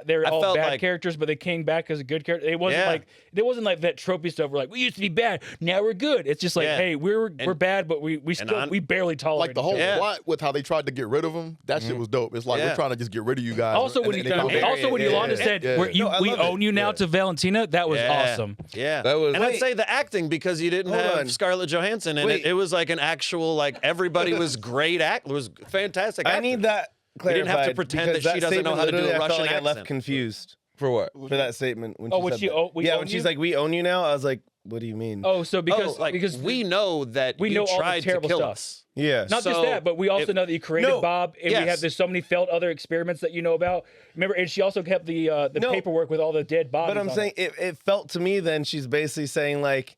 they were I all felt bad like- characters, but they came back as a good character. It wasn't like that tropey stuff. We're like, we used to be bad, now we're good. It's just like, hey, we're bad, but we barely tolerate. Like the whole each other. plot with how they tried to get rid of him. That shit was dope. It's like we're trying to just get rid of you guys. Also, when Yolanda said, "We own you now" to Valentina, that was awesome. Yeah, that was. And I'd say the acting because you didn't have Scarlett Johansson in it. It was like an actual everybody was great It was fantastic. I need that You clarified. didn't have to pretend that she doesn't know how to do a I Russian felt like accent. I left confused. For what? For that statement. When Oh, she when said she that. own when she's like, "We own you now," I was like, "What do you mean?" Oh, so because we know that we you know all the tried to terrible kill stuff. us. Yeah. Not just that, but we also know that you created Bob, and we have there's so many failed other experiments that you know about. Remember, and she also kept the paperwork with all the dead bodies. But I'm saying it felt to me then she's basically saying like,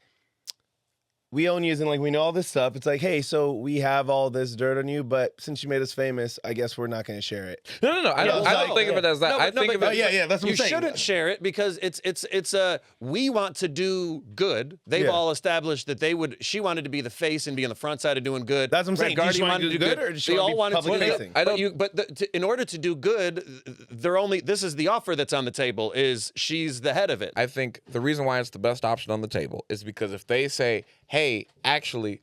we own you, and like we know all this stuff. It's like, hey, so we have all this dirt on you, but since you made us famous, I guess we're not going to share it. No. I don't think of it as that. I think of it. That's what You I'm saying. shouldn't share it because it's we want to do good. They've all established that she wanted to be the face and be on the front side of doing good. That's what I'm saying. Red Did she Guardian want to do good, or did she they want to all be wanted public to facing? But in order to do good, this is the offer that's on the table. Is she's the head of it? I think the reason why it's the best option on the table is because if they say, "Hey, actually,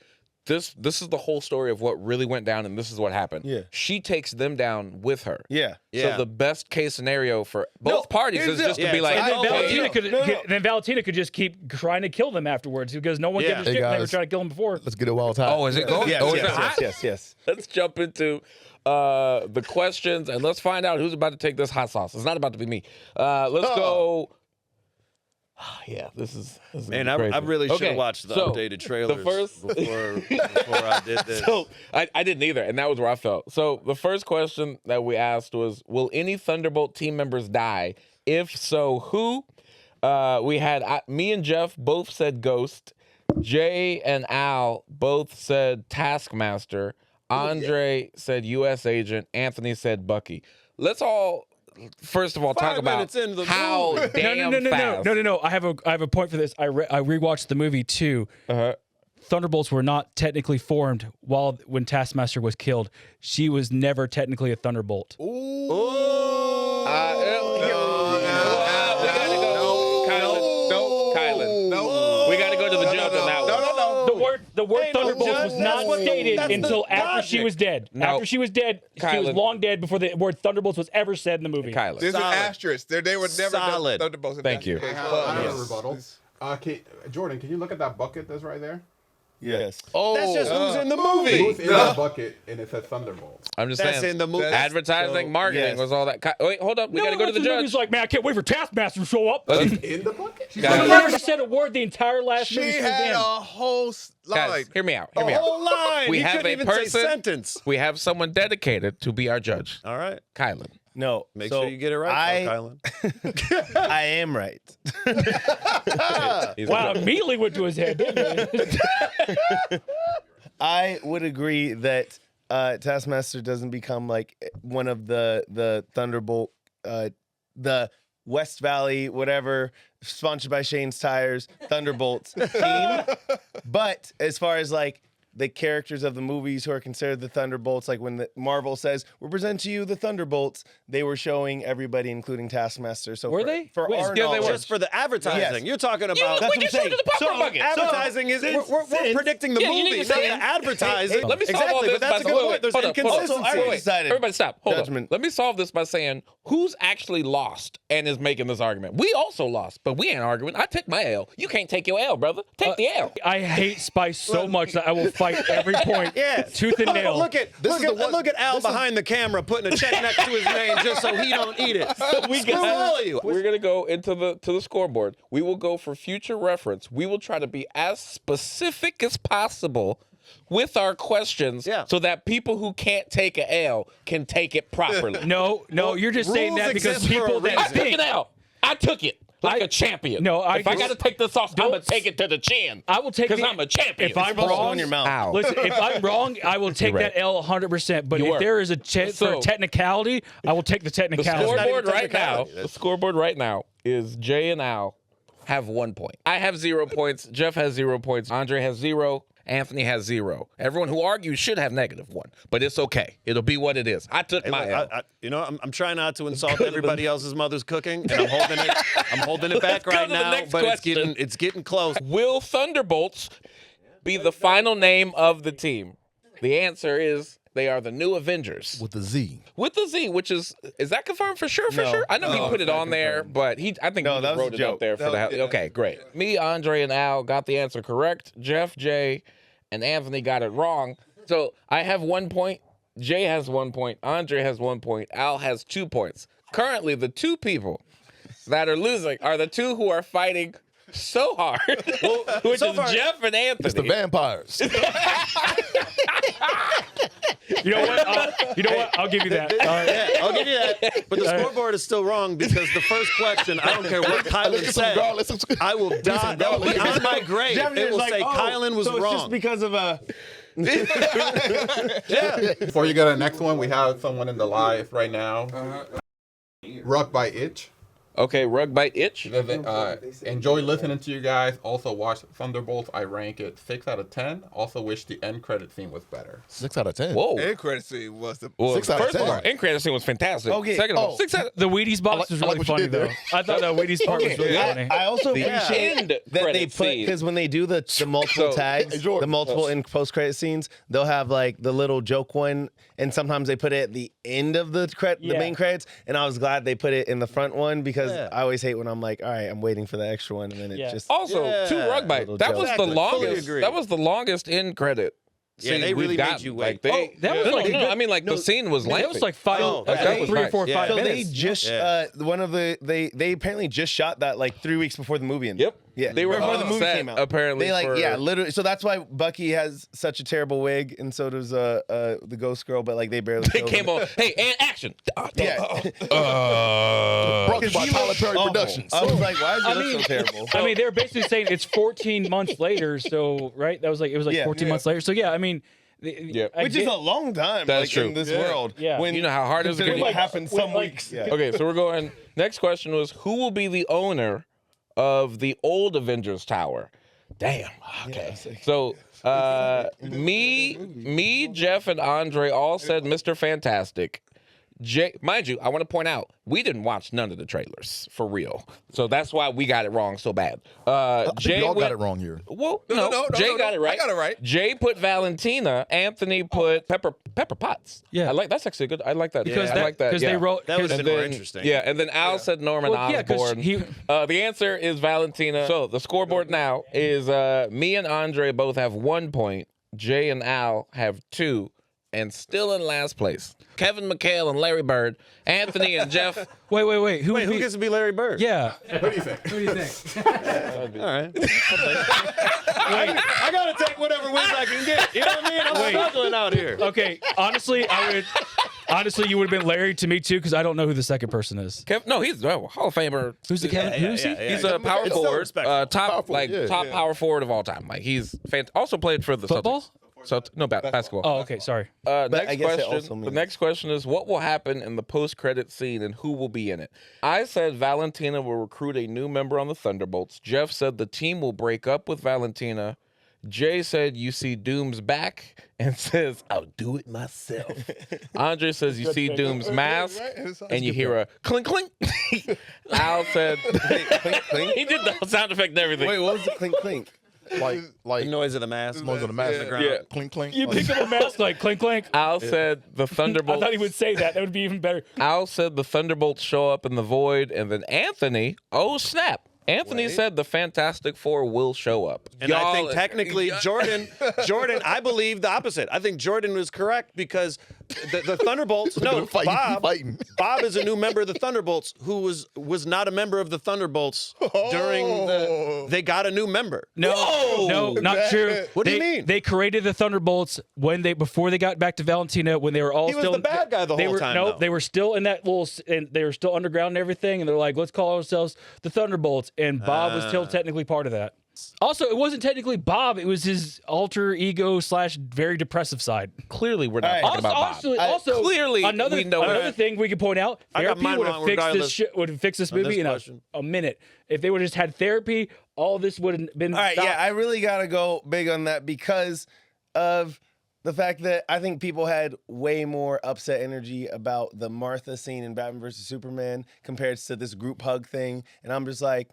this is the whole story of what really went down, and this is what happened," she takes them down with her. So the best case scenario for both parties is just to be like, then Valentina could just keep trying to kill them afterwards because no one gave a shit when they were trying to kill them before. Let's get it while it's hot. Oh, is it going? Yes. Let's jump into the questions and let's find out who's about to take this hot sauce. It's not about to be me. Let's go. Yeah, this is Man, I really should have watched the updated trailers before I did this. So I didn't either, and that was where I felt. So the first question that we asked was, will any Thunderbolt team members die? If so, who? We had me and Jeff both said Ghost. Jay and Al both said Taskmaster. Andre said U.S. Agent. Anthony said Bucky. Let's all... First of all, talk about how damn fast. No. I have a point for this. I rewatched the movie too. Thunderbolts were not technically formed when Taskmaster was killed. She was never technically a Thunderbolt. Kylan. We got to go to the judge on that one. The word Thunderbolts was not stated until after she was dead. After she was dead, she was long dead before the word Thunderbolts was ever said in the movie. Kylan. There's an asterisk. They were never Solid. Thunderbolts. Thank you. I have a rebuttal. Jordan, can you look at that bucket that's right there? Yes. Oh, That's just who's in the movie. Who's in that bucket and it says Thunderbolts? I'm just That's saying. in the movie. Advertising, marketing was all that. Wait, hold up. We got to go to the judge. He's like, man, I can't wait for Taskmaster to show up. In the bucket? She never said a word the entire last movie. She had a whole line. Guys, hear me out. A whole line. We You have couldn't a even say person. sentence. We have someone dedicated to be our judge. All right. Kylan. No. Make sure you get it right, Kylan. I am right. Wow, immediately went to his head, didn't it? I would agree that Taskmaster doesn't become like one of the Thunderbolt, the West Valley, whatever, sponsored by Shane's Tires, Thunderbolts team. But as far as like the characters of the movies who are considered the Thunderbolts. Like when Marvel says, "We'll present to you the Thunderbolts," they were showing everybody, including Taskmaster. So Were they? For Wait, our they were knowledge, just for the advertising. Yes. You're talking about. That's what I'm saying. Advertising is we're predicting the movie, not the advertising. Let me solve all this but that's by a good point. There's hold up. inconsistency. Everybody stop. Hold Judgment. on. Let me solve this by saying who's actually lost and is making this argument. We also lost, but we ain't arguing. I took my L. You can't take your L, brother. Take the L. I hate Spice so much that I will fight every point, tooth and nail. Look at Al behind the camera putting a check next to his name just so he don't eat it. Screw all of you. We're gonna go into the scoreboard. We will go for future reference. We will try to be as specific as possible with our questions so that people who can't take a L can take it properly. No, you're just saying that because people that I took an L. I took it. Like a champion. No, if I got to take this off, I'm gonna take it to the chin. I will take because I'm a champion. If I'm wrong, listen. If I'm wrong, I will take that L 100%. But if there is a chance for a technicality, I will take the technicality. The scoreboard right now is Jay and Al have 1 point. I have 0 points. Jeff has 0 points. Andre has 0. Anthony has 0. Everyone who argues should have -1, but it's okay. It'll be what it is. I took my L. I'm trying not to insult everybody else's mother's cooking, and I'm holding it back right now. But it's getting close. Will Thunderbolts be the final name of the team? The answer is they are the new Avengers. With the Z. With the Z, which is that confirmed for sure? For sure? I know he put it on there, but I think he just wrote it up there for the hell. Okay, great. Me, Andre, and Al got the answer correct. Jeff, Jay, and Anthony got it wrong. So I have 1 point. Jay has 1 point. Andre has 1 point. Al has 2 points. Currently, the two people that are losing are the two who are fighting so hard, which is Jeff and Anthony. It's the vampires. You know what? I'll give you that. Yeah, I'll give you that. But the scoreboard is still wrong because the first question, I don't care what Kylan said, I will die. That will be on my grave. It will say Kylan was wrong. It's just because of a. Before you go to the next one, we have someone in the live right now. Rug by Itch. Okay, Rug Bite Itch. Enjoy listening to you guys. Also watch Thunderbolts. I rank it 6 out of 10. Also wish the end credit scene was better. 6 out of 10. Whoa. End credit scene was the 6 out of 10. First of all, end credit scene was fantastic. Okay. Second of all, 6 out of The Wheaties box was really funny though. I thought that Wheaties part was really funny. I also The appreciate end that they credit put scene. because when they do the multiple tags, the multiple in post credit scenes, they'll have like the little joke one, and sometimes they put it at the end of the main credits. And I was glad they put it in the front one because I always hate when I'm like, all right, I'm waiting for the extra one, and then it just also 2 Rug Bite. That was the longest. agree. That was the longest end credit. Yeah, they really made you wait. I mean, like the scene was lengthy. That was like 3 or 4 or 5 So minutes. they just they apparently just shot that like 3 weeks before the movie ended. Yep. Yeah, They were before on the movie set, came out. apparently, they for- literally. So that's why Bucky has such a terrible wig, and so does the Ghost Girl. But like they barely. They came on. Hey, and action. Yeah. Brought to you by Tyler Perry Productions. I was like, why is it look so terrible? I mean, they're basically saying it's 14 months later. So right, it was like 14 months later. So yeah, I mean. Which is a long time. That's true. In this world. Yeah. When You know how hard it is to considering get what happened some weeks. Yeah. Okay, so we're going. Next question was who will be the owner of the old Avengers Tower? Damn. Okay. So me, Jeff, and Andre all said Mr. Fantastic. Mind you, I want to point out we didn't watch none of the trailers for real, so that's why we got it wrong so bad. Jay all got it wrong here. Well, no, Jay got it right. I got it right. Jay put Valentina. Anthony put Pepper Potts. Yeah, I like that's actually good. I like that. Because I like that because they wrote That was and more then, interesting. Yeah, and then Al said Norman Osborn. The answer is Valentina. So the scoreboard now is me and Andre both have 1 point. Jay and Al have 2. And still in last place, Kevin McHale and Larry Bird, Anthony and Jeff. Wait. Who gets to be Larry Bird? Yeah. What do you think? What do you think? All right. I gotta take whatever wins I can get. You know what I mean? I'm struggling out here. Okay. Honestly, you would have been Larry to me too, because I don't know who the second person is. No, he's a Hall of Famer. Who's the Kevin? Who's he? He's a power forward, top Powerful, power forward of all time. Like he's also played for the Football? Celtics. So no, basketball. Oh, okay. Sorry. Next I guess it question. also The means- next question is what will happen in the post-credit scene and who will be in it? I said Valentina will recruit a new member on the Thunderbolts. Jeff said the team will break up with Valentina. Jay said you see Doom's back and says, I'll do it myself. Andre says you see Doom's mask and you hear a clink clink. Al said clink clink. He did the sound effect and everything. Wait, what was the clink clink? Like the noise of the mask. Noise of the mask. on the ground. Yeah. Clink clink. You pick up a mask like clink clink. Al said the Thunderbolts. I thought he would say that. That would be even better. Al said the Thunderbolts show up in the void, and then Anthony, oh snap. Anthony said the Fantastic Four will show up. And I think technically Jordan, I believe the opposite. I think Jordan was correct because the Thunderbolts, Bob is a new member of the Thunderbolts who was not a member of the Thunderbolts during they got a new member. No, not true. What do you mean? They created the Thunderbolts before they got back to Valentina when they were all He was still the bad guy the whole time, No, though. they were still in that and they were still underground and everything, and they're like, let's call ourselves the Thunderbolts. And Bob was still technically part of that. Also, it wasn't technically Bob; it was his alter ego / very depressive side. Clearly, we're not talking about Bob. Also, clearly, another we know another thing we could point out: I got therapy mine would wrong have fixed regardless this shit. Would have fixed this on this movie in question. a minute. If they would have just had therapy, all this would have been. All right, stopped. yeah, I really gotta go big on that because of the fact that I think people had way more upset energy about the Martha scene in Batman vs Superman compared to this group hug thing, and I'm just like,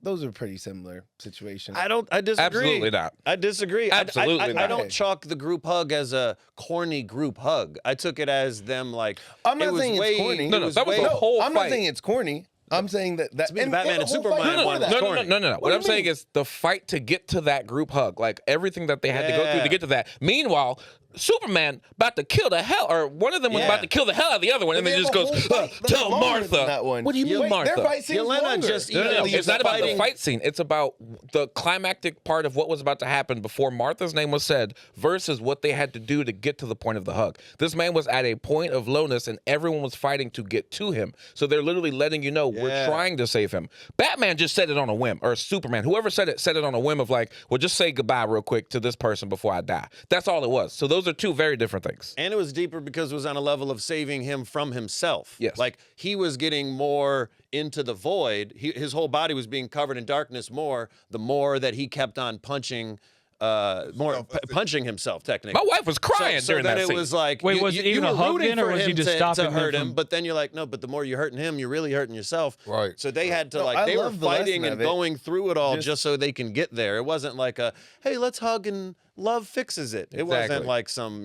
those are pretty similar situations. I disagree. Absolutely not. I disagree. Absolutely not. I don't chalk the group hug as a corny group hug. I took it as them like. I'm not saying it's corny. No, that was a whole I'm fight. not saying it's corny. I'm saying that and Batman and Superman one was corny. No. What I'm saying is the fight to get to that group hug, like everything that they had to go through to get to that. Meanwhile, Superman about to kill the hell, or one of them was about to kill the hell out of the other one, and then just goes, tell Martha. One. What do you mean, Martha? Yelena just it's not about the fight scene. It's about the climactic part of what was about to happen before Martha's name was said versus what they had to do to get to the point of the hug. This man was at a point of lowness, and everyone was fighting to get to him. So they're literally letting you know we're trying to save him. Batman just said it on a whim, or Superman, whoever said it on a whim of like, well, just say goodbye real quick to this person before I die. That's all it was. So those are two very different things. And it was deeper because it was on a level of saving him from himself. Yes. Like he was getting more into the void. His whole body was being covered in darkness more, the more that he kept on punching punching himself technically. My wife was crying during that scene. It was like, wait, was it even a hug then, or was you just stopping to hurt him? from... But then you're like, no, but the more you're hurting him, you're really hurting yourself. Right. So they had to I they were love the fighting lesson and of it. going through it all just so they can get there. It wasn't like a, hey, let's hug and love fixes it. It wasn't like some,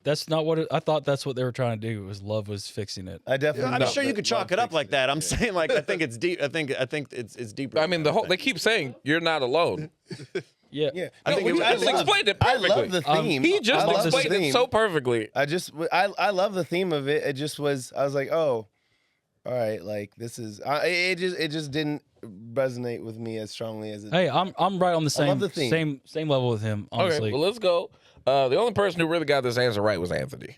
That's not what I thought. That's what they were trying to do. Was love was fixing it. I definitely. I'm sure you could chalk it up like that. I'm saying like I think it's deep. I think it's deeper. I mean, they keep saying you're not alone. Yeah. I think he just explained it perfectly. I love the theme. He just explained it so perfectly. I love the theme of it. It just was. I was like, oh, all right. Like this is. It just didn't resonate with me as strongly as it. Hey, I'm right on the same love the theme. same level with him. Honestly. Okay, well, let's go. The only person who really got this answer right was Anthony.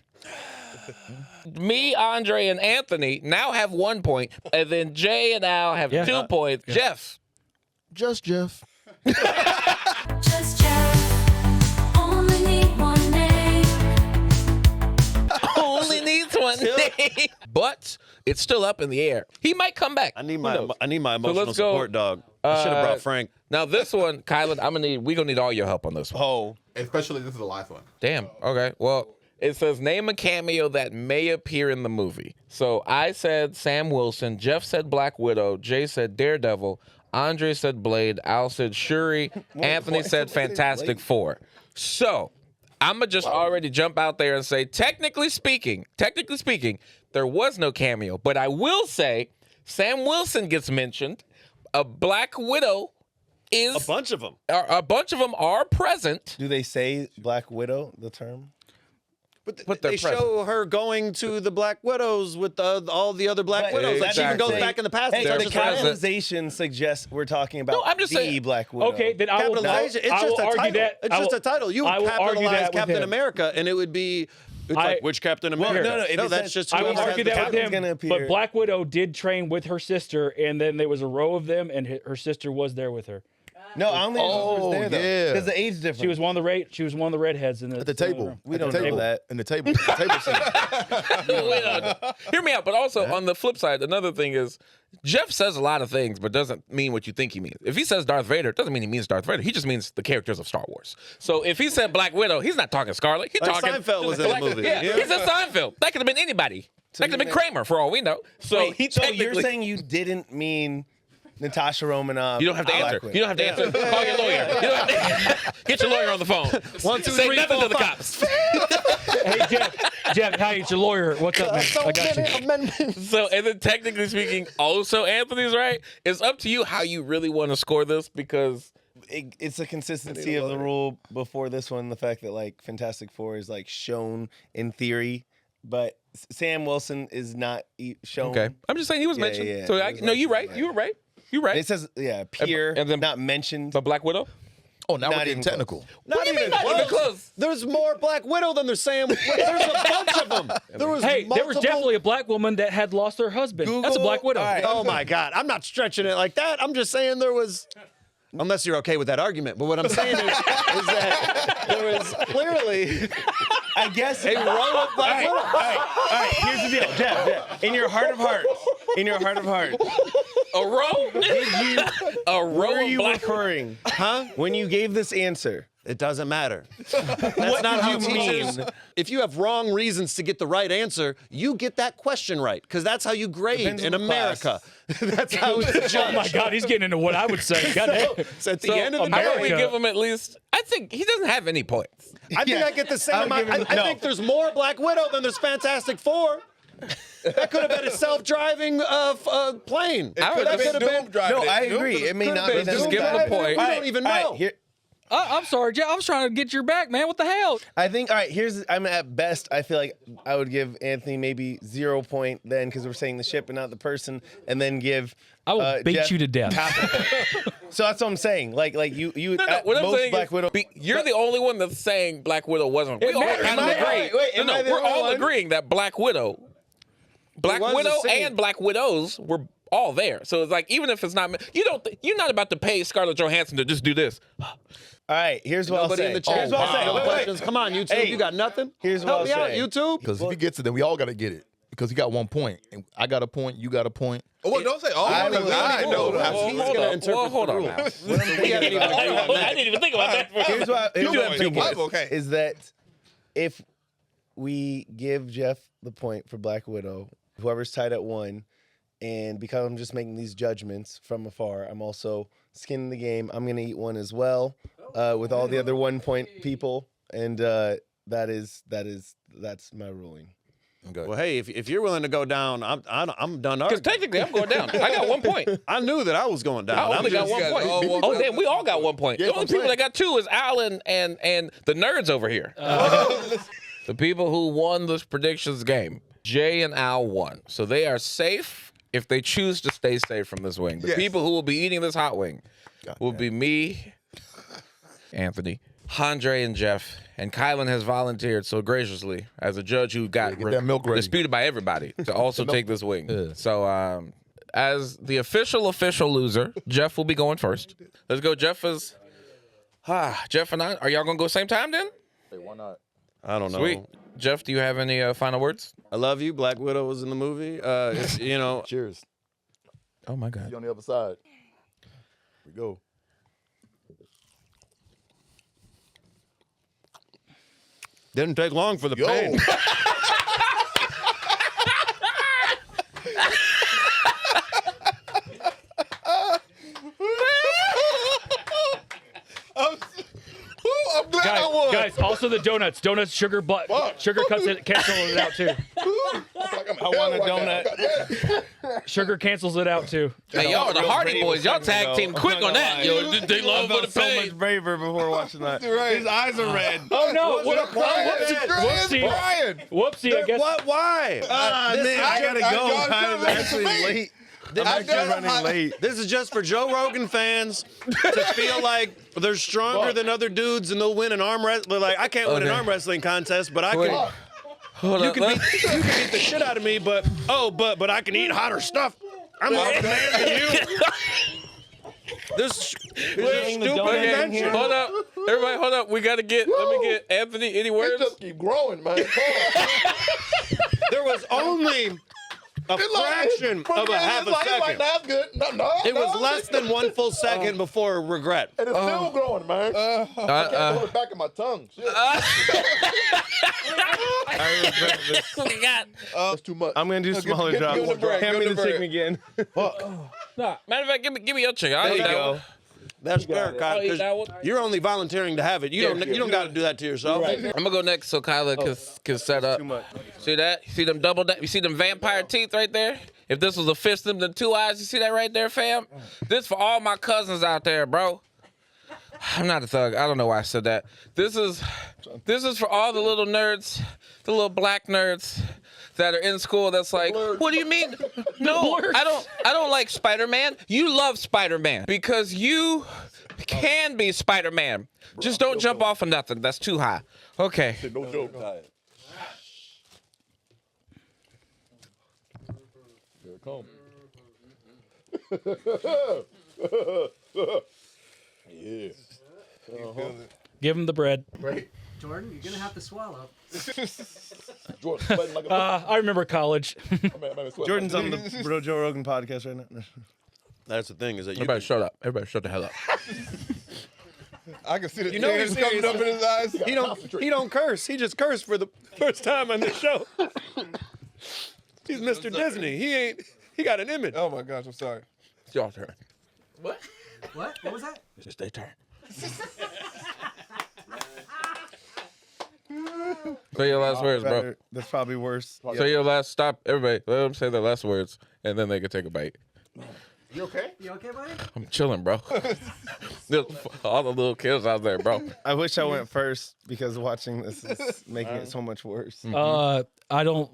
Me, Andre, and Anthony now have 1 point, and then Jay and Al have 2 points. Yeah. Jeff. Just Jeff. Just Jeff. Only need one name. Only needs one name. But it's still up in the air. He might come back. I need my emotional let's go. support dog. I should have brought Frank. Now this one, Kylan, we're gonna need all your help on this one. Oh. Especially this is the last one. Damn. Okay. Well, it says name a cameo that may appear in the movie. So I said Sam Wilson, Jeff said Black Widow, Jay said Daredevil, Andre said Blade, Al said Shuri, Anthony said Fantastic Four. So I'm gonna just already jump out there and say, technically speaking, there was no cameo, but I will say Sam Wilson gets mentioned. A Black Widow is a bunch of them. A bunch of them are present. Do they say Black Widow, the term? But they show her going to the Black Widows with all the other Black Widows. Like she even goes back in the past. Hey, the capitalization suggests we're talking about I'm just saying, Black Widow. Okay, then I will capitalization. It's just a title. It's just a title. You would capitalize Captain America, and it would be. It's like, which Captain America? No, that's just. I will argue that with him. Appear. But Black Widow did train with her sister, and then there was a row of them, and her sister was there with her. No, I don't think she was there though. yeah. Because the age difference. She was one of the redheads in At the table. We At the don't table. know that. In the table. The table scene. Hear me out, but also on the flip side, another thing is Jeff says a lot of things, but doesn't mean what you think he means. If he says Darth Vader, it doesn't mean he means Darth Vader. He just means the characters of Star Wars. So if he said Black Widow, he's not talking Scarlet. He's Like talking Seinfeld was in the movie. Yeah, Yeah. he said Seinfeld. That could have been anybody. That could have been Kramer for all we know. So Wait, he so technically. you're saying you didn't mean Natasha Romanoff? You don't have to answer. Black You don't have to answer. Call your lawyer. You don't have to get your lawyer on the phone. 1, 2, Say 3, nothing 4, to the 5. cops. Hey, Jeff, hi, it's your lawyer. What's up, man? I got you. So, and then technically speaking, also Anthony's right. It's up to you how you really want to score this because it's a consistency of the rule before this one. The fact that like Fantastic Four is like shown in theory, but Sam Wilson is not shown. Okay, I'm just saying he was mentioned. Yeah, so no, you're right. You were right. You're right. It says peer and then not mentioned. But Black Widow. Oh, now Not we're getting even technical. Not even close. There's more Black Widow than there's Sam. There's a bunch of them. There was There was definitely a black woman that had lost her husband. That's a Black Widow. Right. Oh my God, I'm not stretching it like that. I'm just saying there was. Unless you're okay with that argument, but what I'm saying is that there was clearly, I guess, a row of Black Widows. All right. Here's the deal, Jeff. In your heart of hearts, a row? Were you Black referring, when you gave this answer? It doesn't matter. That's What not did how you teachers. mean? If you have wrong reasons to get the right answer, you get that question right because that's how you grade Depends in on the America. That's how it's judged. Oh my God, he's getting into what I would say. God damn. So at the end of the how about day, we give him at least? I think he doesn't have any points. I think I get the same amount. I think there's more Black Widow than there's Fantastic Four. That could have been a self-driving plane. It could have been Doom driving. No, I agree. It may not be. Just give him a point. We don't even know. I'm sorry, Jeff. I was trying to get your back, man. What the hell? I think, all right, at best, I feel like I would give Anthony maybe 0 point then because we're saying the ship and not the person, and then give I will beat Jeff you to death. So that's what I'm saying. Like you No, what I'm most saying Black is, Widow. you're the only one that's saying Black Widow wasn't. We all matters. kind of agree. Am I the we're only all one? agreeing that Black Widow was a scene. and Black Widows were all there. So it's like even if it's not, you're not about to pay Scarlett Johansson to just do this. All right, here's what I'll Nobody say. in the chat. Here's what I'll say. No Wait. questions. Come on, YouTube. Hey, you got nothing? Here's what Help me I'll out, say. YouTube. Because if he gets it, then we all got to get it. Because he got 1 point. And I got a point, you got a point. Oh, well, don't say all. I know. Hold on now. I didn't even think about that. Here's what I'm thinking Okay. is that if we give Jeff the point for Black Widow, whoever's tied at 1, and because I'm just making these judgments from afar, I'm also skinning the game. I'm gonna eat one as well with all the other 1 point people, and that's my ruling. Okay. Well, hey, if you're willing to go down, I'm done. Because technically, I'm going down. I got 1 point. I knew that I was going down. I only got 1 point. Oh, damn, we all got 1 point. Yeah, The only people that got 2 is Alan and the nerds over here. The people who won this predictions game, Jay and Al won. So they are safe if they choose to stay safe from this wing. The people who will be eating this hot wing will be me, Anthony, Andre, and Jeff. And Kylan has volunteered so graciously as a judge who got that milk ready. disputed by everybody to also take this wing. So as the official loser, Jeff will be going first. Let's go. Jeff and I, are y'all going to go same time then? Hey, why not? I don't know. Sweet. Jeff, do you have any final words? I love you. Black Widow was in the movie. Cheers. Oh, my See God. you on the other side. Here we go. Didn't take long for the pain. I'm glad I won. Guys, also the donuts. Donuts, sugar cancels it out too. I want a donut. Sugar cancels it out too. Hey, y'all are the Hardy Boys. Y'all tag team quick on that. Yo, they love for the so pain. much braver before watching that. His eyes are red. Oh no! Whoopsie! I guess. What? Why? Man, I gotta go. Time is actually late. I'm actually running late. This is just for Joe Rogan fans to feel like they're stronger than other dudes and they'll win an arm wrestling. Like I can't win an arm wrestling contest, but I can. You can beat the shit out of me, but I can eat hotter stuff. I'm a man than you. This Wait, hold up. Everybody, hold up. Let me get Anthony. Any words? Just keep growing, man. There was only a fraction of a half a second. Like, that's good. It was less than 1 full second before regret. And it's still growing, man. I can't hold it back in my tongue. Shit. I regret this. That's too much. I'm gonna do smaller drops. Hand me the chicken again. Nah, matter of fact, give me your chicken. I'll There eat you that go. one. That's fair, Kyle, I'll eat that one. because you're only volunteering to have it. You don't got to do that to yourself. I'm gonna go next so Kyla can set up. See that? You see them you see them vampire teeth right there? If this was a fist, them 2 eyes, you see that right there, fam? This for all my cousins out there, bro. I'm not a thug. I don't know why I said that. This is for all the little nerds, the little black nerds that are in school that's like, what do you mean? No, I don't like Spider-Man. You love Spider-Man because you can be Spider-Man. Just don't jump off of nothing. That's too high. Okay. No joke. Here it comes. Yeah. Give him the bread. Right. Jordan, you're gonna have to swallow. Jordan, sweating like a I remember college. Jordan's on the Joe Rogan podcast right now. That's the thing is that you Everybody shut up. Everybody shut the hell up. I can see the You know tears he's coming up in his eyes. He don't curse. He just cursed for the first time on this show. He's Mr. Disney. He got an image. Oh my gosh, I'm sorry. It's your turn. What? What was that? It's just their turn. Say your last words, bro. That's probably worse. Say your last. Stop, everybody. Let them say their last words, and then they can take a bite. You okay? You okay, buddy? I'm chilling, bro. All the little kids out there, bro. I wish I went first because watching this is making it so much worse. I don't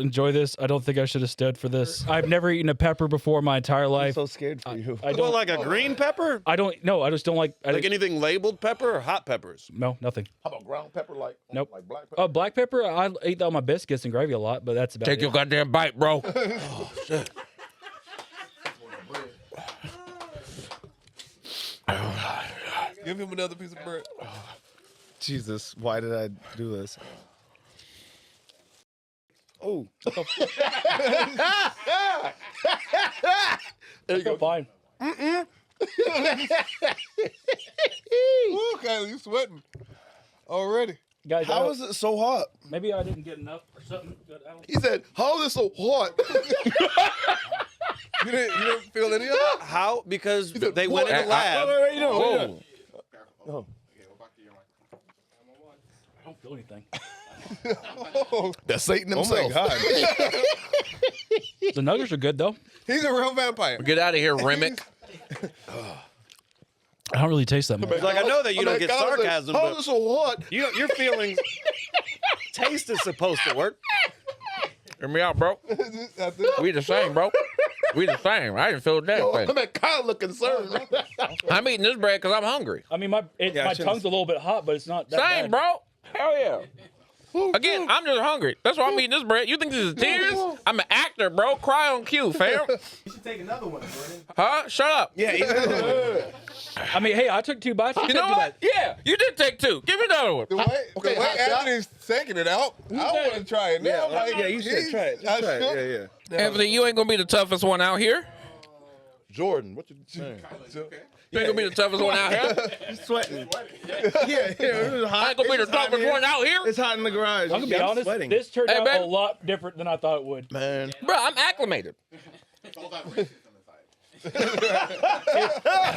enjoy this. I don't think I should have stood for this. I've never eaten a pepper before in my entire life. I'm so scared for you. I Well, don't like a green pepper? I just don't like Like anything labeled pepper or hot peppers? No, nothing. How about ground pepper like Nope. like black pepper? Black pepper, I eat that on my biscuits and gravy a lot, but that's about Take it. your goddamn bite, bro. Oh, shit. Give him another piece of bread. Jesus, why did I do this? Oh. There you go. Fine. Ooh, Kylie, you sweating already. Guys, How is it so hot? Maybe I didn't get enough or something. He said, "How is it so hot?" You didn't feel any of it? How? Because they went in the lab. Whoa. Oh. I don't feel anything. That's Satan Oh himself. my God. The nuggets are good though. He's a real vampire. Get out of here, Remick. I don't really taste that much. It's like I know that you don't get Kyle's like, sarcasm, How is but it so hot? your feelings. Taste is supposed to work. Hear me out, bro. We the same, bro. We the same. I didn't feel that I thing. mean, Kyle look concerned. I'm eating this bread because I'm hungry. I mean, my tongue's a little bit hot, but it's not that Same, bad. bro. Hell yeah. Again, I'm just hungry. That's why I'm eating this bread. You think this is tears? I'm an actor, bro. Cry on cue, fam. You should take another one, Jordan. Huh? Shut up. Yeah. I mean, hey, I took 2 bites. You know what? Yeah, you did take 2. Give me another one. The way Anthony's taking it out, I want to try it now. Yeah, you should try it. Just try it. Yeah. Anthony, you ain't gonna be the toughest one out here. Jordan, what you saying? You ain't gonna be the toughest one out here. He's sweating. Yeah, it was hot. I ain't gonna be the It's hot toughest in one out here. It's hot in the garage. I'm gonna be honest. Sweating. This turned Hey, out baby. a lot different than I thought it would. Man. Bro, I'm acclimated.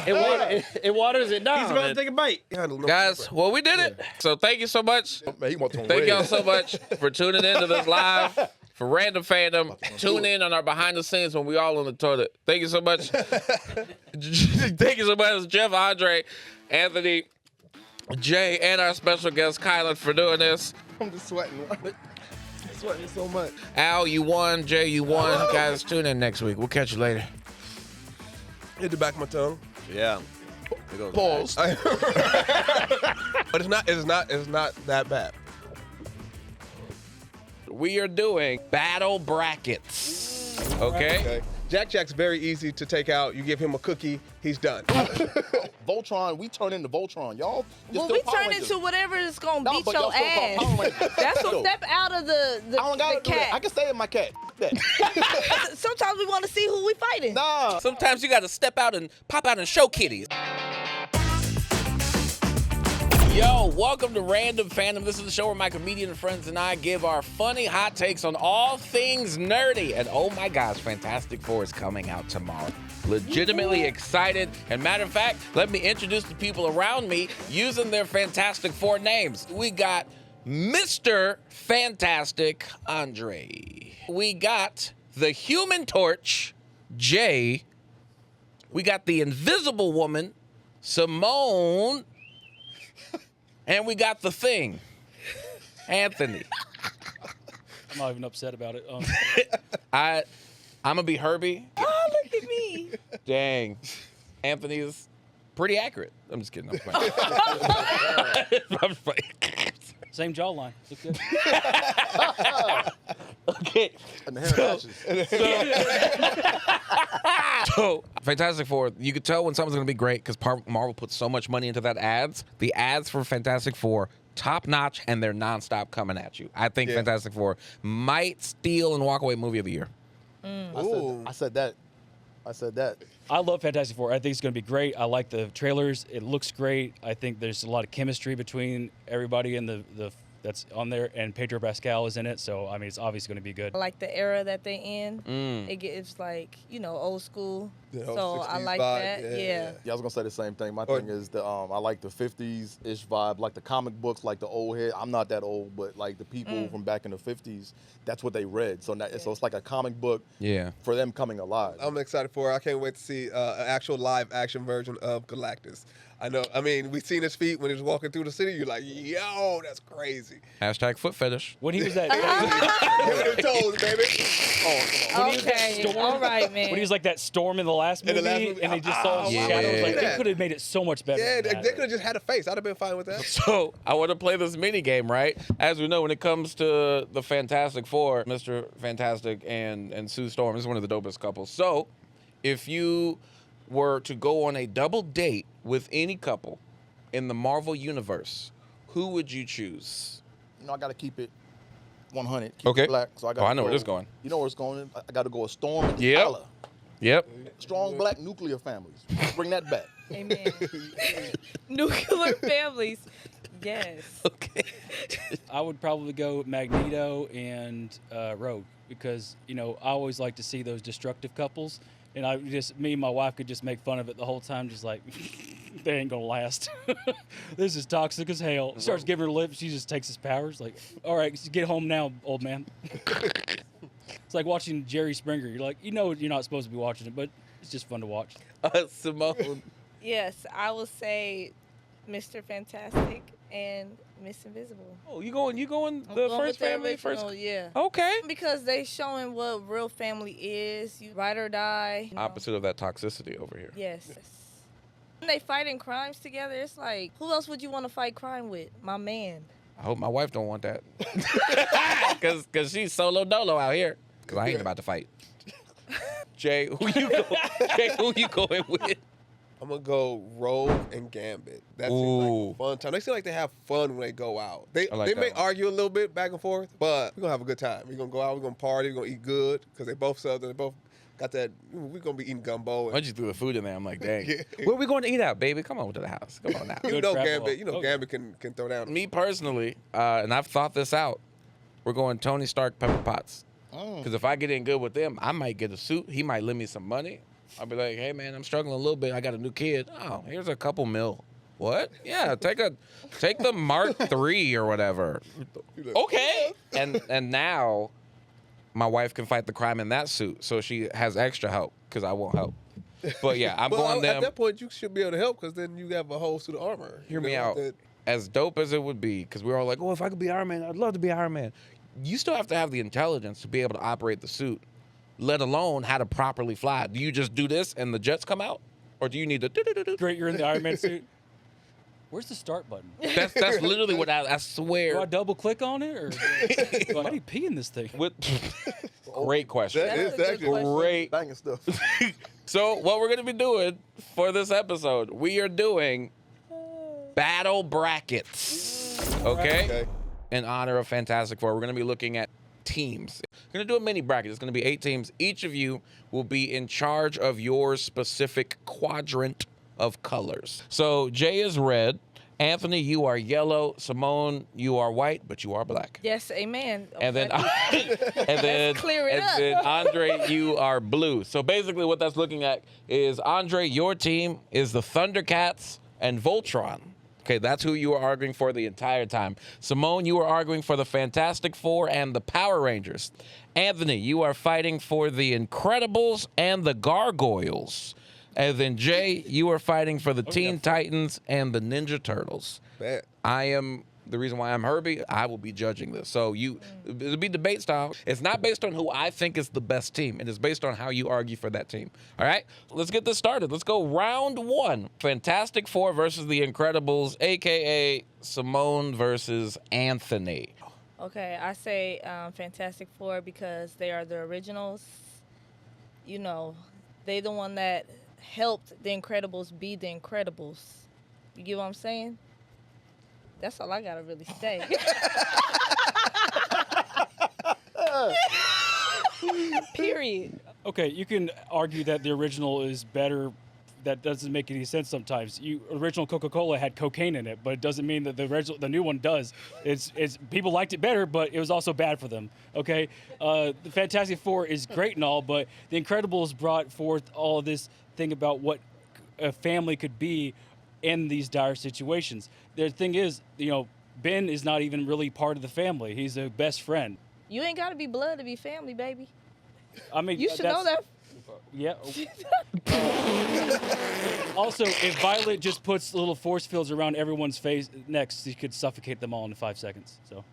It waters it down. He's about to take a bite. Guys, well, we did it. So thank you so much. Man, he wants some Thank red. y'all so much for tuning in to this live for Random Fandom. Tune in on our behind the scenes when we all on the toilet. Thank you so much. Thank you so much, Jeff, Andre, Anthony, Jay, and our special guest, Kylan, for doing this. I'm just sweating. I'm sweating so much. Al, you won. Jay, you won. Guys, tune in next week. We'll catch you later. Hit the back of my tongue. Yeah. Pause. But it's not that bad. We are doing battle brackets. Okay? Jack's very easy to take out. You give him a cookie, he's done. Voltron, we turn into Voltron. Y'all just Well, still we Power turn Rangers. into whatever is gonna beat but your y'all still call ass. Power Rangers. That's what No. step out of the I don't gotta the do that. I cat. can stay in my cat. That. Sometimes we want to see who we fighting. Nah. Sometimes you got to step out and pop out and show kitties. Yo, welcome to Random Fandom. This is the show where my comedian friends and I give our funny hot takes on all things nerdy. And oh my gosh, Fantastic Four is coming out tomorrow. Legitimately excited. And matter of fact, let me introduce the people around me using their Fantastic Four names. We got Mr. Fantastic Andre. We got the Human Torch, Jay. We got the Invisible Woman, Simone. And we got the Thing, Anthony. I'm not even upset about it. I'm gonna be Herbie. Oh, look at me. Dang, Anthony is pretty accurate. I'm just kidding. I'm playing. I'm playing. Same jawline. Look good. Okay. And the hair So, Fantastic Four, you could tell when something's going to be great because Marvel puts so much money into that ads. The ads for Fantastic Four, top notch, and they're nonstop coming at you. I think Fantastic Four might steal and walk away movie of the year. I said that. I love Fantastic Four. I think it's going to be great. I like the trailers. It looks great. I think there's a lot of chemistry between everybody in the that's on there, and Pedro Pascal is in it. So I mean, it's obviously going to be good. I like the era that they in. It's like old school. So I like that. Yeah. I was gonna say the same thing. My thing is I like the 50s-ish vibe, like the comic books, like the old head. I'm not that old, but like the people from back in the 50s, that's what they read. So so it's like a comic book. Yeah. For them coming alive. I'm excited for it. I can't wait to see an actual live action version of Galactus. I know. I mean, we seen his feet when he was walking through the city. You're like, yo, that's crazy. Hashtag foot fetish. When he was that. Give it them toes, baby. Okay. All right, man. When he was like that storm in the last movie, and they just saw shadows, like they could have made it so much better. Yeah, than that. they could have just had a face. I'd have been fine with that. So I want to play this mini game, right? As we know, when it comes to the Fantastic Four, Mr. Fantastic and Sue Storm is one of the dopest couples. So if you were to go on a double date with any couple in the Marvel universe, who would you choose? I got to keep it 100. Keep Okay. it black. So I know where this is going. You know where it's going. I got to go a Storm and Yep. T'Challa. Yep. Strong black nuclear families. Bring that back. Amen. Nuclear families. Yes. Okay. I would probably go Magneto and Rogue because I always like to see those destructive couples, and me and my wife could just make fun of it the whole time, just like they ain't gonna last. This is toxic as hell. Starts giving her lip, she just takes his powers. Like, all right, get home now, old man. It's like watching Jerry Springer. You're like, you're not supposed to be watching it, but it's just fun to watch. Simone. Yes, I will say Mr. Fantastic and Miss Invisible. Oh, you going the going first with the family original, first? Yeah. Okay. Because they showing what real family is. You ride or die. Opposite of that toxicity over here. Yes. When they fighting crimes together, it's like, who else would you want to fight crime with? My man. I hope my wife don't want that. Cause she's solo dolo out here. Cause I ain't about to fight. Jay, who you going with? I'm gonna go Rogue and Gambit. That seems like a fun time. They seem like they have fun when they go out. They may argue a little bit back and forth, but we're gonna have a good time. We're gonna go out, we're gonna party, we're gonna eat good because they both Southern. They both got that. We're gonna be eating gumbo. I just threw the food in there. I'm like, dang. Where we going to eat out, baby? Come on to the house. Come on now. Gambit. Gambit can throw down. Me personally, and I've thought this out. We're going Tony Stark, Pepper Potts. Because if I get in good with them, I might get a suit. He might lend me some money. I'll be like, hey man, I'm struggling a little bit. I got a new kid. Oh, here's a couple mil. What? Yeah, take the Mark III or whatever. Okay. And now my wife can fight the crime in that suit, so she has extra help because I won't help. But yeah, I'm going them. At that point, you should be able to help because then you have a whole suit of armor. Hear me out. As dope as it would be, because we're all like, oh, if I could be Iron Man, I'd love to be Iron Man. You still have to have the intelligence to be able to operate the suit, let alone how to properly fly. Do you just do this and the jets come out? Or do you need to... Great, you're in the Iron Man suit. Where's the start button? That's literally what I swear. Do I double click on it, or how do you pee in this thing? Great question. That is actually great banging stuff. So what we're gonna be doing for this episode, we are doing battle brackets. Okay? In honor of Fantastic Four, we're gonna be looking at teams. We're gonna do a mini bracket. It's gonna be 8 teams. Each of you will be in charge of your specific quadrant of colors. So Jay is red. Anthony, you are yellow. Simone, you are white, but you are black. Yes, amen. And then, clear it up. then Andre, you are blue. So basically, what that's looking at is Andre, your team is the Thundercats and Voltron. Okay, that's who you are arguing for the entire time. Simone, you are arguing for the Fantastic Four and the Power Rangers. Anthony, you are fighting for the Incredibles and the Gargoyles. And then Jay, you are fighting for the Teen Titans and the Ninja Turtles. I am the reason why I'm Herbie. I will be judging this. So it'll be debate style. It's not based on who I think is the best team. It is based on how you argue for that team. All right, let's get this started. Let's go round 1. Fantastic Four versus the Incredibles, aka Simone versus Anthony. Okay, I say Fantastic Four because they are the originals. You know, they the one that helped the Incredibles be the Incredibles. You get what I'm saying? That's all I gotta really say. Period. Okay, you can argue that the original is better. That doesn't make any sense sometimes. Original Coca-Cola had cocaine in it, but it doesn't mean that the new one does. It's people liked it better, but it was also bad for them. Okay, the Fantastic Four is great and all, but the Incredibles brought forth all of this thing about what a family could be in these dire situations. The thing is, Ben is not even really part of the family. He's a best friend. You ain't gotta be blood to be family, baby. I mean, you should know that. Yeah. Also, if Violet just puts little force fields around everyone's face next, she could suffocate them all in 5 seconds. So.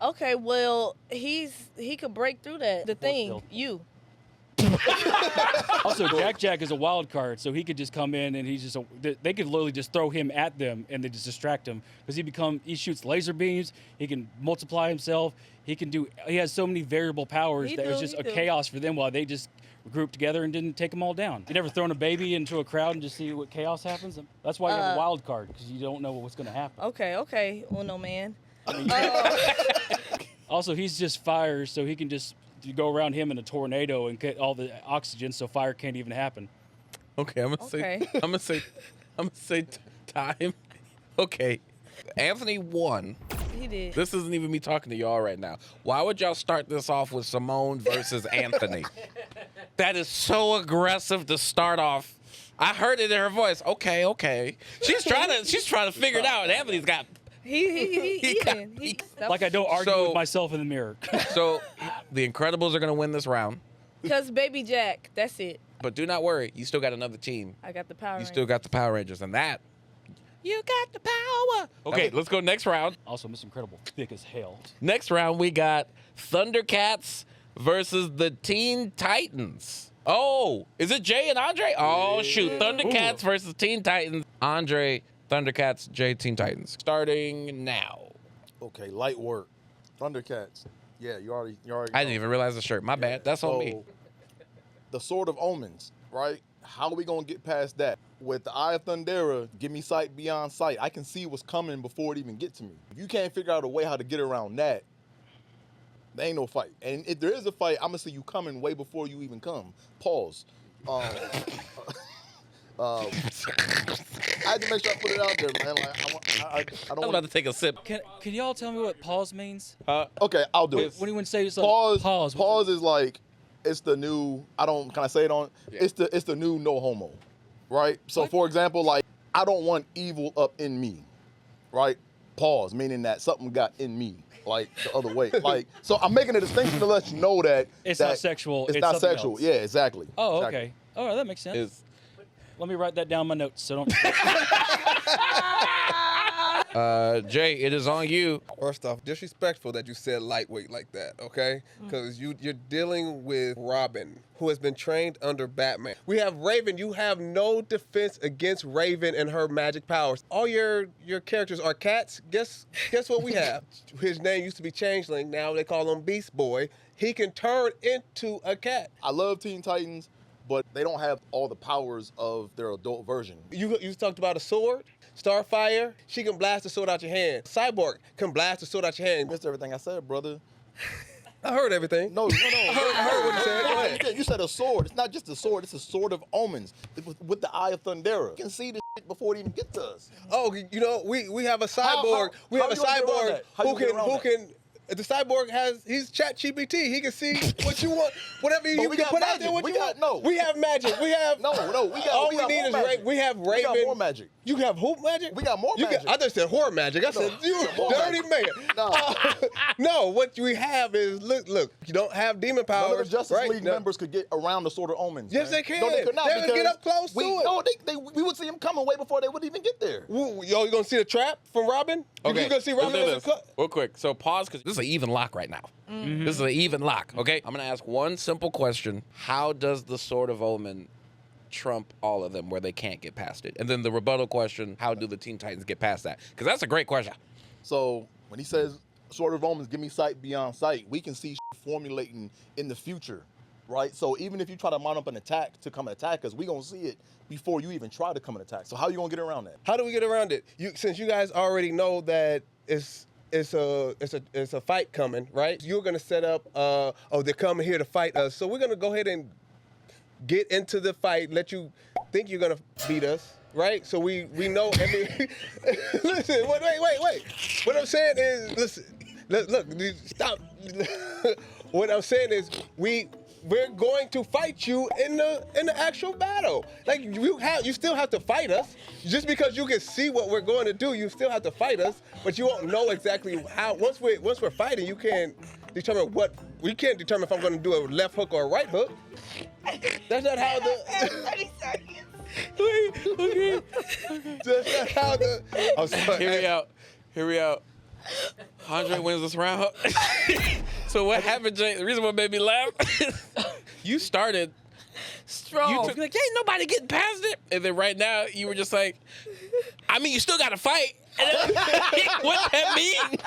Okay, well, he could break through that. The thing, field. you. Also, Jack is a wild card, so he could just come in and they could literally just throw him at them and they just distract him because he shoots laser beams. He can multiply himself. He has so many variable powers that it was just a chaos for them while they just grouped together and didn't take them all down. You never thrown a baby into a crowd and just see what chaos happens? That's why you have a wild card, because you don't know what's going to happen. Okay. Well, no, man. Also, he's just fire, so he can just go around him in a tornado and get all the oxygen, so fire can't even happen. Okay, I'm gonna say time. Okay, Anthony won. He did. This isn't even me talking to y'all right now. Why would y'all start this off with Simone versus Anthony? That is so aggressive to start off. I heard it in her voice. Okay. She's trying to figure it out. And Anthony's got. Like I don't argue with myself in the mirror. So the Incredibles are gonna win this round. Because Baby Jack, that's it. But do not worry, you still got another team. I got the Power Rangers. You still got the Power Rangers, and that. You got the power. Okay, let's go next round. Also, Miss Incredible, thick as hell. Next round, we got Thundercats versus the Teen Titans. Oh, is it Jay and Andre? Oh, shoot. Thundercats versus Teen Titans. Andre, Thundercats, Jay, Teen Titans. Starting now. Okay, light work. Thundercats. Yeah, you already I didn't even realize the shirt. My bad. That's on me. The Sword of Omens, right? How are we going to get past that? With the Eye of Thundera, give me sight beyond sight. I can see what's coming before it even gets to me. If you can't figure out a way how to get around that, there ain't no fight. And if there is a fight, I'm going to see you coming way before you even come. Pause. I had to make sure I put it out there, man. Like, I don't I'm about to take a sip. Can y'all tell me what pause means? Okay, I'll do it. When you say pause is like, it's the new, can I say it on? Yeah. It's the new no homo, right? So for example, like, I don't want evil up in me, right? Pause, meaning that something got in me, like the other way. Like, so I'm making a distinction to let you know that it's not sexual. It's not sexual. Else. Yeah, exactly. Oh, exactly. okay. All right, that makes sense. Let me write that down in my notes so don't. Jay, it is on you. First off, disrespectful that you said lightweight like that, okay? Because you're dealing with Robin, who has been trained under Batman. We have Raven. You have no defense against Raven and her magic powers. All your characters are cats. Guess what we have? His name used to be Changeling. Now they call him Beast Boy. He can turn into a cat. I love Teen Titans, but they don't have all the powers of their adult version. You talked about a sword? Starfire, she can blast the sword out your hand. Cyborg can blast the sword out your hand. You missed everything I said, brother. I heard everything. No. I heard what you said. Go ahead. You said a sword. It's not just a sword. It's a sword of omens with the eye of Thundera. You can see this shit before it even gets to us. Oh, we have a cyborg. We have a cyborg who can. The cyborg he's ChatGPT. He can see what you want, whatever you can put out there. What you want. No, we have magic. We have all we need is we have Raven. We got more magic. You have hoop magic? We got more magic. I just said horror magic. I said you dirty man. No, what we have is look. You don't have demon powers. None of the Justice League members could get around the sword of omens. Yes, man. they can. No, they could not. They would get up close to it. No, we would see them coming way before they would even get there. Yo, you gonna see the trap from Robin? Okay. You gonna see Robin? Real quick. So pause, because this is an even lock right now. This is an even lock, okay? I'm gonna ask one simple question. How does the Sword of Omen trump all of them where they can't get past it? And then the rebuttal question, how do the Teen Titans get past that? Because that's a great question. So when he says Sword of Omens, give me sight beyond sight, we can see formulating in the future, right? So even if you try to mount up an attack to come and attack us, we gonna see it before you even try to come and attack. So how you gonna get around that? How do we get around it? Since you guys already know that it's a fight coming, right? You're gonna set up. They're coming here to fight us. So we're gonna go ahead and get into the fight. Let you think you're gonna beat us, right? So we know every. Listen, wait. What I'm saying is, listen. Look, stop. What I'm saying is, we're going to fight you in the actual battle. Like you still have to fight us. Just because you can see what we're going to do, you still have to fight us, but you won't know exactly how. Once we're fighting, you can't determine we can't determine if I'm going to do a left hook or a right hook. That's not how the. 30 seconds. Okay. That's not how the. I'm sorry. Here we out. Andre wins this round. So what happened, Jay? The reason what made me laugh, you started strong. You took like, ain't nobody getting past it. And then right now, you were just like, I mean, you still got to fight. What that mean?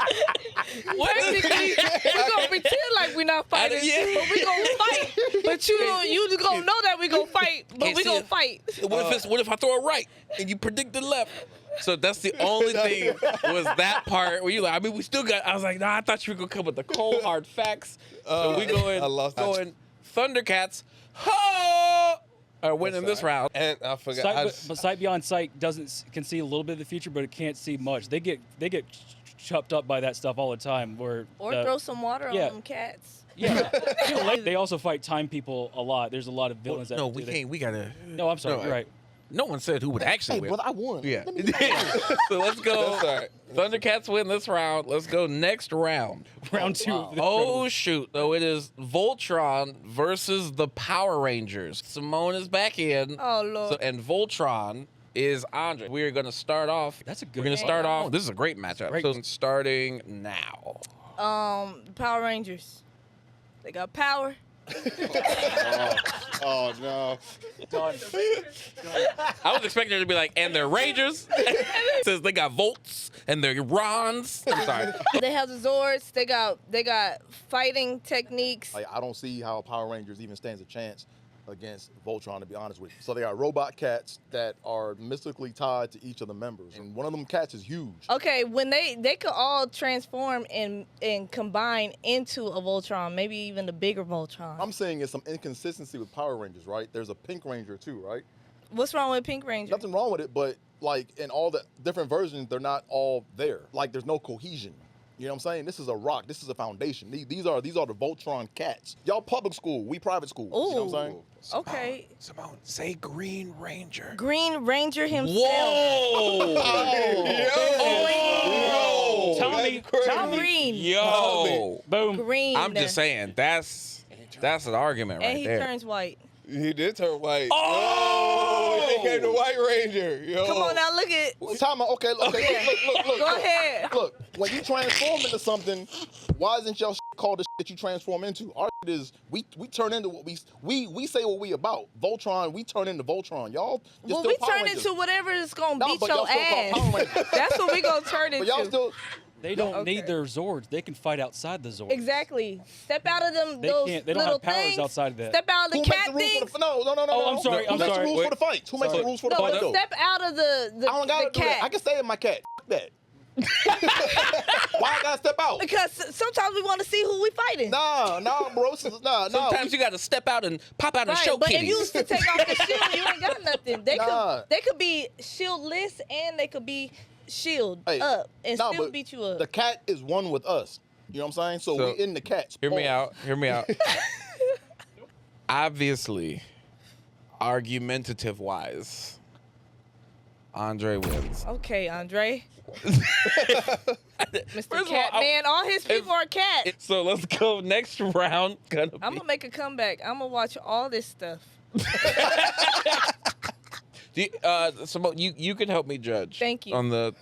Technically, we gonna pretend like we're not fighting, but we gonna fight. But you gonna know that we gonna fight, but we gonna fight. What if I throw a right and you predict the left? So that's the only thing was that part where you like. I mean, we still got. I was like, nah, I thought you were gonna come with the cold hard facts. So we going Thundercats. Ho! Are winning this round. And I forgot. But sight beyond sight can see a little bit of the future, but it can't see much. They get chopped up by that stuff all the time. Or throw some water on them cats. Yeah. They also fight time people a lot. There's a lot of villains. No, we can't. We gotta. No, I'm sorry. You're right. No one said who would actually win. Brother, I won. Yeah. So let's go. That's all right. Thundercats win this round. Let's go next round. Round two. Wow. Oh, shoot. So it is Voltron versus the Power Rangers. Simone is back in. Oh, Lord. And Voltron is Andre. We are going to start off. That's a good We're going to start off. This is a great matchup. Right. So starting now. Power Rangers. They got power. Oh no. Done. I was expecting her to be like, and they're Rangers. It says they got Volts and they're Rons. I'm sorry. They have the Zords. They got fighting techniques. Like, I don't see how Power Rangers even stands a chance against Voltron, to be honest with you. So they got robot cats that are mystically tied to each of the members, and one of them cats is huge. Okay, when they could all transform and combine into a Voltron, maybe even the bigger Voltron. I'm saying it's some inconsistency with Power Rangers, right? There's a Pink Ranger too, right? What's wrong with Pink Ranger? Nothing wrong with it, but like in all the different versions, they're not all there. Like there's no cohesion. You know what I'm saying? This is a rock. This is a foundation. These are the Voltron cats. Y'all public school, we private school. Ooh. You know what I'm saying? Okay. Simone, say Green Ranger. Green Ranger himself. Whoa! Tommy. Green. Yo. Boom. Green. I'm just saying, that's an argument right and he there. turns white. He did turn white. Oh! He became the White Ranger. Yo. Come on now, look at. Time out. Okay, look. Go ahead. Look, when you transform into something, why isn't your shit called the shit that you transform into? Our shit is we turn into what we say what we about. Voltron, we turn into Voltron. Y'all just Well, still we Power turn Rangers. into whatever is gonna beat but your y'all still call Power ass. Rangers. That's what we gonna turn into. But y'all still. They don't need their Zords. They can fight outside the Zords. Exactly. Step out of them. They those can't. They don't little have powers things. outside of that. Step out of the Who makes cat the rules things. for the No. Oh, I'm sorry. Who makes the rules for the fights? Who makes the rules for the No, fights? but step out of the I don't gotta do cat. that. I can stay in my cat. F that. Why I gotta step out? Because sometimes we want to see who we fighting. Nah, bro. Sometimes you got to step out and pop out and show But if kitties. you used to take off the shield, you ain't got nothing. They Nah. could be shieldless and they could be shield Hey, up and nah, still but beat you up. The cat is one with us. You know what I'm saying? So we in the cat. Hear me out. Obviously, argumentative wise, Andre wins. Okay, Andre. Mr. Catman, all his people are cat. So let's go next round. I'm gonna make a comeback. I'm gonna watch all this stuff. Simone, you can help me judge. Thank you. On the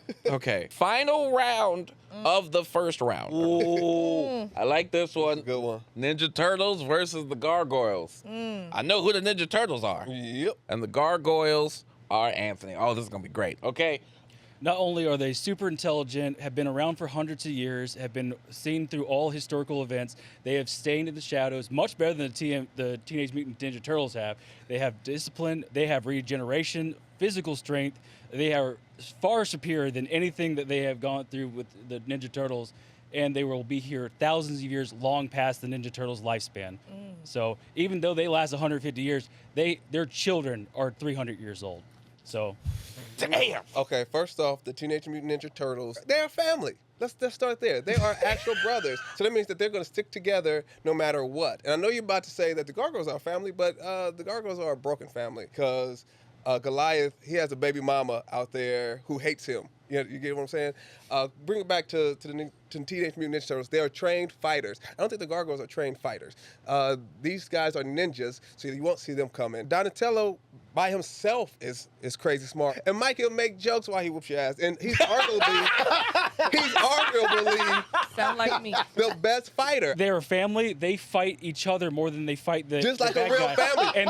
final round of the first round. Ooh, I like this one. Good one. Ninja Turtles versus the Gargoyles. I know who the Ninja Turtles are. Yep. And the Gargoyles are Anthony. Oh, this is gonna be great. Okay. Not only are they super intelligent, have been around for hundreds of years, have been seen through all historical events, they have stayed in the shadows much better than the Teenage Mutant Ninja Turtles have. They have discipline, they have regeneration, physical strength. They are far superior than anything that they have gone through with the Ninja Turtles, and they will be here thousands of years long past the Ninja Turtles' lifespan. So even though they last 150 years, their children are 300 years old. So, damn. Okay, first off, the Teenage Mutant Ninja Turtles, they're a family. Let's start there. They are actual brothers. So that means that they're going to stick together no matter what. And I know you're about to say that the Gargoyles are a family, but the Gargoyles are a broken family because Goliath, he has a baby mama out there who hates him. You get what I'm saying? Bring it back to the Teenage Mutant Ninja Turtles. They are trained fighters. I don't think the Gargoyles are trained fighters. These guys are ninjas, so you won't see them coming. Donatello by himself is crazy smart. And Mike will make jokes while he whoops your ass. And he's arguably Sound like me. The best fighter. They're a family. They fight each other more than they fight the Just the like a bad real guy. family. And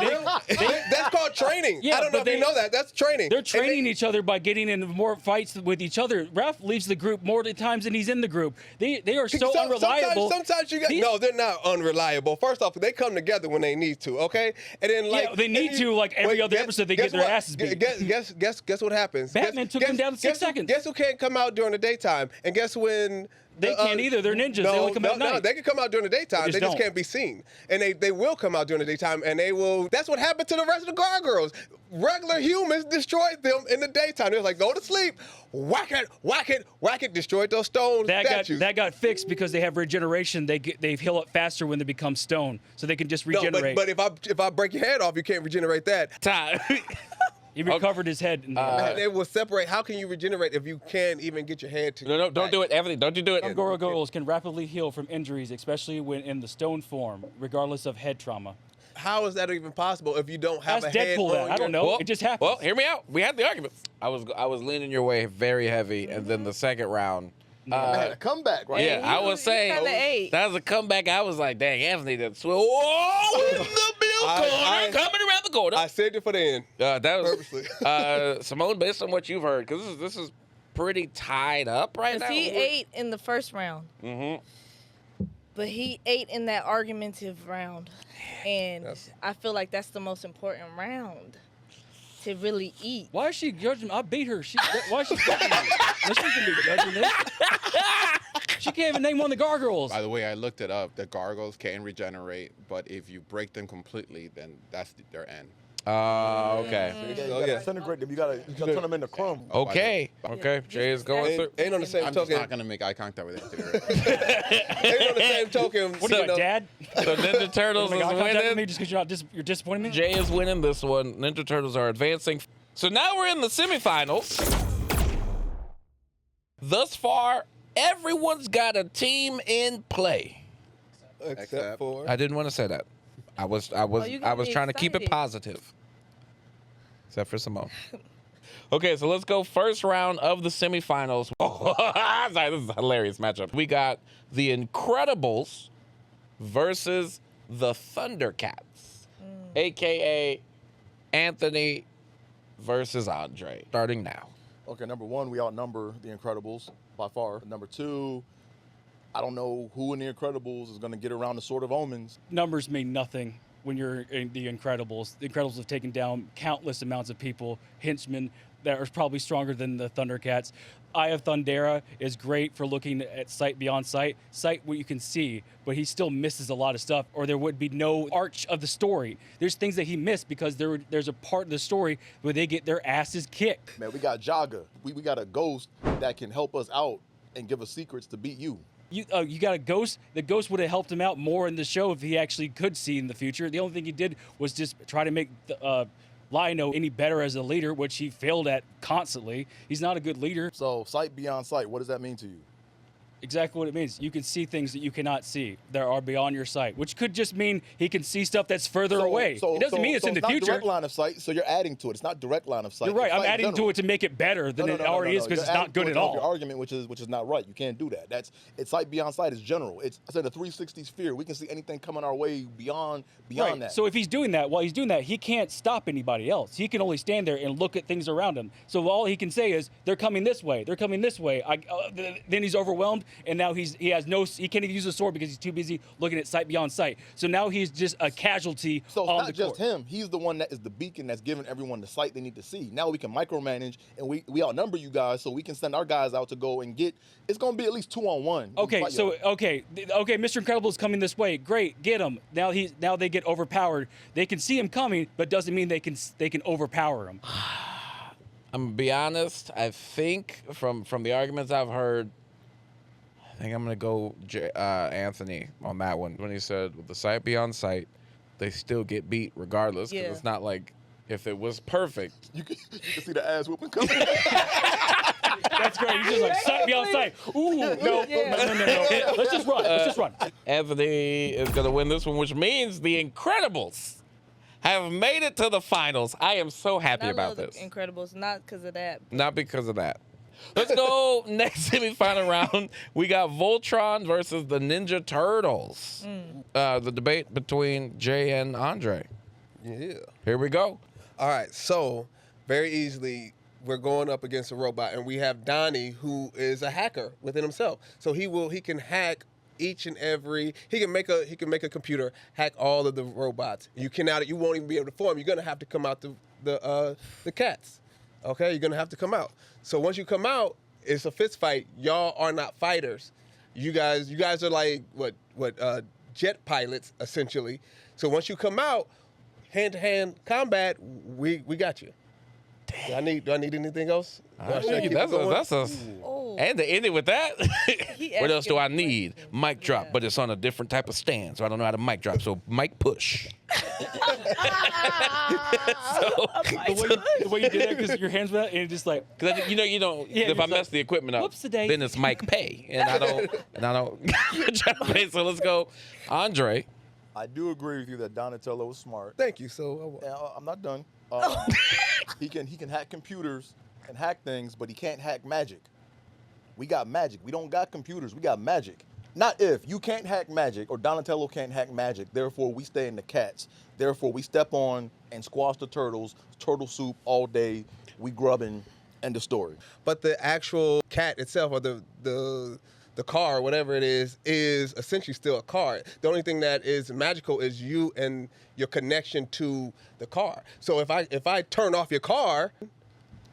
That's called training. Yeah, I don't know but if you know that. That's training. They're training each other by getting into more fights with each other. Ralph leaves the group more times than he's in the group. They are so unreliable. Sometimes you got no. They're not unreliable. First off, they come together when they need to. Okay, and then like they need to like every other episode. They get their asses beat. Guess what happens? Batman took them down in 6 seconds. Guess who can't come out during the daytime? And guess when? They can't either. They're ninjas. They only come out at night. No, they can come out during the daytime. They just can't be seen. And they will come out during the daytime, and they will. That's what happened to the rest of the Gargoyles. Regular humans destroyed them in the daytime. They was like, go to sleep, whack it, destroyed those stone statues. That got fixed because they have regeneration. They heal up faster when they become stone, so they can just regenerate. No, but if I break your head off, you can't regenerate that. Time. He recovered his head. And it will separate. How can you regenerate if you can't even get your head to? No, don't do it, Anthony. Don't you do it. Some Gargoyles can rapidly heal from injuries, especially when in the stone form, regardless of head trauma. How is that even possible if you don't have Ask a head? Deadpool that. I don't know. Well, it just happens. Well, hear me out. We had the argument. I was leaning your way very heavy, and then the second round. I had a comeback, right? Yeah, I was saying that was a comeback. I was like, dang, Anthony, that's whoa, in the corner, coming around the corner. I saved it for the end. That was purposely. Simone, based on what you've heard, because this is pretty tied up right now. He ate in the first round. Mm-hmm. But he ate in that argumentative round. And I feel like that's the most important round to really eat. Why is she judging? I beat her. Why is she judging me? She can be judging this. She can't even name one of the Gargoyles. By the way, I looked it up. The Gargoyles can regenerate, but if you break them completely, then that's their end. Okay. You gotta disintegrate them. You gotta turn them into crumb. Okay. Jay is going through. Ain't on the same I'm token. just not gonna make eye contact with Anthony. Ain't on the same token. What are you, Dad? So Ninja Turtles is winning. Me just because you're disappointing me? Jay is winning this one. Ninja Turtles are advancing. So now we're in the semifinals. Thus far, everyone's got a team in play. Except for. I didn't want to say that. I was you got me trying to keep it excited. positive. Except for Simone. Okay, so let's go first round of the semifinals. Oh, sorry, this is a hilarious matchup. We got the Incredibles versus the Thundercats, aka Anthony versus Andre. Starting now. Okay, number one, we outnumber the Incredibles by far. Number two, I don't know who in the Incredibles is going to get around the Sword of Omens. Numbers mean nothing when you're in the Incredibles. The Incredibles have taken down countless amounts of people, henchmen that are probably stronger than the Thundercats. Eye of Thundera is great for looking at sight beyond sight. Sight what you can see, but he still misses a lot of stuff, or there would be no arch of the story. There's things that he missed because there's a part of the story where they get their asses kicked. Man, we got Jaga. We got a ghost that can help us out and give us secrets to beat you. You got a ghost. The ghost would have helped him out more in the show if he actually could see in the future. The only thing he did was just try to make Lionel any better as a leader, which he failed at constantly. He's not a good leader. So sight beyond sight, what does that mean to you? Exactly what it means. You can see things that you cannot see that are beyond your sight, which could just mean he can see stuff that's further away. It doesn't mean it's in the not future. Direct line of sight, so you're adding to it. It's not direct line of sight. You're right. It's I'm sight in adding to general. it to make it better than it already is because it's You're not good adding at to your all. argument, which is not right. You can't do that. It's sight beyond sight is general. I said a 360 sphere. We can see anything coming our way beyond Right. that. So if he's doing that, while he's doing that, he can't stop anybody else. He can only stand there and look at things around him. So all he can say is, "They're coming this way. They're coming this way." Then he's overwhelmed, and now he can't even use a sword because he's too busy looking at sight beyond sight. So now he's just a casualty So it's on not the just court. him. He's the one that is the beacon that's giving everyone the sight they need to see. Now we can micromanage, and we outnumber you guys, so we can send our guys out to go and get. It's going to be at least 2-on-1. Okay, Mr. Incredible is coming this way. Great, get him. Now they get overpowered. They can see him coming, but doesn't mean they can overpower him. I'm gonna be honest. I think from the arguments I've heard, I think I'm gonna go Anthony on that one. When he said with the sight beyond sight, they still get beat regardless. Because it's not like if it was perfect. You can see the ass whooping coming. That's great. He's just like sight beyond sight. Ooh, no. Let's just run. Anthony is gonna win this one, which means the Incredibles have made it to the finals. I am so happy I about love the this. Incredibles, not because of that. Not because of that. Let's go next semifinal round. We got Voltron versus the Ninja Turtles. The debate between Jay and Andre. Yeah. Here we go. All right, so very easily we're going up against a robot, and we have Donnie, who is a hacker within himself. So he can hack each and every. He can make a computer hack all of the robots. You won't even be able to form. You're gonna have to come out the cats. Okay, you're gonna have to come out. So once you come out, it's a fist fight. Y'all are not fighters. You guys are like what jet pilots essentially. So once you come out, hand-to-hand combat, we got you. Do I need anything else? That's and to end it with that. What else do I need? Mic drop, but it's on a different type of stand, so I don't know how to mic drop. So mic push. The way you did that because your hands went out and just like. Because you don't. If I mess the equipment up, then it's mic pay, and I don't try to pay. So let's go, Andre. I do agree with you that Donatello was smart. Thank you. So I'm not done. He can hack computers and hack things, but he can't hack magic. We got magic. We don't got computers. We got magic. Not if. You can't hack magic, or Donatello can't hack magic. Therefore, we stay in the cats. Therefore, we step on and squash the turtles. Turtle soup all day. We grubbing. End of story. But the actual cat itself, or the car, whatever it is essentially still a car. The only thing that is magical is you and your connection to the car. So if I turn off your car,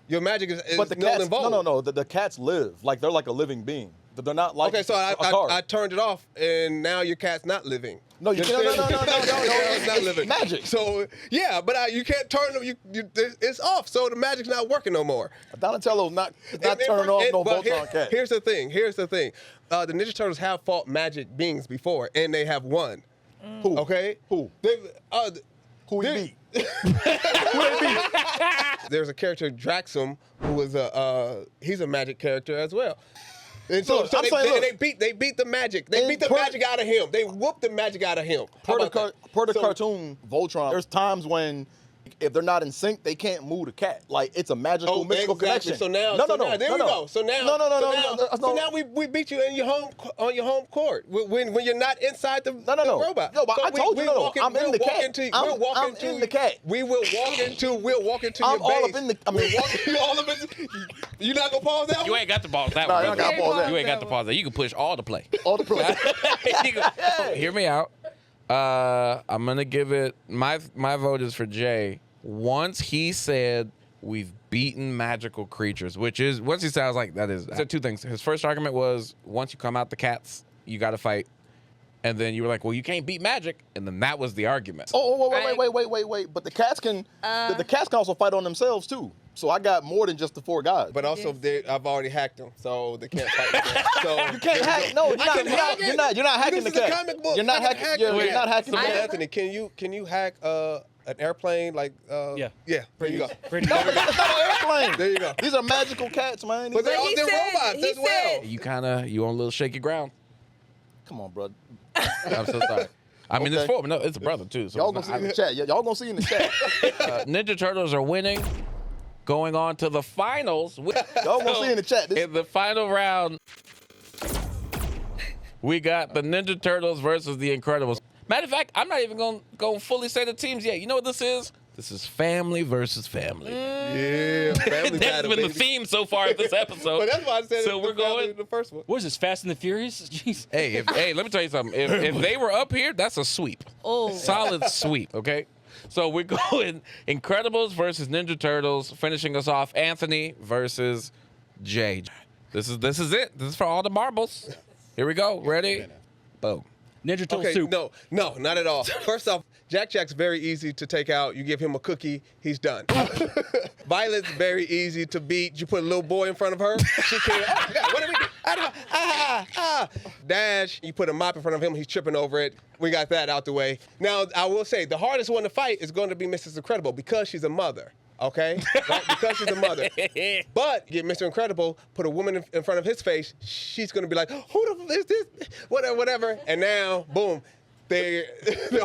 your magic is but the null cats, and void. No. The cats live. Like they're like a living being. They're not like okay, so a car. I turned it off, and now your cat's not living. No, you can't. No. It's not living. Magic. So yeah, but you can't turn them. It's off, so the magic's not working no more. Donatello's not turning off no Voltron cat. Here's the thing. The Ninja Turtles have fought magic beings before, and they have won. Who? Okay. Who? Who he beat? There's a character Draxum who is he's a magic character as well. And so, I'm saying, they beat the magic. They beat the magic out of him. They whooped the magic out of him. Per the cartoon, Voltron, there's times when if they're not in sync, they can't move the cat. Like it's a mystical connection. So now, there we go. So now we beat you in your home court when you're not inside the robot. No, but I told you I'm in the cat. I'm in the cat. We'll walk into I'm your all base. up in the. I mean, You all up in. You not gonna pause that? You ain't got to pause that No, one. I ain't gotta pause that. You ain't got to pause that. You can push all the play. All the play. Hear me out. I'm gonna give it my vote is for Jay. Once he said we've beaten magical creatures, which is once he sounds like that is. So two things. His first argument was once you come out the cats, you got to fight, and then you were like, well, you can't beat magic, and then that was the argument. Wait. But the cats can. The cats can also fight on themselves too. So I got more than just the 4 gods. But also, I've already hacked them, so they can't fight. So you can't hack. No, you're not hacking the cat. Comic book. You're not hacking. You're not hacking the cat. Anthony, can you hack an airplane? Like yeah. There you go. Pretty No, that's not an airplane. There you go. These are magical cats, man. But they're said- robots he as well. You on a little shaky ground. Come on, bro. I'm so sorry. I mean, it's 4, but no, it's a brother too. So Y'all gonna see in the chat. Y'all gonna see in the chat. Ninja Turtles are winning, going on to the finals. Y'all gonna see in the chat. In the final round, we got the Ninja Turtles versus the Incredibles. Matter of fact, I'm not even going to fully say the teams yet. You know what this is? This is family versus family. Yeah, family That's been the theme so far of this episode. But that's why I said so we're going the first one. What is this, Fast and the Furious? Jeez. Hey, let me tell you something. If they were up here, that's a sweep. Oh. Solid sweep, okay? So we're going Incredibles versus Ninja Turtles, finishing us off Anthony versus Jay. This is it. This is for all the marbles. Here we go. Ready? Boom. Ninja Turtle soup. No, not at all. First off, Jack's very easy to take out. You give him a cookie, he's done. Violet's very easy to beat. You put a little boy in front of her, she can't. Oh, God, what do we do? Dash, you put a mop in front of him, he's tripping over it. We got that out the way. Now, I will say, the hardest one to fight is going to be Mrs. Incredible because she's a mother. Okay? Right? Because she's a mother. But get Mr. Incredible, put a woman in front of his face, she's going to be like, who the is this? Whatever. And now, boom, they're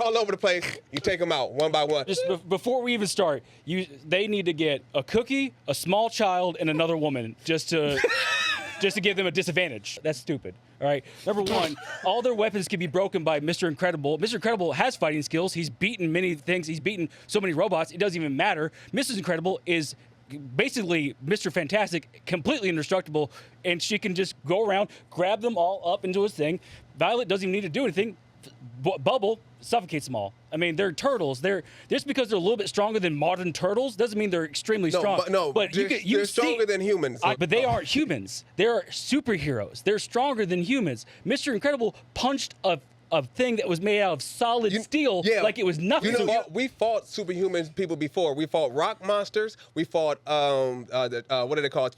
all over the place. You take them out one by one. Just before we even start, they need to get a cookie, a small child, and another woman just to give them a disadvantage. That's stupid. All right. Number one, all their weapons can be broken by Mr. Incredible. Mr. Incredible has fighting skills. He's beaten many things. He's beaten so many robots. It doesn't even matter. Mrs. Incredible is basically Mr. Fantastic, completely indestructible, and she can just go around, grab them all up into his thing. Violet doesn't even need to do anything. Bubble suffocates them all. I mean, they're turtles. They're just because they're a little bit stronger than modern turtles doesn't mean they're extremely strong. But they're stronger than humans. But they aren't humans. They're superheroes. They're stronger than humans. Mr. Incredible punched a thing that was made out of solid steel like it was nothing. We fought superhuman people before. We fought rock monsters. We fought what are they called?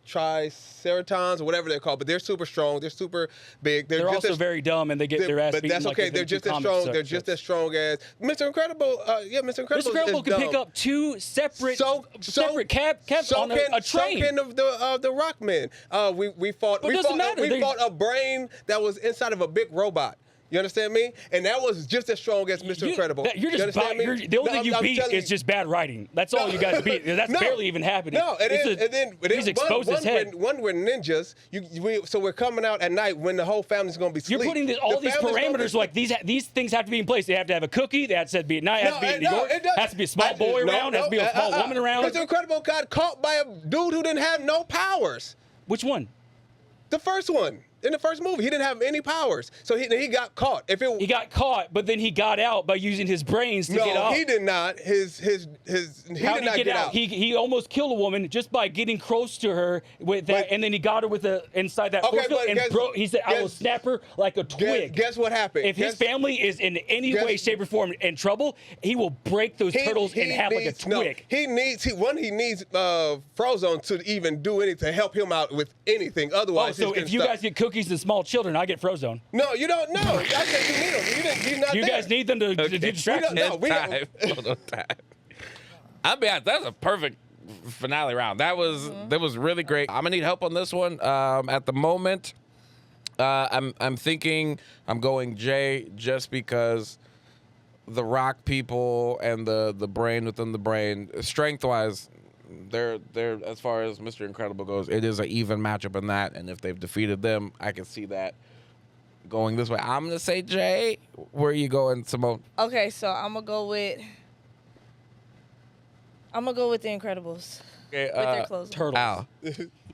Triceratons or whatever they're called, but they're super strong. They're super big. They're just also very dumb, and they get their ass beaten. But that's okay. They're just as strong. They're just as strong as Mr. Incredible. Mr. Incredible. Mr. Incredible can pick up 2 separate caps on a train. So can of the Rockmen. We fought. But it doesn't matter. We fought a brain that was inside of a big robot. You understand me? And that was just as strong as Mr. Incredible. You're just the only thing you beat is just bad writing. That's all you guys beat. That's barely even happening. No, he's exposed his head. One, we're ninjas. So we're coming out at night when the whole family's going to be asleep. You're putting all these parameters like these things have to be in place. They have to have a cookie. They have to be at night. Has to be in New York. Has to be a small boy around. Has to be a small woman around. Mr. Incredible got caught by a dude who didn't have no powers. Which one? The first one. In the first movie, he didn't have any powers, so he got caught. He got caught, but then he got out by using his brains to get out. No, he did not. He did not get out. He almost killed a woman just by getting close to her with that, and then he got her with inside that force field, and he said, "I will snap her like a twig." Guess what happened? If his family is in any way, shape, or form in trouble, he will break those turtles in half like a twig. He needs Frozone to even do anything to help him out with anything. Otherwise, so if you guys get cookies and small children, I get Frozone. No, you don't. No, I said you need them. He's not you there. guys need them to do distractions. No, we don't. I'll be honest, that's a perfect finale round. That was really great. I'm gonna need help on this one. At the moment, I'm thinking I'm going Jay just because the rock people and the brain within the brain, strength wise, they're as far as Mr. Incredible goes, it is an even matchup in that. And if they've defeated them, I can see that going this way. I'm gonna say Jay. Where are you going, Simone? Okay, so I'm gonna go with the Incredibles. Okay, with their clothes. Turtles.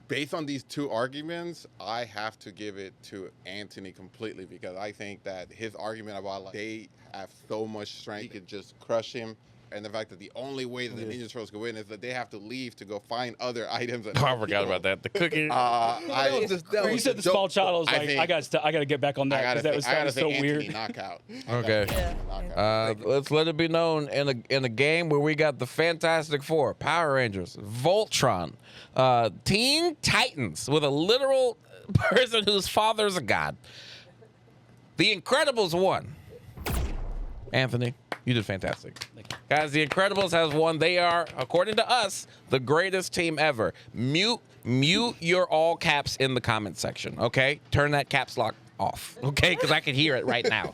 Based on these two arguments, I have to give it to Anthony completely because I think that his argument about like they have so much strength, he could just crush him. And the fact that the only way that the Ninja Turtles can win is that they have to leave to go find other items. Oh, I forgot about that. The cookie. You said the small child. I was like, I got to get back on that because that was so weird. Knockout. Okay. Let's let it be known in a game where we got the Fantastic Four, Power Rangers, Voltron, Teen Titans with a literal person whose father is a god. The Incredibles won. Anthony, you did fantastic. Guys, the Incredibles has won. They are, according to us, the greatest team ever. Mute your all caps in the comment section, okay? Turn that caps lock off, okay? Because I can hear it right now.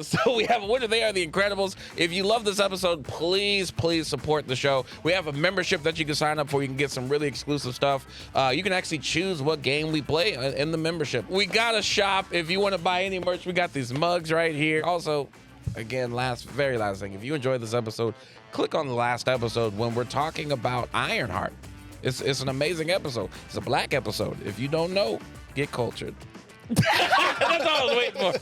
So we have a winner. They are the Incredibles. If you love this episode, please support the show. We have a membership that you can sign up for. You can get some really exclusive stuff. You can actually choose what game we play in the membership. We got a shop. If you want to buy any merch, we got these mugs right here. Also, again, very last thing. If you enjoyed this episode, click on the last episode when we're talking about Ironheart. It's an amazing episode. It's a black episode. If you don't know, get cultured. That's all I was waiting for.